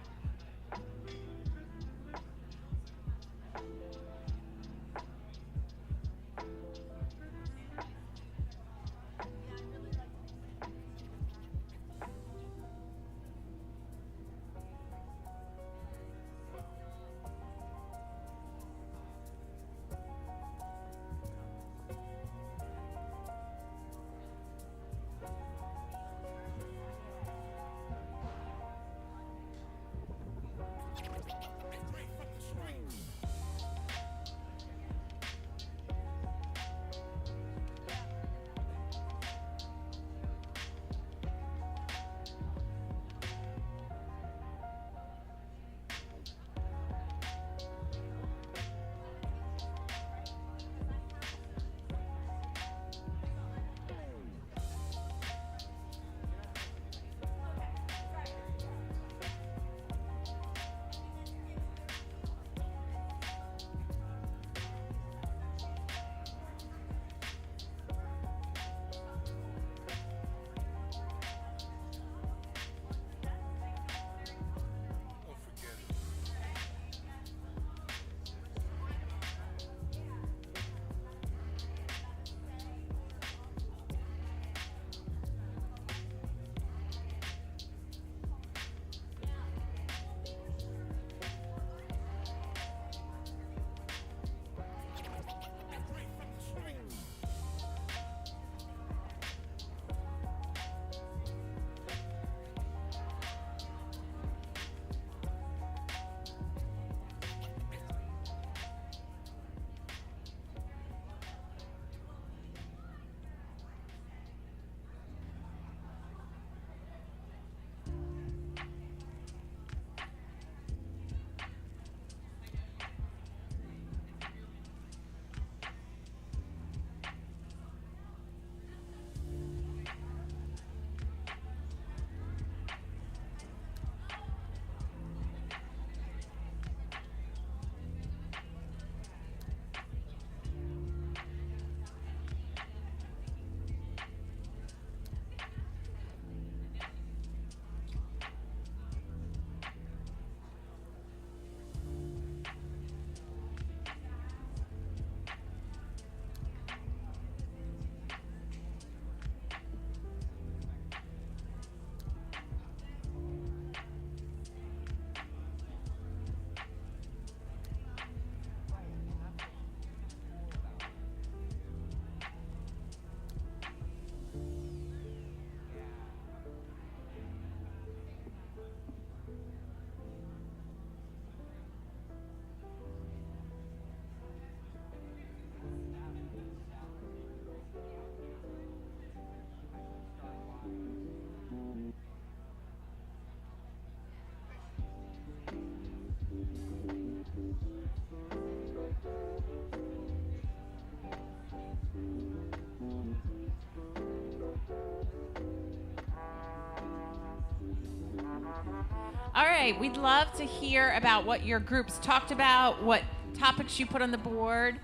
All right, we'd love to hear about what your groups talked about, what topics you put on the board.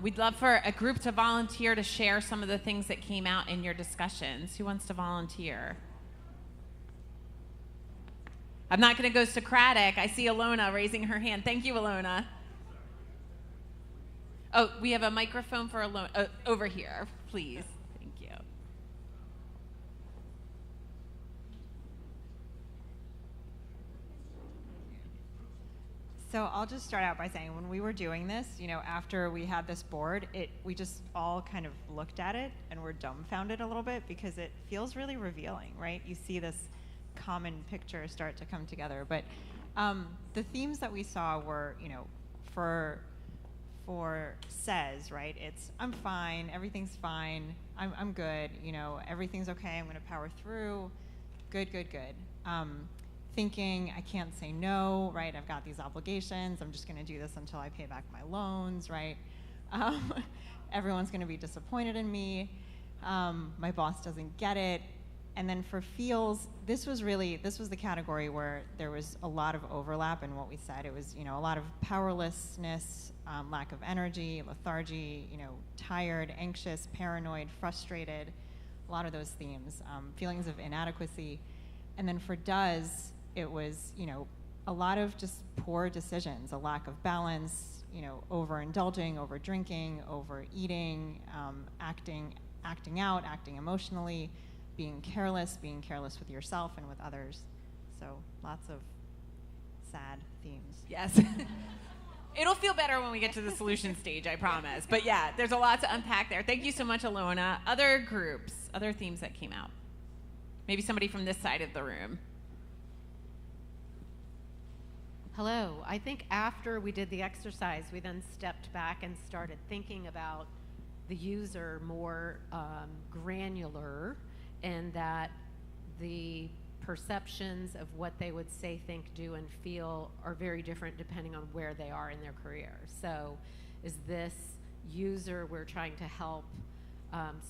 We'd love for a group to volunteer to share some of the things that came out in your discussions. Who wants to volunteer? I'm not going to go Socratic. I see Alona raising her hand. Thank you, Alona. Oh, we have a microphone for Alona. Over here, please. Thank you. So I'll just start out by saying when we were doing this, after we had this board, we just all kind of looked at it and were dumbfounded a little bit because it feels really revealing, right? You see this common picture start to come together. But the themes that we saw were, for says, right? It's I'm fine, everything's fine, I'm good, everything's okay, I'm gonna power through, good. Thinking I can't say no, right? I've got these obligations, I'm just gonna do this until I pay back my loans, right? Everyone's gonna be disappointed in me, my boss doesn't get it. And then for feels, this was the category where there was a lot of overlap in what we said. It was, a lot of powerlessness, lack of energy, lethargy, tired, anxious, paranoid, frustrated, a lot of those themes, feelings of inadequacy. And then for does, it was, a lot of just poor decisions, a lack of balance, overindulging, over drinking, overeating, acting out, acting emotionally, being careless with yourself and with others. So lots of sad themes. Yes. It'll feel better when we get to the solution stage, I promise. But yeah, there's a lot to unpack there. Thank you so much, Alona. Other groups, other themes that came out. Maybe somebody from this side of the room. Hello. I think after we did the exercise, we then stepped back and started thinking about the user more granular, and that the perceptions of what they would say, think, do, and feel are very different depending on where they are in their career. So is this user we're trying to help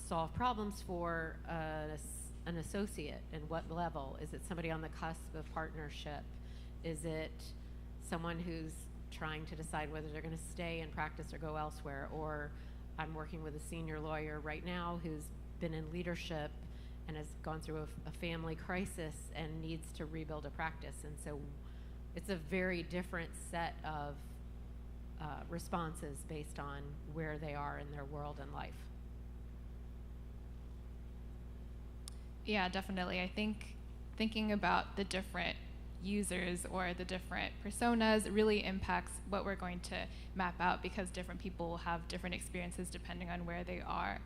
solve problems for an associate, and what level? Is it somebody on the cusp of partnership? Is it someone who's trying to decide whether they're going to stay and practice or go elsewhere? Or I'm working with a senior lawyer right now who's been in leadership and has gone through a family crisis and needs to rebuild a practice. And so it's a very different set of responses based on where they are in their world and life. Yeah, definitely. I think thinking about the different users or the different personas really impacts what we're going to map out, because different people have different experiences depending on where they are.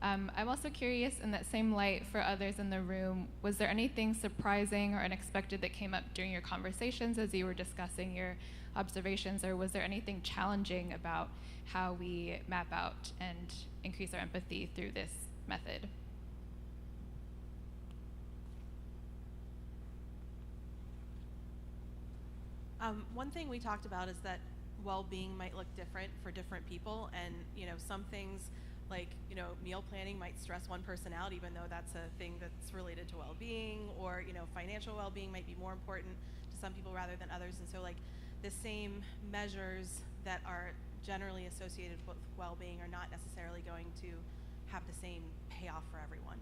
I'm also curious, in that same light, for others in the room, was there anything surprising or unexpected that came up during your conversations as you were discussing your observations, or was there anything challenging about how we map out and increase our empathy through this method? One thing we talked about is that well-being might look different for different people, and some things like meal planning might stress one person out, even though that's a thing that's related to well-being, or financial well-being might be more important to some people rather than others. And so the same measures that are generally associated with well-being are not necessarily going to have the same payoff for everyone.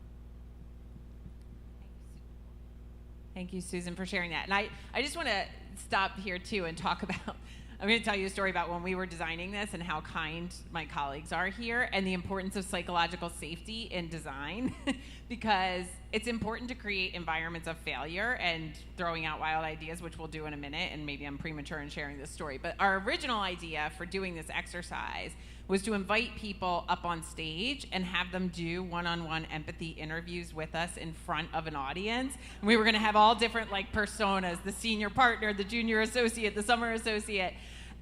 Thank you, Susan, for sharing that. And I just want to stop here, too, and talk about, I'm going to tell you a story about when we were designing this and how kind my colleagues are here, and the importance of psychological safety in design, because it's important to create environments of failure and throwing out wild ideas, which we'll do in a minute, and maybe I'm premature in sharing this story. But our original idea for doing this exercise was to invite people up on stage and have them do one-on-one empathy interviews with us in front of an audience. And we were going to have all different personas, the senior partner, the junior associate, the summer associate.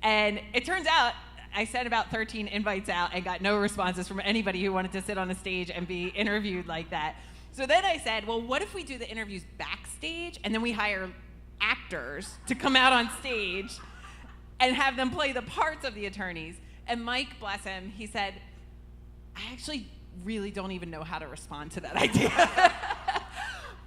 And it turns out I sent about 13 invites out and got no responses from anybody who wanted to sit on a stage and be interviewed like that. So then I said, well, what if we do the interviews backstage and then we hire actors to come out on stage and have them play the parts of the attorneys? And Mike, bless him, he said, I actually really don't even know how to respond to that idea.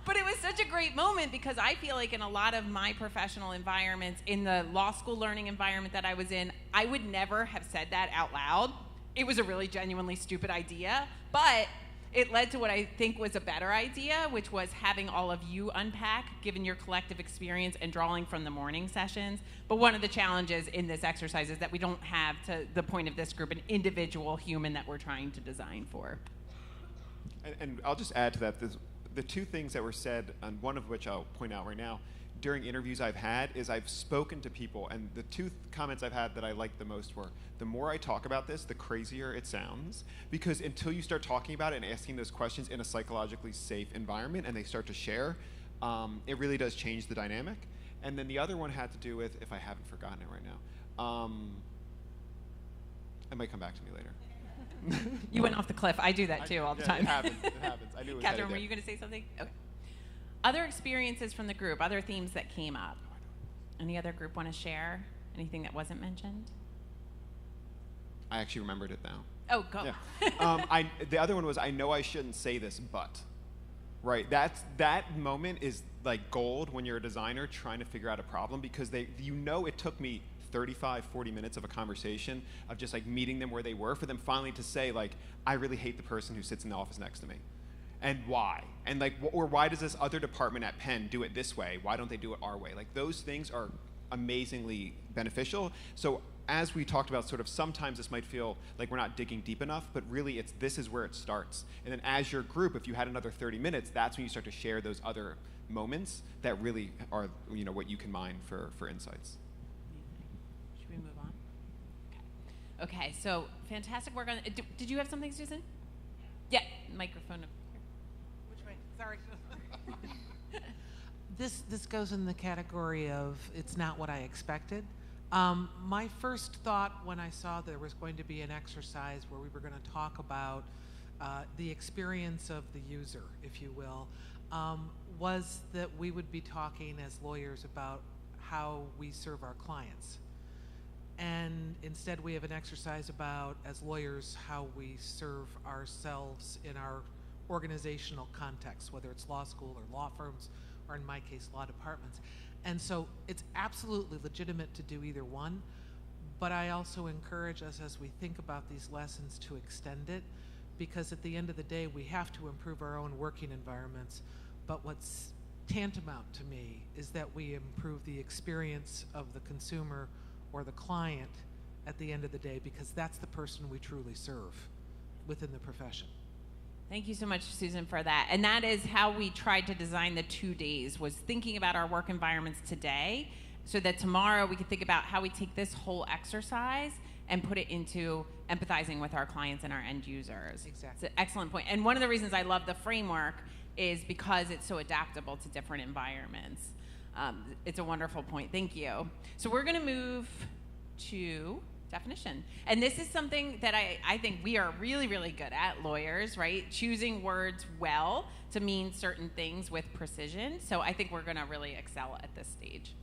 But it was such a great moment, because I feel like in a lot of my professional environments, in the law school learning environment that I was in, I would never have said that out loud. It was a really genuinely stupid idea, but it led to what I think was a better idea, which was having all of you unpack, given your collective experience and drawing from the morning sessions. But one of the challenges in this exercise is that we don't have, to the point of this group, an individual human that we're trying to design for. And I'll just add to that, the two things that were said, and one of which I'll point out right now, during interviews I've had, is I've spoken to people, and the two comments I've had that I liked the most were, the more I talk about this, the crazier it sounds, because until you start talking about it and asking those questions in a psychologically safe environment and they start to share, it really does change the dynamic. And then the other one had to do with, if I haven't forgotten it right now, it might come back to me later. You went off the cliff. I do that too all the time. It happens. It happens. I knew it was Catherine, headed were there. you going to say something? Okay. Other experiences from the group, other themes that came up. Any other group want to share? Anything that wasn't mentioned? I actually remembered it now. Oh, go. Yeah. The other one was, I know I shouldn't say this, but. Right, that moment is like gold when you're a designer trying to figure out a problem, because it took me 35, 40 minutes of a conversation of just meeting them where they were for them finally to say I really hate the person who sits in the office next to me. and why? And like, or why does this other department at Penn do it this way? Why don't they do it our way? Like, those things are amazingly beneficial. So as we talked about, sort of sometimes this might feel like we're not digging deep enough, but really this is where it starts. And then as your group, if you had another 30 minutes, that's when you start to share those other moments that really are, you know, what you can mine for insights. Should we move on? Okay, so fantastic work on, did you have something, Susan? Yeah, microphone up here. Which way? Sorry. This goes in the category of it's not what I expected. My first thought when I saw there was going to be an exercise where we were going to talk about the experience of the user, if you will, was that we would be talking as lawyers about how we serve our clients. And instead we have an exercise about, as lawyers, how we serve ourselves in our organizational context, whether it's law school or law firms, or in my case, law departments. And so it's absolutely legitimate to do either one, but I also encourage us as we think about these lessons to extend it, because at the end of the day, we have to improve our own working environments. But what's tantamount to me is that we improve the experience of the consumer or the client at the end of the day, because that's the person we truly serve within the profession. Thank you so much, Susan, for that. And that is how we tried to design the 2 days, was thinking about our work environments today so that tomorrow we could think about how we take this whole exercise and put it into empathizing with our clients and our end users. Exactly. It's an excellent point. And one of the reasons I love the framework is because it's so adaptable to different environments. It's a wonderful point. Thank you. So we're going to move to definition. And this is something that I think we are really, really good at, lawyers, right? Choosing words well to mean certain things with precision. So I think we're going to really excel at this stage.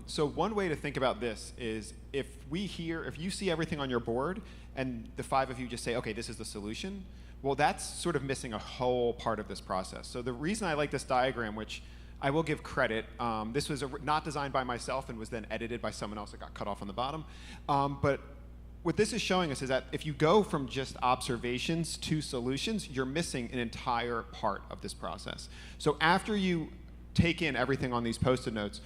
So one way to think about this is if you see everything on your board and the 5 of you just say, okay, this is the solution, well, that's sort of missing a whole part of this process. So the reason I like this diagram, which I will give credit, this was not designed by myself and was then edited by someone else that got cut off on the bottom. But what this is showing us is that if you go from just observations to solutions, you're missing an entire part of this process. So after you take in everything on these Post-it notes,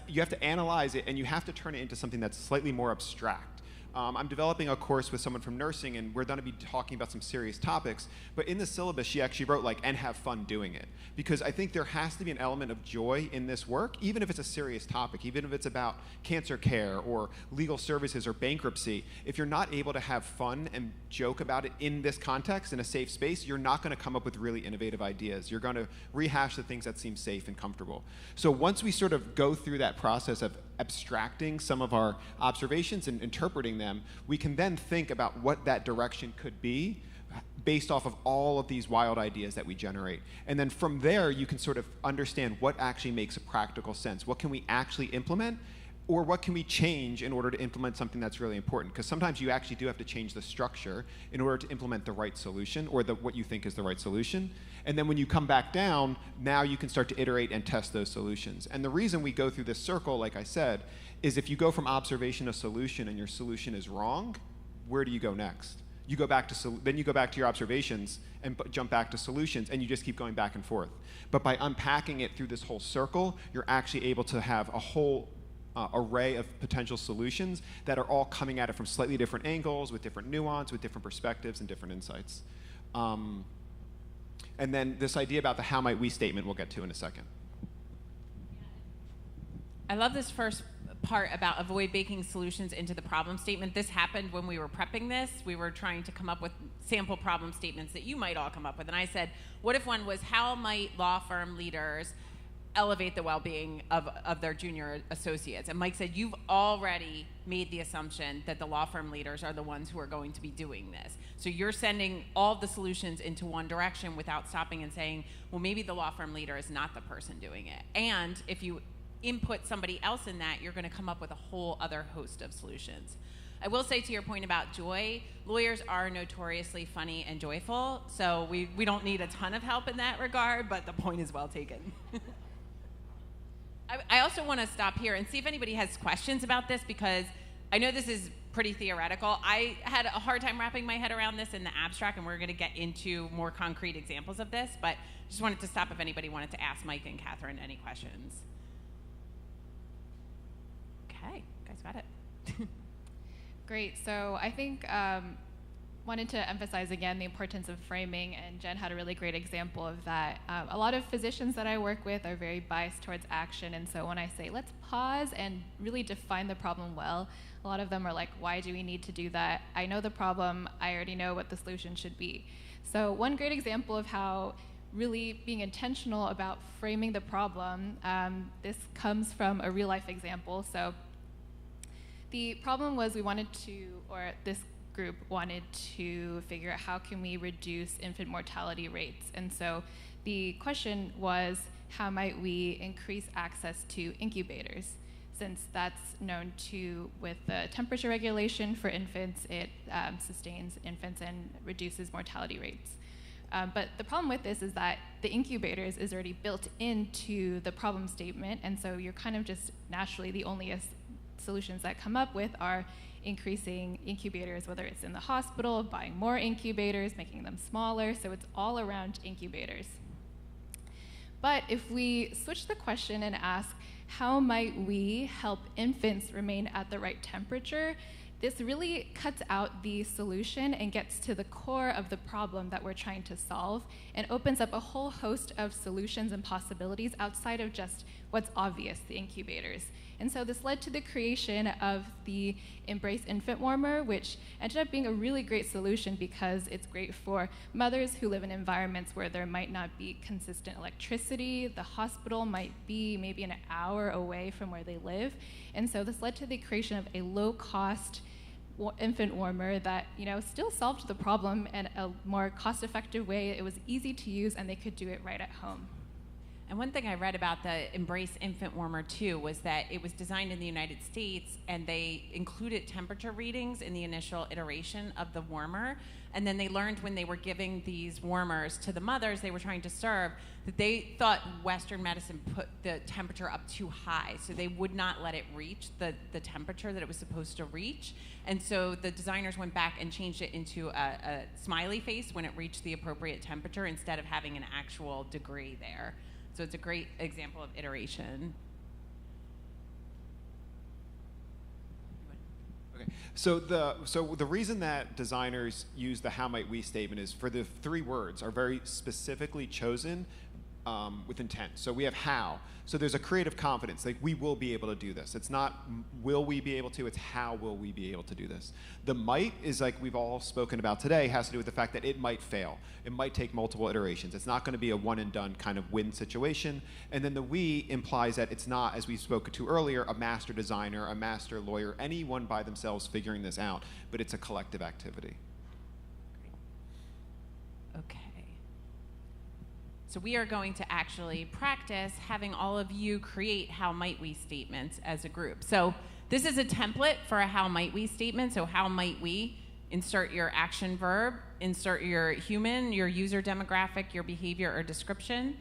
you have to analyze it and you have to turn it into something that's slightly more abstract. I'm developing a course with someone from nursing, and we're going to be talking about some serious topics, but in the syllabus she actually wrote like, and have fun doing it. Because I think there has to be an element of joy in this work, even if it's a serious topic, even if it's about cancer care or legal services or bankruptcy. If you're not able to have fun and joke about it in this context, in a safe space, you're not going to come up with really innovative ideas. You're going to rehash the things that seem safe and comfortable. So once we sort of go through that process of abstracting some of our observations and interpreting them, we can then think about what that direction could be based off of all of these wild ideas that we generate. And then from there, you can sort of understand what actually makes a practical sense. What can we actually implement? Or what can we change in order to implement something that's really important? Because sometimes you actually do have to change the structure in order to implement the right solution, or what you think is the right solution. And then when you come back down, now you can start to iterate and test those solutions. And the reason we go through this circle, like I said, is if you go from observation to solution and your solution is wrong, where do you go next? You go back to then you go back to your observations and jump back to solutions, and you just keep going back and forth. But by unpacking it through this whole circle, you're actually able to have a whole array of potential solutions that are all coming at it from slightly different angles, with different nuance, with different perspectives and different insights. And then this idea about the how might we statement we'll get to in a second. I love this first part about avoid baking solutions into the problem statement. This happened when we were prepping this. We were trying to come up with sample problem statements that you might all come up with. And I said, what if one was, how might law firm leaders elevate the well-being of their junior associates? And Mike said, you've already made the assumption that the law firm leaders are the ones who are going to be doing this. So you're sending all the solutions into one direction without stopping and saying, well, maybe the law firm leader is not the person doing it. And if you input somebody else in that, you're going to come up with a whole other host of solutions. I will say, to your point about joy, lawyers are notoriously funny and joyful, so we don't need a ton of help in that regard, but the point is well taken. I also want to stop here and see if anybody has questions about this, because I know this is pretty theoretical. I had a hard time wrapping my head around this in the abstract, and we're going to get into more concrete examples of this, but just wanted to stop if anybody wanted to ask Mike and Catherine any questions. Okay, guys got it. Great. So I think wanted to emphasize again the importance of framing, and Jen had a really great example of that. A lot of physicians that I work with are very biased towards action, and so when I say let's pause and really define the problem well, a lot of them are like, why do we need to do that? I know the problem, I already know what the solution should be. So one great example of how really being intentional about framing the problem, this comes from a real life example. So the problem was we wanted to, or this group wanted to figure out how can we reduce infant mortality rates. And so the question was, how might we increase access to incubators? Since that's known to, with the temperature regulation for infants, it sustains infants and reduces mortality rates. But the problem with this is that the incubators is already built into the problem statement, and so you're kind of just naturally the only solutions that come up with are increasing incubators, whether it's in the hospital, buying more incubators, making them smaller, so it's all around incubators. But if we switch the question and ask, how might we help infants remain at the right temperature, this really cuts out the solution and gets to the core of the problem that we're trying to solve and opens up a whole host of solutions and possibilities outside of just what's obvious, the incubators. And so this led to the creation of the Embrace Infant Warmer, which ended up being a really great solution because it's great for mothers who live in environments where there might not be consistent electricity. The hospital might be maybe an hour away from where they live. And so this led to the creation of a low-cost infant warmer that, you know, still solved the problem in a more cost-effective way. It was easy to use, and they could do it right at home. And one thing I read about the Embrace Infant Warmer too was that it was designed in the United States, and they included temperature readings in the initial iteration of the warmer. And then they learned when they were giving these warmers to the mothers they were trying to serve that they thought Western medicine put the temperature up too high, so they would not let it reach the temperature that it was supposed to reach. And so the designers went back and changed it into a smiley face when it reached the appropriate temperature instead of having an actual degree there. So it's a great example of iteration. Okay. So the reason that designers use the how might we statement is for the 3 words are very specifically chosen with intent. So we have how. So there's a creative confidence, like we will be able to do this. It's not will we be able to, it's how will we be able to do this. The might is, like we've all spoken about today, has to do with the fact that it might fail. It might take multiple iterations. It's not going to be a one and done kind of win situation. And then the we implies that it's not, as we spoke to earlier, a master designer, a master lawyer, anyone by themselves figuring this out, but it's a collective activity. Okay. So we are going to actually practice having all of you create how might we statements as a group. So this is a template for a how might we statement. So how might we, insert your action verb, insert your human, your user demographic, your behavior or description,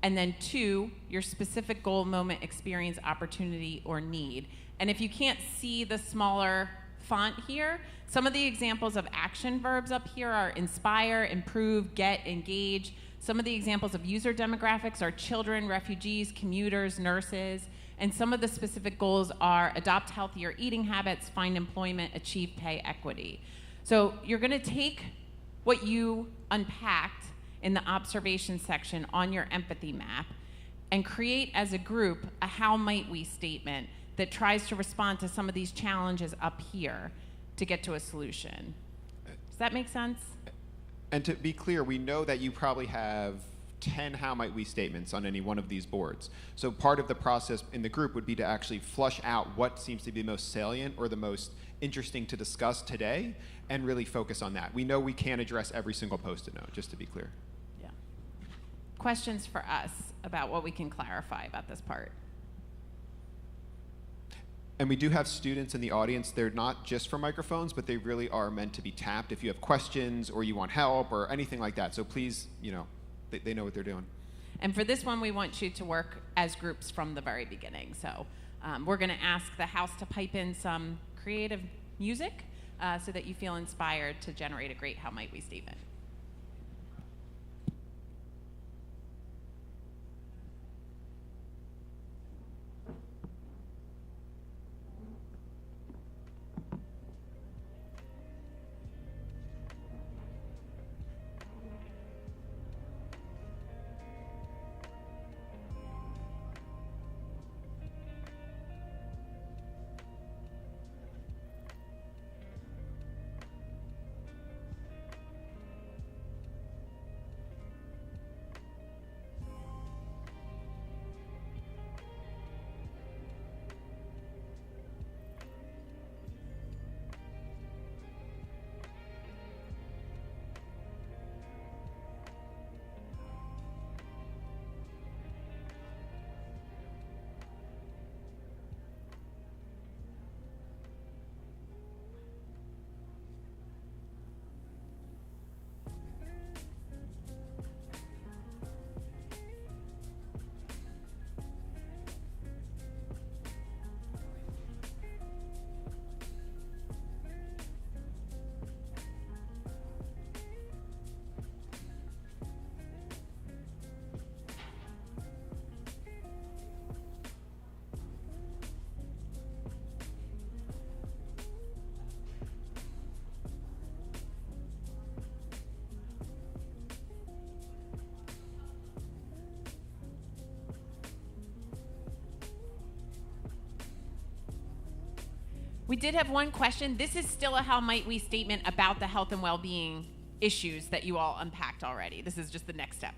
and then 2, your specific goal, moment, experience, opportunity, or need. And if you can't see the smaller font here, some of the examples of action verbs up here are inspire, improve, get, engage. Some of the examples of user demographics are children, refugees, commuters, nurses, and some of the specific goals are adopt healthier eating habits, find employment, achieve pay equity. So you're going to take what you unpacked in the observation section on your empathy map and create as a group a how might we statement that tries to respond to some of these challenges up here to get to a solution. Does that make sense? And to be clear, we know that you probably have 10 how might we statements on any one of these boards. So part of the process in the group would be to actually flush out what seems to be most salient or the most interesting to discuss today and really focus on that. We know we can't address every single Post-it note, just to be clear. Yeah. Questions for us about what we can clarify about this part? And we do have students in the audience. They're not just for microphones, but they really are meant to be tapped if you have questions or you want help or anything like that. So please, you know, they know what they're doing. And for this one, we want you to work as groups from the very beginning. So we're going to ask the house to pipe in some creative music so that you feel inspired to generate a great How Might We statement. We did have one question. This is still a How Might We statement about the health and well-being issues that you all unpacked already. This is just the next step.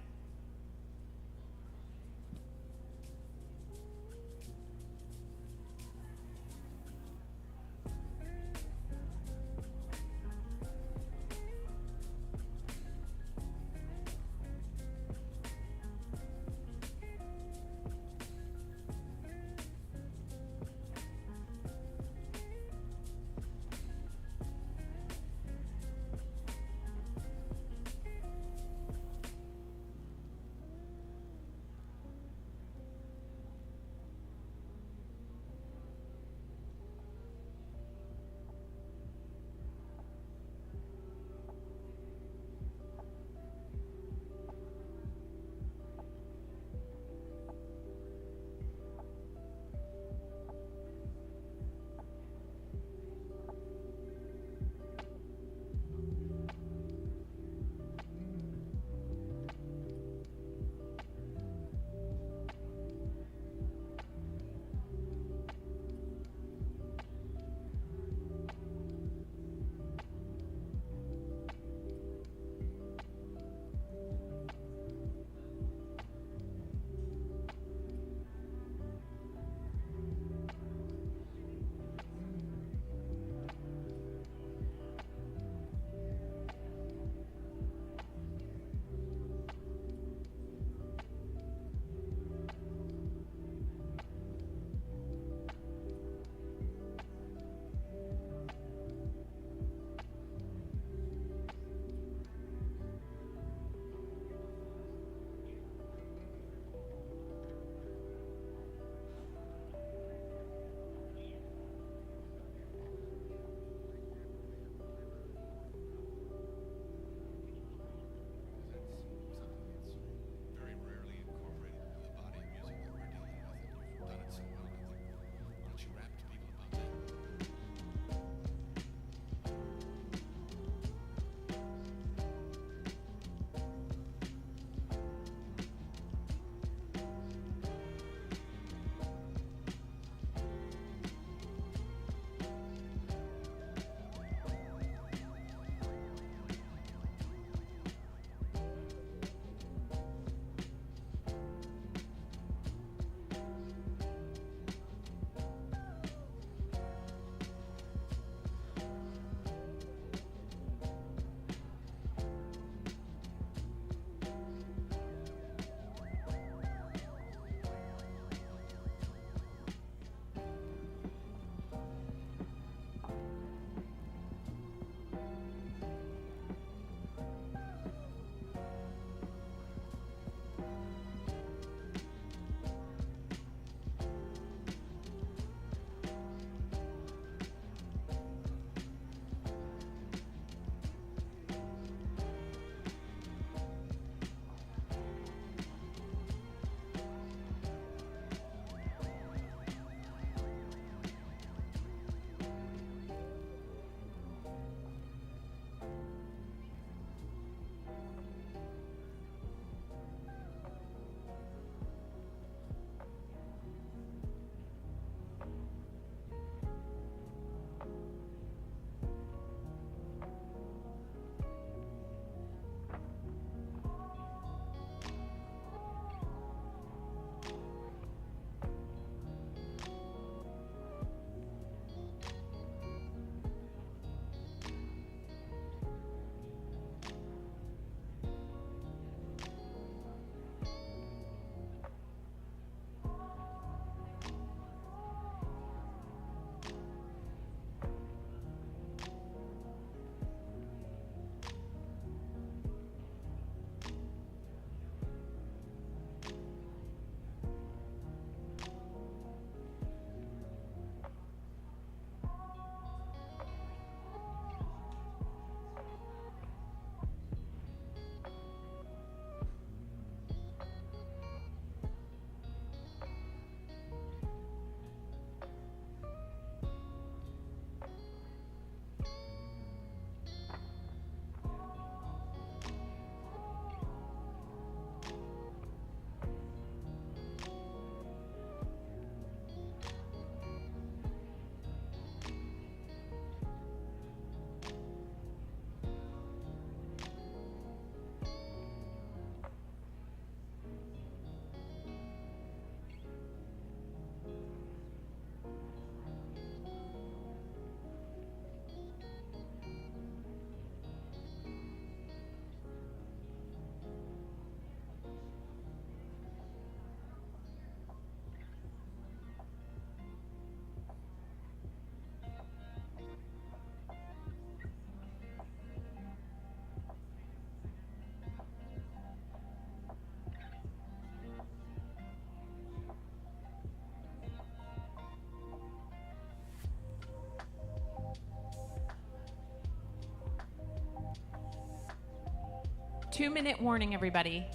2-minute warning, everybody.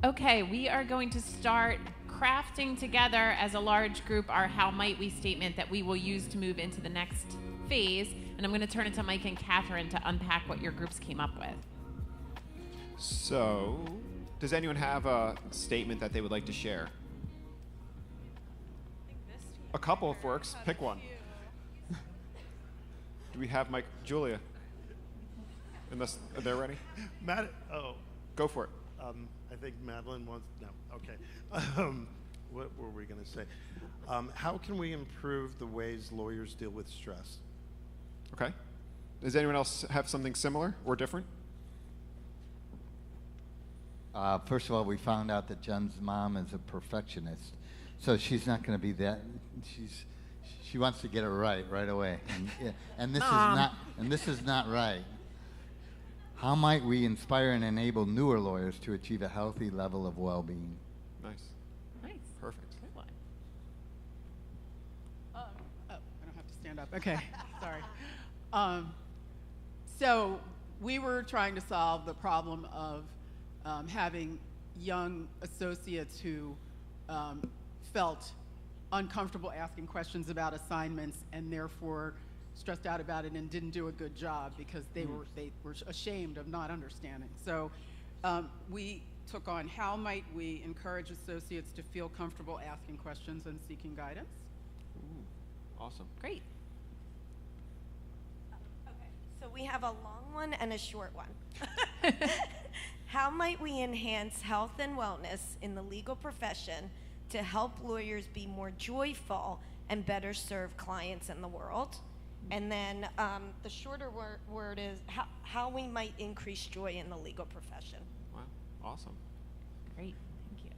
Okay, we are going to start crafting together as a large group our how might we statement that we will use to move into the next phase. And I'm going to turn it to Mike and Catherine to unpack what your groups came up with. So, does anyone have a statement that they would like to share? A couple if works. Pick one. Do we have Mike, Julia? Unless they're ready. Go for it. I think Madeline wants. No. Okay. What were we going to say? How can we improve the ways lawyers deal with stress? Okay. Does anyone else have something similar or different? First of all, we found out that Jen's mom is a perfectionist, so she's not going to be that. She wants to get it right away, and this is not right. How might we inspire and enable newer lawyers to achieve a healthy level of well-being? Nice. Nice. Perfect. Good one. I don't have to stand up. Okay, sorry. So we were trying to solve the problem of having young associates who felt uncomfortable asking questions about assignments and therefore stressed out about it and didn't do a good job because they were ashamed of not understanding. So we took on how might we encourage associates to feel comfortable asking questions and seeking guidance. Ooh, awesome. Great. Okay, so we have a long one and a short one. How might we enhance health and wellness in the legal profession to help lawyers be more joyful and better serve clients in the world? And then the shorter word is how we might increase joy in the legal profession. Wow, awesome. Great, thank you.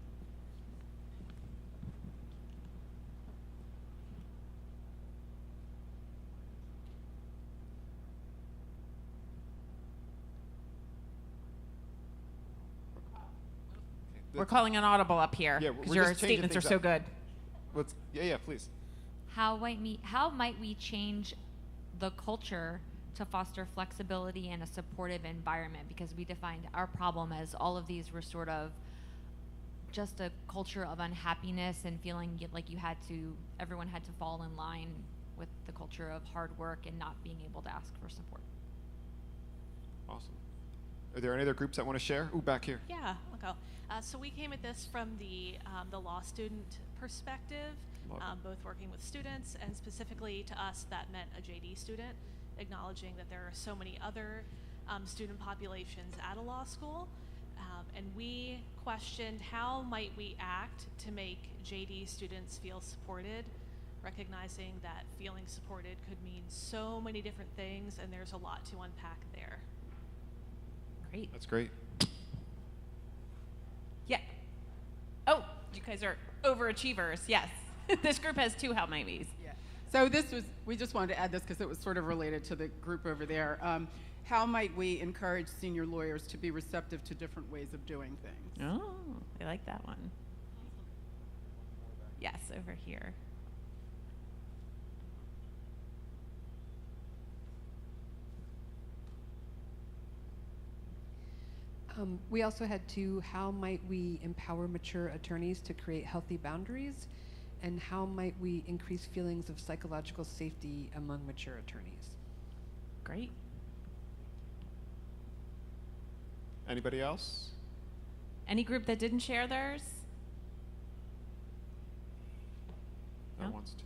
We're calling an audible up here Yeah, because we're your just changing statements are things so up. good. Yeah, please. How might we change the culture to foster flexibility and a supportive environment, because we defined our problem as all of these were sort of just a culture of unhappiness and feeling like everyone had to fall in line with the culture of hard work and not being able to ask for support. Awesome. Are there any other groups that want to share? Ooh, back here. Yeah, I'll go. So we came at this from the law student perspective, both working with students, and specifically to us that meant a JD student, acknowledging that there are so many other student populations at a law school. And we questioned how might we act to make JD students feel supported, recognizing that feeling supported could mean so many different things, and there's a lot to unpack there. Great. That's great. Yeah. Oh, you guys are overachievers. Yes. This group has 2 How Might We's. Yeah. So we just wanted to add this because it was sort of related to the group over there. How might we encourage senior lawyers to be receptive to different ways of doing things? Oh, I like that one. Yes, over here. We also had 2, how might we empower mature attorneys to create healthy boundaries? And how might we increase feelings of psychological safety among mature attorneys? Great. Anybody else? Any group that didn't share theirs? That No? wants to?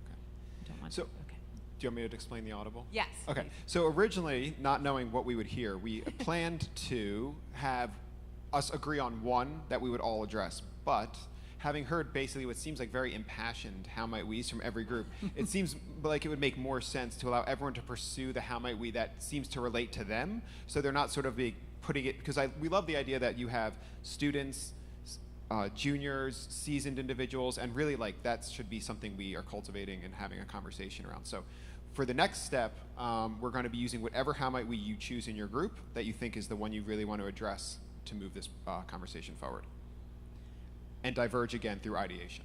Okay. Don't want So, to. Okay. do you want me to explain the Audible? Yes. Okay. please. So originally, not knowing what we would hear, we planned to have us agree on one that we would all address. But having heard basically what seems like very impassioned how might we's from every group, it seems like it would make more sense to allow everyone to pursue the how might we that seems to relate to them, so they're not sort of putting it, because we love the idea that you have students, juniors, seasoned individuals, and really like that should be something we are cultivating and having a conversation around. So for the next step, we're going to be using whatever how might we you choose in your group that you think is the one you really want to address to move this conversation forward. And diverge again through ideation.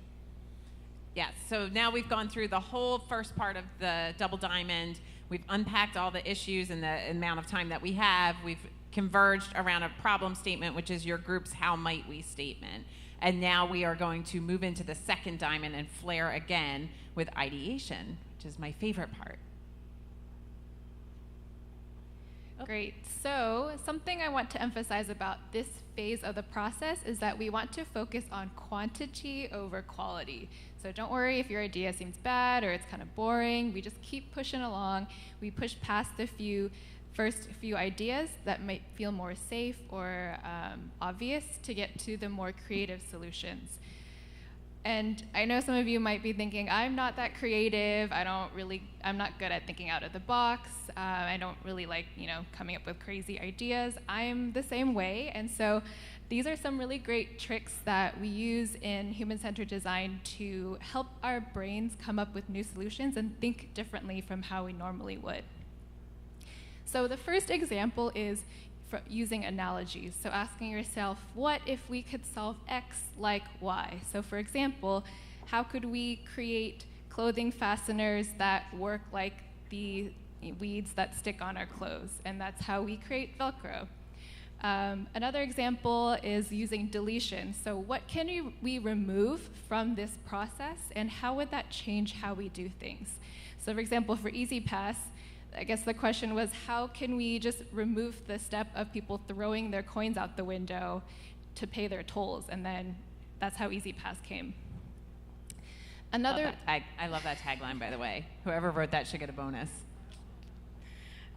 Yes, so now we've gone through the whole first part of the double diamond. We've unpacked all the issues and the amount of time that we have. We've converged around a problem statement, which is your group's how might we statement. And now we are going to move into the second diamond and flare again with ideation, which is my favorite part. Great. So something I want to emphasize about this phase of the process is that we want to focus on quantity over quality. So don't worry if your idea seems bad or it's kind of boring. We just keep pushing along. We push past the first few ideas that might feel more safe or obvious to get to the more creative solutions. And I know some of you might be thinking, I'm not that creative. I'm not good at thinking out of the box. I don't really like, coming up with crazy ideas. I'm the same way. And so these are some really great tricks that we use in human-centered design to help our brains come up with new solutions and think differently from how we normally would. So the first example is using analogies. So asking yourself, what if we could solve X like Y? So for example, how could we create clothing fasteners that work like the weeds that stick on our clothes? And that's how we create Velcro. Another example is using deletion. So what can we remove from this process, and how would that change how we do things? So for example, for EasyPass, I guess the question was, how can we just remove the step of people throwing their coins out the window to pay their tolls? And then that's how EasyPass came. I love that tagline, by the way. Whoever wrote that should get a bonus.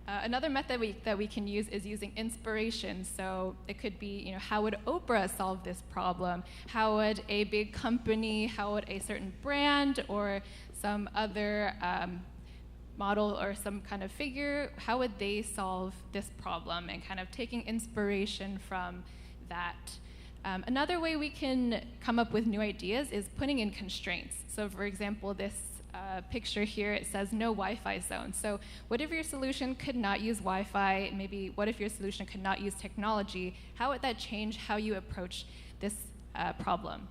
Another method that we can use is using inspiration. So it could be, how would Oprah solve this problem? How would a big company, how would a certain brand or some other model or some kind of figure, how would they solve this problem? And kind of taking inspiration from that. Another way we can come up with new ideas is putting in constraints. So for example, this picture here, it says no Wi-Fi zone. So what if your solution could not use Wi-Fi? Maybe what if your solution could not use technology? How would that change how you approach this problem?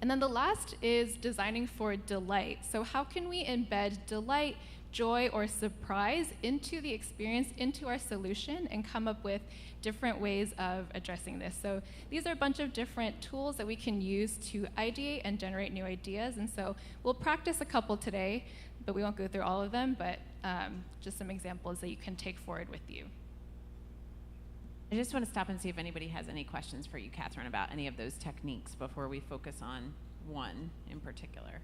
And then the last is designing for delight. So how can we embed delight, joy or surprise into the experience, into our solution, and come up with different ways of addressing this. So these are a bunch of different tools that we can use to ideate and generate new ideas. And so we'll practice a couple today, but we won't go through all of them, but just some examples that you can take forward with you. I just want to stop and see if anybody has any questions for you, Catherine, about any of those techniques before we focus on one in particular.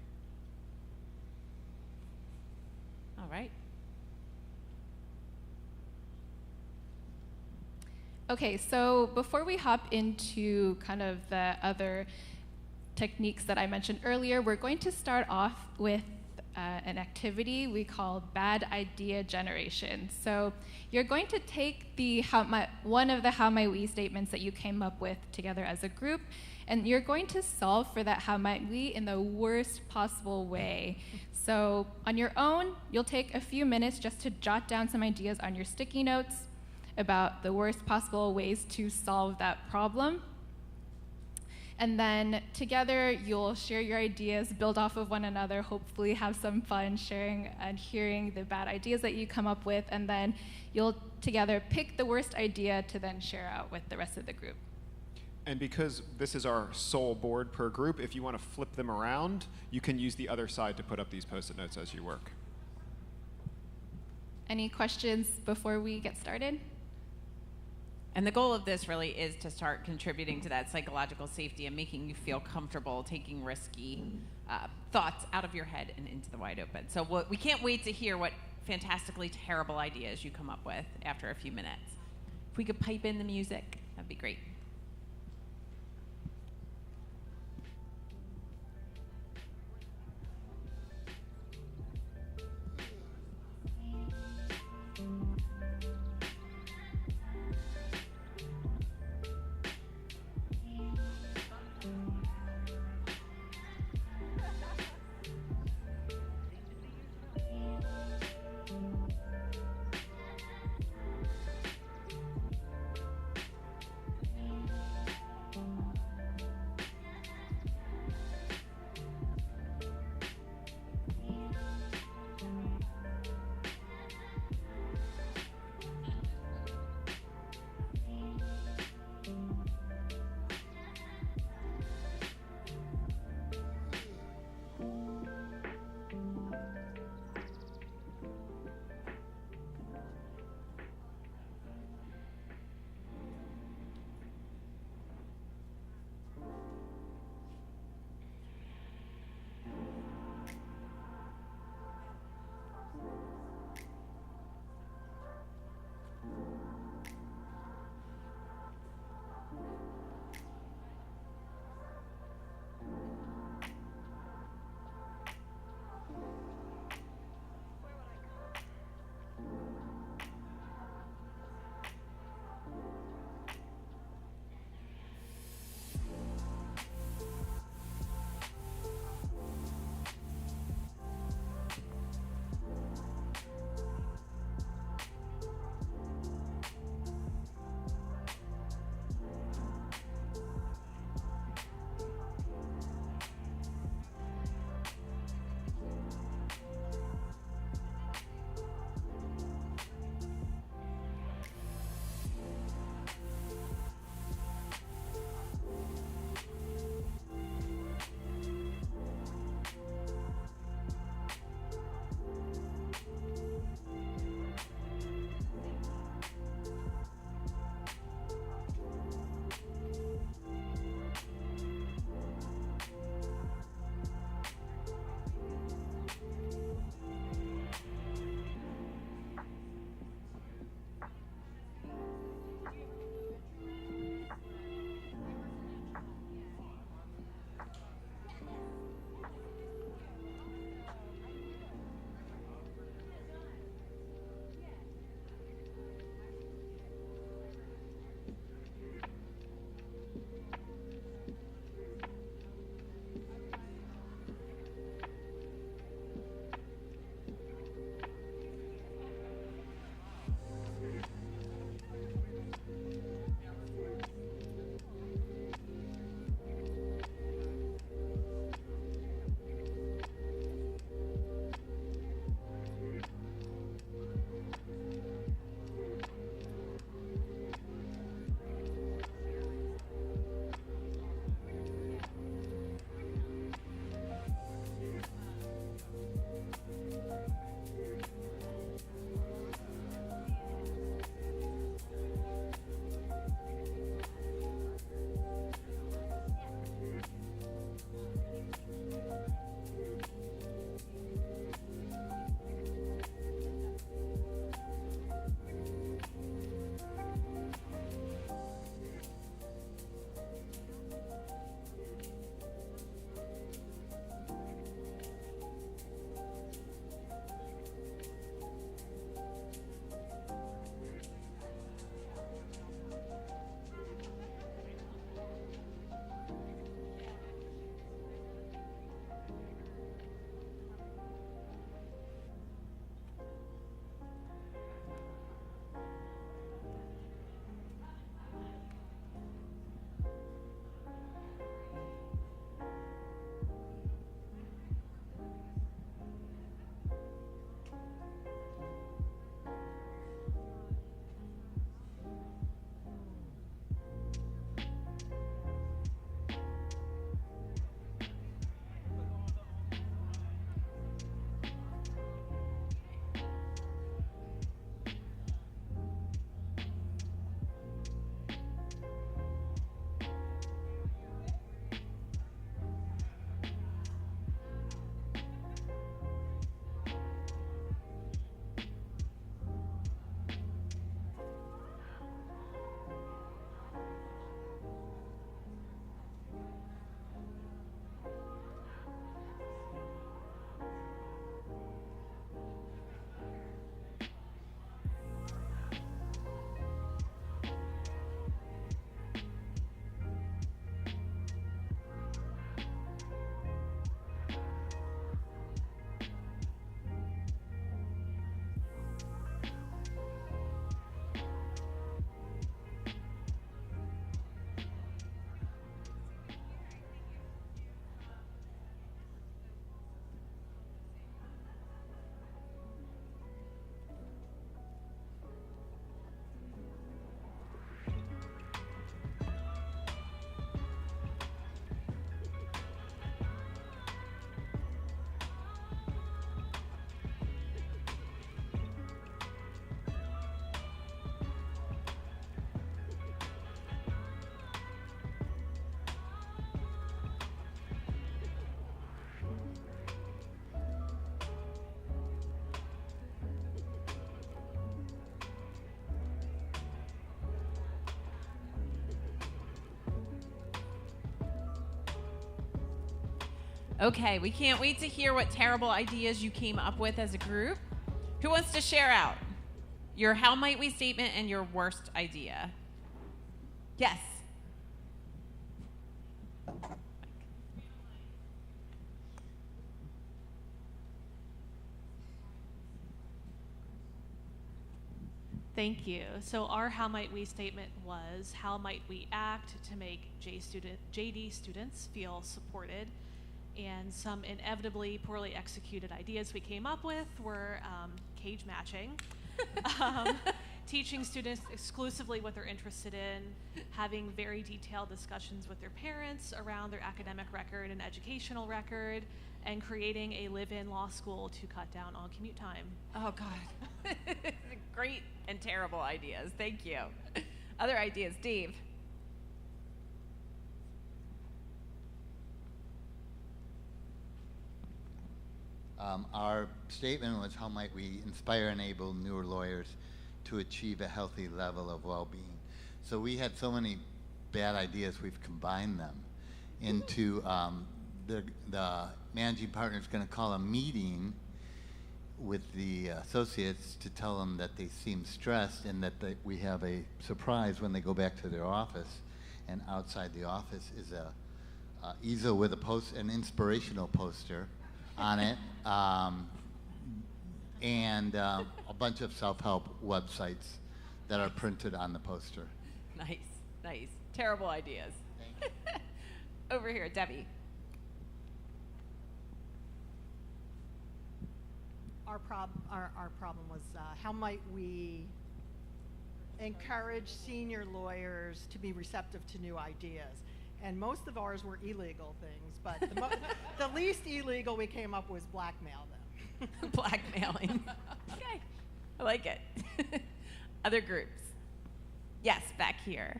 All right. Okay, so before we hop into kind of the other techniques that I mentioned earlier, we're going to start off with an activity we call bad idea generation. So you're going to take one of the how might we statements that you came up with together as a group, and you're going to solve for that how might we in the worst possible way. So on your own, you'll take a few minutes just to jot down some ideas on your sticky notes about the worst possible ways to solve that problem. And then together, you'll share your ideas, build off of one another, hopefully have some fun sharing and hearing the bad ideas that you come up with, and then you'll together pick the worst idea to then share out with the rest of the group. And because this is our sole board per group, if you want to flip them around, you can use the other side to put up these Post-it notes as you work. Any questions before we get started? And the goal of this really is to start contributing to that psychological safety and making you feel comfortable taking risky thoughts out of your head and into the wide open. So we can't wait to hear what fantastically terrible ideas you come up with after a few minutes. If we could pipe in the music, that'd be great. Okay, we can't wait to hear what terrible ideas you came up with as a group. Who wants to share out your how might we statement and your worst idea? Yes. Thank you. So our how might we statement was, how might we act to make JD students feel supported? And some inevitably poorly executed ideas we came up with were cage matching, teaching students exclusively what they're interested in, having very detailed discussions with their parents around their academic record and educational record, and creating a live-in law school to cut down on commute time. Oh, God. Great and terrible ideas. Thank you. Other ideas, Dave? Our statement was, how might we inspire and enable newer lawyers to achieve a healthy level of well-being? So we had so many bad ideas, we've combined them into the managing partner is going to call a meeting with the associates to tell them that they seem stressed and that we have a surprise when they go back to their office. And outside the office is a easel with an inspirational poster on it, and a bunch of self-help websites that are printed on the poster. Nice, nice. Terrible ideas. Thank you. Over here, Debbie. Our problem was how might we encourage senior lawyers to be receptive to new ideas? And most of ours were illegal things, but the least illegal we came up with was blackmail them. Blackmailing. Okay, I like it. Other groups? Yes, back here.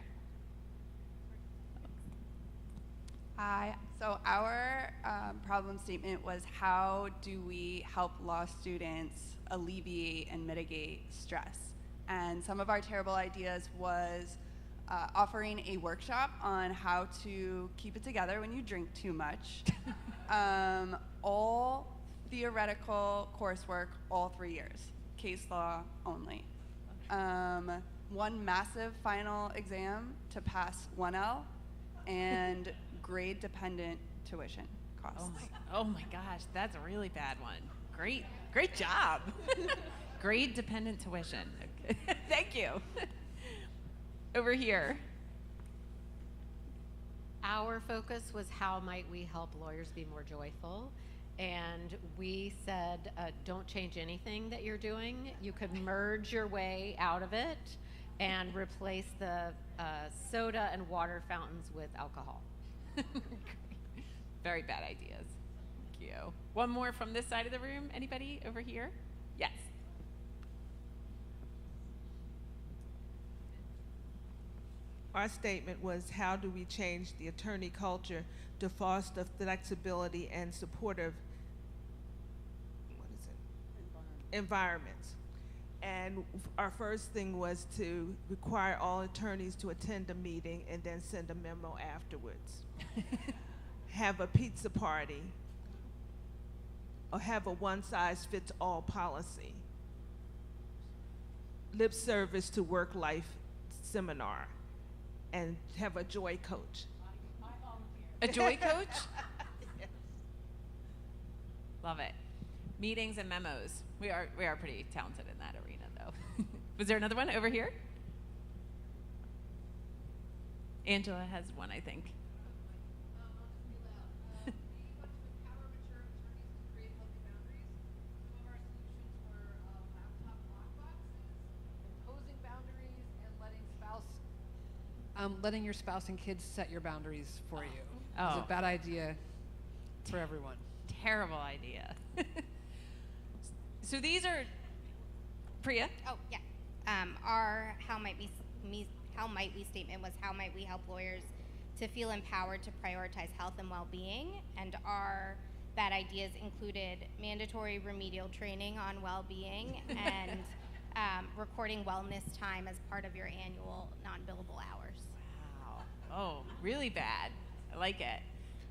Hi. So our problem statement was, how do we help law students alleviate and mitigate stress? And some of our terrible ideas was offering a workshop on how to keep it together when you drink too much. All theoretical coursework, all 3 years. Case law only. One massive final exam to pass 1L, and grade-dependent tuition costs. Oh my gosh, that's a really bad one. Great job. Grade-dependent tuition. Okay. Thank you. Over here. Our focus was, how might we help lawyers be more joyful? And we said, don't change anything that you're doing. You could merge your way out of it and replace the soda and water fountains with alcohol. Very bad ideas. Thank you. One more from this side of the room. Anybody over here? Yes. Our statement was, how do we change the attorney culture to foster flexibility and supportive environments? And our first thing was to require all attorneys to attend a meeting and then send a memo afterwards. Have a pizza party, or have a one-size-fits-all policy. Lip service to work-life seminar, and have a joy coach. A joy coach? Love it. Meetings and memos. We are pretty talented in that arena, though. Was there another one over here? Angela has one, I think. Letting your spouse and kids set your boundaries for you. Oh. It's a bad idea for everyone. Terrible idea. So these are, Priya? Oh, yeah. Our how might we statement was, how might we help lawyers to feel empowered to prioritize health and well-being? And our bad ideas included mandatory remedial training on well-being and recording wellness time as part of your annual non-billable hours. Wow. Oh, really bad. I like it.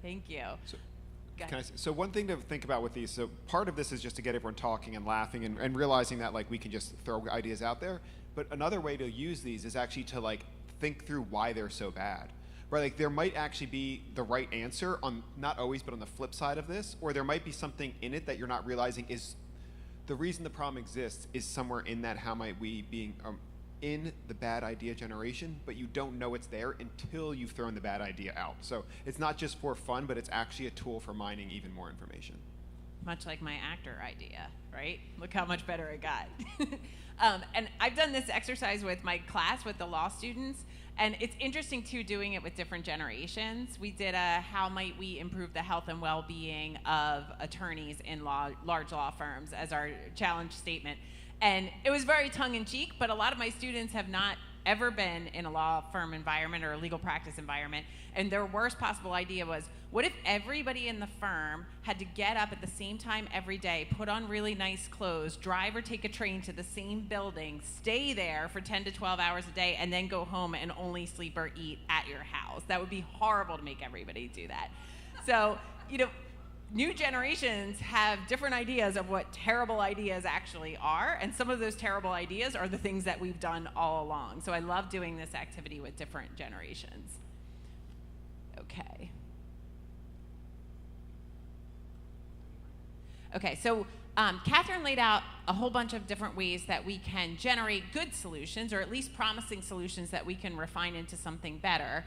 Thank you. So one thing to think about with these, so part of this is just to get everyone talking and laughing and realizing that like we can just throw ideas out there. But another way to use these is actually to like think through why they're so bad. Right, like there might actually be the right answer on, not always, but on the flip side of this, or there might be something in it that you're not realizing is the reason the problem exists is somewhere in that how might we being in the bad idea generation, but you don't know it's there until you've thrown the bad idea out. So it's not just for fun, but it's actually a tool for mining even more information. Much like my actor idea, right? Look how much better it got. And I've done this exercise with my class, with the law students, and it's interesting too doing it with different generations. We did a how might we improve the health and well-being of attorneys in large law firms as our challenge statement. And it was very tongue-in-cheek, but a lot of my students have not ever been in a law firm environment or a legal practice environment, and their worst possible idea was, what if everybody in the firm had to get up at the same time every day, put on really nice clothes, drive or take a train to the same building, stay there for 10 to 12 hours a day, and then go home and only sleep or eat at your house? That would be horrible to make everybody do that. So, you know, new generations have different ideas of what terrible ideas actually are, and some of those terrible ideas are the things that we've done all along. So I love doing this activity with different generations. Okay. Okay, so Catherine laid out a whole bunch of different ways that we can generate good solutions, or at least promising solutions that we can refine into something better.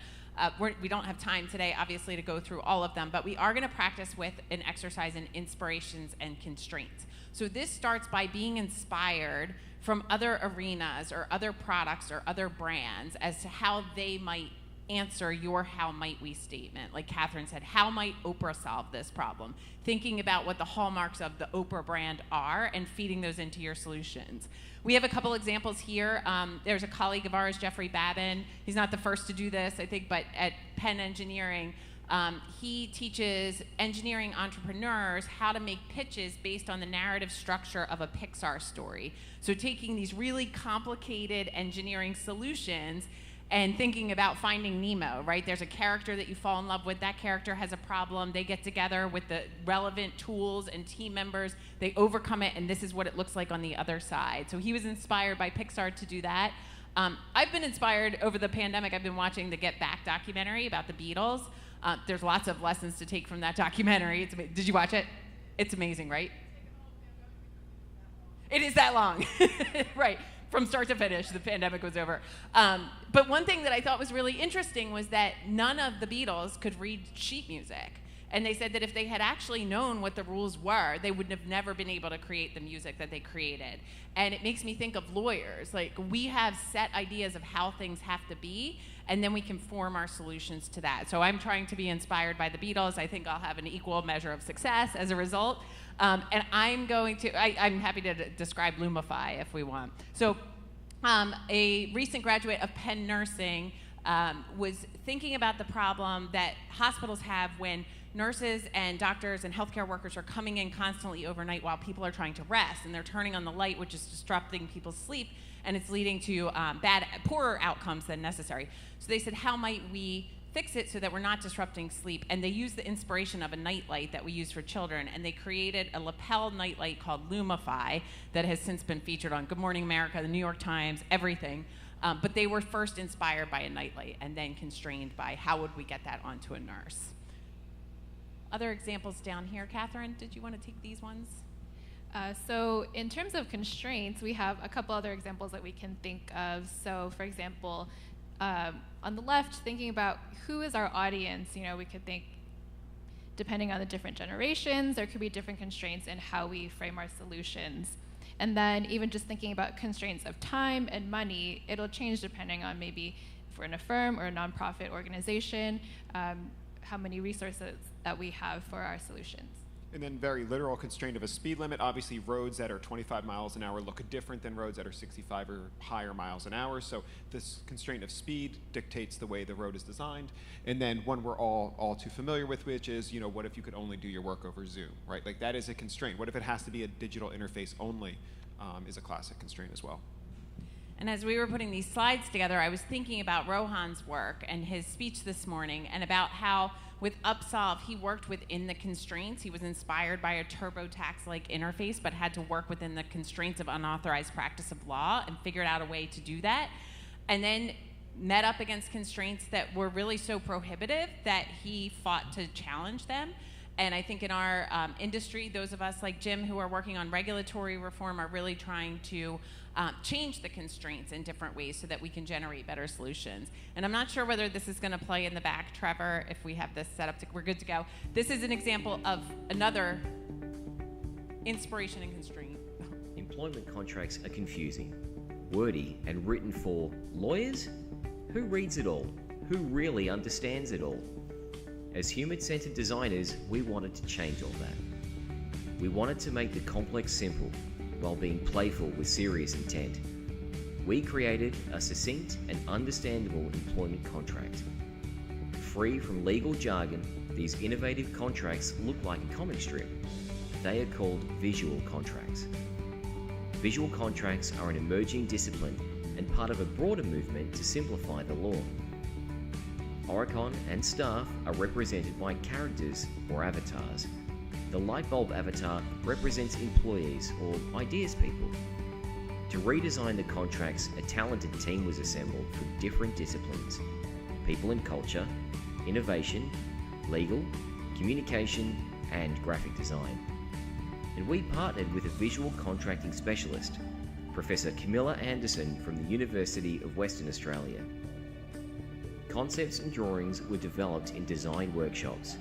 We don't have time today, obviously, to go through all of them, but we are going to practice with an exercise in inspirations and constraints. So this starts by being inspired from other arenas or other products or other brands as to how they might answer your how might we statement. Like Catherine said, how might Oprah solve this problem? Thinking about what the hallmarks of the Oprah brand are and feeding those into your solutions. We have a couple examples here. There's a colleague of ours, Jeffrey Babin. He's not the first to do this, I think, but at Penn Engineering, he teaches engineering entrepreneurs how to make pitches based on the narrative structure of a Pixar story. So taking these really complicated engineering solutions and thinking about Finding Nemo, right? There's a character that you fall in love with. That character has a problem. They get together with the relevant tools and team members. They overcome it, and this is what it looks like on the other side. So he was inspired by Pixar to do that. I've been inspired over the pandemic. I've been watching the Get Back documentary about the Beatles. There's lots of lessons to take from that documentary. Did you watch it? It's amazing, right? It is that long, right? From start to finish, the pandemic was over. But one thing that I thought was really interesting was that none of the Beatles could read sheet music. And they said that if they had actually known what the rules were, they would have never been able to create the music that they created. And it makes me think of lawyers. Like, we have set ideas of how things have to be, and then we can form our solutions to that. So I'm trying to be inspired by the Beatles. I think I'll have an equal measure of success as a result. And I'm happy to describe Lumify if we want. So a recent graduate of Penn Nursing was thinking about the problem that hospitals have when nurses and doctors and healthcare workers are coming in constantly overnight while people are trying to rest, and they're turning on the light, which is disrupting people's sleep, and it's leading to poorer outcomes than necessary. So they said, how might we fix it so that we're not disrupting sleep? And they used the inspiration of a nightlight that we use for children, and they created a lapel nightlight called Lumify that has since been featured on Good Morning America, the New York Times, everything. But they were first inspired by a nightlight and then constrained by how would we get that onto a nurse. Other examples down here. Catherine, did you want to take these ones? So in terms of constraints, we have a couple other examples that we can think of. So for example, on the left, thinking about who is our audience, we could think, depending on the different generations, there could be different constraints in how we frame our solutions. And then even just thinking about constraints of time and money, it'll change depending on maybe if we're in a firm or a nonprofit organization, how many resources that we have for our solutions. And then very literal constraint of a speed limit. Obviously, roads that are 25 miles an hour look different than roads that are 65 or higher miles an hour. So this constraint of speed dictates the way the road is designed. And then one we're all too familiar with, which is, what if you could only do your work over Zoom, right? Like, that is a constraint. What if it has to be a digital interface only, is a classic constraint as well. And as we were putting these slides together, I was thinking about Rohan's work and his speech this morning, and about how with Upsolve, he worked within the constraints. He was inspired by a TurboTax-like interface, but had to work within the constraints of unauthorized practice of law and figured out a way to do that. And then met up against constraints that were really so prohibitive that he fought to challenge them. And I think in our industry, those of us like Jim who are working on regulatory reform are really trying to change the constraints in different ways so that we can generate better solutions. And I'm not sure whether this is going to play in the back, Trevor, if we have this set up. We're good to go. This is an example of another inspiration and constraint. Employment contracts are confusing, wordy, and written for lawyers? Who reads it all? Who really understands it all? As human-centered designers, we wanted to change all that. We wanted to make the complex simple, while being playful with serious intent. We created a succinct and understandable employment contract. Free from legal jargon, these innovative contracts look like a comic strip. They are called visual contracts. Visual contracts are an emerging discipline and part of a broader movement to simplify the law. Oricon and staff are represented by characters or avatars. The light bulb avatar represents employees or ideas people. To redesign the contracts, a talented team was assembled from different disciplines: people and culture, innovation, legal, communication, and graphic design. And we partnered with a visual contracting specialist, Professor Camilla Anderson from the University of Western Australia. Concepts and drawings were developed in design workshops.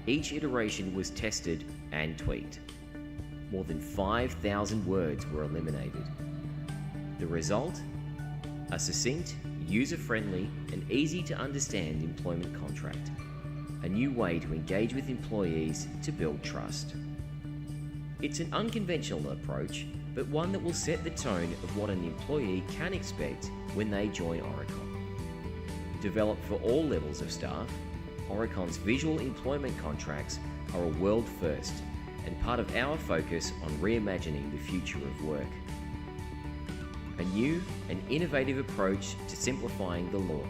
Each iteration was tested and tweaked. More than 5,000 words were eliminated. The result? A succinct, user-friendly, and easy-to-understand employment contract. A new way to engage with employees to build trust. It's an unconventional approach, but one that will set the tone of what an employee can expect when they join Oricon. Developed for all levels of staff, Oricon's visual employment contracts are a world first and part of our focus on reimagining the future of work. A new and innovative approach to simplifying the law,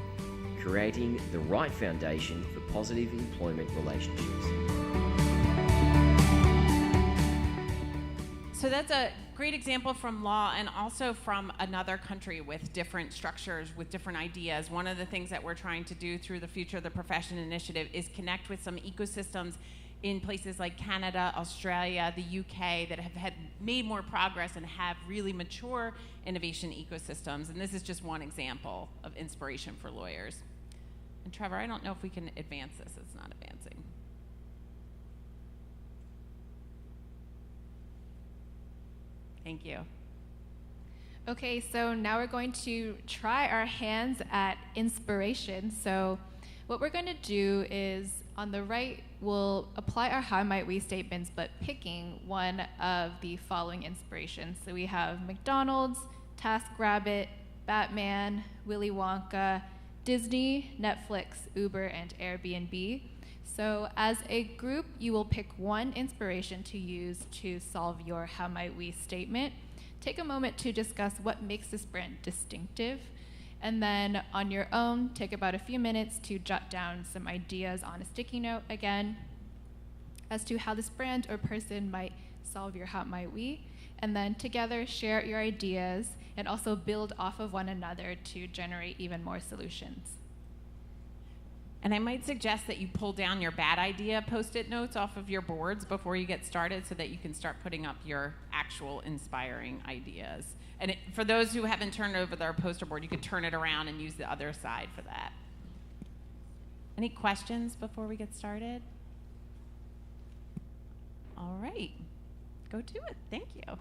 creating the right foundation for positive employment relationships. So that's a great example from law and also from another country with different structures, with different ideas. One of the things that we're trying to do through the Future of the Profession initiative is connect with some ecosystems in places like Canada, Australia, the UK that have made more progress and have really mature innovation ecosystems. And this is just one example of inspiration for lawyers. And Trevor, I don't know if we can advance this. It's not advancing. Thank you. Okay, so now we're going to try our hands at inspiration. So what we're going to do is, on the right, we'll apply our how might we statements, but picking one of the following inspirations. So we have McDonald's, TaskRabbit, Batman, Willy Wonka, Disney, Netflix, Uber, and Airbnb. So as a group, you will pick one inspiration to use to solve your how might we statement. Take a moment to discuss what makes this brand distinctive. And then on your own, take about a few minutes to jot down some ideas on a sticky note again as to how this brand or person might solve your how might we. And then together, share your ideas and also build off of one another to generate even more solutions. And I might suggest that you pull down your bad idea Post-it notes off of your boards before you get started so that you can start putting up your actual inspiring ideas. And for those who haven't turned over their poster board, you could turn it around and use the other side for that. Any questions before we get started? All right, go do it. Thank you.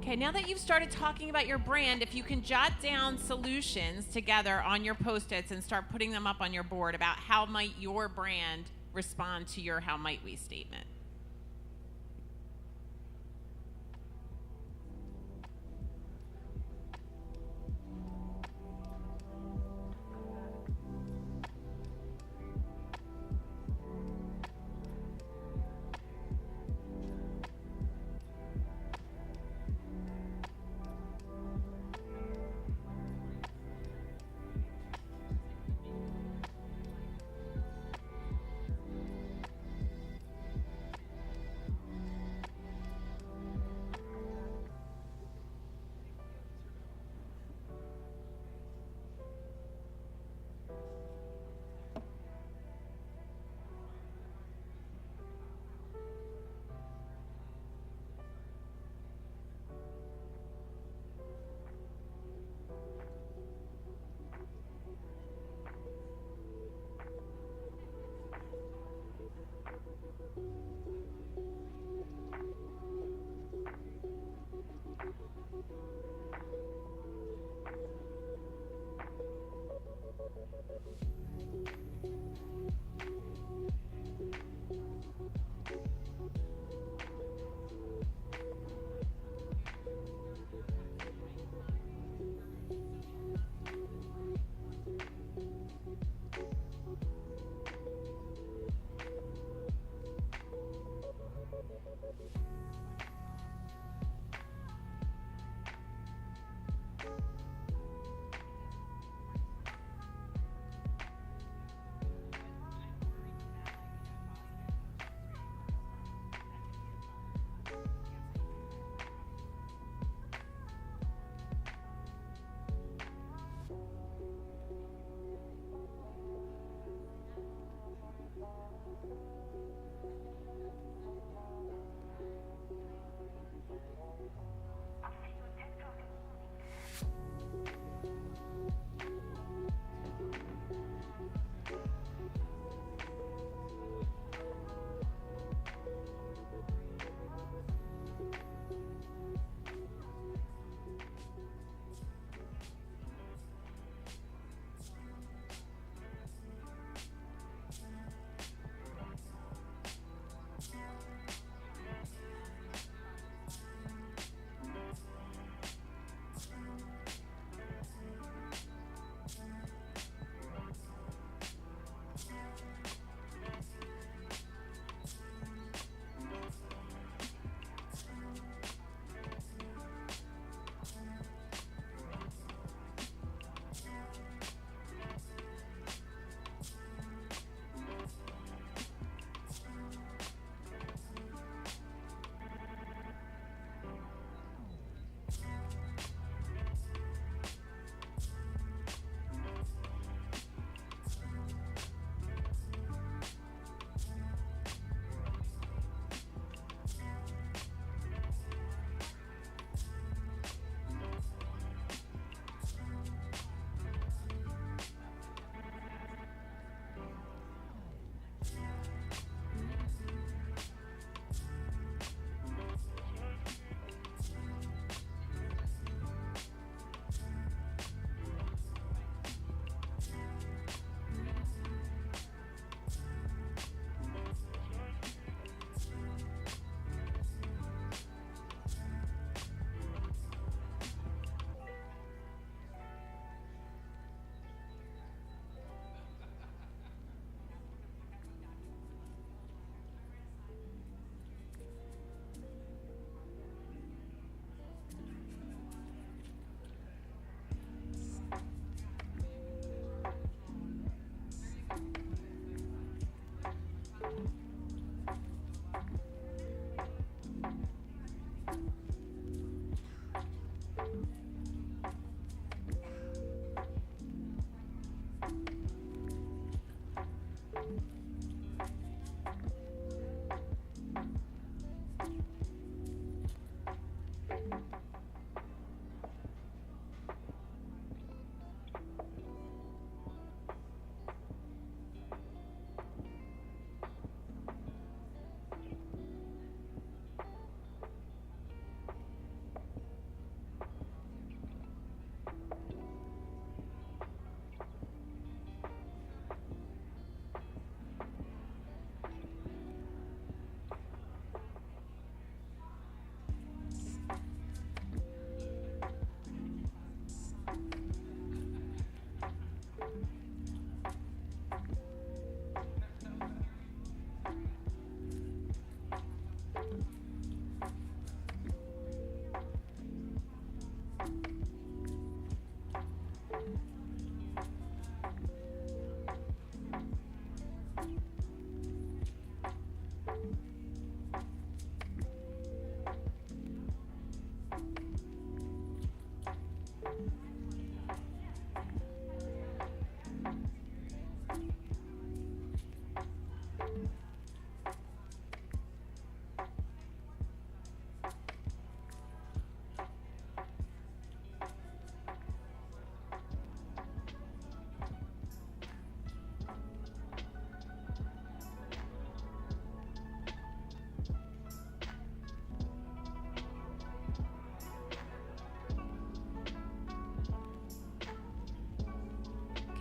Okay, now that you've started talking about your brand, if you can jot down solutions together on your Post-its and start putting them up on your board about how might your brand respond to your how might we statement.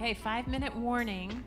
Okay, 5-minute warning.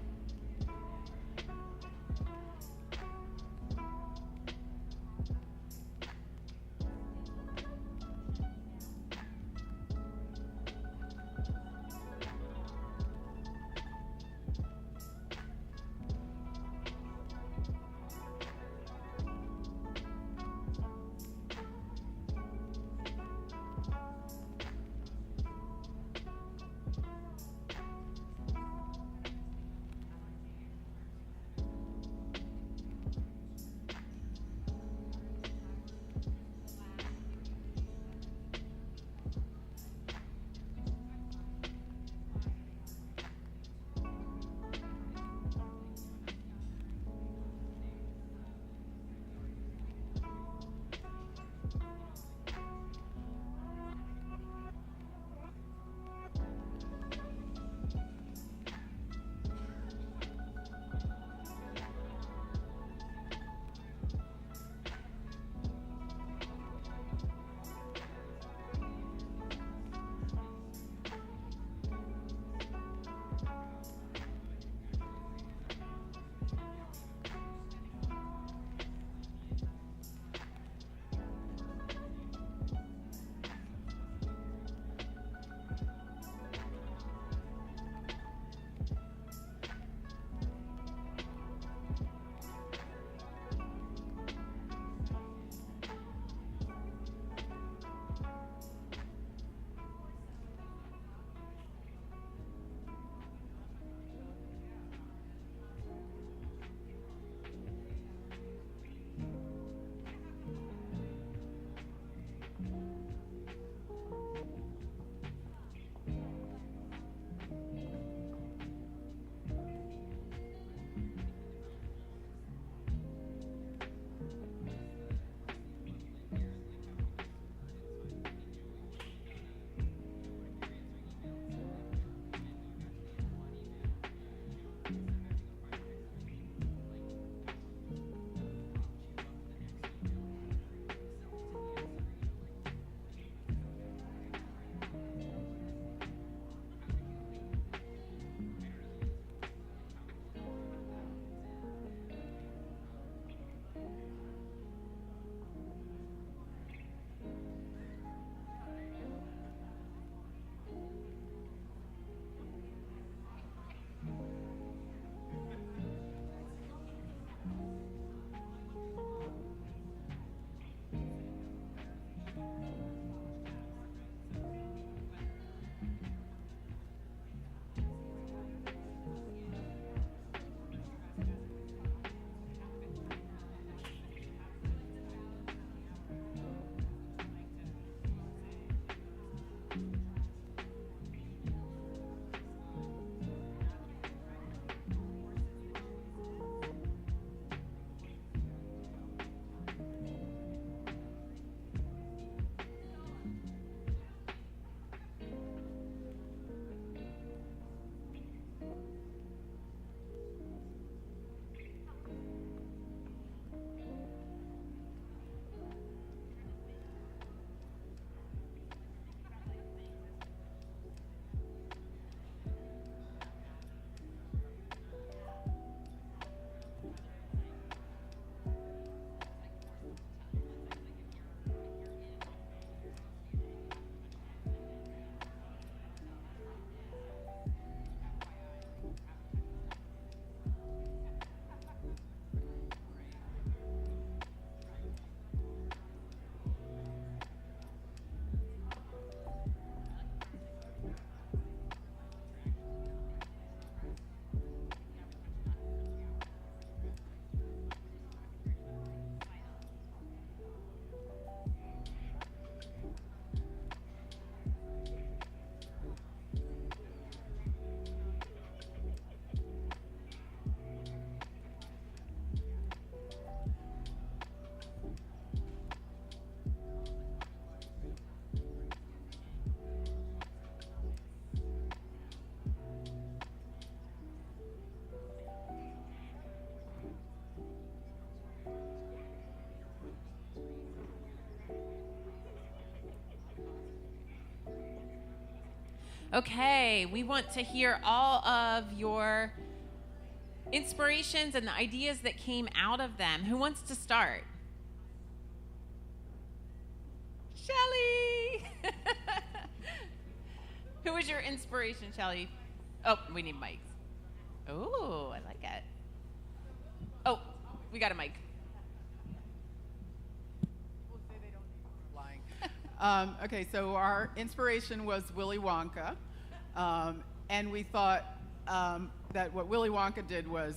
Okay, we want to hear all of your inspirations and the ideas that came out of them. Who wants to start? Shelly! Who was your inspiration, Shelly? Oh, we need mics. Oh, I like it. Oh, we got a mic. Okay, so our inspiration was Willy Wonka, and we thought that what Willy Wonka did was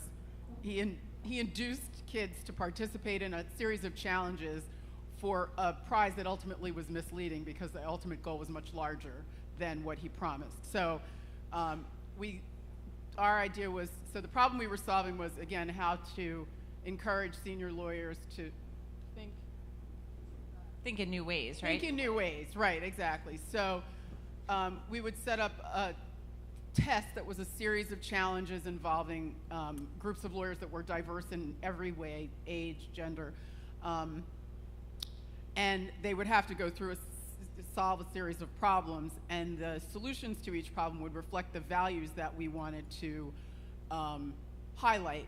he induced kids to participate in a series of challenges for a prize that ultimately was misleading because the ultimate goal was much larger than what he promised. So our idea was, so the problem we were solving was, again, how to encourage senior lawyers to think in new ways, right? Think in new ways, right, exactly. So we would set up a test that was a series of challenges involving groups of lawyers that were diverse in every way, age, gender, and they would have to go through solve a series of problems, and the solutions to each problem would reflect the values that we wanted to highlight.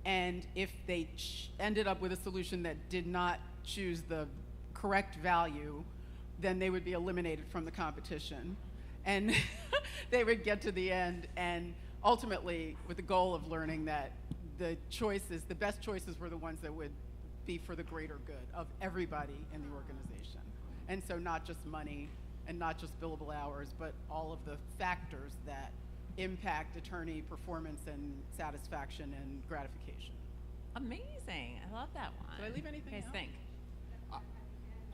And if they ended up with a solution that did not choose the correct value, then they would be eliminated from the competition. And they would get to the end, and ultimately with the goal of learning that the best choices were the ones that would be for the greater good of everybody in the organization. And so not just money and not just billable hours, but all of the factors that impact attorney performance and satisfaction and gratification. Amazing, I love that one. Did I leave anything out? out? Think.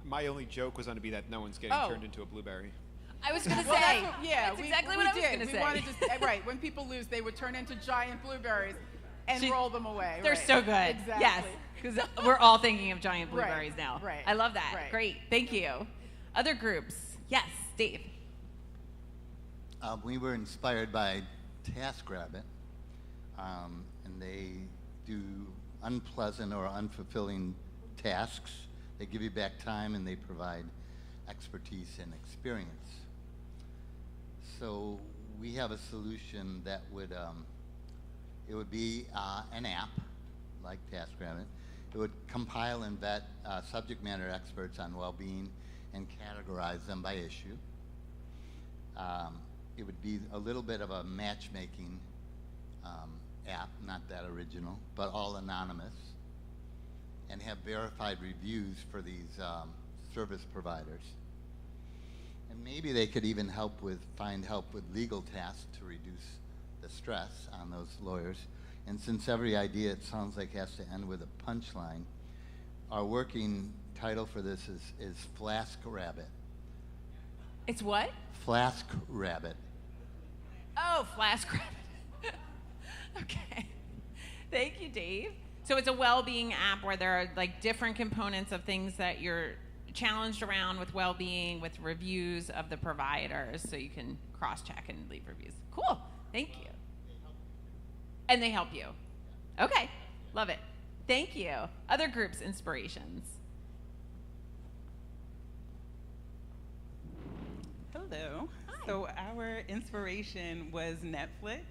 My only joke was going to be that no one's getting turned into a blueberry. I was going to Well, say. that's exactly what I was going to we say. wanted to, right, when people lose, they would turn into giant blueberries and roll them away. They're right. so good. Exactly. Yes, because we're all thinking of giant blueberries Right, now. right, I love that. right. Great, thank you. Other groups? Yes, Dave. We were inspired by TaskRabbit, and they do unpleasant or unfulfilling tasks. They give you back time, and they provide expertise and experience. So we have a solution that would, it would be an app like TaskRabbit. It would compile and vet subject matter experts on well-being and categorize them by issue. It would be a little bit of a matchmaking app, not that original, but all anonymous, and have verified reviews for these service providers. And maybe they could even find help with legal tasks to reduce the stress on those lawyers. And since every idea, it sounds like, has to end with a punchline, our working title for this is Flask Rabbit. It's what? Flask Rabbit. Oh, Flask Rabbit. Okay. Thank you, Dave. So it's a well-being app where there are like different components of things that you're challenged around with well-being, with reviews of the providers, so you can cross-check and leave reviews. Cool. Thank you. And they help you. Okay. Love it. Thank you. Other groups' inspirations. Hello. Hi. So our inspiration was Netflix.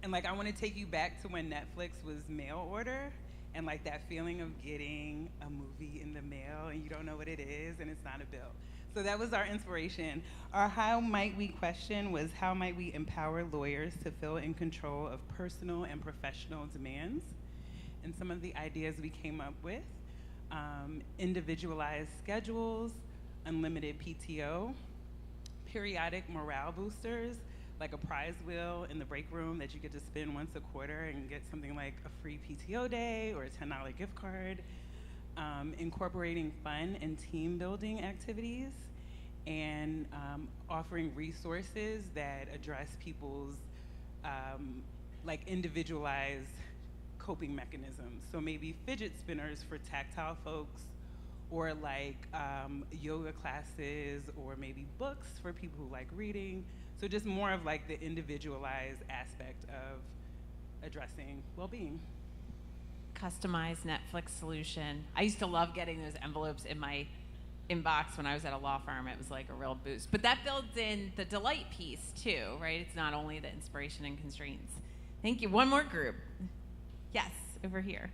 And like I want to take you back to when Netflix was mail order, and like that feeling of getting a movie in the mail and you don't know what it is and it's not a bill. So that was our inspiration. Our how might we question was how might we empower lawyers to feel in control of personal and professional demands. And some of the ideas we came up with, individualized schedules, unlimited PTO, periodic morale boosters, like a prize wheel in the break room that you get to spin once a quarter and get something like a free PTO day or a $10 gift card, incorporating fun and team building activities, and offering resources that address people's like individualized coping mechanisms. So maybe fidget spinners for tactile folks, or like yoga classes, or maybe books for people who like reading. So just more of like the individualized aspect of addressing well-being. Customized Netflix solution. I used to love getting those envelopes in my inbox when I was at a law firm, it was like a real boost. But that builds in the delight piece too, right? It's not only the inspiration and constraints. Thank you. One more group. Yes, over here.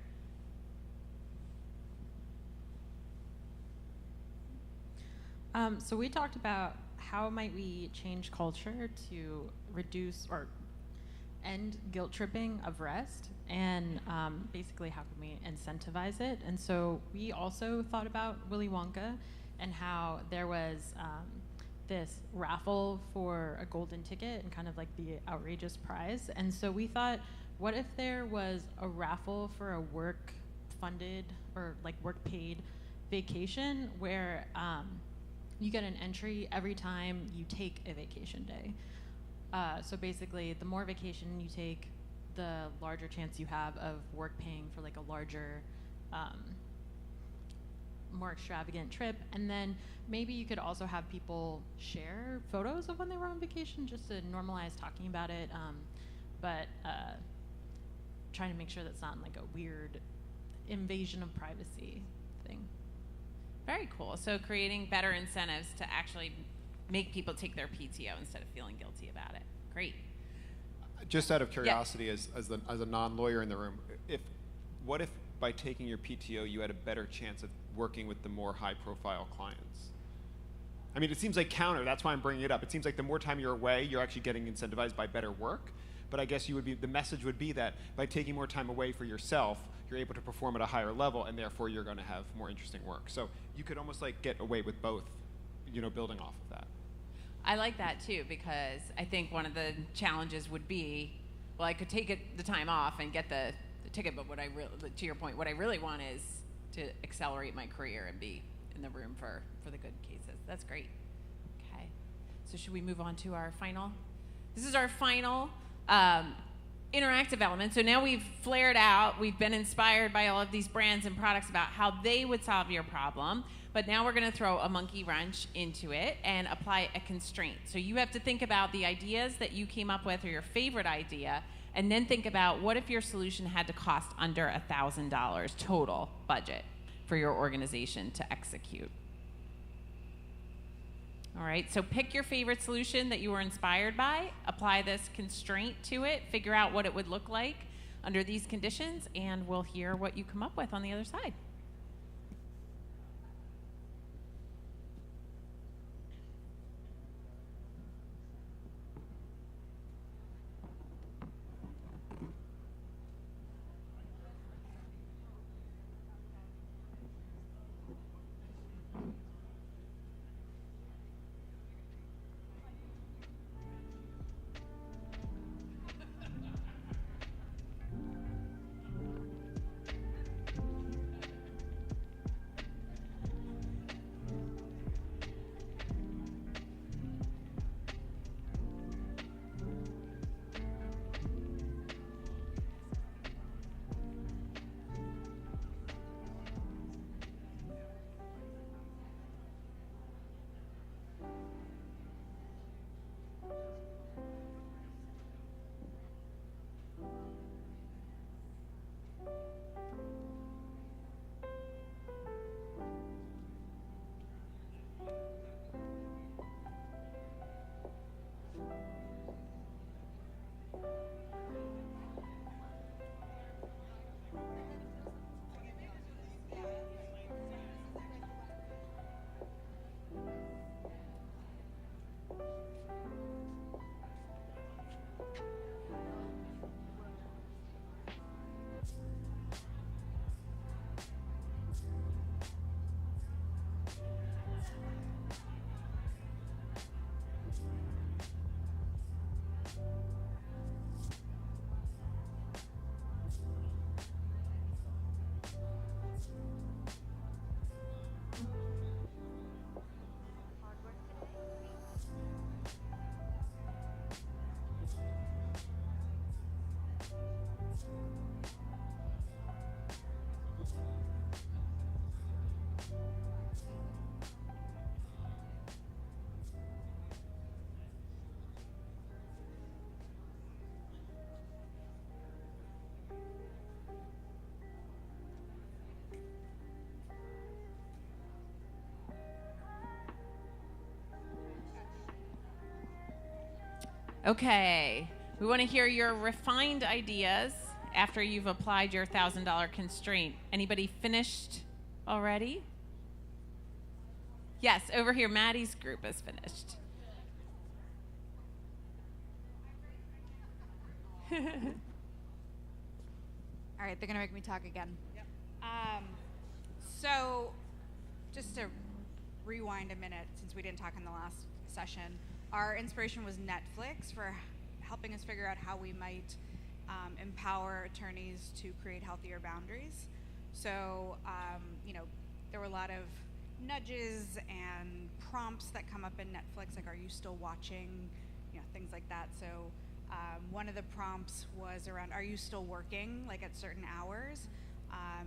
So we talked about how might we change culture to reduce or end guilt tripping of rest, and basically how can we incentivize it. And so we also thought about Willy Wonka and how there was this raffle for a golden ticket and kind of like the outrageous prize. And so we thought, what if there was a raffle for a work funded or like work paid vacation where you get an entry every time you take a vacation day. So basically, the more vacation you take, the larger chance you have of work paying for like a larger, more extravagant trip. And then maybe you could also have people share photos of when they were on vacation just to normalize talking about it, but trying to make sure that's not like a weird invasion of privacy thing. Very cool. So creating better incentives to actually make people take their PTO instead of feeling guilty about it. Great. Just out of curiosity, as a non-lawyer in the room, what if by taking your PTO you had a better chance of working with the more high-profile clients? I mean, it seems like counter. That's why I'm bringing it up. It seems like the more time you're away, you're actually getting incentivized by better work. But I guess the message would be that by taking more time away for yourself, you're able to perform at a higher level, and therefore you're going to have more interesting work. So you could almost like get away with both, building off of that. I like that too, because I think one of the challenges would be, well, I could take the time off and get the ticket, but to your point, what I really want is to accelerate my career and be in the room for the good cases. That's great. Okay. So should we move on to our final? This is our final interactive element. So now we've flared out, we've been inspired by all of these brands and products about how they would solve your problem, but now we're going to throw a monkey wrench into it and apply a constraint. So you have to think about the ideas that you came up with or your favorite idea, and then think about what if your solution had to cost under $1,000 total budget for your organization to execute. All right, so pick your favorite solution that you were inspired by, apply this constraint to it, figure out what it would look like under these conditions, and we'll hear what you come up with on the other side. Okay, we want to hear your refined ideas after you've applied your $1,000 constraint. Anybody finished already? Yes, over here, Maddie's group is finished. All right, they're gonna make me talk again. Yep. So, just to rewind a minute, since we didn't talk in the last session, our inspiration was Netflix for helping us figure out how we might empower attorneys to create healthier boundaries. So, there were a lot of nudges and prompts that come up in Netflix, like, are you still watching, things like that. So one of the prompts was around, are you still working, like at certain hours?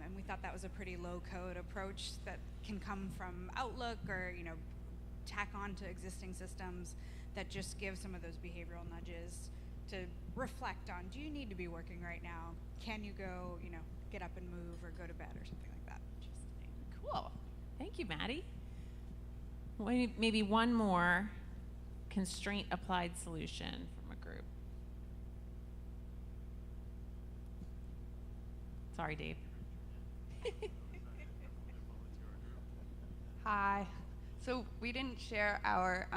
And we thought that was a pretty low-code approach that can come from Outlook or, tack on to existing systems that just give some of those behavioral nudges to reflect on, do you need to be working right now? Can you go, get up and move or go to bed or something like that? Cool. Thank you, Maddie. Maybe one more constraint-applied solution from a group. Sorry, Dave. Hi. So we didn't share our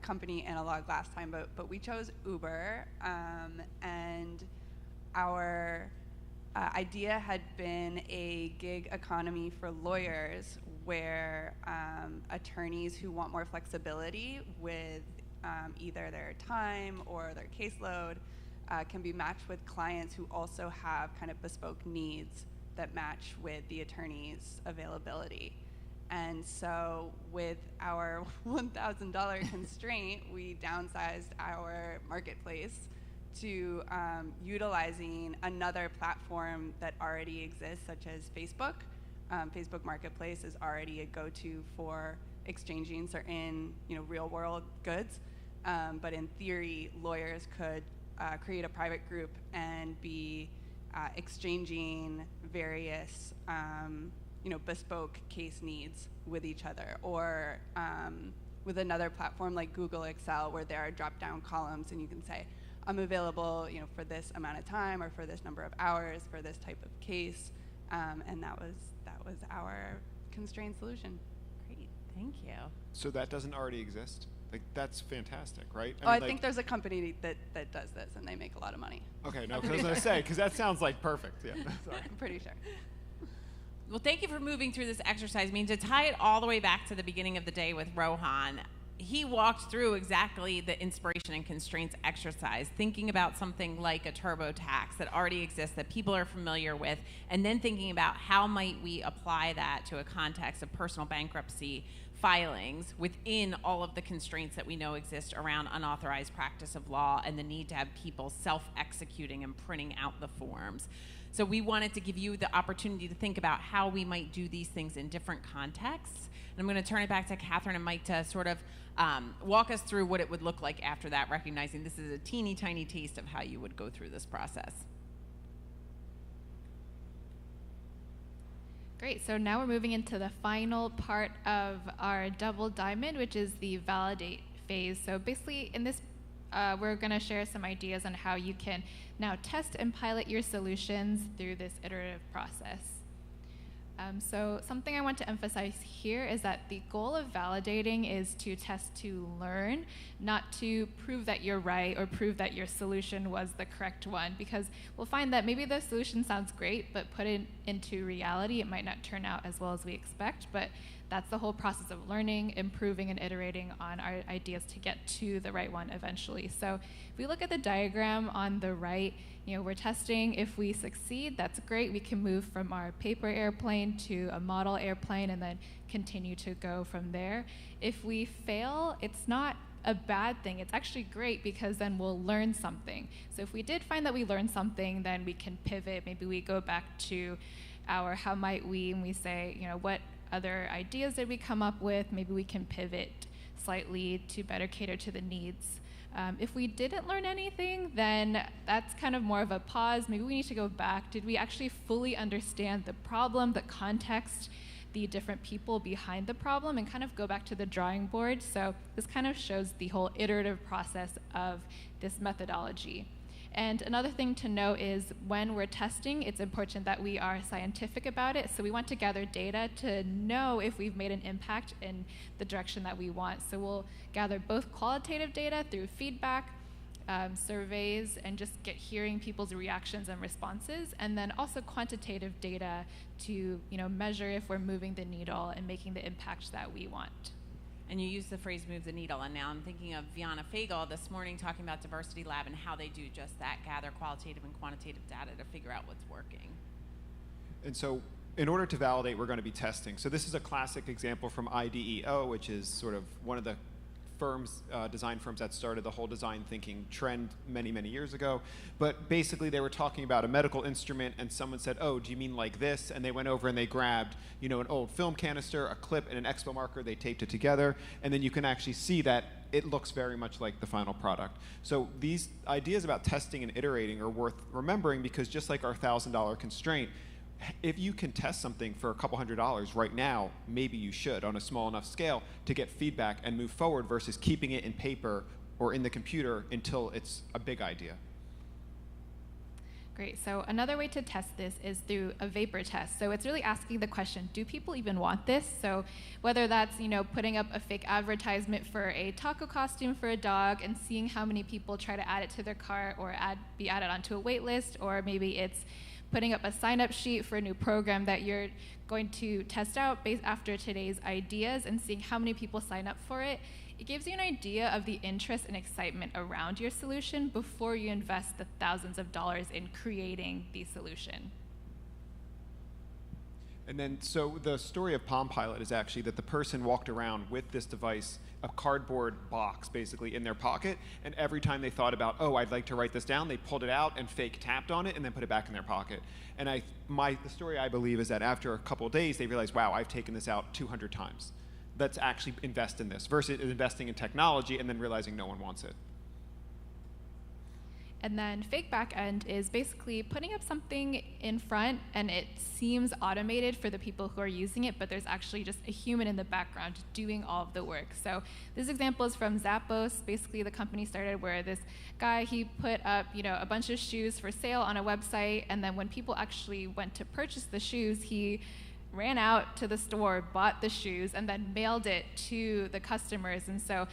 company analog last time, but we chose Uber, and our idea had been a gig economy for lawyers where attorneys who want more flexibility with either their time or their caseload can be matched with clients who also have kind of bespoke needs that match with the attorney's availability. And so with our $1,000 constraint, we downsized our marketplace to utilizing another platform that already exists, such as Facebook. Facebook Marketplace is already a go-to for exchanging certain, real-world goods. But in theory, lawyers could create a private group and be exchanging various, bespoke case needs with each other, or with another platform like Google Excel, where there are drop-down columns, and you can say, I'm available, for this amount of time or for this number of hours for this type of case, and that was our constrained solution. Great, thank you. So that doesn't already exist? Like, that's fantastic, right? I think there's a company that does this, and they make a lot of money. Okay, no, because I was going to say, because that sounds like perfect. Yeah, sorry. I'm pretty sure. Well, thank you for moving through this exercise. I mean, to tie it all the way back to the beginning of the day with Rohan, he walked through exactly the inspiration and constraints exercise, thinking about something like a TurboTax that already exists, that people are familiar with, and then thinking about how might we apply that to a context of personal bankruptcy filings within all of the constraints that we know exist around unauthorized practice of law and the need to have people self-executing and printing out the forms. So we wanted to give you the opportunity to think about how we might do these things in different contexts. And I'm going to turn it back to Catherine and Mike to sort of walk us through what it would look like after that, recognizing this is a teeny tiny taste of how you would go through this process. Great, so now we're moving into the final part of our double diamond, which is the validate phase. So basically in this, we're gonna share some ideas on how you can now test and pilot your solutions through this iterative process. So something I want to emphasize here is that the goal of validating is to test to learn, not to prove that you're right or prove that your solution was the correct one, because we'll find that maybe the solution sounds great, but put it into reality, it might not turn out as well as we expect, but that's the whole process of learning, improving, and iterating on our ideas to get to the right one eventually. So if we look at the diagram on the right, we're testing. If we succeed, that's great. We can move from our paper airplane to a model airplane and then continue to go from there. If we fail, it's not a bad thing. It's actually great because then we'll learn something. So if we did find that we learned something, then we can pivot. Maybe we go back to our how might we, and we say, what other ideas did we come up with? Maybe we can pivot slightly to better cater to the needs. If we didn't learn anything, then that's kind of more of a pause. Maybe we need to go back. Did we actually fully understand the problem, the context, the different people behind the problem and kind of go back to the drawing board. So this kind of shows the whole iterative process of this methodology. And another thing to note is when we're testing, it's important that we are scientific about it. So we want to gather data to know if we've made an impact in the direction that we want. So we'll gather both qualitative data through feedback, surveys, and just hearing people's reactions and responses, and then also quantitative data to measure if we're moving the needle and making the impact that we want. And you use the phrase move the needle, and now I'm thinking of Viana Fagal this morning talking about Diversity Lab and how they do just that, gather qualitative and quantitative data to figure out what's working. And so in order to validate, we're going to be testing. So this is a classic example from IDEO, which is sort of one of the firms, design firms that started the whole design thinking trend many, many years ago. But basically they were talking about a medical instrument and someone said, oh, do you mean like this? And they went over and they grabbed, an old film canister, a clip, and an expo marker. They taped it together. And then you can actually see that it looks very much like the final product. So these ideas about testing and iterating are worth remembering, because just like our $1,000 constraint, if you can test something for a couple $100 right now, maybe you should on a small enough scale to get feedback and move forward versus keeping it in paper or in the computer until it's a big idea. Great, so another way to test this is through a vapor test. So it's really asking the question, do people even want this? So whether that's, putting up a fake advertisement for a taco costume for a dog and seeing how many people try to add it to their cart or be added onto a wait list, or maybe it's putting up a sign-up sheet for a new program that you're going to test out based after today's ideas and seeing how many people sign up for it. It gives you an idea of the interest and excitement around your solution before you invest the thousands of dollars in creating the solution. And then, so the story of Palm Pilot is actually that the person walked around with this device, a cardboard box basically in their pocket, and every time they thought about, oh, I'd like to write this down, they pulled it out and fake tapped on it and then put it back in their pocket. And the story I believe is that after a couple of days, they realized, wow, I've taken this out 200 times. Let's actually invest in this, versus investing in technology and then realizing no one wants it. And then fake backend is basically putting up something in front and it seems automated for the people who are using it, but there's actually just a human in the background doing all of the work. So this example is from Zappos. Basically the company started where this guy, he put up a bunch of shoes for sale on a website, and then when people actually went to purchase the shoes, he ran out to the store, bought the shoes, and then mailed it to the customers. And so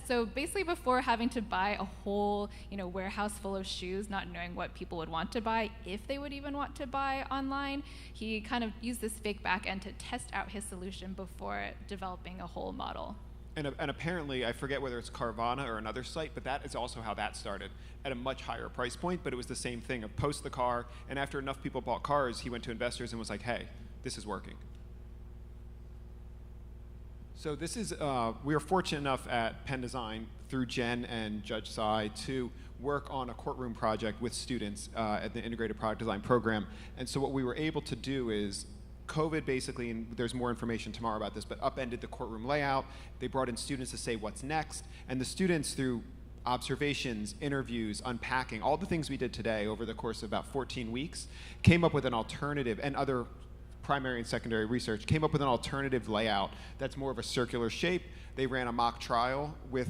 so basically before having to buy a whole warehouse full of shoes, not knowing what people would want to buy, if they would even want to buy online, he kind of used this fake backend to test out his solution before developing a whole model. And apparently, I forget whether it's Carvana or another site, but that is also how that started, at a much higher price point, but it was the same thing of post the car, and after enough people bought cars, he went to investors and was like, hey, this is working. So this is, we are fortunate enough at Penn Design through Jen and Judge Tsai to work on a courtroom project with students at the Integrated Product Design program. And so what we were able to do is COVID basically, and there's more information tomorrow about this, but upended the courtroom layout. They brought in students to say what's next, and the students through observations, interviews, unpacking, all the things we did today over the course of about 14 weeks, came up with an alternative, and other primary and secondary research, came up with an alternative layout that's more of a circular shape. They ran a mock trial with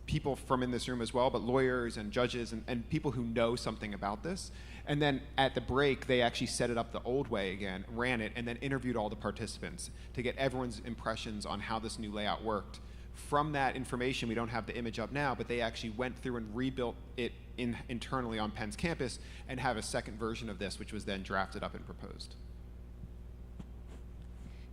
people from in this room as well, but lawyers and judges and people who know something about this. And then at the break, they actually set it up the old way again, ran it, and then interviewed all the participants to get everyone's impressions on how this new layout worked. From that information, we don't have the image up now, but they actually went through and rebuilt it internally on Penn's campus and have a second version of this, which was then drafted up and proposed.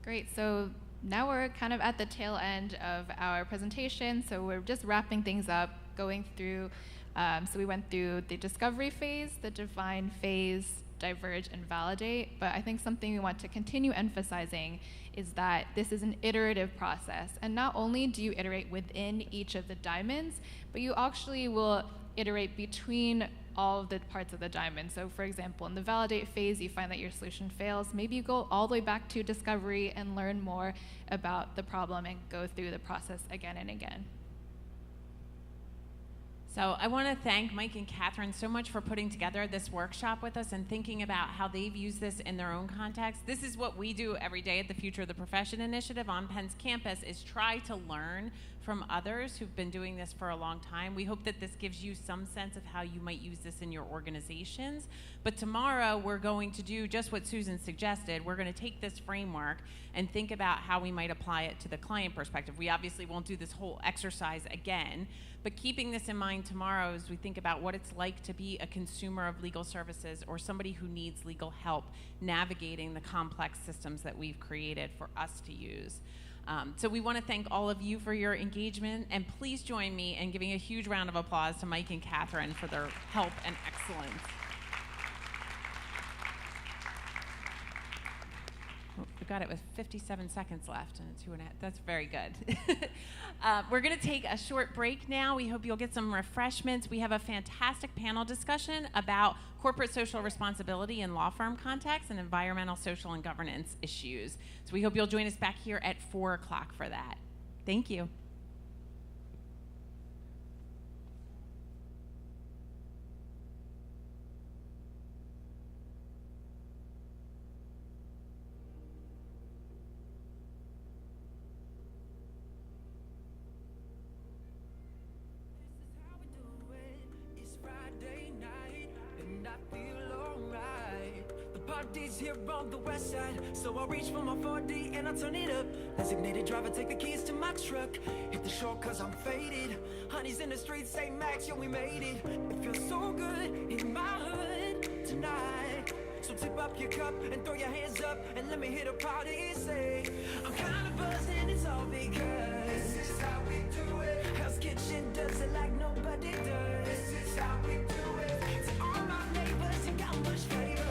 Great, so now we're kind of at the tail end of our presentation, so we're just wrapping things up, going through, so we went through the discovery phase, the define phase, diverge, and validate, but I think something we want to continue emphasizing is that this is an iterative process, and not only do you iterate within each of the diamonds, but you actually will iterate between all of the parts of the diamond. So for example, in the validate phase, you find that your solution fails. Maybe you go all the way back to discovery and learn more about the problem and go through the process again and again. So I want to thank Mike and Catherine so much for putting together this workshop with us and thinking about how they've used this in their own context. This is what we do every day at the Future of the Profession Initiative on Penn's campus, is try to learn from others who've been doing this for a long time. We hope that this gives you some sense of how you might use this in your organizations. But tomorrow we're going to do just what Susan suggested. We're going to take this framework and think about how we might apply it to the client perspective. We obviously won't do this whole exercise again, but keeping this in mind tomorrow as we think about what it's like to be a consumer of legal services or somebody who needs legal help navigating the complex systems that we've created for us to use. So we want to thank all of you for your engagement, and please join me in giving a huge round of applause to Mike and Catherine for their help and excellence. We got it with 57 seconds left and 2.5. That's very good. We're going to take a short break now. We hope you'll get some refreshments. We have a fantastic panel discussion about corporate social responsibility in law firm contexts and environmental, social, and governance issues. So we hope you'll join us back here at 4 o'clock for that. Thank you. Here on the west side, so I reach for my 4D and I turn it up. Designated driver, take the keys to my truck. Hit the shore cause I'm faded. Honey's in the streets, say Max, yo, we made it. It feels so good in my hood tonight. So tip up your cup and throw your hands up and let me hit a party and say, I'm kinda buzzed and it's all because this is how we do it. Hell's Kitchen does it like nobody does. This is how we do it. To all my neighbors, you got much flavor.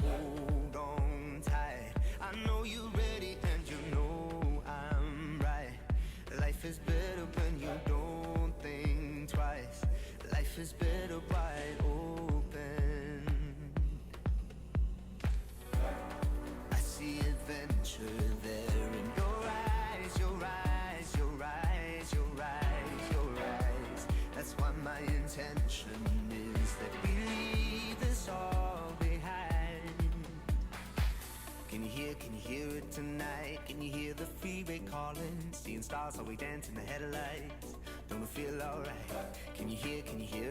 Hold on tight. I know you're ready and you know I'm right. Life is better when you don't think twice. Life is better wide open. I see adventure there in your eyes, your eyes, your eyes, your eyes, your eyes. That's why my intention is that we leave this all behind. Can you hear it tonight? Can you hear the freeway calling? Seeing stars while we dance in the headlights. Don't it feel alright? Can you hear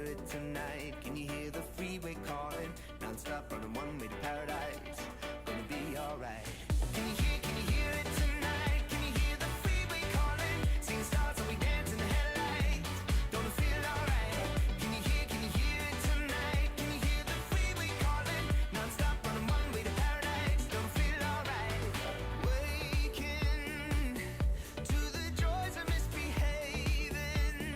it tonight? Can you hear the freeway calling? Non-stop running one way to paradise. Gonna be alright. Can you hear it tonight? Can you hear the freeway calling? Seeing stars while we dance in the headlights. Don't it feel alright? Can you hear it tonight? Can you hear the freeway calling? Non-stop running one way to paradise. Don't it feel alright? Waking to the joys of misbehaving.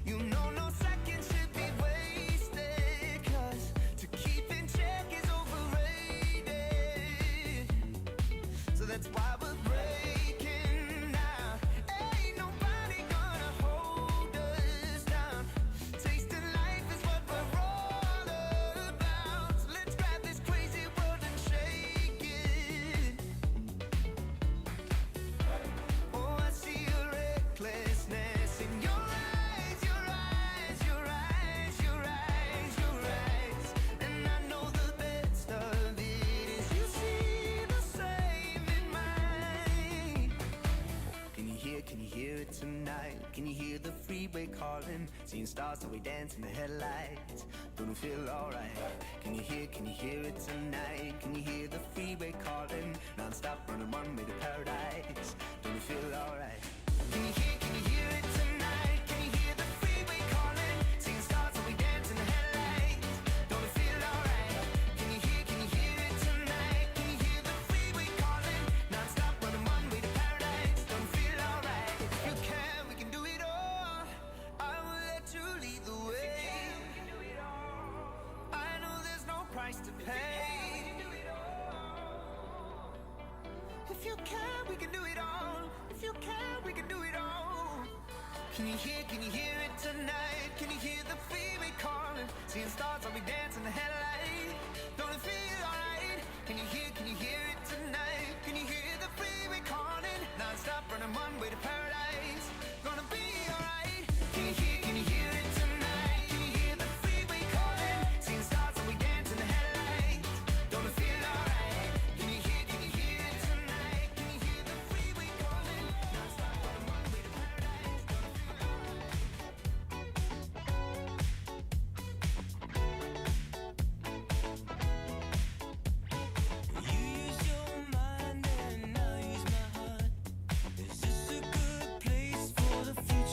You know no second should be wasted, 'cause to keep in check is overrated. So that's why we're breaking now. Ain't nobody gonna hold us down. Tasting life is what we're all about. So let's grab this crazy world and shake it. Oh, I see your recklessness in your eyes, your eyes, your eyes, your eyes, your eyes. And I know the best of it is you see the same in mine. Can you hear it tonight? Can you hear the freeway calling? Seeing stars till we dance in the headlights. Don't it feel alright? Can you hear it tonight? Can you hear the freeway calling? Non-stop running one way to paradise. Don't it feel alright? Can you hear it tonight? Can you hear the freeway calling? Seeing stars till we dance in the headlights. Don't it feel alright? Can you hear it tonight? Can you hear the freeway calling? Non-stop running one way to paradise. Don't it feel alright? If you can, we can do it all. I will let you lead the way. I know there's no price to pay. If you can, we can do it all. If you can, we can do it all. Can you hear it tonight? Can you hear the freeway calling? Seeing stars while we dance in the headlight. Don't it feel alright? Can you hear it tonight? Can you hear the freeway calling? Non-stop running one way to paradise. Gonna be alright. Can you hear it tonight? Can you hear the freeway calling? Seeing stars while we dance in the headlights. Don't it feel alright? Can you hear it tonight? Can you hear the freeway calling? Non-stop running one way to paradise. You use your mind and I use my heart. Is this a good place for the future?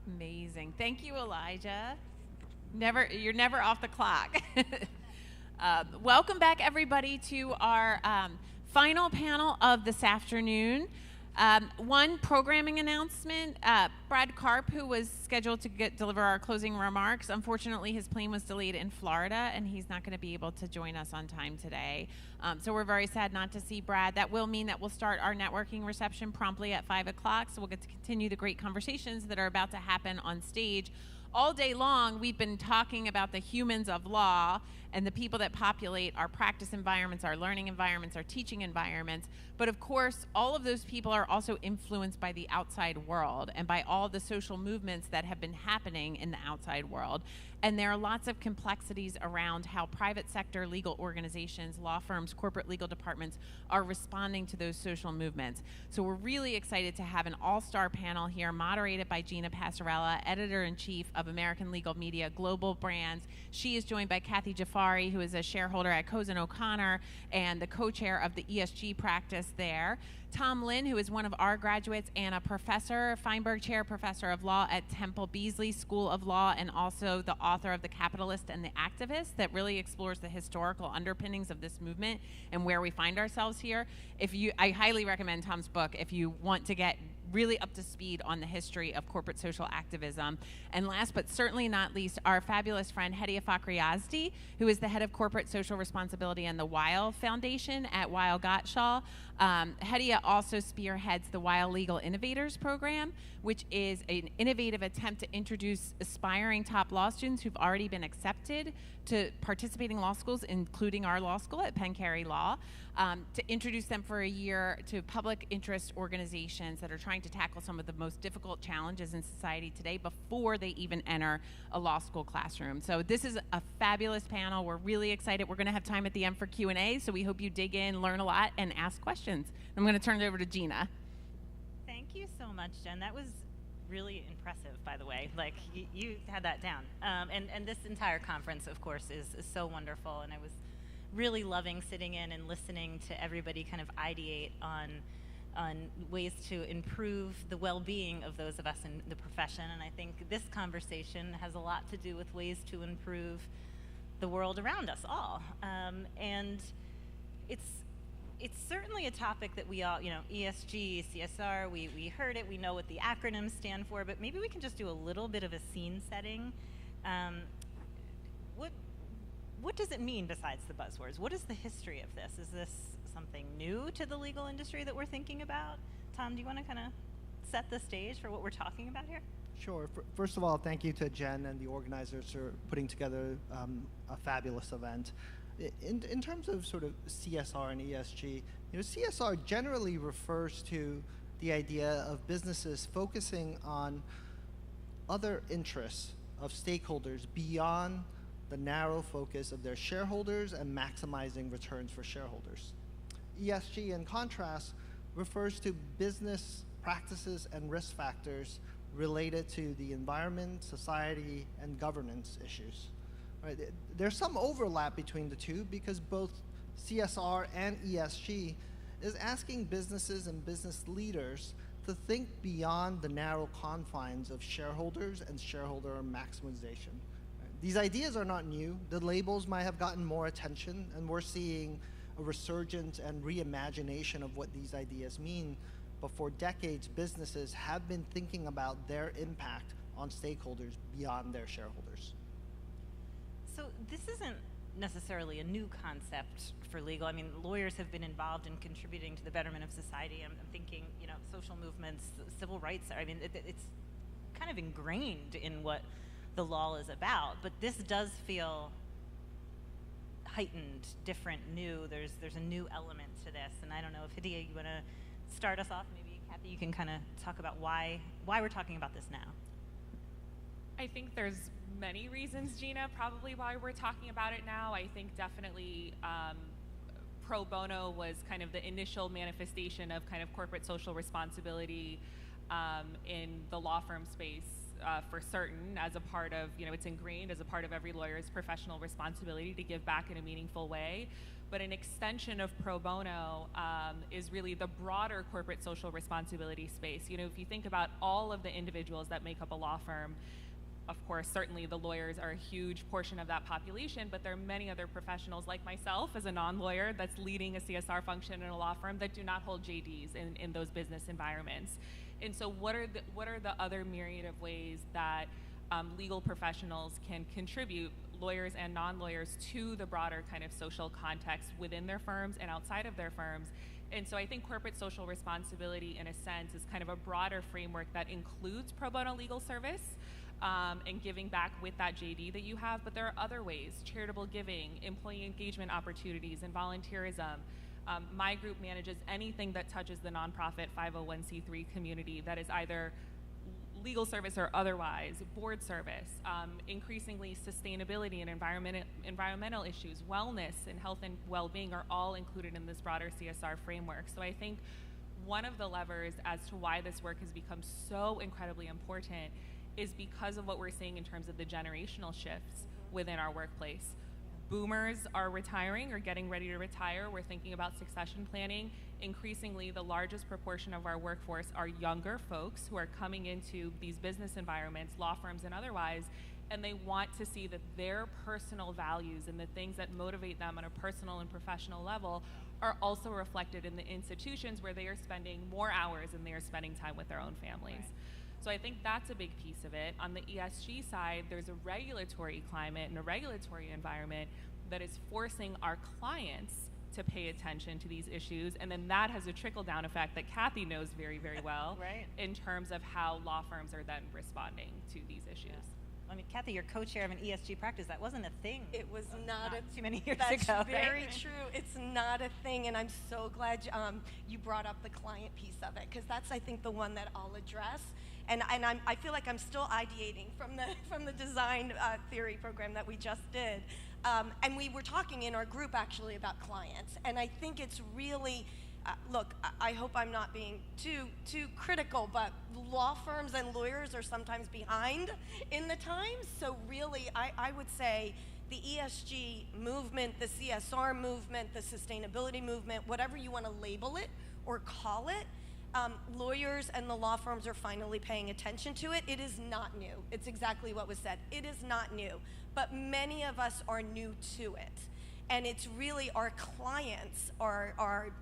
Amazing. Thank you, Elijah. You're never off the clock. Welcome back, everybody, to our final panel of this afternoon. One programming announcement. Brad Karp, who was scheduled to deliver our closing remarks, unfortunately his plane was delayed in Florida and he's not going to be able to join us on time today. So we're very sad not to see Brad. That will mean that we'll start our networking reception promptly at 5 o'clock, so we'll get to continue the great conversations that are about to happen on stage. All day long, we've been talking about the humans of law and the people that populate our practice environments, our learning environments, our teaching environments. But of course, all of those people are also influenced by the outside world and by all the social movements that have been happening in the outside world. And there are lots of complexities around how private sector legal organizations, law firms, corporate legal departments are responding to those social movements. So we're really excited to have an all-star panel here moderated by Gina Passarella, Editor-in-Chief of American Legal Media Global Brands. She is joined by Kathy Jafari, who is a shareholder at Cozen O'Connor and the co-chair of the ESG practice there. Tom Lin, who is one of our graduates and a professor, Feinberg Chair Professor of Law at Temple Beasley School of Law, and also the author of The Capitalist and the Activist, that really explores the historical underpinnings of this movement and where we find ourselves here. I highly recommend Tom's book if you want to get really up to speed on the history of corporate social activism. And last but certainly not least, our fabulous friend Hediye Fakhri-Yazdi, who is the head of corporate social responsibility and the Weil Foundation at Weil Gotshal. Hediye also spearheads the Weil Legal Innovators Program, which is an innovative attempt to introduce aspiring top law students who've already been accepted to participating law schools, including our law school at Penn Carey Law, to introduce them for a year to public interest organizations that are trying to tackle some of the most difficult challenges in society today before they even enter a law school classroom. So this is a fabulous panel. We're really excited. We're going to have time at the end for Q&A, so we hope you dig in, learn a lot, and ask questions. I'm going to turn it over to Gina. Thank you so much, Jen. That was really impressive, by the way. Like, you had that down. And this entire conference, of course, is so wonderful, and I was really loving sitting in and listening to everybody kind of ideate on ways to improve the well-being of those of us in the profession. And I think this conversation has a lot to do with ways to improve the world around us all. And it's certainly a topic that we all, ESG, CSR, we heard it, we know what the acronyms stand for, but maybe we can just do a little bit of a scene setting. What does it mean besides the buzzwords? What is the history of this? Is this something new to the legal industry that we're thinking about? Tom, do you want to kind of set the stage for what we're talking about here? Sure. First of all, thank you to Jen and the organizers for putting together a fabulous event. In terms of sort of CSR and ESG, CSR generally refers to the idea of businesses focusing on other interests of stakeholders beyond the narrow focus of their shareholders and maximizing returns for shareholders. ESG, in contrast, refers to business practices and risk factors related to the environment, society, and governance issues. Right? There's some overlap between the two because both CSR and ESG is asking businesses and business leaders to think beyond the narrow confines of shareholders and shareholder maximization. These ideas are not new. The labels might have gotten more attention, and we're seeing a resurgence and reimagination of what these ideas mean. But for decades, businesses have been thinking about their impact on stakeholders beyond their shareholders. So this isn't necessarily a new concept for legal. I mean, lawyers have been involved in contributing to the betterment of society. I'm thinking, social movements, civil rights. I mean, it's kind of ingrained in what the law is about, but this does feel heightened, different, new. There's a new element to this, and I don't know if Hediye, you want to start us off? Maybe Kathy, you can kind of talk about why we're talking about this now. I think there's many reasons, Gina, probably why we're talking about it now. I think definitely pro bono was kind of the initial manifestation of kind of corporate social responsibility in the law firm space for certain as a part of, it's ingrained as a part of every lawyer's professional responsibility to give back in a meaningful way. But an extension of pro bono is really the broader corporate social responsibility space. If you think about all of the individuals that make up a law firm, of course, certainly the lawyers are a huge portion of that population, but there are many other professionals like myself as a non-lawyer that's leading a CSR function in a law firm that do not hold JDs in those business environments. And so what are the other myriad of ways that legal professionals can contribute, lawyers and non-lawyers, to the broader kind of social context within their firms and outside of their firms? And so I think corporate social responsibility, in a sense, is kind of a broader framework that includes pro bono legal service, and giving back with that JD that you have, but there are other ways: charitable giving, employee engagement opportunities, and volunteerism. My group manages anything that touches the nonprofit 501c3 community that is either legal service or otherwise, board service. Increasingly, sustainability and environmental issues, wellness and health and well-being are all included in this broader CSR framework. So I think one of the levers as to why this work has become so incredibly important is because of what we're seeing in terms of the generational shifts within our workplace. Boomers are retiring or getting ready to retire. We're thinking about succession planning. Increasingly, the largest proportion of our workforce are younger folks who are coming into these business environments, law firms and otherwise, and they want to see that their personal values and the things that motivate them on a personal and professional level are also reflected in the institutions where they are spending more hours and they are spending time with their own families. Right. So I think that's a big piece of it. On the ESG side, there's a regulatory climate and a regulatory environment that is forcing our clients to pay attention to these issues, and then that has a trickle-down effect that Kathy knows very, very well, right, in terms of how law firms are then responding to these issues. Yeah. I mean, Kathy, you're co-chair of an ESG practice. That wasn't a thing. It was not too many years that's ago. That's very right? true. It's not a thing, and I'm so glad you brought up the client piece of it, because that's, I think, the one that I'll address. And I feel like I'm still ideating from the design theory program that we just did. And we were talking in our group actually about clients. And I think it's really, look, I hope I'm not being too critical, but law firms and lawyers are sometimes behind in the times. So really, I would say the ESG movement, the CSR movement, the sustainability movement, whatever you want to label it or call it, lawyers and the law firms are finally paying attention to it. It is not new. It's exactly what was said. It is not new, but many of us are new to it. And it's really our clients are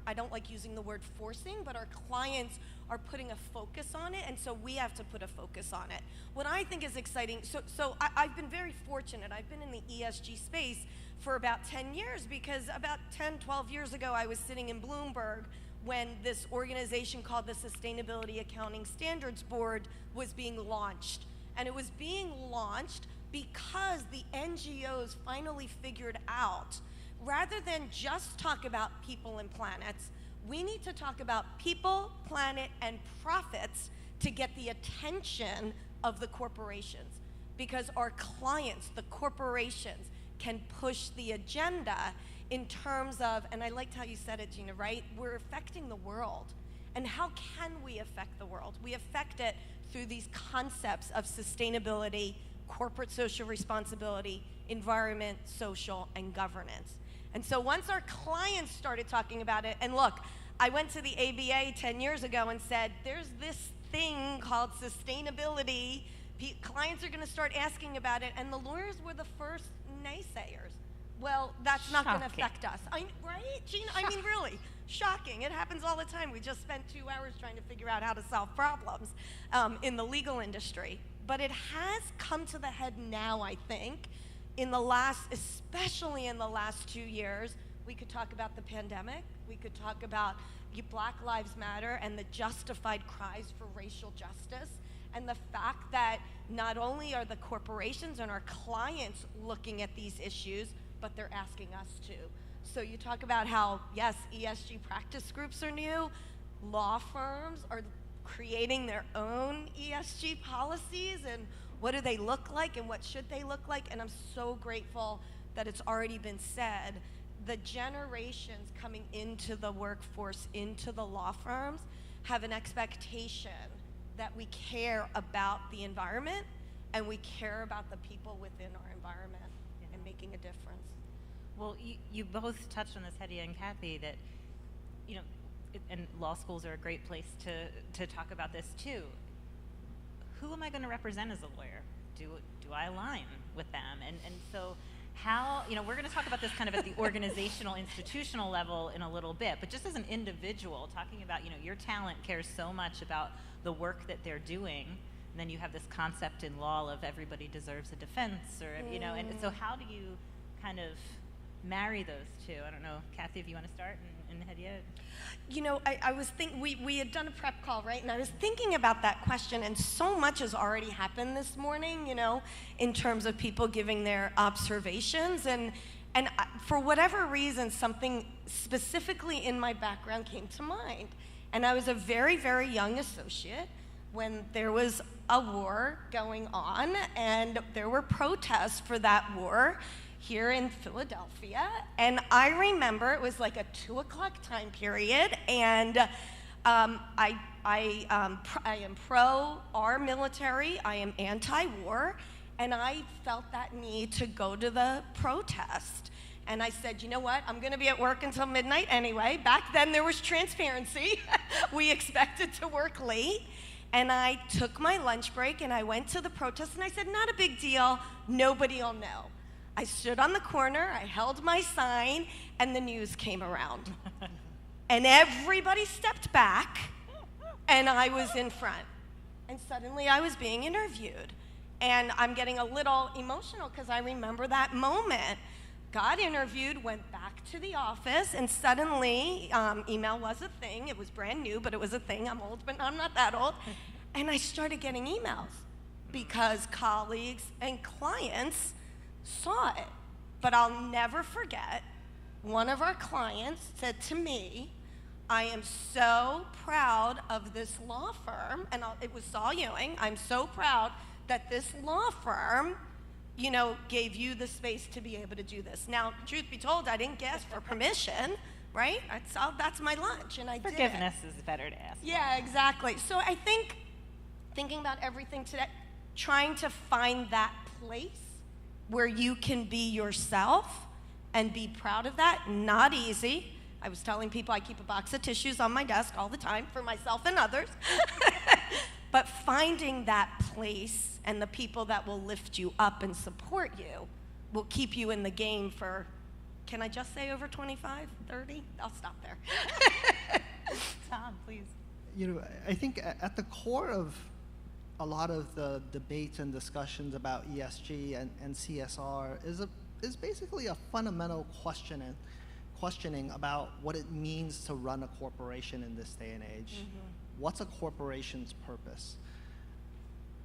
I don't like using the word forcing, but our clients are putting a focus on it, and so we have to put a focus on it. What I think is exciting, so I've been very fortunate. I've been in the ESG space for about 10 years, because about 10, 12 years ago, I was sitting in Bloomberg when this organization called the Sustainability Accounting Standards Board was being launched. And it was being launched because the NGOs finally figured out, rather than just talk about people and planets, we need to talk about people, planet, and profits to get the attention of the corporations. Because our clients, the corporations, can push the agenda in terms of, and I liked how you said it, Gina, right? We're affecting the world. And how can we affect the world? We affect it through these concepts of sustainability, corporate social responsibility, environment, social, and governance. And so once our clients started talking about it, and look, I went to the ABA 10 years ago and said, there's this thing called sustainability. Clients are going to start asking about it, and the lawyers were the first naysayers. Well, that's not going to affect us. Right, Gina? I mean, really, shocking. It happens all the time. We just spent 2 hours trying to figure out how to solve problems in the legal industry. But it has come to the head now, I think, especially in the last 2 years. We could talk about the pandemic. We could talk about Black Lives Matter and the justified cries for racial justice, and the fact that not only are the corporations and our clients looking at these issues, but they're asking us to. So you talk about how, yes, ESG practice groups are new, law firms are creating their own ESG policies, and what do they look like and what should they look like? And I'm so grateful that it's already been said. The generations coming into the workforce, into the law firms, have an expectation that we care about the environment and we care about the people within our environment and making a difference. Well, you both touched on this, Hedieh and Kathy, that, you know, and law schools are a great place to talk about this too. Who am I going to represent as a lawyer? Do I align with them? And so how, you know, we're going to talk about this kind of at the organizational, institutional level in a little bit, but just as an individual, talking about, you know, your talent cares so much about the work that they're doing, and then you have this concept in law of everybody deserves a defense, or, you know, and so how do you kind of marry those two? I don't know, Kathy, if you want to start, and Hedieh. You know, I was thinking, we had done a prep call, right? And I was thinking about that question, and so much has already happened this morning, you know, in terms of people giving their observations. And for whatever reason, something specifically in my background came to mind. And I was a very, very young associate when there was a war going on, and there were protests for that war here in Philadelphia. And I remember it was like a 2 o'clock time period, and I am pro our military, I am anti-war, and I felt that need to go to the protest. And I said, you know what, I'm gonna be at work until midnight anyway. Back then there was transparency. We expected to work late. And I took my lunch break and I went to the protest, and I said, not a big deal, nobody will know. I stood on the corner, I held my sign, and the news came around. And everybody stepped back, and I was in front. And suddenly I was being interviewed. And I'm getting a little emotional because I remember that moment. Got interviewed, went back to the office, and suddenly email was a thing. It was brand new, but it was a thing. I'm old, but I'm not that old. And I started getting emails because colleagues and clients saw it. But I'll never forget, one of our clients said to me, I am so proud of this law firm, and it was Saul Ewing, I'm so proud that this law firm, you know, gave you the space to be able to do this. Now, truth be told, I didn't ask for permission, right? That's my lunch, and I did it. Forgiveness is better to ask. Yeah, exactly. So I think, thinking about everything today, trying to find that place where you can be yourself and be proud of that, not easy. I was telling people I keep a box of tissues on my desk all the time for myself and others. But finding that place and the people that will lift you up and support you will keep you in the game for, can I just say over 25, 30? I'll stop there. Tom, please. You know, I think at the core of a lot of the debates and discussions about ESG and CSR is basically a fundamental questioning about what it means to run a corporation in this day and age. What's a corporation's purpose?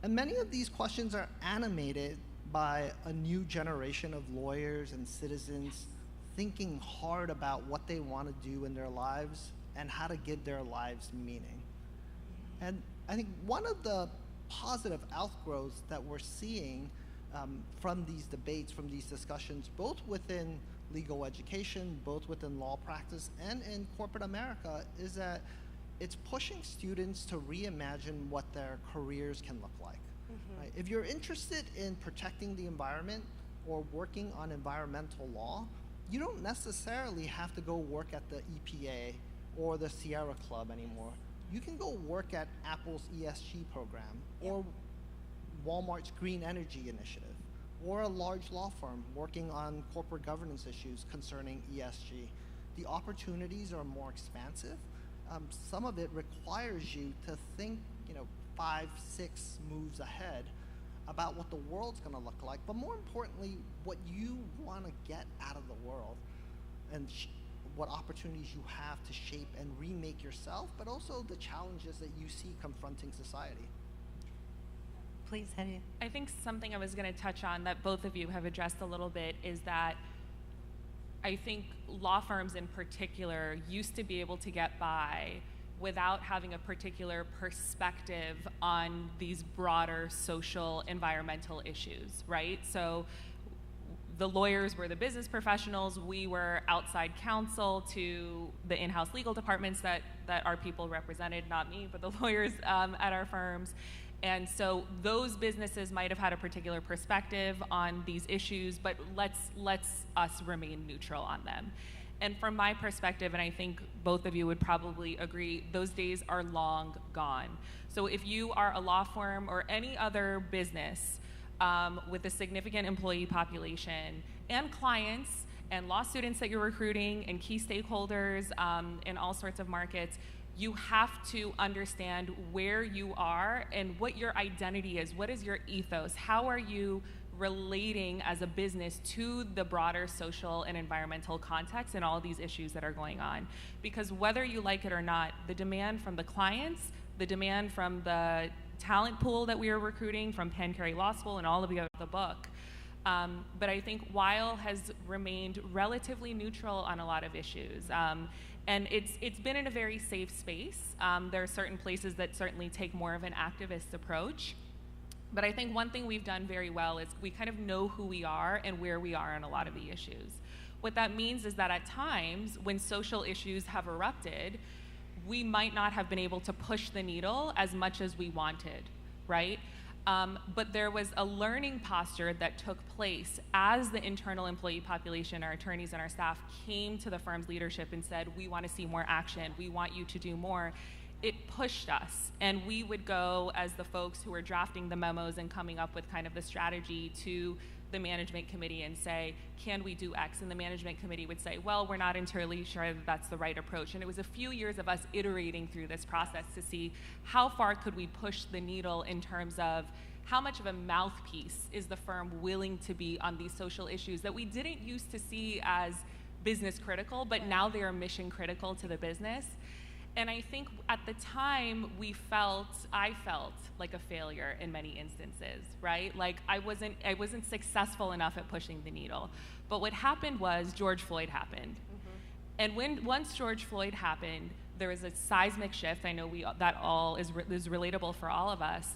And many of these questions are animated by a new generation of lawyers and citizens thinking hard about what they want to do in their lives and how to give their lives meaning. And I think one of the positive outgrowths that we're seeing from these debates, from these discussions, both within legal education, both within law practice, and in corporate America, is that it's pushing students to reimagine what their careers can look like. Right? If you're interested in protecting the environment or working on environmental law, you don't necessarily have to go work at the EPA or the Sierra Club anymore. You can go work at Apple's ESG program, or Walmart's Green Energy Initiative, or a large law firm working on corporate governance issues concerning ESG. The opportunities are more expansive. Some of it requires you to think, 5, 6 moves ahead about what the world's going to look like, but more importantly, what you want to get out of the world, and what opportunities you have to shape and remake yourself, but also the challenges that you see confronting society. Please, Hedieh. I think something I was going to touch on that both of you have addressed a little bit is that I think law firms in particular used to be able to get by without having a particular perspective on these broader social environmental issues, right? So the lawyers were the business professionals, we were outside counsel to the in-house legal departments that our people represented, not me, but the lawyers at our firms. And so those businesses might have had a particular perspective on these issues, but let's us remain neutral on them. And from my perspective, and I think both of you would probably agree, those days are long gone. So if you are a law firm or any other business with a significant employee population and clients and law students that you're recruiting and key stakeholders in all sorts of markets, you have to understand where you are and what your identity is. What is your ethos? How are you relating as a business to the broader social and environmental context and all these issues that are going on? Because whether you like it or not, the demand from the clients, the demand from the talent pool that we are recruiting from Penn, Carey Law School and all of you out of the book. But I think Weil has remained relatively neutral on a lot of issues. And it's been in a very safe space. There are certain places that certainly take more of an activist approach. But I think one thing we've done very well is we kind of know who we are and where we are on a lot of the issues. What that means is that at times when social issues have erupted, we might not have been able to push the needle as much as we wanted, right? But there was a learning posture that took place as the internal employee population, our attorneys and our staff came to the firm's leadership and said, we want to see more action, we want you to do more. It pushed us, and we would go as the folks who were drafting the memos and coming up with kind of the strategy to the management committee and say, can we do X? And the management committee would say, well, we're not entirely sure that that's the right approach. And it was a few years of us iterating through this process to see how far could we push the needle in terms of how much of a mouthpiece is the firm willing to be on these social issues that we didn't used to see as business critical, but now they are mission critical to the business. And I think at the time I felt like a failure in many instances, right? Like I wasn't successful enough at pushing the needle. But what happened was George Floyd happened. And once George Floyd happened, there was a seismic shift. I know that all is relatable for all of us.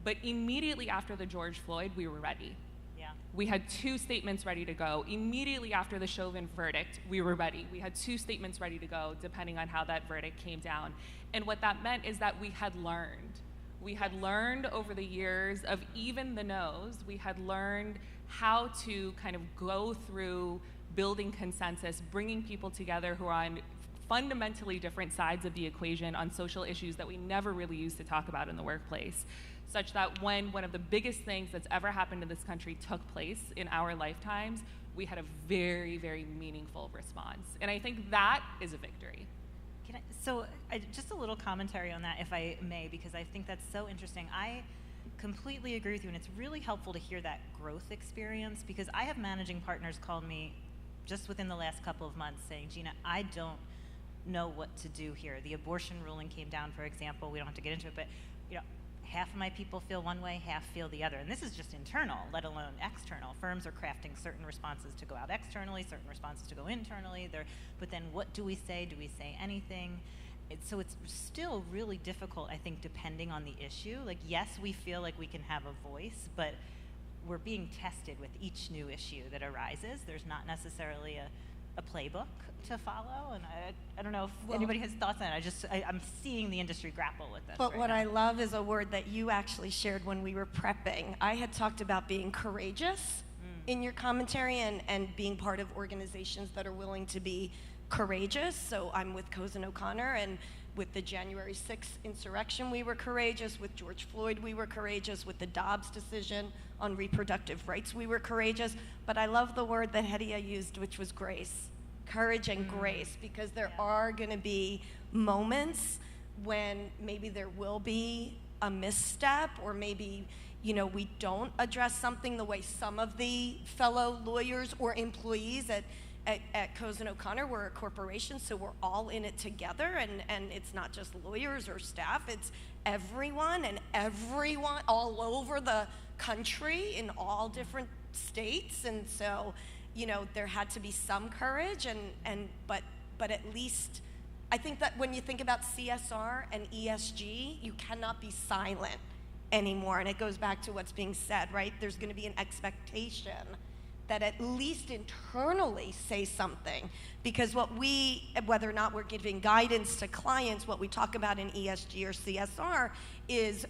But immediately after the George Floyd, we were ready. Yeah. We had 2 statements ready to go. Immediately after the Chauvin verdict, we were ready. We had 2 statements ready to go, depending on how that verdict came down. And what that meant is that we had learned. We had learned over the years of even the no's. We had learned how to kind of go through building consensus, bringing people together who are on fundamentally different sides of the equation on social issues that we never really used to talk about in the workplace. Such that when one of the biggest things that's ever happened in this country took place in our lifetimes, we had a very, very meaningful response. And I think that is a victory. Just a little commentary on that, if I may, because I think that's so interesting. I completely agree with you, and it's really helpful to hear that growth experience, because I have managing partners called me just within the last couple of months saying, Gina, I don't know what to do here. The abortion ruling came down, for example. We don't have to get into it, but half of my people feel one way, half feel the other. And this is just internal, let alone external. Firms are crafting certain responses to go out externally, certain responses to go internally. But then what do we say? Do we say anything? So it's still really difficult, I think, depending on the issue. Like, yes, we feel like we can have a voice, but we're being tested with each new issue that arises. There's not necessarily a playbook to follow, and I don't know if anybody has thoughts on it. I'm seeing the industry grapple with this. But what I love is a word that you actually shared when we were prepping. I had talked about being courageous in your commentary and being part of organizations that are willing to be courageous. So I'm with Cozen O'Connor, and with the January 6th insurrection, we were courageous. With George Floyd, we were courageous. With the Dobbs decision on reproductive rights, we were courageous. But I love the word that Hedia used, which was grace. Courage and grace, because there are going to be moments when maybe there will be a misstep, or maybe we don't address something the way some of the fellow lawyers or employees at Cozen O'Connor. We're a corporation, so we're all in it together, and it's not just lawyers or staff, it's everyone all over the country in all different states. And so there had to be some courage, but at least I think that when you think about CSR and ESG, you cannot be silent anymore. And it goes back to what's being said, right? There's going to be an expectation that at least internally say something, because whether or not we're giving guidance to clients, what we talk about in ESG or CSR is,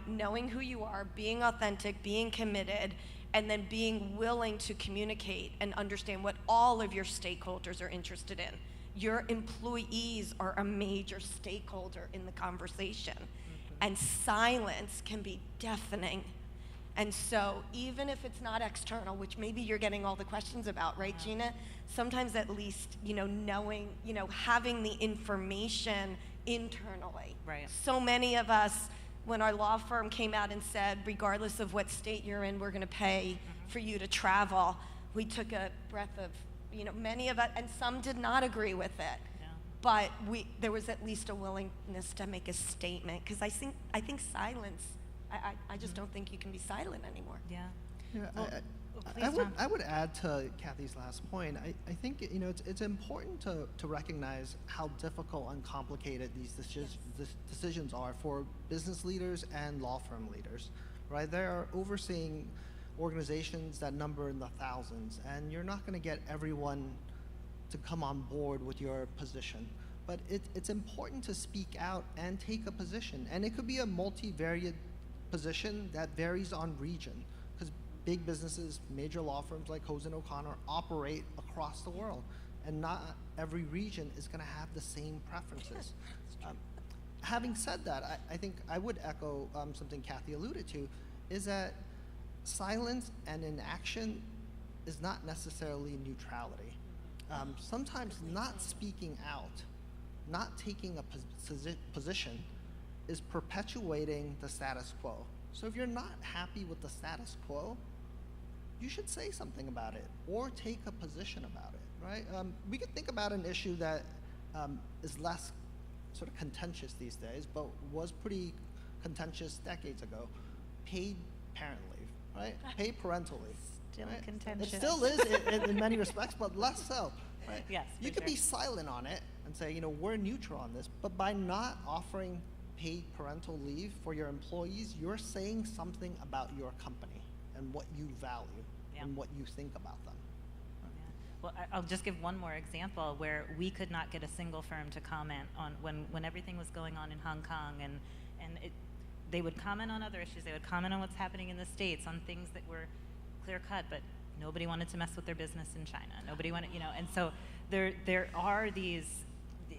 knowing who you are, being authentic, being committed, and then being willing to communicate and understand what all of your stakeholders are interested in. Your employees are a major stakeholder in the conversation, and silence can be deafening. And so even if it's not external, which maybe you're getting all the questions about, right, Gina? Sometimes at least, knowing, having the information internally. Right. So many of us, when our law firm came out and said, regardless of what state you're in, we're gonna pay for you to travel, we took a breath of, many of us, and some did not agree with it. Yeah. But there was at least a willingness to make a statement, because I think silence, I just don't think you can be silent anymore. Yeah. I would add to Kathy's last point. I think it's important to recognize how difficult and complicated these decisions are for business leaders and law firm leaders, right? They are overseeing organizations that number in the thousands, and you're not going to get everyone to come on board with your position. But it's important to speak out and take a position, and it could be a multivariate position that varies on region, because big businesses, major law firms like Coase & O'Connor operate across the world, and not every region is going to have the same preferences. Having said that, I think I would echo something Kathy alluded to, is that silence and inaction is not necessarily neutrality. Sometimes not speaking out, not taking a position, is perpetuating the status quo. So if you're not happy with the status quo, you should say something about it or take a position about it, right? We could think about an issue that is less sort of contentious these days, but was pretty contentious decades ago. Paid parent leave, right? Paid parental leave. Still right? contentious. It still is in many respects, but less so, right? Yes, you could be silent on it and say, we're neutral on this, but by not offering paid parental leave for your employees, you're saying something about your company and what you value and what you think about them. Well, I'll just give one more example where we could not get a single firm to comment on when everything was going on in Hong Kong, and they would comment on other issues, they would comment on what's happening in the States, on things that were clear cut, but nobody wanted to mess with their business in China. Nobody wanted, and so there are these,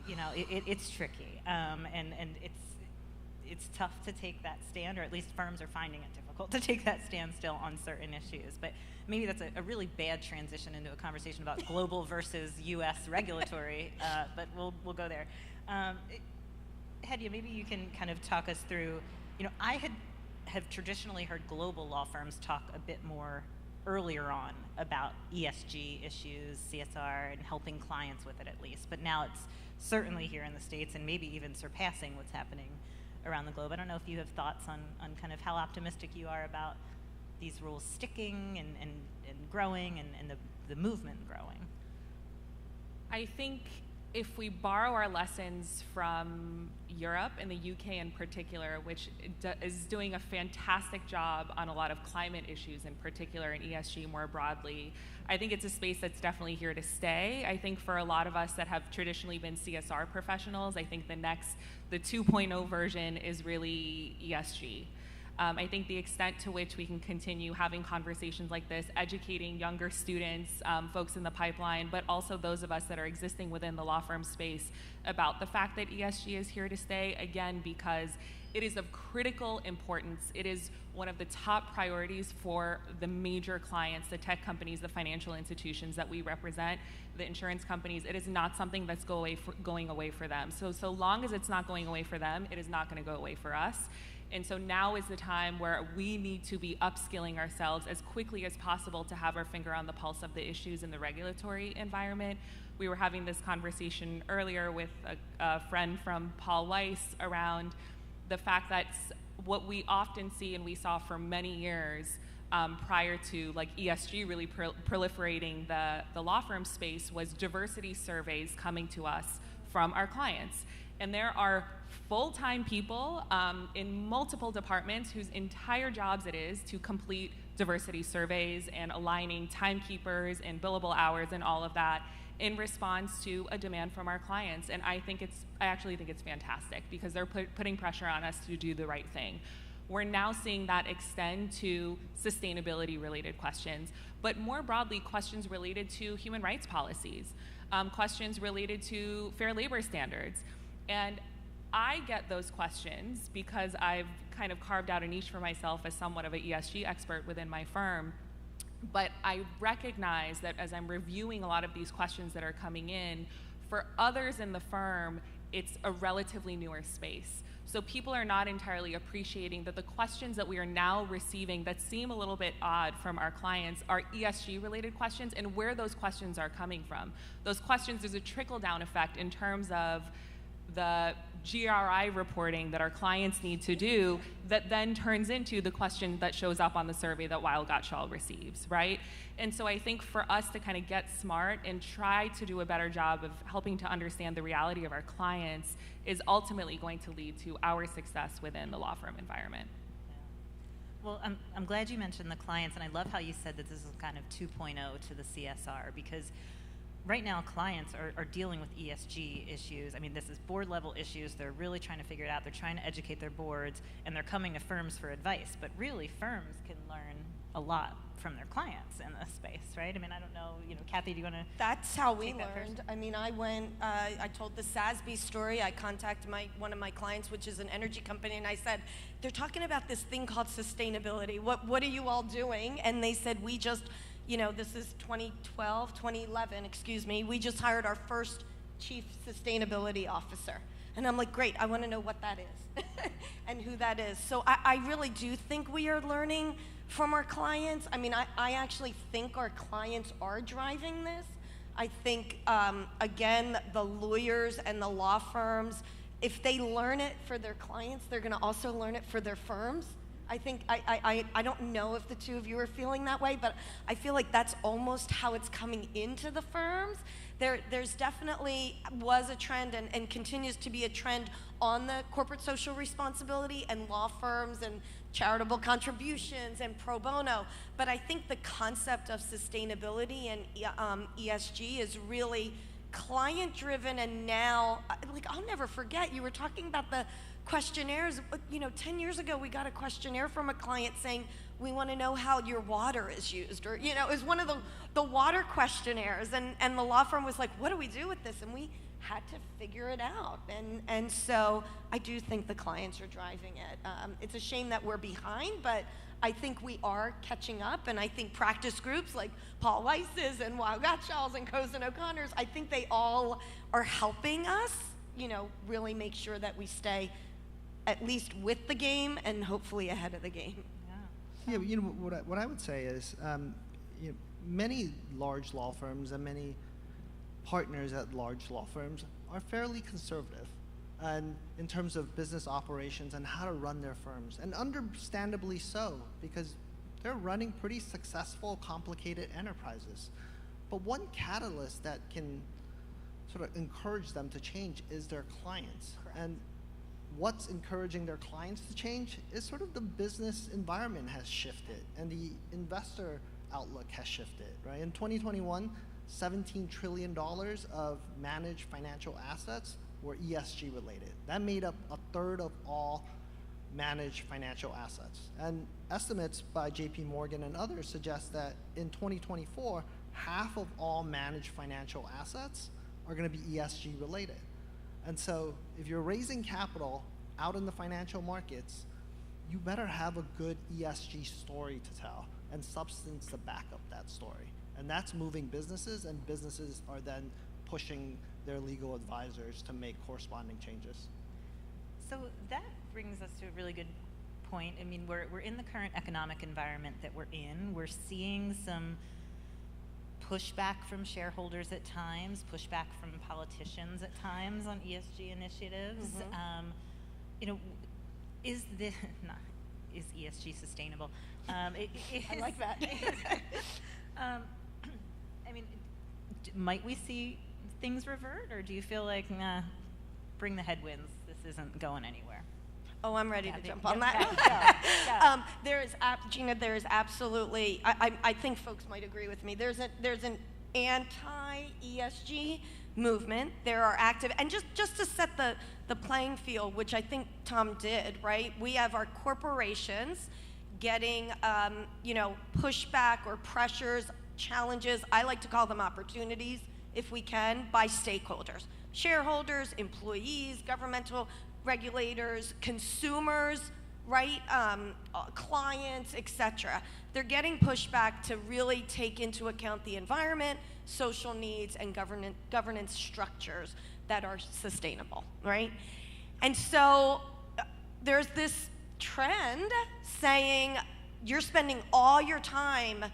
it's tricky, and it's tough to take that stand, or at least firms are finding it difficult to take that stand still on certain issues. But maybe that's a really bad transition into a conversation about global versus U.S. regulatory, but we'll go there. Hedia, maybe you can kind of talk us through, I have traditionally heard global law firms talk a bit more earlier on about ESG issues, CSR, and helping clients with it at least. But now it's certainly here in the States and maybe even surpassing what's happening around the globe. I don't know if you have thoughts on kind of how optimistic you are about these rules sticking and growing and the movement growing. I think if we borrow our lessons from Europe and the UK in particular, which is doing a fantastic job on a lot of climate issues in particular and ESG more broadly, I think it's a space that's definitely here to stay. I think for a lot of us that have traditionally been CSR professionals, I think the 2.0 version is really ESG. I think the extent to which we can continue having conversations like this, educating younger students, folks in the pipeline, but also those of us that are existing within the law firm space about the fact that ESG is here to stay, again, because it is of critical importance. It is one of the top priorities for the major clients, the tech companies, the financial institutions that we represent, the insurance companies. It is not something that's going away for them. So long as it's not going away for them, it is not going to go away for us. And so now is the time where we need to be upskilling ourselves as quickly as possible to have our finger on the pulse of the issues in the regulatory environment. We were having this conversation earlier with a friend from Paul Weiss around the fact that what we often see and we saw for many years prior to like ESG really proliferating the law firm space was diversity surveys coming to us from our clients. And there are full-time people in multiple departments whose entire jobs it is to complete diversity surveys and aligning timekeepers and billable hours and all of that in response to a demand from our clients. And I actually think it's fantastic because they're putting pressure on us to do the right thing. We're now seeing that extend to sustainability-related questions, but more broadly, questions related to human rights policies, questions related to fair labor standards. And I get those questions because I've kind of carved out a niche for myself as somewhat of an ESG expert within my firm. But I recognize that as I'm reviewing a lot of these questions that are coming in, for others in the firm, it's a relatively newer space. So people are not entirely appreciating that the questions that we are now receiving that seem a little bit odd from our clients are ESG related questions, and where those questions are coming from. Those questions, there's a trickle-down effect in terms of the GRI reporting that our clients need to do that then turns into the question that shows up on the survey that Weil Gotshal receives, right? And so I think for us to kind of get smart and try to do a better job of helping to understand the reality of our clients is ultimately going to lead to our success within the law firm environment. Well, I'm glad you mentioned the clients, and I love how you said that this is kind of 2.0 to the CSR, because right now clients are dealing with ESG issues. I mean, this is board level issues. They're really trying to figure it out. They're trying to educate their boards, and they're coming to firms for advice. But really, firms can learn a lot from their clients in this space, right? I mean, I don't know, Kathy, do you want to? That's how we learned. I mean, I told the SASB story. I contacted one of my clients, which is an energy company, and I said, they're talking about this thing called sustainability. What are you all doing? And they said, we just, this is 2011, excuse me, we just hired our first chief sustainability officer. And I'm like, great, I want to know what that is and who that is. So I really do think we are learning from our clients. I mean, I actually think our clients are driving this. I think, again, the lawyers and the law firms, if they learn it for their clients, they're going to also learn it for their firms. I think, I don't know if the two of you are feeling that way, but I feel like that's almost how it's coming into the firms. There's definitely was a trend and continues to be a trend on the corporate social responsibility and law firms and charitable contributions and pro bono. But I think the concept of sustainability and ESG is really client-driven, and now, I'll never forget, you were talking about the questionnaires. 10 years ago, we got a questionnaire from a client saying, we want to know how your water is used, or, it was one of the water questionnaires, and the law firm was like, what do we do with this? And we had to figure it out, and so I do think the clients are driving it. It's a shame that we're behind, but I think we are catching up, and I think practice groups like Paul Weiss's and Weil Gotshals and Coase and O'Connor's, I think they all are helping us, really make sure that we stay at least with the game and hopefully ahead of the game. Yeah, what I would say is, many large law firms and many partners at large law firms are fairly conservative, and in terms of business operations and how to run their firms, and understandably so, because they're running pretty successful, complicated enterprises. But one catalyst that can sort of encourage them to change is their clients. Correct. And what's encouraging their clients to change is sort of the business environment has shifted and the investor outlook has shifted, right? In 2021, $17 trillion of managed financial assets were ESG related. That made up a third of all managed financial assets. And estimates by JP Morgan and others suggest that in 2024, half of all managed financial assets are going to be ESG related. And so if you're raising capital out in the financial markets, you better have a good ESG story to tell and substance to back up that story. And that's moving businesses, and businesses are then pushing their legal advisors to make corresponding changes. So that brings us to a really good point. I mean, we're in the current economic environment that we're in. We're seeing some pushback from shareholders at times, pushback from politicians at times on ESG initiatives. Mm-hmm. Is ESG sustainable? I like that. I mean, might we see things revert, or do you feel like, nah, bring the headwinds. This isn't going anywhere. Oh, I'm ready to Kathy, jump on yeah, that. yeah. Gina, there is absolutely, I think folks might agree with me, there's an anti-ESG movement. There are active, and just to set the playing field, which I think Tom did, right? We have our corporations getting, pushback or pressures, challenges, I like to call them opportunities, if we can, by stakeholders. Shareholders, employees, governmental regulators, consumers, right? Clients, etc. They're getting pushback to really take into account the environment, social needs, and governance structures that are sustainable, right? And so there's this trend saying you're spending all your time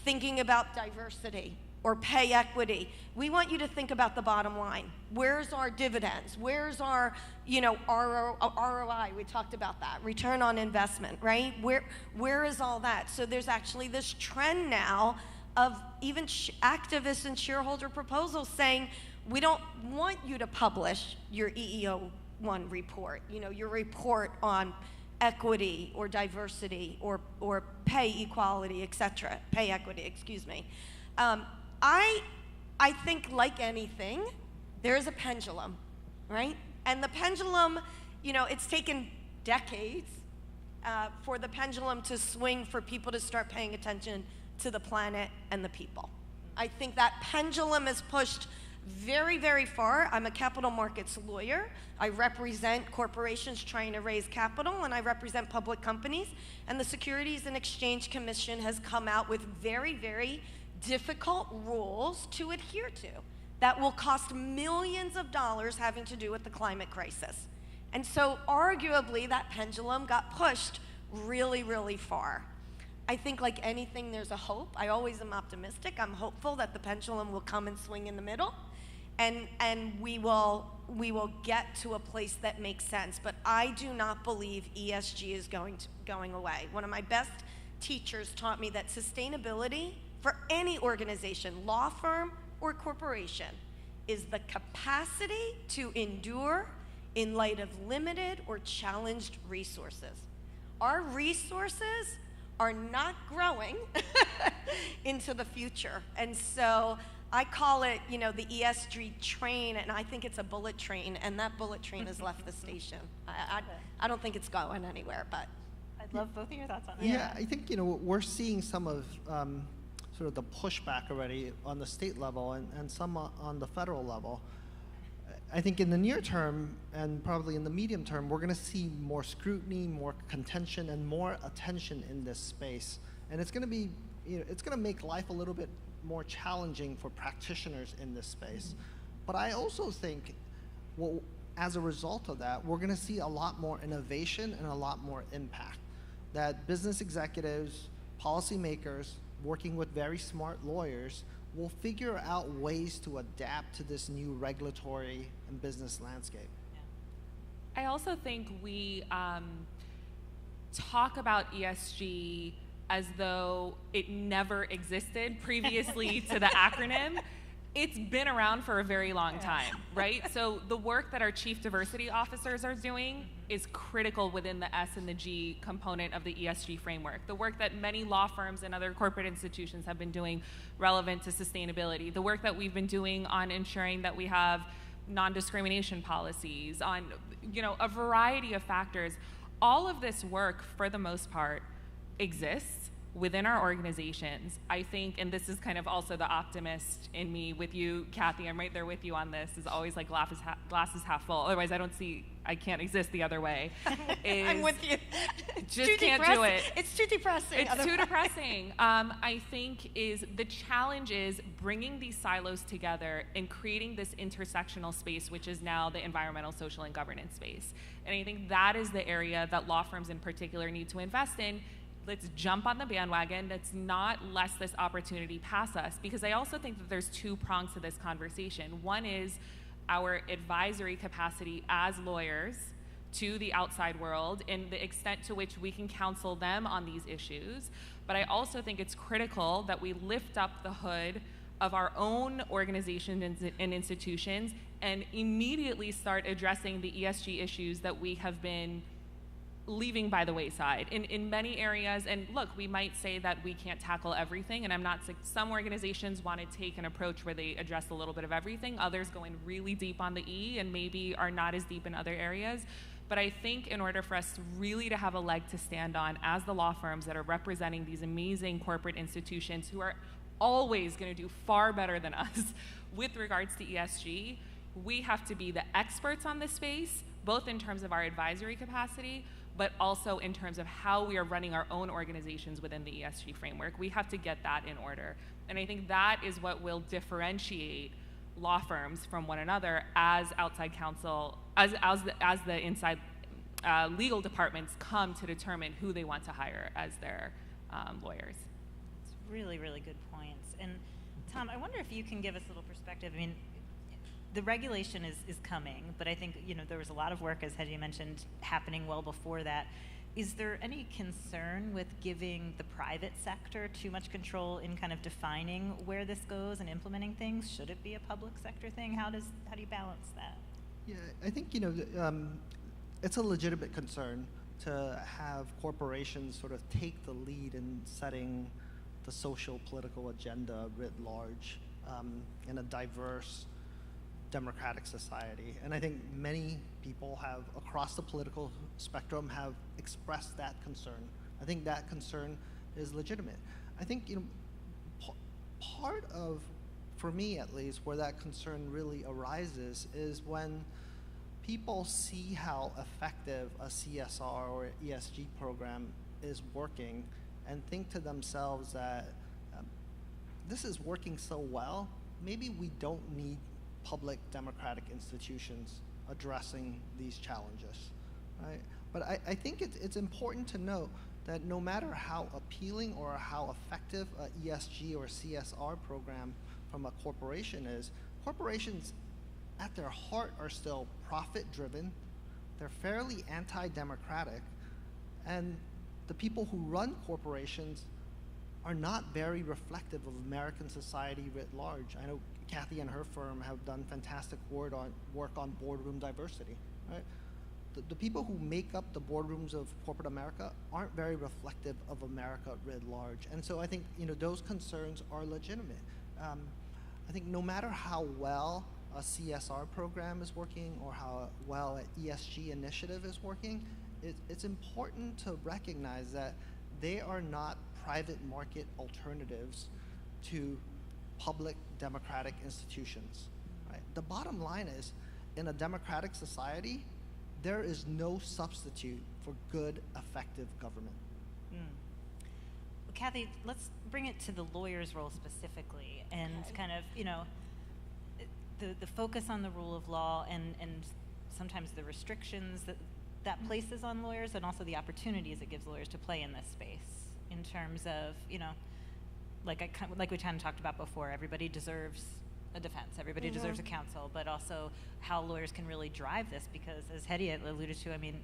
thinking about diversity or pay equity. We want you to think about the bottom line. Where's our dividends? Where's our, ROI? We talked about that. Return on investment, right? Where is all that? So there's actually this trend now of even activists and shareholder proposals saying, we don't want you to publish your EEO-1 report, your report on equity or diversity or pay equality, etc. Pay equity, excuse me. I think, like anything, there is a pendulum, right? And the pendulum, it's taken decades for the pendulum to swing, for people to start paying attention to the planet and the people. I think that pendulum is pushed very, very far. I'm a capital markets lawyer. I represent corporations trying to raise capital, and I represent public companies. And the Securities and Exchange Commission has come out with very, very difficult rules to adhere to that will cost millions of dollars having to do with the climate crisis. And so arguably that pendulum got pushed really, really far. I think, like anything, there's a hope. I always am optimistic. I'm hopeful that the pendulum will come and swing in the middle, and we will get to a place that makes sense. But I do not believe ESG is going away. One of my best teachers taught me that sustainability for any organization, law firm or corporation, is the capacity to endure in light of limited or challenged resources. Our resources are not growing into the future. And so I call it, the ESG train, and I think it's a bullet train, and that bullet train has left the station. I don't think it's going anywhere, but. I'd love both of your thoughts on that. Yeah, I think, we're seeing some of sort of the pushback already on the state level and some on the federal level. I think in the near term and probably in the medium term, we're going to see more scrutiny, more contention, and more attention in this space. And it's going to be, it's going to make life a little bit more challenging for practitioners in this space. But I also think, as a result of that, we're going to see a lot more innovation and a lot more impact. That business executives, policymakers, working with very smart lawyers, will figure out ways to adapt to this new regulatory and business landscape. I also think we talk about ESG as though it never existed previously to the acronym. It's been around for a very long time, right? So the work that our chief diversity officers are doing is critical within the S and the G component of the ESG framework. The work that many law firms and other corporate institutions have been doing relevant to sustainability. The work that we've been doing on ensuring that we have non-discrimination policies, on a variety of factors. All of this work, for the most part, exists within our organizations. I think, and this is kind of also the optimist in me with you, Kathy, I'm right there with you on this, is always like glass is half full. Otherwise, I can't exist the other way. I'm with you. Just can't do it. It's too depressing. It's too depressing. I think the challenge is bringing these silos together and creating this intersectional space, which is now the environmental, social, and governance space. And I think that is the area that law firms in particular need to invest in. Let's jump on the bandwagon. Let's not let this opportunity pass us, because I also think that there's two prongs to this conversation. One is our advisory capacity as lawyers to the outside world and the extent to which we can counsel them on these issues. But I also think it's critical that we lift up the hood of our own organizations and institutions and immediately start addressing the ESG issues that we have been leaving by the wayside in many areas. And look, we might say that we can't tackle everything, and I'm not saying some organizations want to take an approach where they address a little bit of everything, others go in really deep on the E and maybe are not as deep in other areas. But I think in order for us really to have a leg to stand on as the law firms that are representing these amazing corporate institutions who are always going to do far better than us with regards to ESG, we have to be the experts on this space, both in terms of our advisory capacity, but also in terms of how we are running our own organizations within the ESG framework. We have to get that in order. And I think that is what will differentiate law firms from one another as outside counsel, as the inside legal departments come to determine who they want to hire as their lawyers. It's really, really good points. And Tom, I wonder if you can give us a little perspective. I mean, the regulation is coming, but I think, you know, there was a lot of work, as Hedy mentioned, happening well before that. Is there any concern with giving the private sector too much control in kind of defining where this goes and implementing things? Should it be a public sector thing? How do you balance that? Yeah, I think, you know, it's a legitimate concern to have corporations sort of take the lead in setting the social political agenda writ large in a diverse democratic society. And I think many people have, across the political spectrum, have expressed that concern. I think that concern is legitimate. I think, you know, part of, for me at least, where that concern really arises is when people see how effective a CSR or ESG program is working and think to themselves that this is working so well, maybe we don't need public democratic institutions addressing these challenges, right? But I think it's important to note that no matter how appealing or how effective a ESG or CSR program from a corporation is, corporations at their heart are still profit-driven, they're fairly anti-democratic, and the people who run corporations are not very reflective of American society writ large. I know Kathy and her firm have done fantastic work on boardroom diversity, right? The people who make up the boardrooms of corporate America aren't very reflective of America writ large. And so I think, you know, those concerns are legitimate. I think no matter how well a CSR program is working or how well an ESG initiative is working, it's important to recognize that they are not private market alternatives to public democratic institutions, right? The bottom line is, in a democratic society, there is no substitute for good, effective government. Well, Kathy, let's bring it to the lawyer's role specifically, and kind of, you know, the focus on the rule of law and sometimes the restrictions that places on lawyers, and also the opportunities it gives lawyers to play in this space in terms of, you know, like we kind of talked about before, everybody deserves a defense, everybody deserves a counsel, but also how lawyers can really drive this, because as Hedy alluded to, I mean,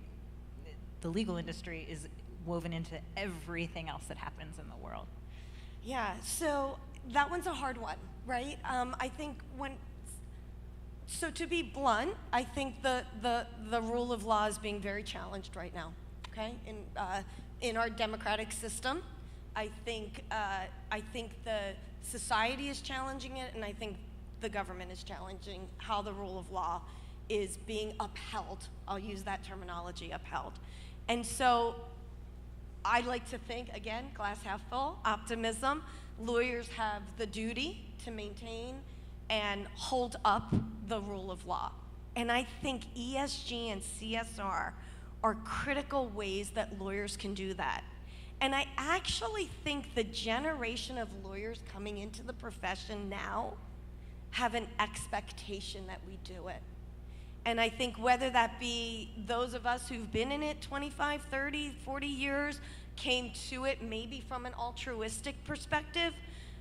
the legal industry is woven into everything else that happens in the world. Yeah, so that one's a hard one, right? I think so to be blunt, I think the rule of law is being very challenged right now, okay? In our democratic system, I think the society is challenging it, and I think the government is challenging how the rule of law is being upheld. I'll use that terminology, upheld. And so I like to think, again, glass half full, optimism. Lawyers have the duty to maintain and hold up the rule of law. And I think ESG and CSR are critical ways that lawyers can do that. And I actually think the generation of lawyers coming into the profession now have an expectation that we do it. And I think whether that be those of us who've been in it 25, 30, 40 years, came to it maybe from an altruistic perspective,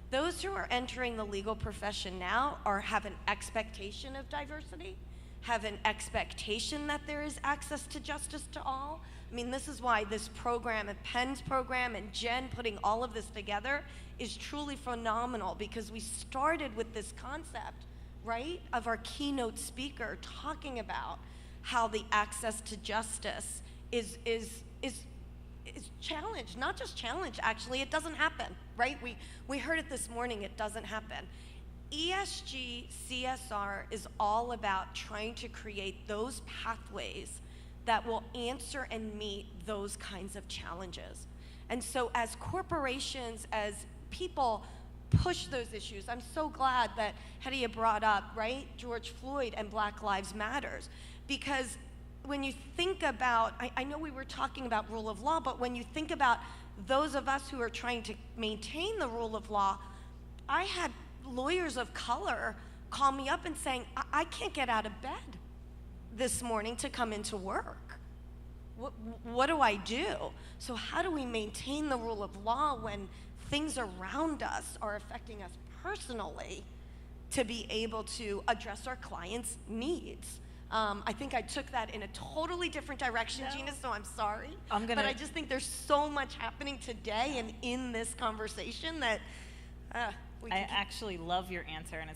those who are entering the legal profession now have an expectation of diversity, have an expectation that there is access to justice to all. I mean, this is why this program and Penn's program and Jen putting all of this together is truly phenomenal, because we started with this concept right, of our keynote speaker talking about how the access to justice is challenged, not just challenged, actually, it doesn't happen, right? We heard it this morning, it doesn't happen. ESG CSR is all about trying to create those pathways that will answer and meet those kinds of challenges. And so as corporations, as people push those issues, I'm so glad that Hedia brought up, right, George Floyd and Black Lives Matters, because when you think about, I know we were talking about rule of law, but when you think about those of us who are trying to maintain the rule of law, I had lawyers of color call me up and saying, I can't get out of bed this morning to come into work. What do I do? So how do we maintain the rule of law when things around us are affecting us personally to be able to address our clients' needs? I think I took that in a totally different direction, Gina, so I'm sorry. But I just think there's so much happening today and in this conversation that I actually love your answer, and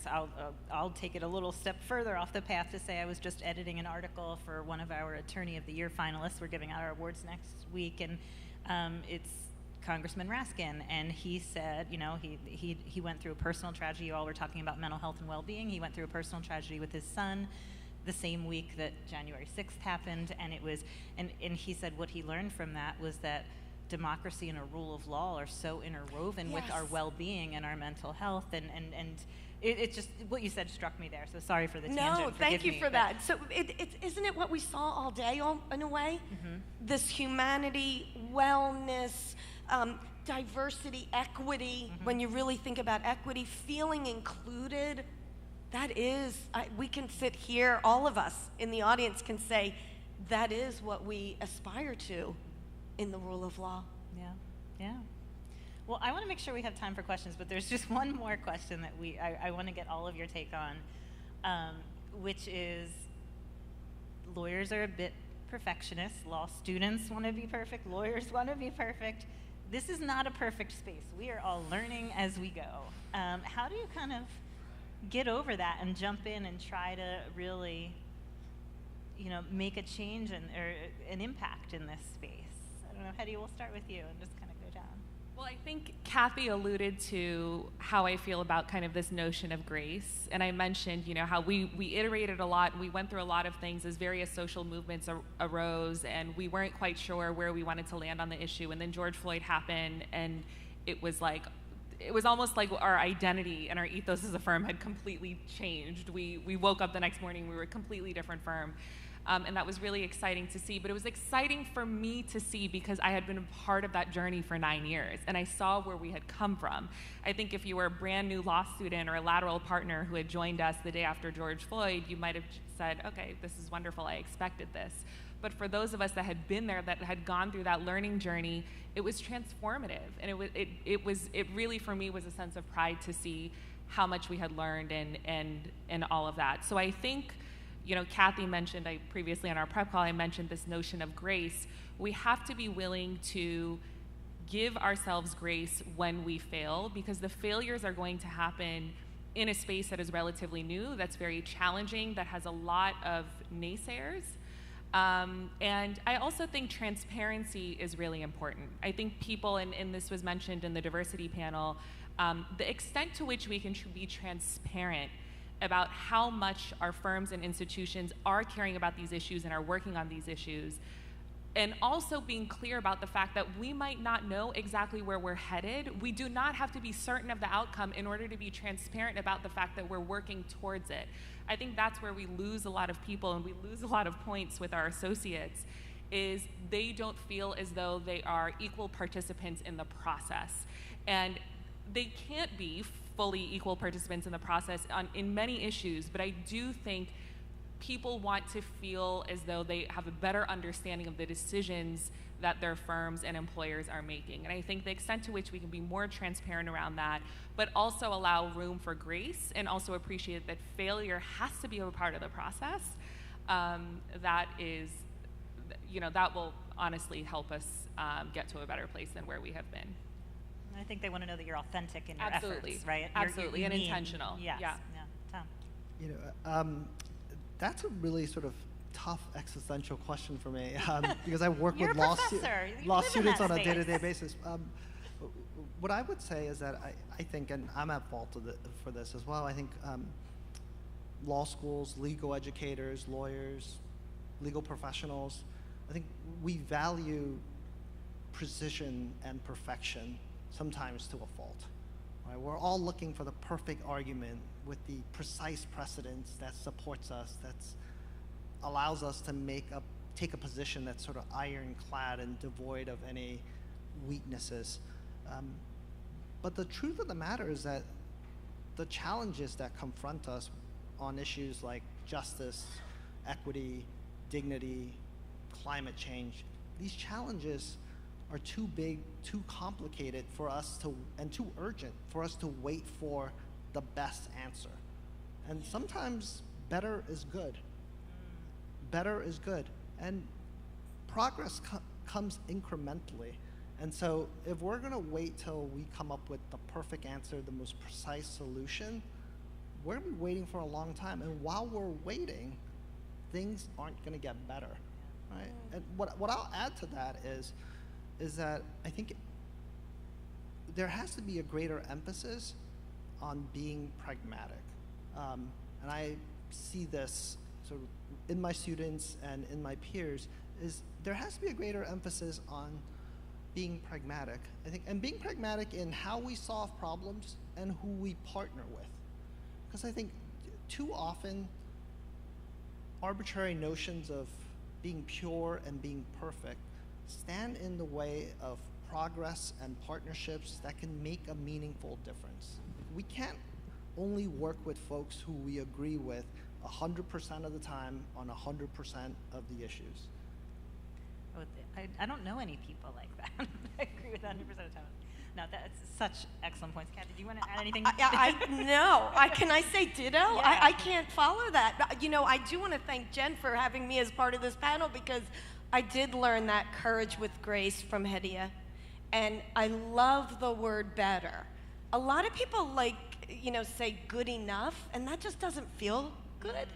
I'll take it a little step further off the path to say I was just editing an article for one of our Attorney of the Year finalists. We're giving out our awards next week, and it's Congressman Raskin, and he said, you know, he went through a personal tragedy. You all were talking about mental health and well-being. He went through a personal tragedy with his son the same week that January 6th happened, and it was, and he said what he learned from that was that democracy and a rule of law are so interwoven with our well-being and our mental health, and it just, what you said struck me there, so sorry for the tangent. No, thank you for that. So isn't it what we saw all day, in a way? Mm-hmm. This humanity, wellness, diversity, equity, when you really think about equity, feeling included, that is, we can sit here, all of us in the audience can say, that is what we aspire to in the rule of law. Yeah. Well, I want to make sure we have time for questions, but there's just one more question that I want to get all of your take on, which is lawyers are a bit perfectionist. Law students want to be perfect. Lawyers want to be perfect. This is not a perfect space. We are all learning as we go. How do you kind of get over that and jump in and try to really, you know, make a change or an impact in this space? I don't know, Hedia, we'll start with you and just kind of go down. Well, I think Kathy alluded to how I feel about kind of this notion of grace. And I mentioned, you know, how we iterated a lot and we went through a lot of things as various social movements arose, and we weren't quite sure where we wanted to land on the issue. And then George Floyd happened, and it was almost like our identity and our ethos as a firm had completely changed. We woke up the next morning, we were a completely different firm. And that was really exciting to see. But it was exciting for me to see because I had been a part of that journey for 9 years, and I saw where we had come from. I think if you were a brand new law student or a lateral partner who had joined us the day after George Floyd, you might have said, okay, this is wonderful, I expected this. But for those of us that had been there, that had gone through that learning journey, it was transformative. And it really, for me, was a sense of pride to see how much we had learned and all of that. So I think, you know, Kathy mentioned, previously on our prep call, I mentioned this notion of grace. We have to be willing to give ourselves grace when we fail, because the failures are going to happen in a space that is relatively new, that's very challenging, that has a lot of naysayers. And I also think transparency is really important. I think people, and this was mentioned in the diversity panel, the extent to which we can be transparent about how much our firms and institutions are caring about these issues and are working on these issues, and also being clear about the fact that we might not know exactly where we're headed. We do not have to be certain of the outcome in order to be transparent about the fact that we're working towards it. I think that's where we lose a lot of people and we lose a lot of points with our associates, is they don't feel as though they are equal participants in the process. And they can't be fully equal participants in the process in many issues, but I do think people want to feel as though they have a better understanding of the decisions that their firms and employers are making. And I think the extent to which we can be more transparent around that, but also allow room for grace and also appreciate that failure has to be a part of the process, that is, you know, that will honestly help us get to a better place than where we have been. I think they want to know that you're authentic in your Absolutely. efforts, right? Absolutely, you're and intentional. Yes. Yeah. Tom. That's a really sort of tough existential question for me because I work You're with a law professor. You law live in students that on a space. day-to-day basis. What I would say is that I think, and I'm at fault for this as well, I think law schools, legal educators, lawyers, legal professionals, I think we value precision and perfection sometimes to a fault. Right? We're all looking for the perfect argument with the precise precedence that supports us, that allows us to take a position that's sort of ironclad and devoid of any weaknesses. But the truth of the matter is that the challenges that confront us on issues like justice, equity, dignity, climate change, these challenges are too big, too complicated for us to, and too urgent for us to wait for the best answer. And sometimes better is good. Better is good. And progress comes incrementally. And so if we're going to wait till we come up with the perfect answer, the most precise solution, we're going to be waiting for a long time. And while we're waiting, things aren't going to get better, right? And what I'll add to that is that I think there has to be a greater emphasis on being pragmatic. And I see this sort of in my students and in my peers, is there has to be a greater emphasis on being pragmatic, I think, and being pragmatic in how we solve problems and who we partner with. Because I think too often arbitrary notions of being pure and being perfect stand in the way of progress and partnerships that can make a meaningful difference. We can't only work with folks who we agree with 100% of the time on 100% of the issues. I don't know any people like that. I agree with 100% of the time. No, that's such excellent points. Kat, did you want to add anything? No. Can I say ditto? Yeah. I can't follow that. You know, I do want to thank Jen for having me as part of this panel, because I did learn that courage with grace from Hediya. And I love the word better. A lot of people say good enough, and that just doesn't feel good.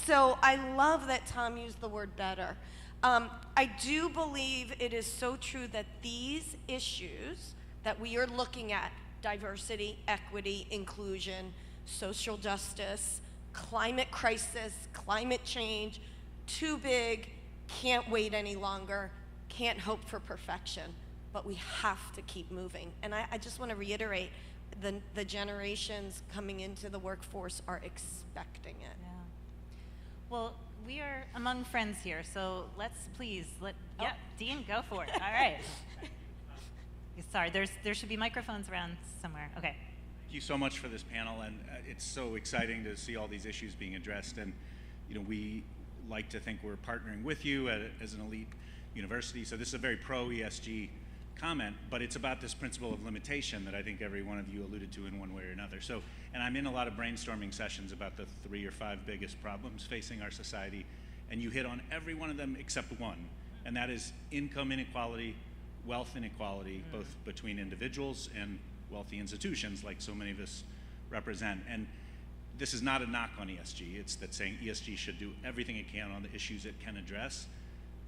So I love that Tom used the word better. I do believe it is so true that these issues that we are looking at, diversity, equity, inclusion, social justice, climate crisis, climate change, too big, can't wait any longer, can't hope for perfection, but we have to keep moving. And I just want to reiterate, the generations coming into the workforce are expecting it. Yeah. Well, we are among friends here, so let's please Dean, go for it. All right. Sorry, there should be microphones around somewhere. Okay. Thank you so much for this panel, and it's so exciting to see all these issues being addressed. And we like to think we're partnering with you as an elite university. So this is a very pro ESG comment, but it's about this principle of limitation that I think every one of you alluded to in one way or another. So, and I'm in a lot of brainstorming sessions about the 3 or 5 biggest problems facing our society, and you hit on every one of them except one, and that is income inequality, wealth inequality, both between individuals and wealthy institutions like so many of us represent. And this is not a knock on ESG, it's that saying ESG should do everything it can on the issues it can address,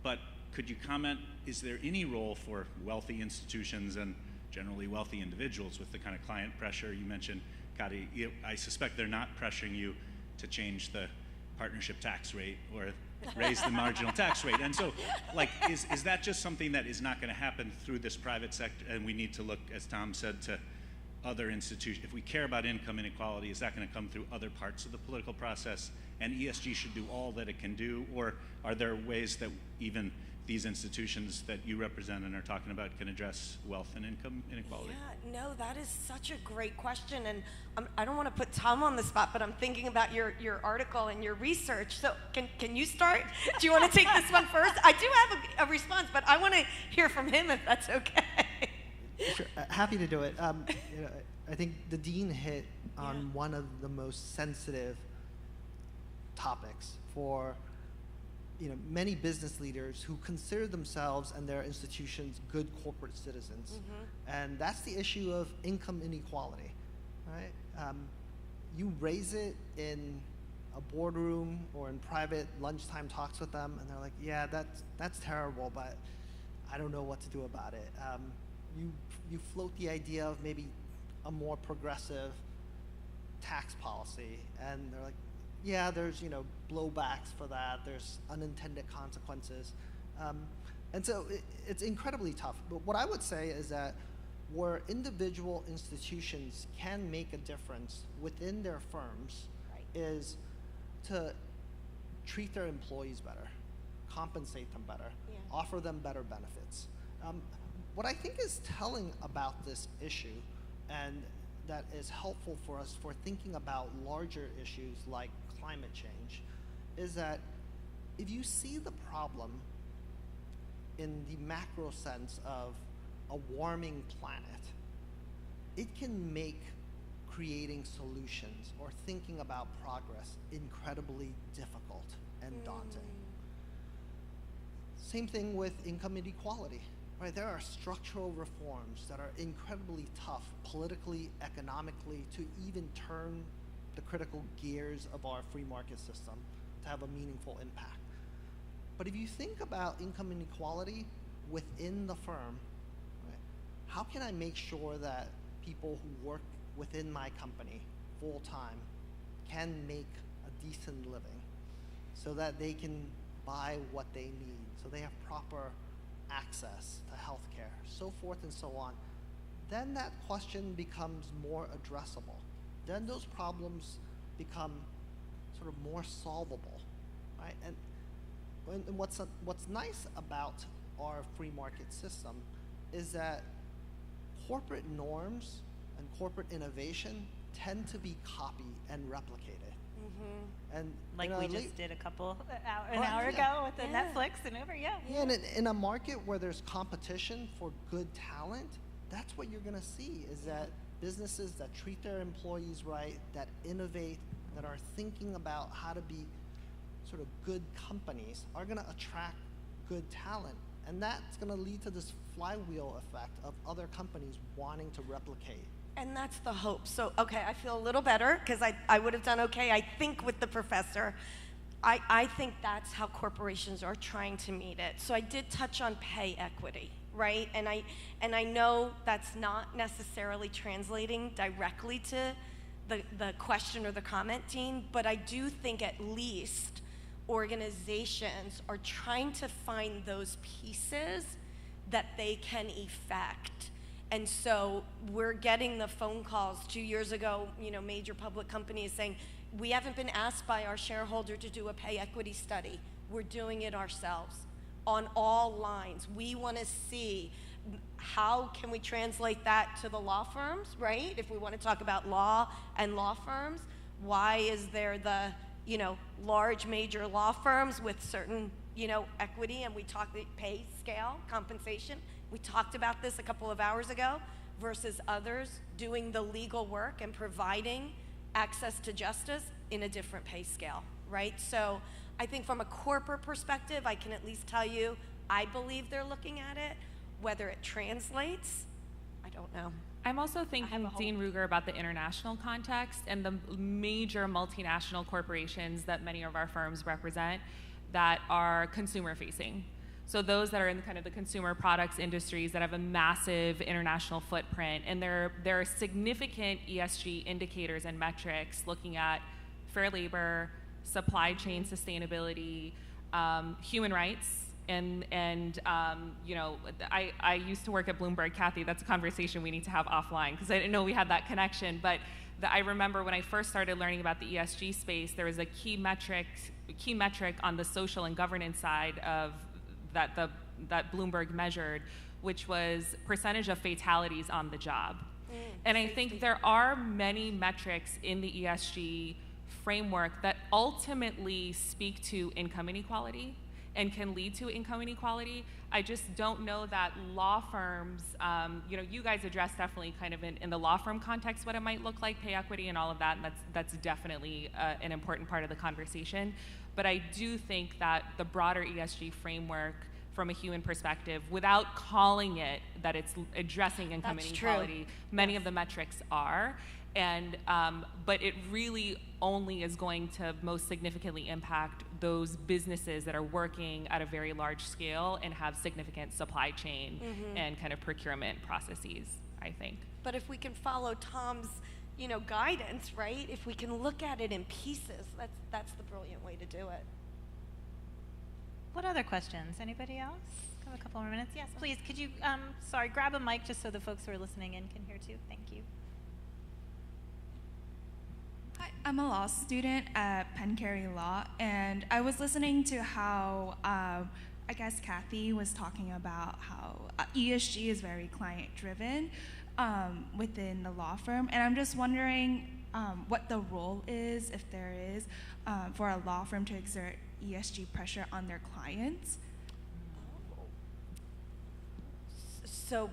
but could you comment, is there any role for wealthy institutions and generally wealthy individuals with the kind of client pressure you mentioned, Carey? I suspect they're not pressuring you to change the partnership tax rate or raise the marginal tax rate. And so, is that just something that is not going to happen through this private sector, and we need to look, as Tom said, to other institutions? If we care about income inequality, is that going to come through other parts of the political process, and ESG should do all that it can do, or are there ways that even these institutions that you represent and are talking about can address wealth and income inequality? Yeah, no, that is such a great question, and I don't want to put Tom on the spot, but I'm thinking about your article and your research. So can you start? Do you want to take this one first? I do have a response, but I want to hear from him if that's okay. Sure, happy to do it. I think the dean hit on one of the most sensitive topics for many business leaders who consider themselves and their institutions good corporate citizens. And that's the issue of income inequality, right? you raise it in a boardroom or in private lunchtime talks with them, and they're like, yeah, that's terrible, but I don't know what to do about it. You float the idea of maybe a more progressive tax policy, and they're like, yeah, there's blowbacks for that. There's unintended consequences, and so it's incredibly tough. But what I would say is that where individual institutions can make a difference within their firms is to treat their employees better, compensate them better, offer them better benefits. What I think is telling about this issue, and that is helpful for us for thinking about larger issues like climate change, is that if you see the problem in the macro sense of a warming planet, it can make creating solutions or thinking about progress incredibly difficult and daunting. Same thing with income inequality, right? There are structural reforms that are incredibly tough politically, economically, to even turn the critical gears of our free market system to have a meaningful impact. But if you think about income inequality within the firm, right, how can I make sure that people who work within my company full-time can make a decent living so that they can buy what they need, so they have proper access to healthcare, so forth and so on, then that question becomes more addressable. Then those problems become sort of more solvable, right? And what's nice about our free market system is that corporate norms and corporate innovation tend to be copied and replicated. And like we just did an hour ago with the Netflix and Uber, Yeah, and in a market where there's competition for good talent, that's what you're going to see, is that businesses that treat their employees right, that innovate, that are thinking about how to be sort of good companies, are going to attract good talent. And that's going to lead to this flywheel effect of other companies wanting to replicate. And that's the hope. So, okay, I feel a little better because I would have done okay, I think, with the professor. I think that's how corporations are trying to meet it. So I did touch on pay equity, right? And I know that's not necessarily translating directly to the question or the comment, Dean, but I do think at least organizations are trying to find those pieces that they can effect. And so we're getting the phone calls 2 years ago, major public companies saying, we haven't been asked by our shareholder to do a pay equity study. We're doing it ourselves on all lines. We want to see how can we translate that to the law firms, right? If we want to talk about law and law firms, why is there the, large major law firms with certain, equity, and we talked pay scale, compensation. We talked about this a couple of hours ago, versus others doing the legal work and providing access to justice in a different pay scale, right? So I think from a corporate perspective, I can at least tell you, I believe they're looking at it. Whether it translates, I don't know. I'm also thinking, Dean Ruger, about the international context and the major multinational corporations that many of our firms represent that are consumer facing. So those that are in kind of the consumer products industries that have a massive international footprint, and there are significant ESG indicators and metrics looking at fair labor, supply chain sustainability, human rights, and I used to work at Bloomberg. Kathy, that's a conversation we need to have offline because I didn't know we had that connection. But I remember when I first started learning about the ESG space, there was a key metric on the social and governance side of that Bloomberg measured, which was percentage of fatalities on the job. And I think there are many metrics in the ESG framework that ultimately speak to income inequality and can lead to income inequality. I just don't know that law firms, you guys address definitely kind of in the law firm context what it might look like, pay equity and all of that, and that's definitely an important part of the conversation. But I do think that the broader ESG framework from a human perspective without calling it that it's addressing income That's inequality. true. Many of the metrics are. And, but it really only is going to most significantly impact those businesses that are working at a very large scale and have significant supply chain and kind of procurement processes, I think. But if we can follow Tom's, guidance, right? If we can look at it in pieces, that's the brilliant way to do it. What other questions? Anybody else? Have a couple more minutes. Yes, please. Could you, grab a mic just so the folks who are listening in can hear too. Thank you. Hi, I'm a law student at Penn, Carey Law, and I was listening to how, I guess Kathy was talking about how ESG is very client-driven within the law firm, and I'm just wondering what the role is, if there is, for a law firm to exert ESG pressure on their clients. So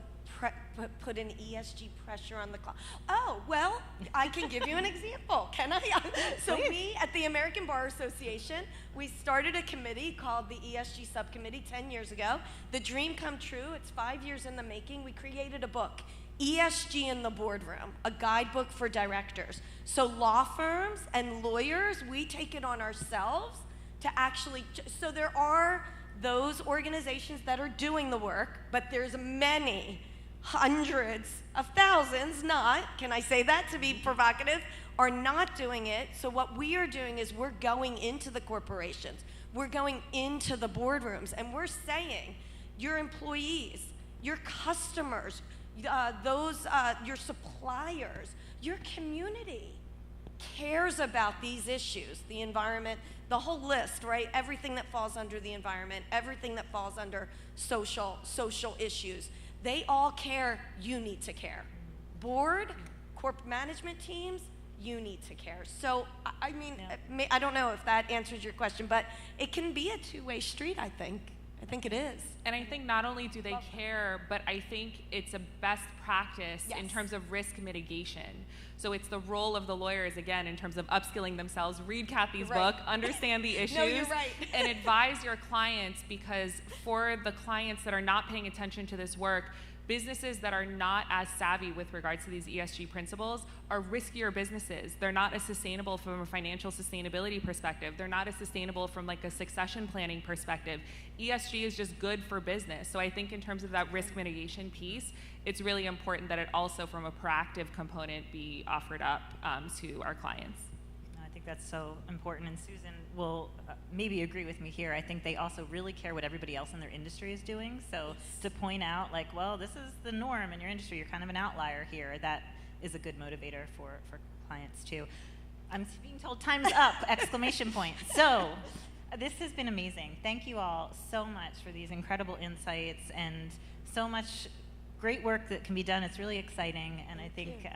put an ESG pressure on the client. Oh, well, I can give you an example, can I? So we, at the American Bar Association, we started a committee called the ESG Subcommittee 10 years ago. The dream come true. It's 5 years in the making. We created a book, ESG in the Boardroom, a guidebook for directors. So law firms and lawyers, we take it on ourselves to actually, so there are those organizations that are doing the work, but there's many, hundreds of thousands not, can I say that to be provocative, are not doing it. So what we are doing is we're going into the corporations, we're going into the boardrooms, and we're saying, your employees, your customers, your suppliers, your community cares about these issues, the environment, the whole list, right? Everything that falls under the environment, everything that falls under social issues. They all care, you need to care. Board, corporate management teams, you need to care. So, I mean, I don't know if that answers your question, but it can be a two-way street, I think. I think it is. And I think not only do they care, but I think it's a best practice in terms of risk mitigation. So it's the role of the lawyers, again, in terms of upskilling themselves, read Kathy's book, understand the issues, No, you're right. and advise your clients, because for the clients that are not paying attention to this work, businesses that are not as savvy with regards to these ESG principles are riskier businesses. They're not as sustainable from a financial sustainability perspective. They're not as sustainable from like a succession planning perspective. ESG is just good for business. So I think in terms of that risk mitigation piece, it's really important that it also from a proactive component be offered up to our clients. I think that's so important, and Susan will maybe agree with me here. I think they also really care what everybody else in their industry is doing. So to point out, like, well, this is the norm in your industry, you're kind of an outlier here, that is a good motivator for clients too. I'm being told time's up, exclamation point. So this has been amazing. Thank you all so much for these incredible insights and so much great work that can be done. It's really exciting, and I think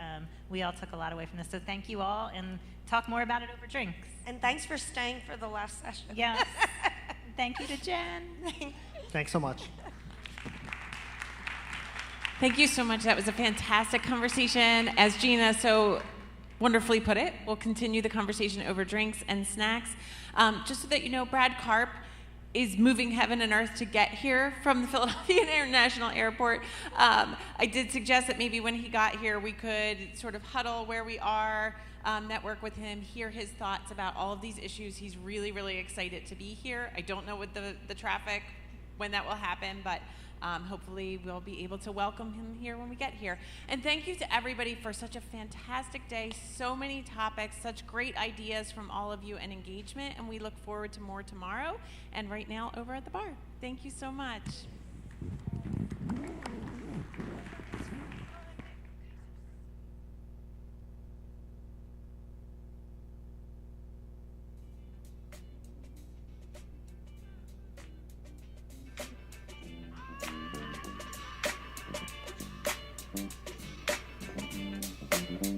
we all took a lot away from this. So thank you all, and talk more about it over drinks. And thanks for staying for the last session. Yes. Thank you to Jen. Thanks so much. Thank you so much. That was a fantastic conversation. As Gina so wonderfully put it, we'll continue the conversation over drinks and snacks. Just so that you know, Brad Karp is moving heaven and earth to get here from the Philadelphia International Airport. I did suggest that maybe when he got here, we could sort of huddle where we are, network with him, hear his thoughts about all of these issues. He's really, really excited to be here. I don't know what the traffic, when that will happen, but hopefully we'll be able to welcome him here when we get here. And thank you to everybody for such a fantastic day, so many topics, such great ideas from all of you and engagement, and we look forward to more tomorrow and right now over at the bar. Thank you so much. Thank you.